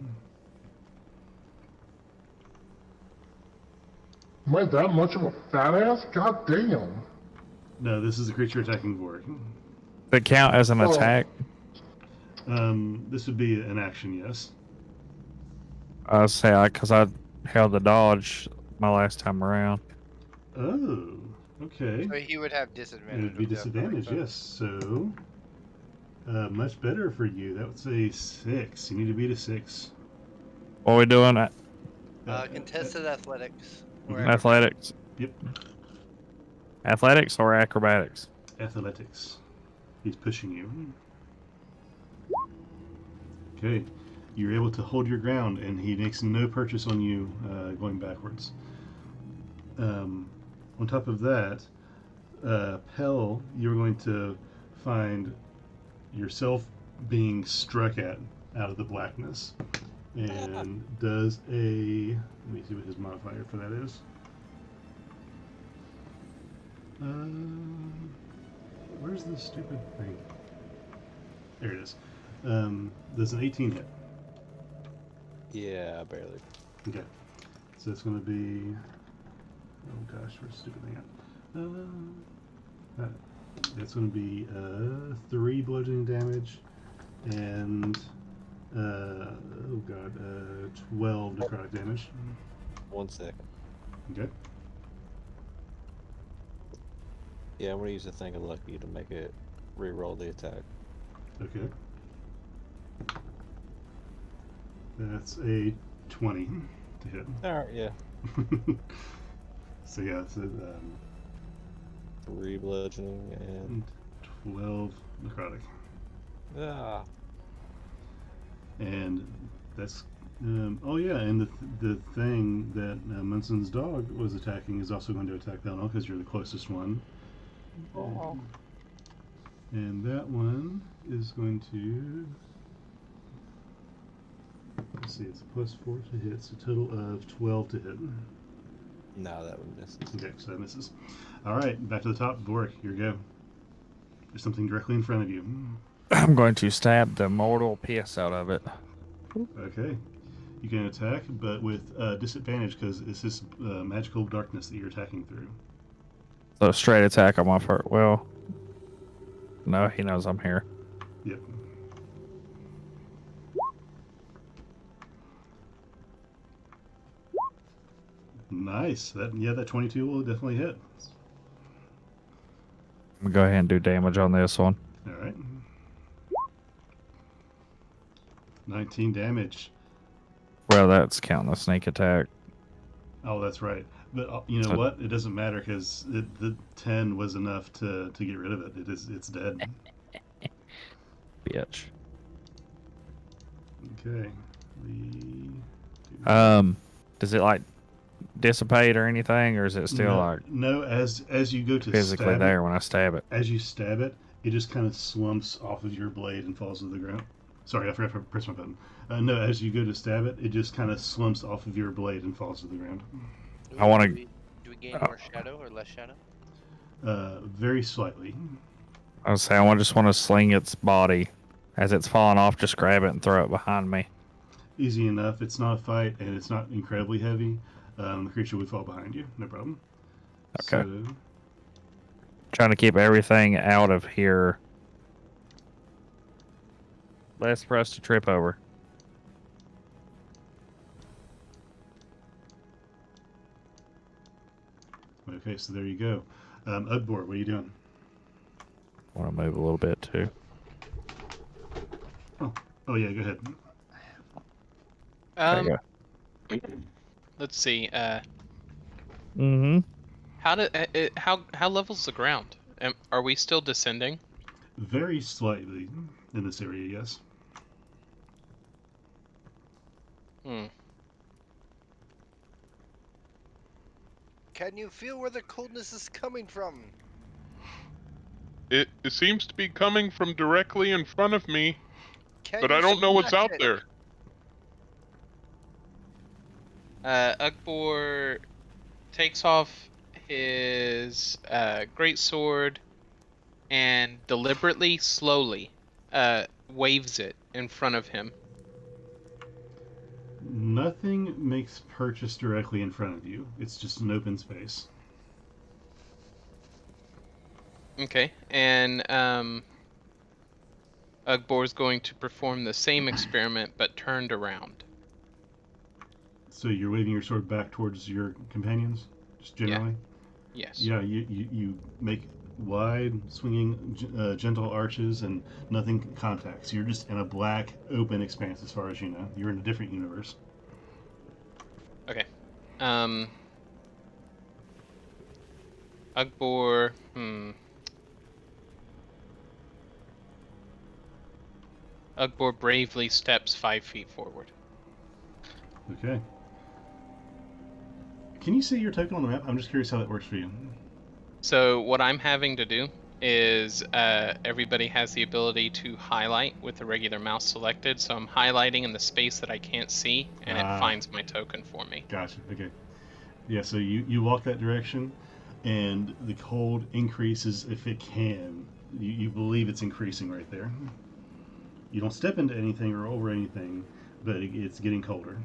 Am I that much of a fat ass? God damn. No, this is a creature attacking Vorik. Does it count as an attack? This would be an action, yes. I'll say because I held the dodge my last time around. Oh, okay. So he would have disadvantage. It would be disadvantage, yes. So, much better for you. That would say 6. You need to beat a 6. What are we doing? Contested athletics. Or Athletics. Yep. Athletics or acrobatics? Athletics. He's pushing you. Okay. You're able to hold your ground, and he makes no purchase on you going backwards. On top of that, Pell, you're going to find yourself being struck at out of the blackness. And does a... Let me see what his modifier for that is. Where's this stupid thing? There it is. Does an 18 hit? Yeah, barely. Okay. So it's going to be... Oh gosh, where's the stupid thing at? That's going to be 3 bludgeoning damage and 12 necrotic damage. 1 second. Okay. Yeah, I'm gonna use a thing of lucky to make it re-roll the attack. Okay. That's a 20 to hit. Alright, yeah. So yeah, it's 3 bludgeoning and 12 necrotic. Ah. And that's oh yeah, and the thing that Munson's dog was attacking is also going to attack Velno because you're the closest one. Oh. And that one is going to... Let's see, it's a +4 to hit, so a total of 12 to hit. No, that one misses. Okay, so that misses. Alright, back to the top. Vorik, here you go. There's something directly in front of you. I'm going to stab the mortal piss out of it. Okay. You can attack, but with disadvantage because it's this magical darkness that you're attacking through. So straight attack on my first. Well, no, he knows I'm here. Yep. Nice. That 22 will definitely hit. I'm gonna go ahead and do damage on this one. All right. 19 damage. Well, that's counting the sneak attack. Oh, that's right. But you know what? It doesn't matter because the 10 was enough to get rid of it. It's dead. Bitch. Okay. Does it like dissipate or anything, or is it still like no? As you go to physically stab there it, when I stab it? as you stab it, it just kind of slumps off of your blade and falls to the ground. Sorry, I forgot to press my button. No, as you go to stab it, it just kind of slumps off of your blade and falls to the ground. I want to. Do we gain more shadow or less shadow? Very slightly. I was saying, I just want to sling its body as it's falling off. Just grab it and throw it behind me. Easy enough. It's not a fight, and it's not incredibly heavy. The creature would fall behind you. No problem. Okay. So, Trying to keep everything out of here. Less for us to trip over. okay, so there you go. Udbor, what are you doing? Want to move a little bit too. Oh yeah, go ahead. There you Let's see. go. How level's the ground? Are we still descending? Very slightly in this area, yes. Can you feel where the coldness is coming from? It seems to be coming from directly in front of me, Can but you I don't know what's smash out it? there. Ugbor takes off his great sword and deliberately, slowly, waves it in front of him. Nothing makes purchase directly in front of you. It's just an open space. Okay, and Ugbor's going to perform the same experiment, but turned around. So you're waving your sword back towards your companions, just generally? Yes. Yeah, you make wide, swinging, gentle arches, and nothing contacts. You're just in a black, open expanse as far as you know. You're in a different universe. Okay. Ugbor, Ugbor bravely steps 5 feet forward. Okay. Can you see your token on the map? I'm just curious how that works for you. So what I'm having to do is everybody has the ability to highlight with the regular mouse selected. So I'm highlighting in the space that I can't see, and it finds my token for me. Gotcha. Okay. Yeah, so you walk that direction, and the cold increases if it can. You believe it's increasing right there. You don't step into anything or over anything, but it's getting colder.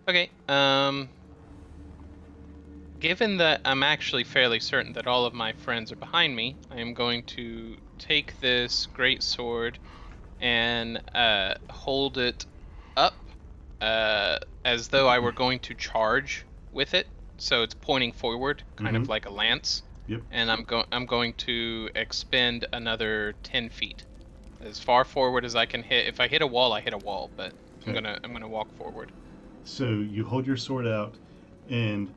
Okay, given that I'm actually fairly certain that all of my friends are behind me, I am going to take this great sword and hold it up as though I were going to charge with it. So it's pointing forward, kind of like a lance. Yep. And I'm going to expend another 10 feet, as far forward as I can hit. If I hit a wall, I hit a wall, but Okay. I'm gonna walk forward. So you hold your sword out and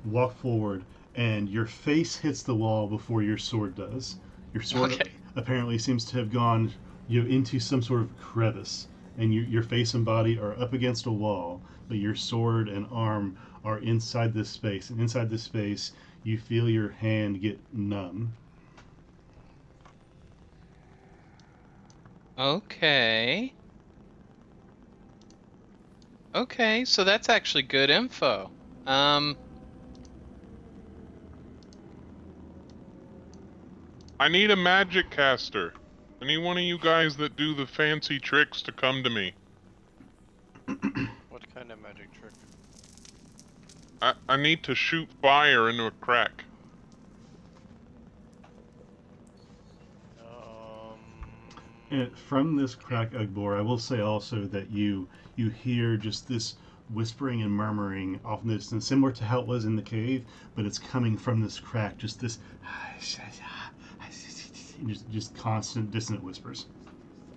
walk forward, and your face hits the wall before your sword does. Your sword apparently seems to have gone into some sort of crevice, and your face and body are up against a wall, but your sword and arm are inside this space. And inside this space, you feel your hand get numb. Okay. Okay, so that's actually good info. I need a magic caster. Any one of you guys that do the fancy tricks to come to me. What kind of magic trick? I need to shoot fire into a crack. And from this crack, Ugbor, I will say also that you hear just this whispering and murmuring off in the distance, similar to how it was in the cave, but it's coming from this crack. Just this, just constant dissonant whispers.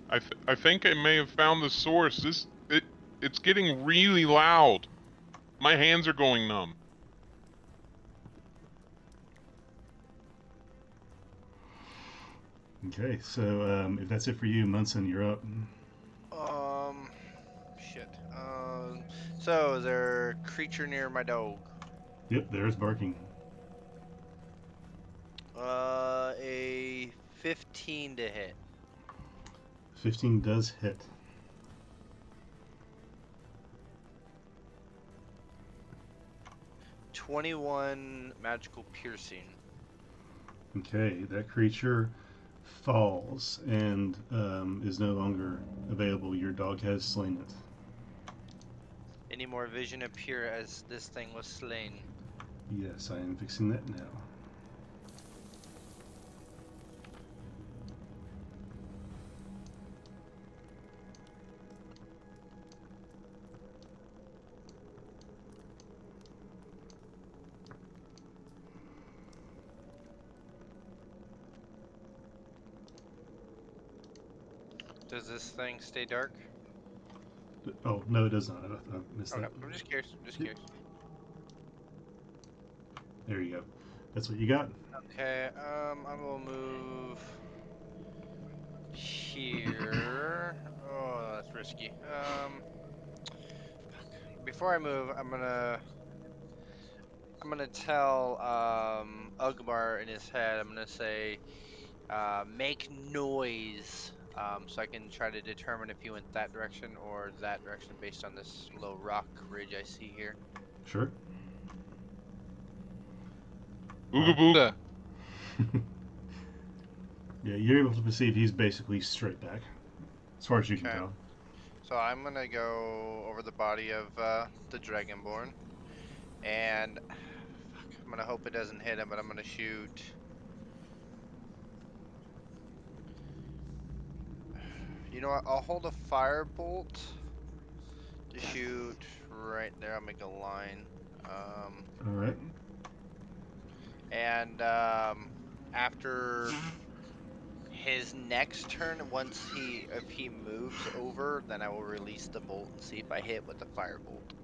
I think I may have found the source. It's getting really loud. My hands are going numb. Okay, so if that's it for you, Munson, you're up. Shit. So is there a creature near my dog? Yep, there's barking. A 15 to hit. 15 does hit. $21 magical piercing. Okay, that creature falls and is no longer available. Your dog has slain it. Any more vision appear as this thing was slain? Yes, I am fixing that now. Does this thing stay dark? Oh, no, it does not. I missed Okay, that. I'm just curious. There you go. That's what you got. Okay, I will move here. Oh, that's risky. Before I move, I'm gonna tell Ugmar in his head. I'm gonna say, make noise. So I can try to determine if he went that direction or that direction based on this little rock ridge I see here. Sure. Ooga Yeah, you're able to perceive he's basically straight back, as far as you can Okay. tell. So I'm gonna go over the body of the Dragonborn, and I'm gonna hope it doesn't hit him, but I'm gonna shoot. You know what? I'll hold a firebolt to shoot right there. I'll make a line. All right. And after his next turn, if he moves over, then I will release the bolt and see if I hit with the firebolt.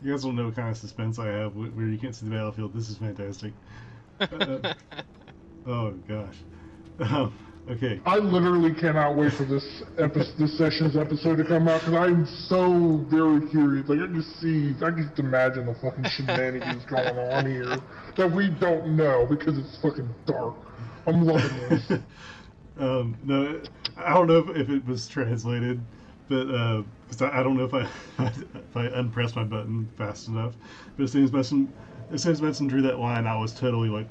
You guys will know what kind of suspense I have where you can't see the battlefield. This is fantastic. Oh gosh. Okay. I literally cannot wait for this session's episode to come out because I'm so very curious. Like I can just imagine the fucking shenanigans going on here that we don't know because it's fucking dark. I'm loving this. No, I don't know if it was translated, but because I don't know if I if I unpressed my button fast enough. But as soon as Benson drew that line, I was totally like.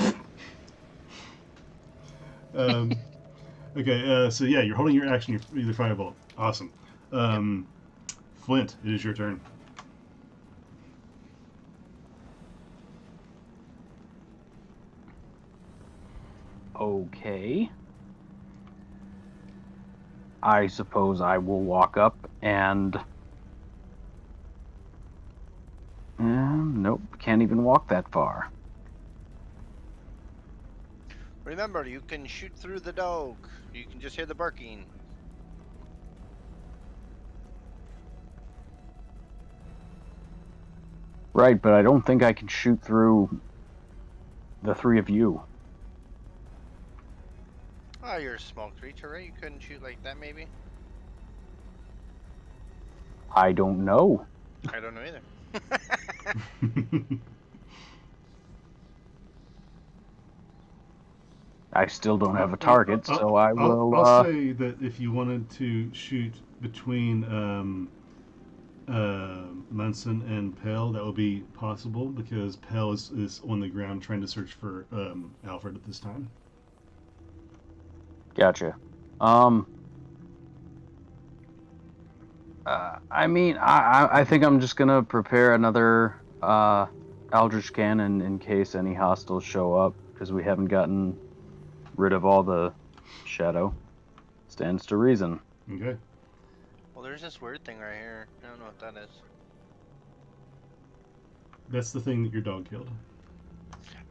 Okay, so yeah, you're holding your action. You're either firebolt. Awesome. Flint, it is your turn. Okay. I suppose I will walk up and... nope, can't even walk that far. Remember, you can shoot through the dog. You can just hear the barking. Right, but I don't think I can shoot through the three of you. Oh, you're a small creature, right? You couldn't shoot like that, maybe? I don't know. I don't know either. I still don't have a target, so I will... I'll say that if you wanted to shoot between Munson and Pell, that would be possible because Pell is on the ground trying to search for Alfred at this time. Gotcha. I mean, I think I'm just gonna prepare another Aldrich Cannon in case any hostiles show up, because we haven't gotten rid of all the shadow. Stands to reason. Okay. Well, there's this weird thing right here. I don't know what that is. That's the thing that your dog killed.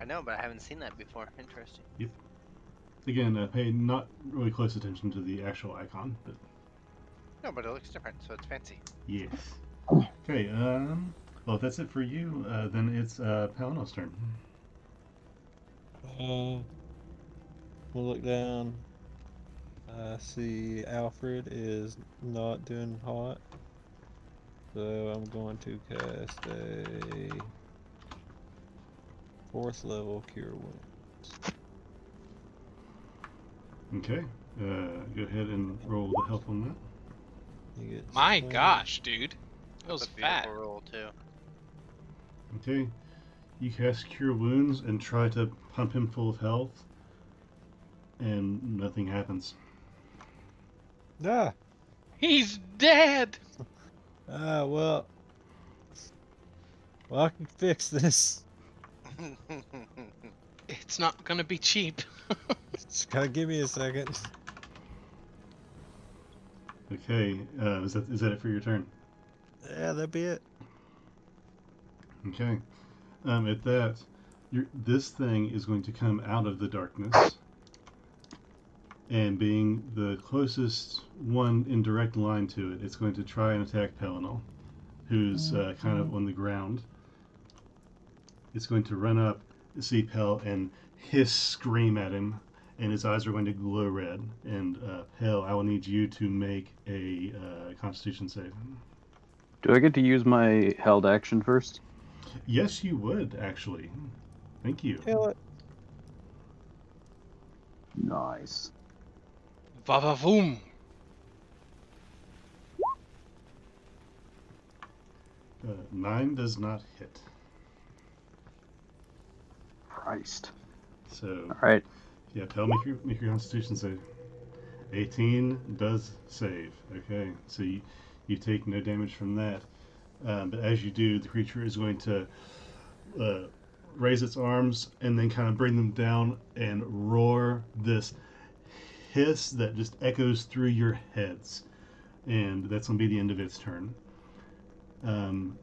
I know, but I haven't seen that before. Interesting. Yep. Again, pay not really close attention to the actual icon, but No, but it looks different, so it's fancy. yes. Okay. Well, if that's it for you, then it's Palino's turn. We'll look down. I see Alfred is not doing hot. So I'm going to cast a 4th level Cure Wounds. Okay. Go ahead and roll the health on that. He gets My 20. gosh, dude. That was That's a fat. beautiful roll too. Okay. You cast Cure Wounds and try to pump him full of health, and nothing happens. Ah! He's dead! Well, I can fix this. It's not gonna be cheap. Just gotta give me a second. Okay. Is that it for your turn? Yeah, that'd be it. Okay. At that, this thing is going to come out of the darkness, and being the closest one in direct line to it, it's going to try and attack Pelinal, who's kind of on the ground. It's going to run up, see Pel, and hiss, scream at him, and his eyes are going to glow red. And Pel, I will need you to make a Constitution save. Do I get to use my held action first? Yes, you would, actually. Thank you. Kill it. Nice. Va-va-voom! 9 does not hit. Christ. So, All right. yeah, Pel, make your Constitution save. 18 does save. Okay, so you take no damage from that. But as you do, the creature is going to raise its arms and then kind of bring them down and roar this hiss that just echoes through your heads. And that's going to be the end of its turn.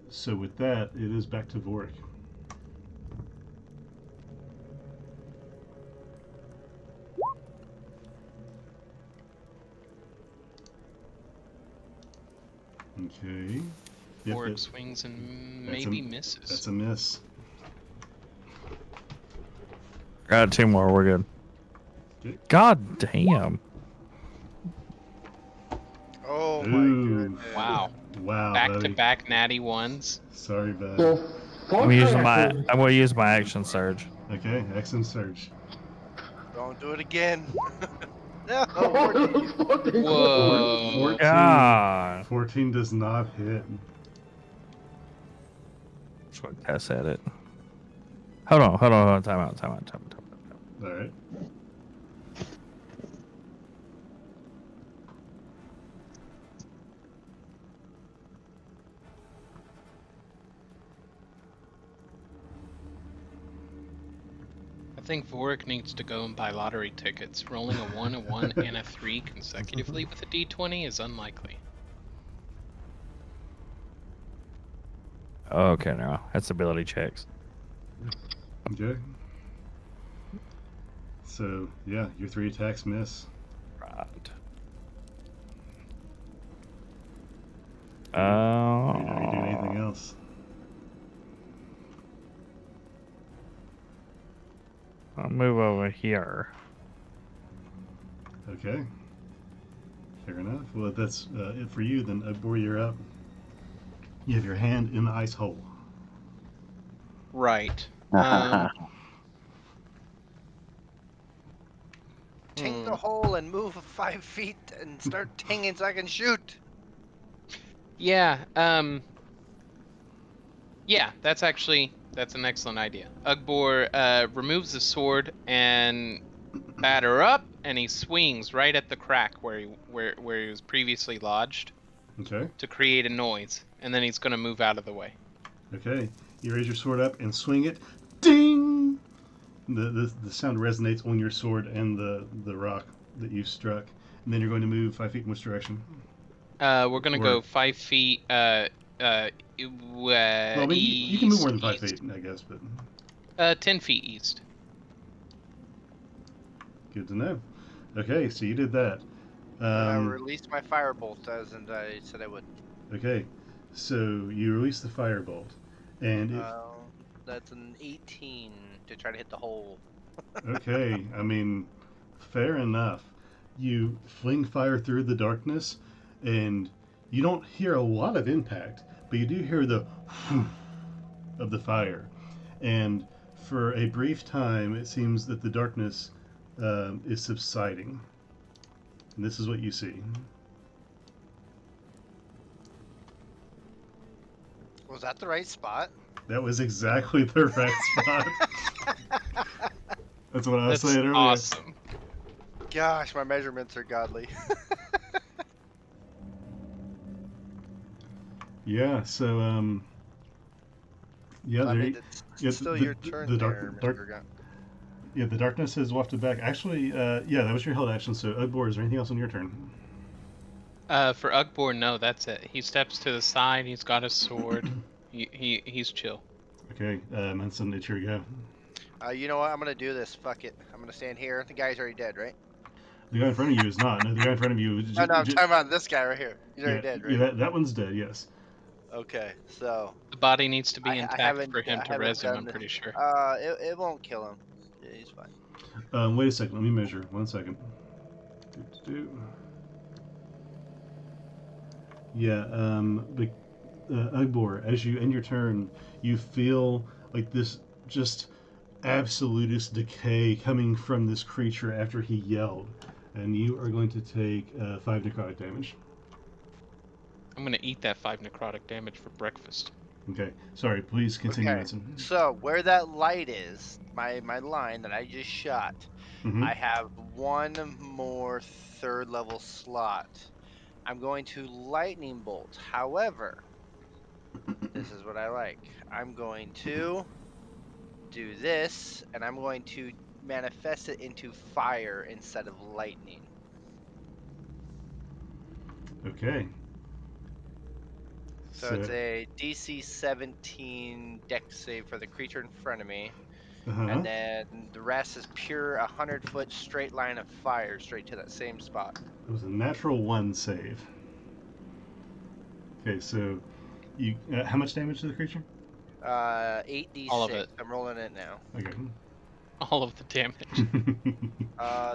So with that, it is back to Vorik. Okay. Yep, Vorik swings and maybe misses. That's a miss. Got 2 more. We're good. Okay. God damn. Oh Ooh. my goodness. Wow. Wow. Back buddy. to back natty ones. Sorry, bud. The fuck I'm using my. happened? I'm gonna use my action surge. Okay, excellent surge. Don't do it again. No. Fucking Whoa. 14, God. 14 does not hit. Just want to test at it. Hold on. Time out. All right. I think Vorik needs to go and buy lottery tickets. Rolling a 1, a 1, and a 3 consecutively with a d20 is unlikely. Okay, no, that's ability checks. Okay. So, yeah, your 3 attacks miss. Right. Are you doing anything else? I'll move over here. Okay. Fair enough. Well, if that's it for you, then Ugbor, you're up. You have your hand in the ice hole. Right. Ting the hole and move 5 feet and start tinging so I can shoot. Yeah, yeah, that's an excellent idea. Ugbor removes the sword and batter up and he swings right at the crack where he was previously lodged Okay. to create a noise, and then he's going to move out of the way. Okay. You raise your sword up and swing it. Ding! The sound resonates on your sword and the rock that you struck. And then you're going to move 5 feet in which direction? We're going to Or- go 5 feet. Well, I mean, you can move more than 5 east. feet, I guess, but 10 feet east. good to know. Okay, so you did that. I released my firebolt as and I said I would. Okay, so you release the firebolt, and it, That's an 18 to try to hit the hole. okay, I mean, fair enough. You fling fire through the darkness, and you don't hear a lot of impact, but you do hear the of the fire. And for a brief time, it seems that the darkness is subsiding. And this is what you see. Was that the right spot? That was exactly the right spot. That's what I was That's saying earlier. awesome. Gosh, my measurements are godly. Yeah, so yeah, I there mean, it's still your turn there, Mr. Gun. Yeah, the darkness has wafted back. Actually, yeah, that was your held action. So, Ugbor, is there anything else on your turn? For Ugbor, no, that's it. He steps to the side. He's got his sword. He's chill. Okay, Manson, it's your go. You know what? I'm gonna do this. Fuck it. I'm gonna stand here. The guy's already dead, right? The guy in front of you is not. No, the guy in front of you. No, I'm talking about this guy right here. He's already dead, right? Yeah, that one's dead. Yes. Okay, so The body needs to be I intact haven't- for him I to haven't res him, I'm done- pretty sure. it won't kill him. Yeah, he's fine. Wait a second. Let me measure. 1 second. Yeah. But Ugbor, as you end your turn, you feel like this just absolutist decay coming from this creature after he yelled, and you are going to take 5 necrotic damage. I'm gonna eat that 5 necrotic damage for breakfast. Okay. Sorry. Please continue, Okay. Manson. So where that light is, my line that I just shot, Mhm. I have one more 3rd level slot. I'm going to lightning bolt. However, this is what I like. I'm going to do this, and I'm going to manifest it into fire instead of lightning. Okay. So it's a DC 17 dex save for the creature in front of me. And then the rest is pure 100-foot straight line of fire straight to that same spot. It was a natural 1 save. Okay, so you how much damage to the creature? 8d6. All of it. I'm rolling it now. Okay. All of the damage.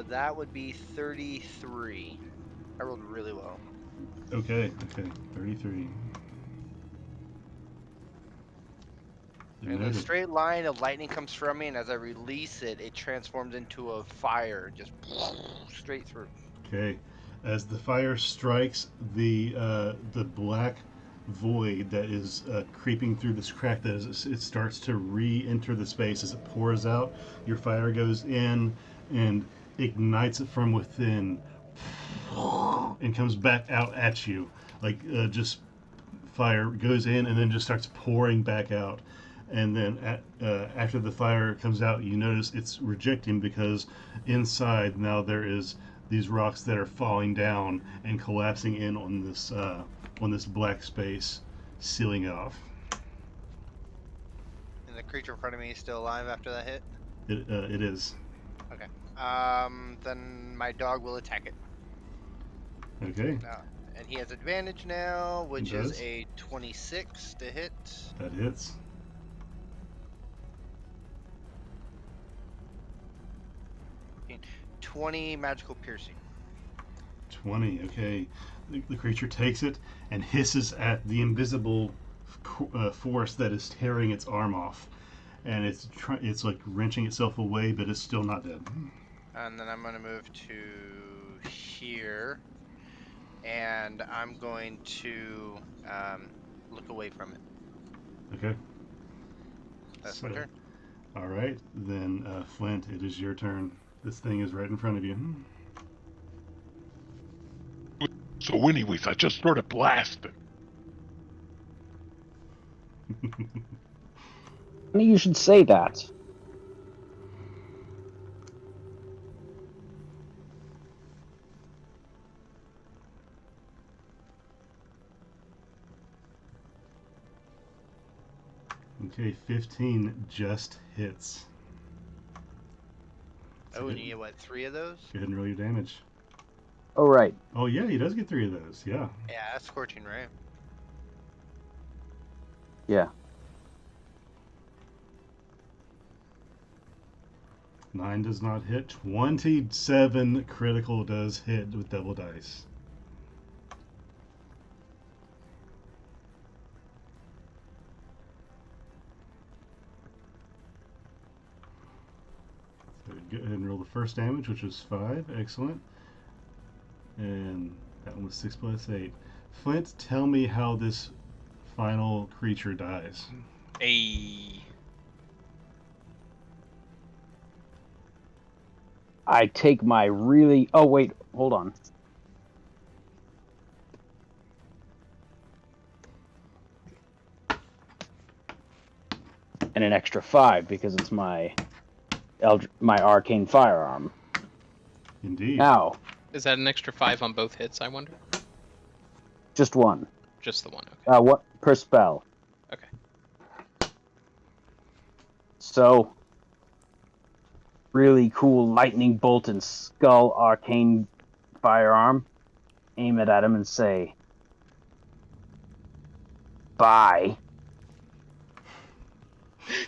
That would be 33. I rolled really well. Okay, 33. And the straight line of lightning comes from me, and as I release it, it transforms into a fire, just straight through. Okay, as the fire strikes the black void that is creeping through this crack, it starts to re-enter the space as it pours out. Your fire goes in and ignites it from within, and comes back out at you, like just fire goes in and then just starts pouring back out. And then after the fire comes out, you notice it's rejecting because inside now there is these rocks that are falling down and collapsing in on this black space, sealing it off. And the creature in front of me is still alive after that hit? It is. Okay. Then my dog will attack it. Okay. And he has advantage now, which He is does. a 26 to hit. That hits. Okay. 20 magical piercing. 20. Okay. The creature takes it and hisses at the invisible force that is tearing its arm off, and it's like wrenching itself away, but it's still not dead. And then I'm going to move to here, and I'm going to look away from it. Okay. That's my turn. All right, then Flint, it is your turn. This thing is right in front of you. So anyways, I just started blasting. Funny you should say that. Okay, 15 just hits. Oh, and you get what, 3 of those? Go ahead and roll your damage. Oh, right. Oh yeah, he does get 3 of those. Yeah. Yeah, that's scorching ray. Yeah. 9 does not hit. 27 critical does hit with double dice. So go ahead and roll the first damage, which was 5. Excellent. And that one was 6 plus 8. Flint, tell me how this final creature dies. I take my really... Oh, wait. Hold on. And an extra 5 because it's my arcane firearm. Indeed. Now, Is that an extra 5 on both hits, I wonder? just one. Just the one, okay. What per spell. Okay. So, really cool lightning bolt and skull arcane firearm. Aim it at him and say, "Bye."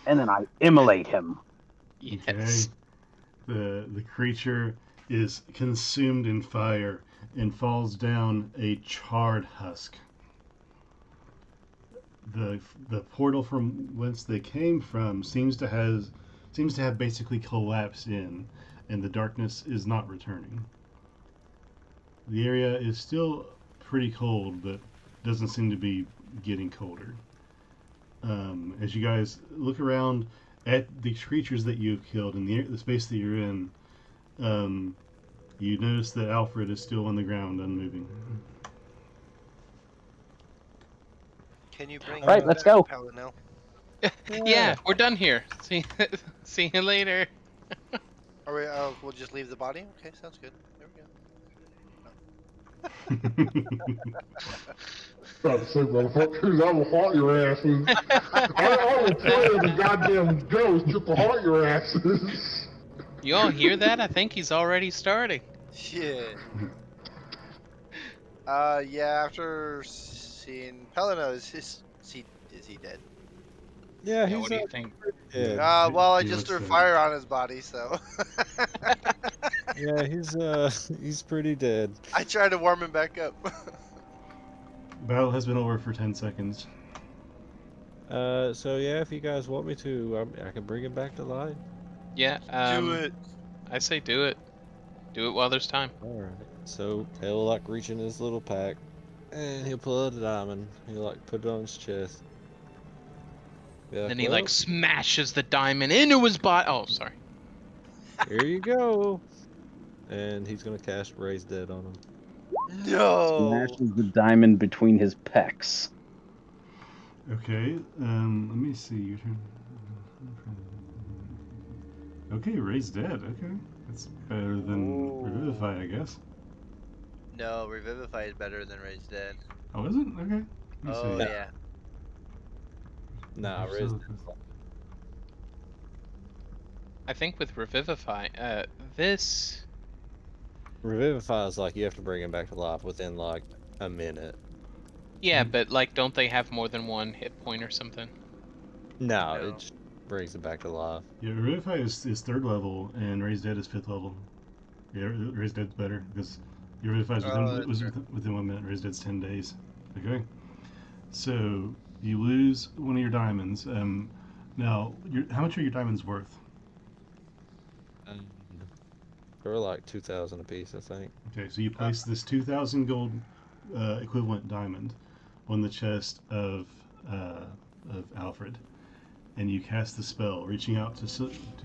And then I immolate him. Yes. Okay. The creature is consumed in fire and falls down a charred husk. The portal from whence they came from seems to have basically collapsed in, and the darkness is not returning. The area is still pretty cold, but doesn't seem to be getting colder. As you guys look around at these creatures that you've killed in the space that you're in, you notice that Alfred is still on the ground, unmoving. Can you bring Right, him let's back, go. Paladin? Yeah, we're done here. See you later. Or we'll just leave the body? Okay, sounds good. There we go. About to say, motherfuckers, I will haunt your asses. I will play the goddamn ghost just to haunt your asses. You all hear that? I think he's already starting. Shit. Yeah, after seeing Pelino, is he dead? Yeah, Yeah, he's what do you think? dead. Well, I He just looks threw dead. fire on his body, so Yeah, he's pretty dead. I tried to warm him back up. Battle has been over for 10 seconds. So yeah, if you guys want me to, I can bring him back to life. Yeah, Do it. I say do it. Do it while there's time. All right. So he'll like reach in his little pack, and he'll pull out a diamond. He'll like put it on his chest. Be like, Then he "Well, like smashes the diamond into his body. Oh, sorry. here you go. And he's gonna cast Raise Dead on him. No. Smashes the diamond between his pecs. Okay, let me see. Your turn. Okay, Ray's dead. Okay, that's better than Revivify, I guess. No, Revivify is better than Raise Dead. Oh, is it? Okay. Let me Oh see. yeah. Nah, You're Raise so- Dead. I think with Revivify, this. Revivify is like you have to bring him back to life within like a minute. Yeah, but like, don't they have more than one hit point or something? No, No. it just brings him back to life. Yeah, Revivify is 3rd level, and Raise Dead is 5th level. Yeah, Raise Dead's better because your Revivify is within 1 minute. Raise Dead's 10 days. Okay. So you lose one of your diamonds. Now, how much are your diamonds worth? And they're like 2,000 apiece, I think. Okay, so you place this 2,000 gold equivalent diamond on the chest of Alfred, and you cast the spell, reaching out to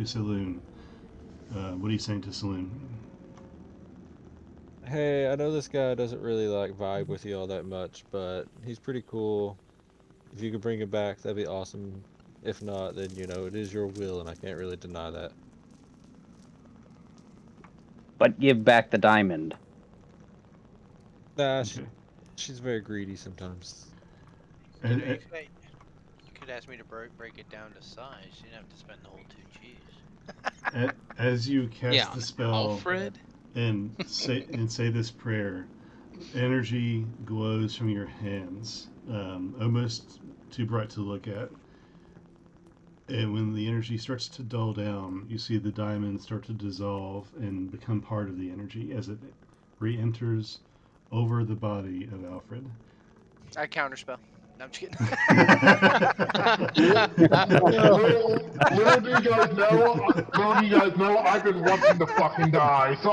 Saloon. What are you saying to Saloon? hey, I know this guy doesn't really like vibe with you all that much, but he's pretty cool. If you could bring him back, that'd be awesome. If not, then you know it is your will, and I can't really deny that. But give back the diamond. Nah, Okay. she's very greedy sometimes. You know, And, you could ask me to break it down to size. You didn't have to spend the whole 2 G's. as you cast Yeah, the spell Alfred. and say this prayer, energy glows from your hands, almost too bright to look at. And when the energy starts to dull down, you see the diamond start to dissolve and become part of the energy as it re-enters over the body of Alfred. I counterspell. No, I'm just kidding. Little do you guys know, I've been wanting to fucking die. So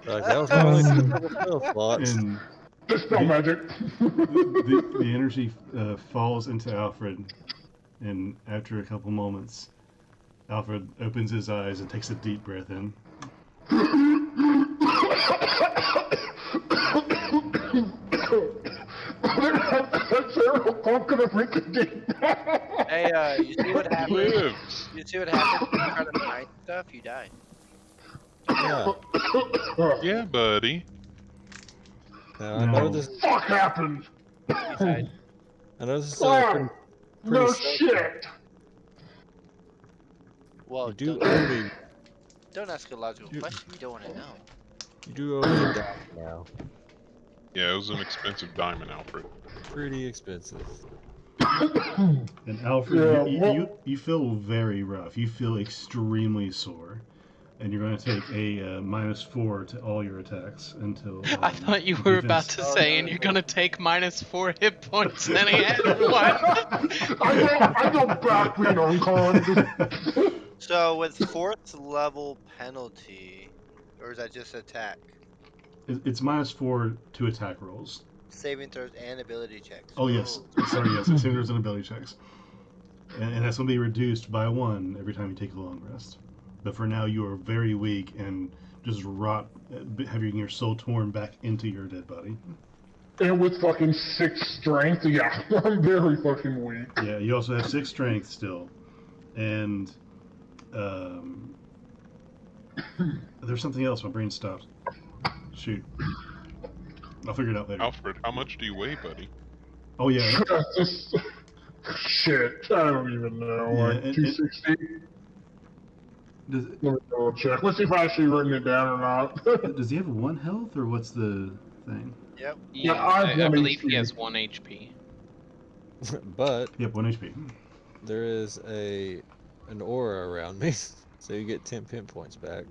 Like that was my only spell slots. And dispel magic. the energy falls into Alfred, and after a couple moments, Alfred opens his eyes and takes a deep breath in. Hey, you see what happens? Lives. You see what happens when you try to find stuff? You die. Yeah. Yeah, buddy. Now, I know No. this. Fuck happened. You died. I know this is Oh, pretty no selfish. shit. Well, You do don't, owe me. don't ask a logical question you don't want to know. You do owe me a diamond now. Yeah, it was an expensive diamond, Alfred. Pretty expensive. And Alfred, Yeah, you feel very rough. You feel extremely sore. And you're going to take a -4 to all your attacks until. I thought you were about to say, and you're gonna take -4 hit points, and he had 1. I go back being unconscious. So with 4th level penalty, or is that just attack? It's -4 to attack rolls. Saving throws and ability checks. Oh yes, sorry, yes, it's saving and ability checks, and that's going to be reduced by 1 every time you take a long rest. But for now, you are very weak and just rot, having your soul torn back into your dead body. And with fucking 6 strength, yeah, I'm very fucking weak. Yeah, you also have 6 strength still, and there's something else. My brain stopped. Shoot, I'll figure it out later. Alfred, how much do you weigh, buddy? Oh yeah, Shit, I don't even know. Yeah, Like 260. does, Let me double check. Let's see if I actually written it down or not. does he have 1 health or what's the thing? Yep. Yeah, I one believe HP. he has 1 HP. But Yep, 1 HP. there is an aura around me, so you get 10 pin points back.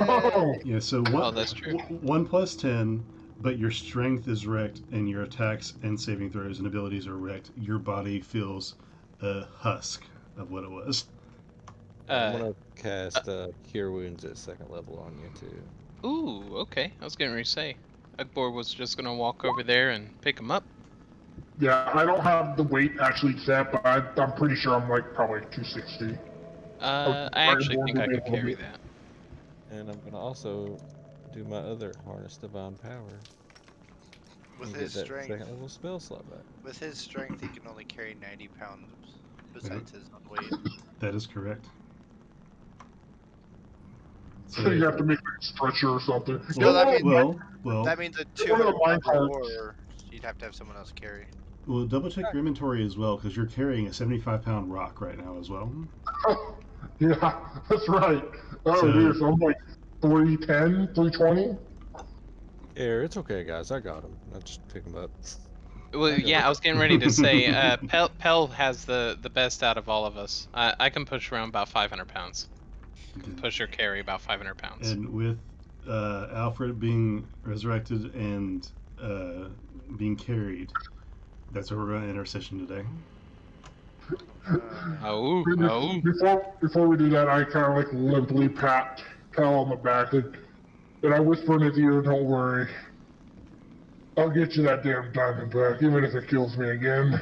Oh, Yeah, so 1, that's true. 1 plus 10, but your strength is wrecked and your attacks and saving throws and abilities are wrecked. Your body feels a husk of what it was. I'm gonna cast Cure Wounds at 2nd level on you too. Ooh, okay. I was getting ready to say, Ugbor was just gonna walk over there and pick him up. yeah, I don't have the weight actually set, but I'm pretty sure I'm like probably 260. I actually think I could carry that. And I'm gonna also do my other Harness Divine Power. With and his get that strength, 2nd level spell slot back. with his strength, he can only carry 90 pounds besides his own weight. That is correct. So you have to make like a stretcher or something. No, that means well, that means a one of the 200 mine pound carts. or you'd have to have someone else carry. well, double check your inventory as well because you're carrying a 75-pound rock right now as well. Yeah, that's right. Oh, So- dear, so I'm like 310, 320. Here, it's okay, guys. I got him. I'll just pick him up. Well, yeah, I was getting ready to say, Pell has the best out of all of us. I can push around about 500 pounds. Push or carry about 500 pounds. And with Alfred being resurrected and being carried, that's where we're going to end our session today. Oh. Before we do that, I kind of like limply pat Cal on the back and I whisper in his ear, "Don't worry, I'll get you that damn diamond back, even if it kills me again."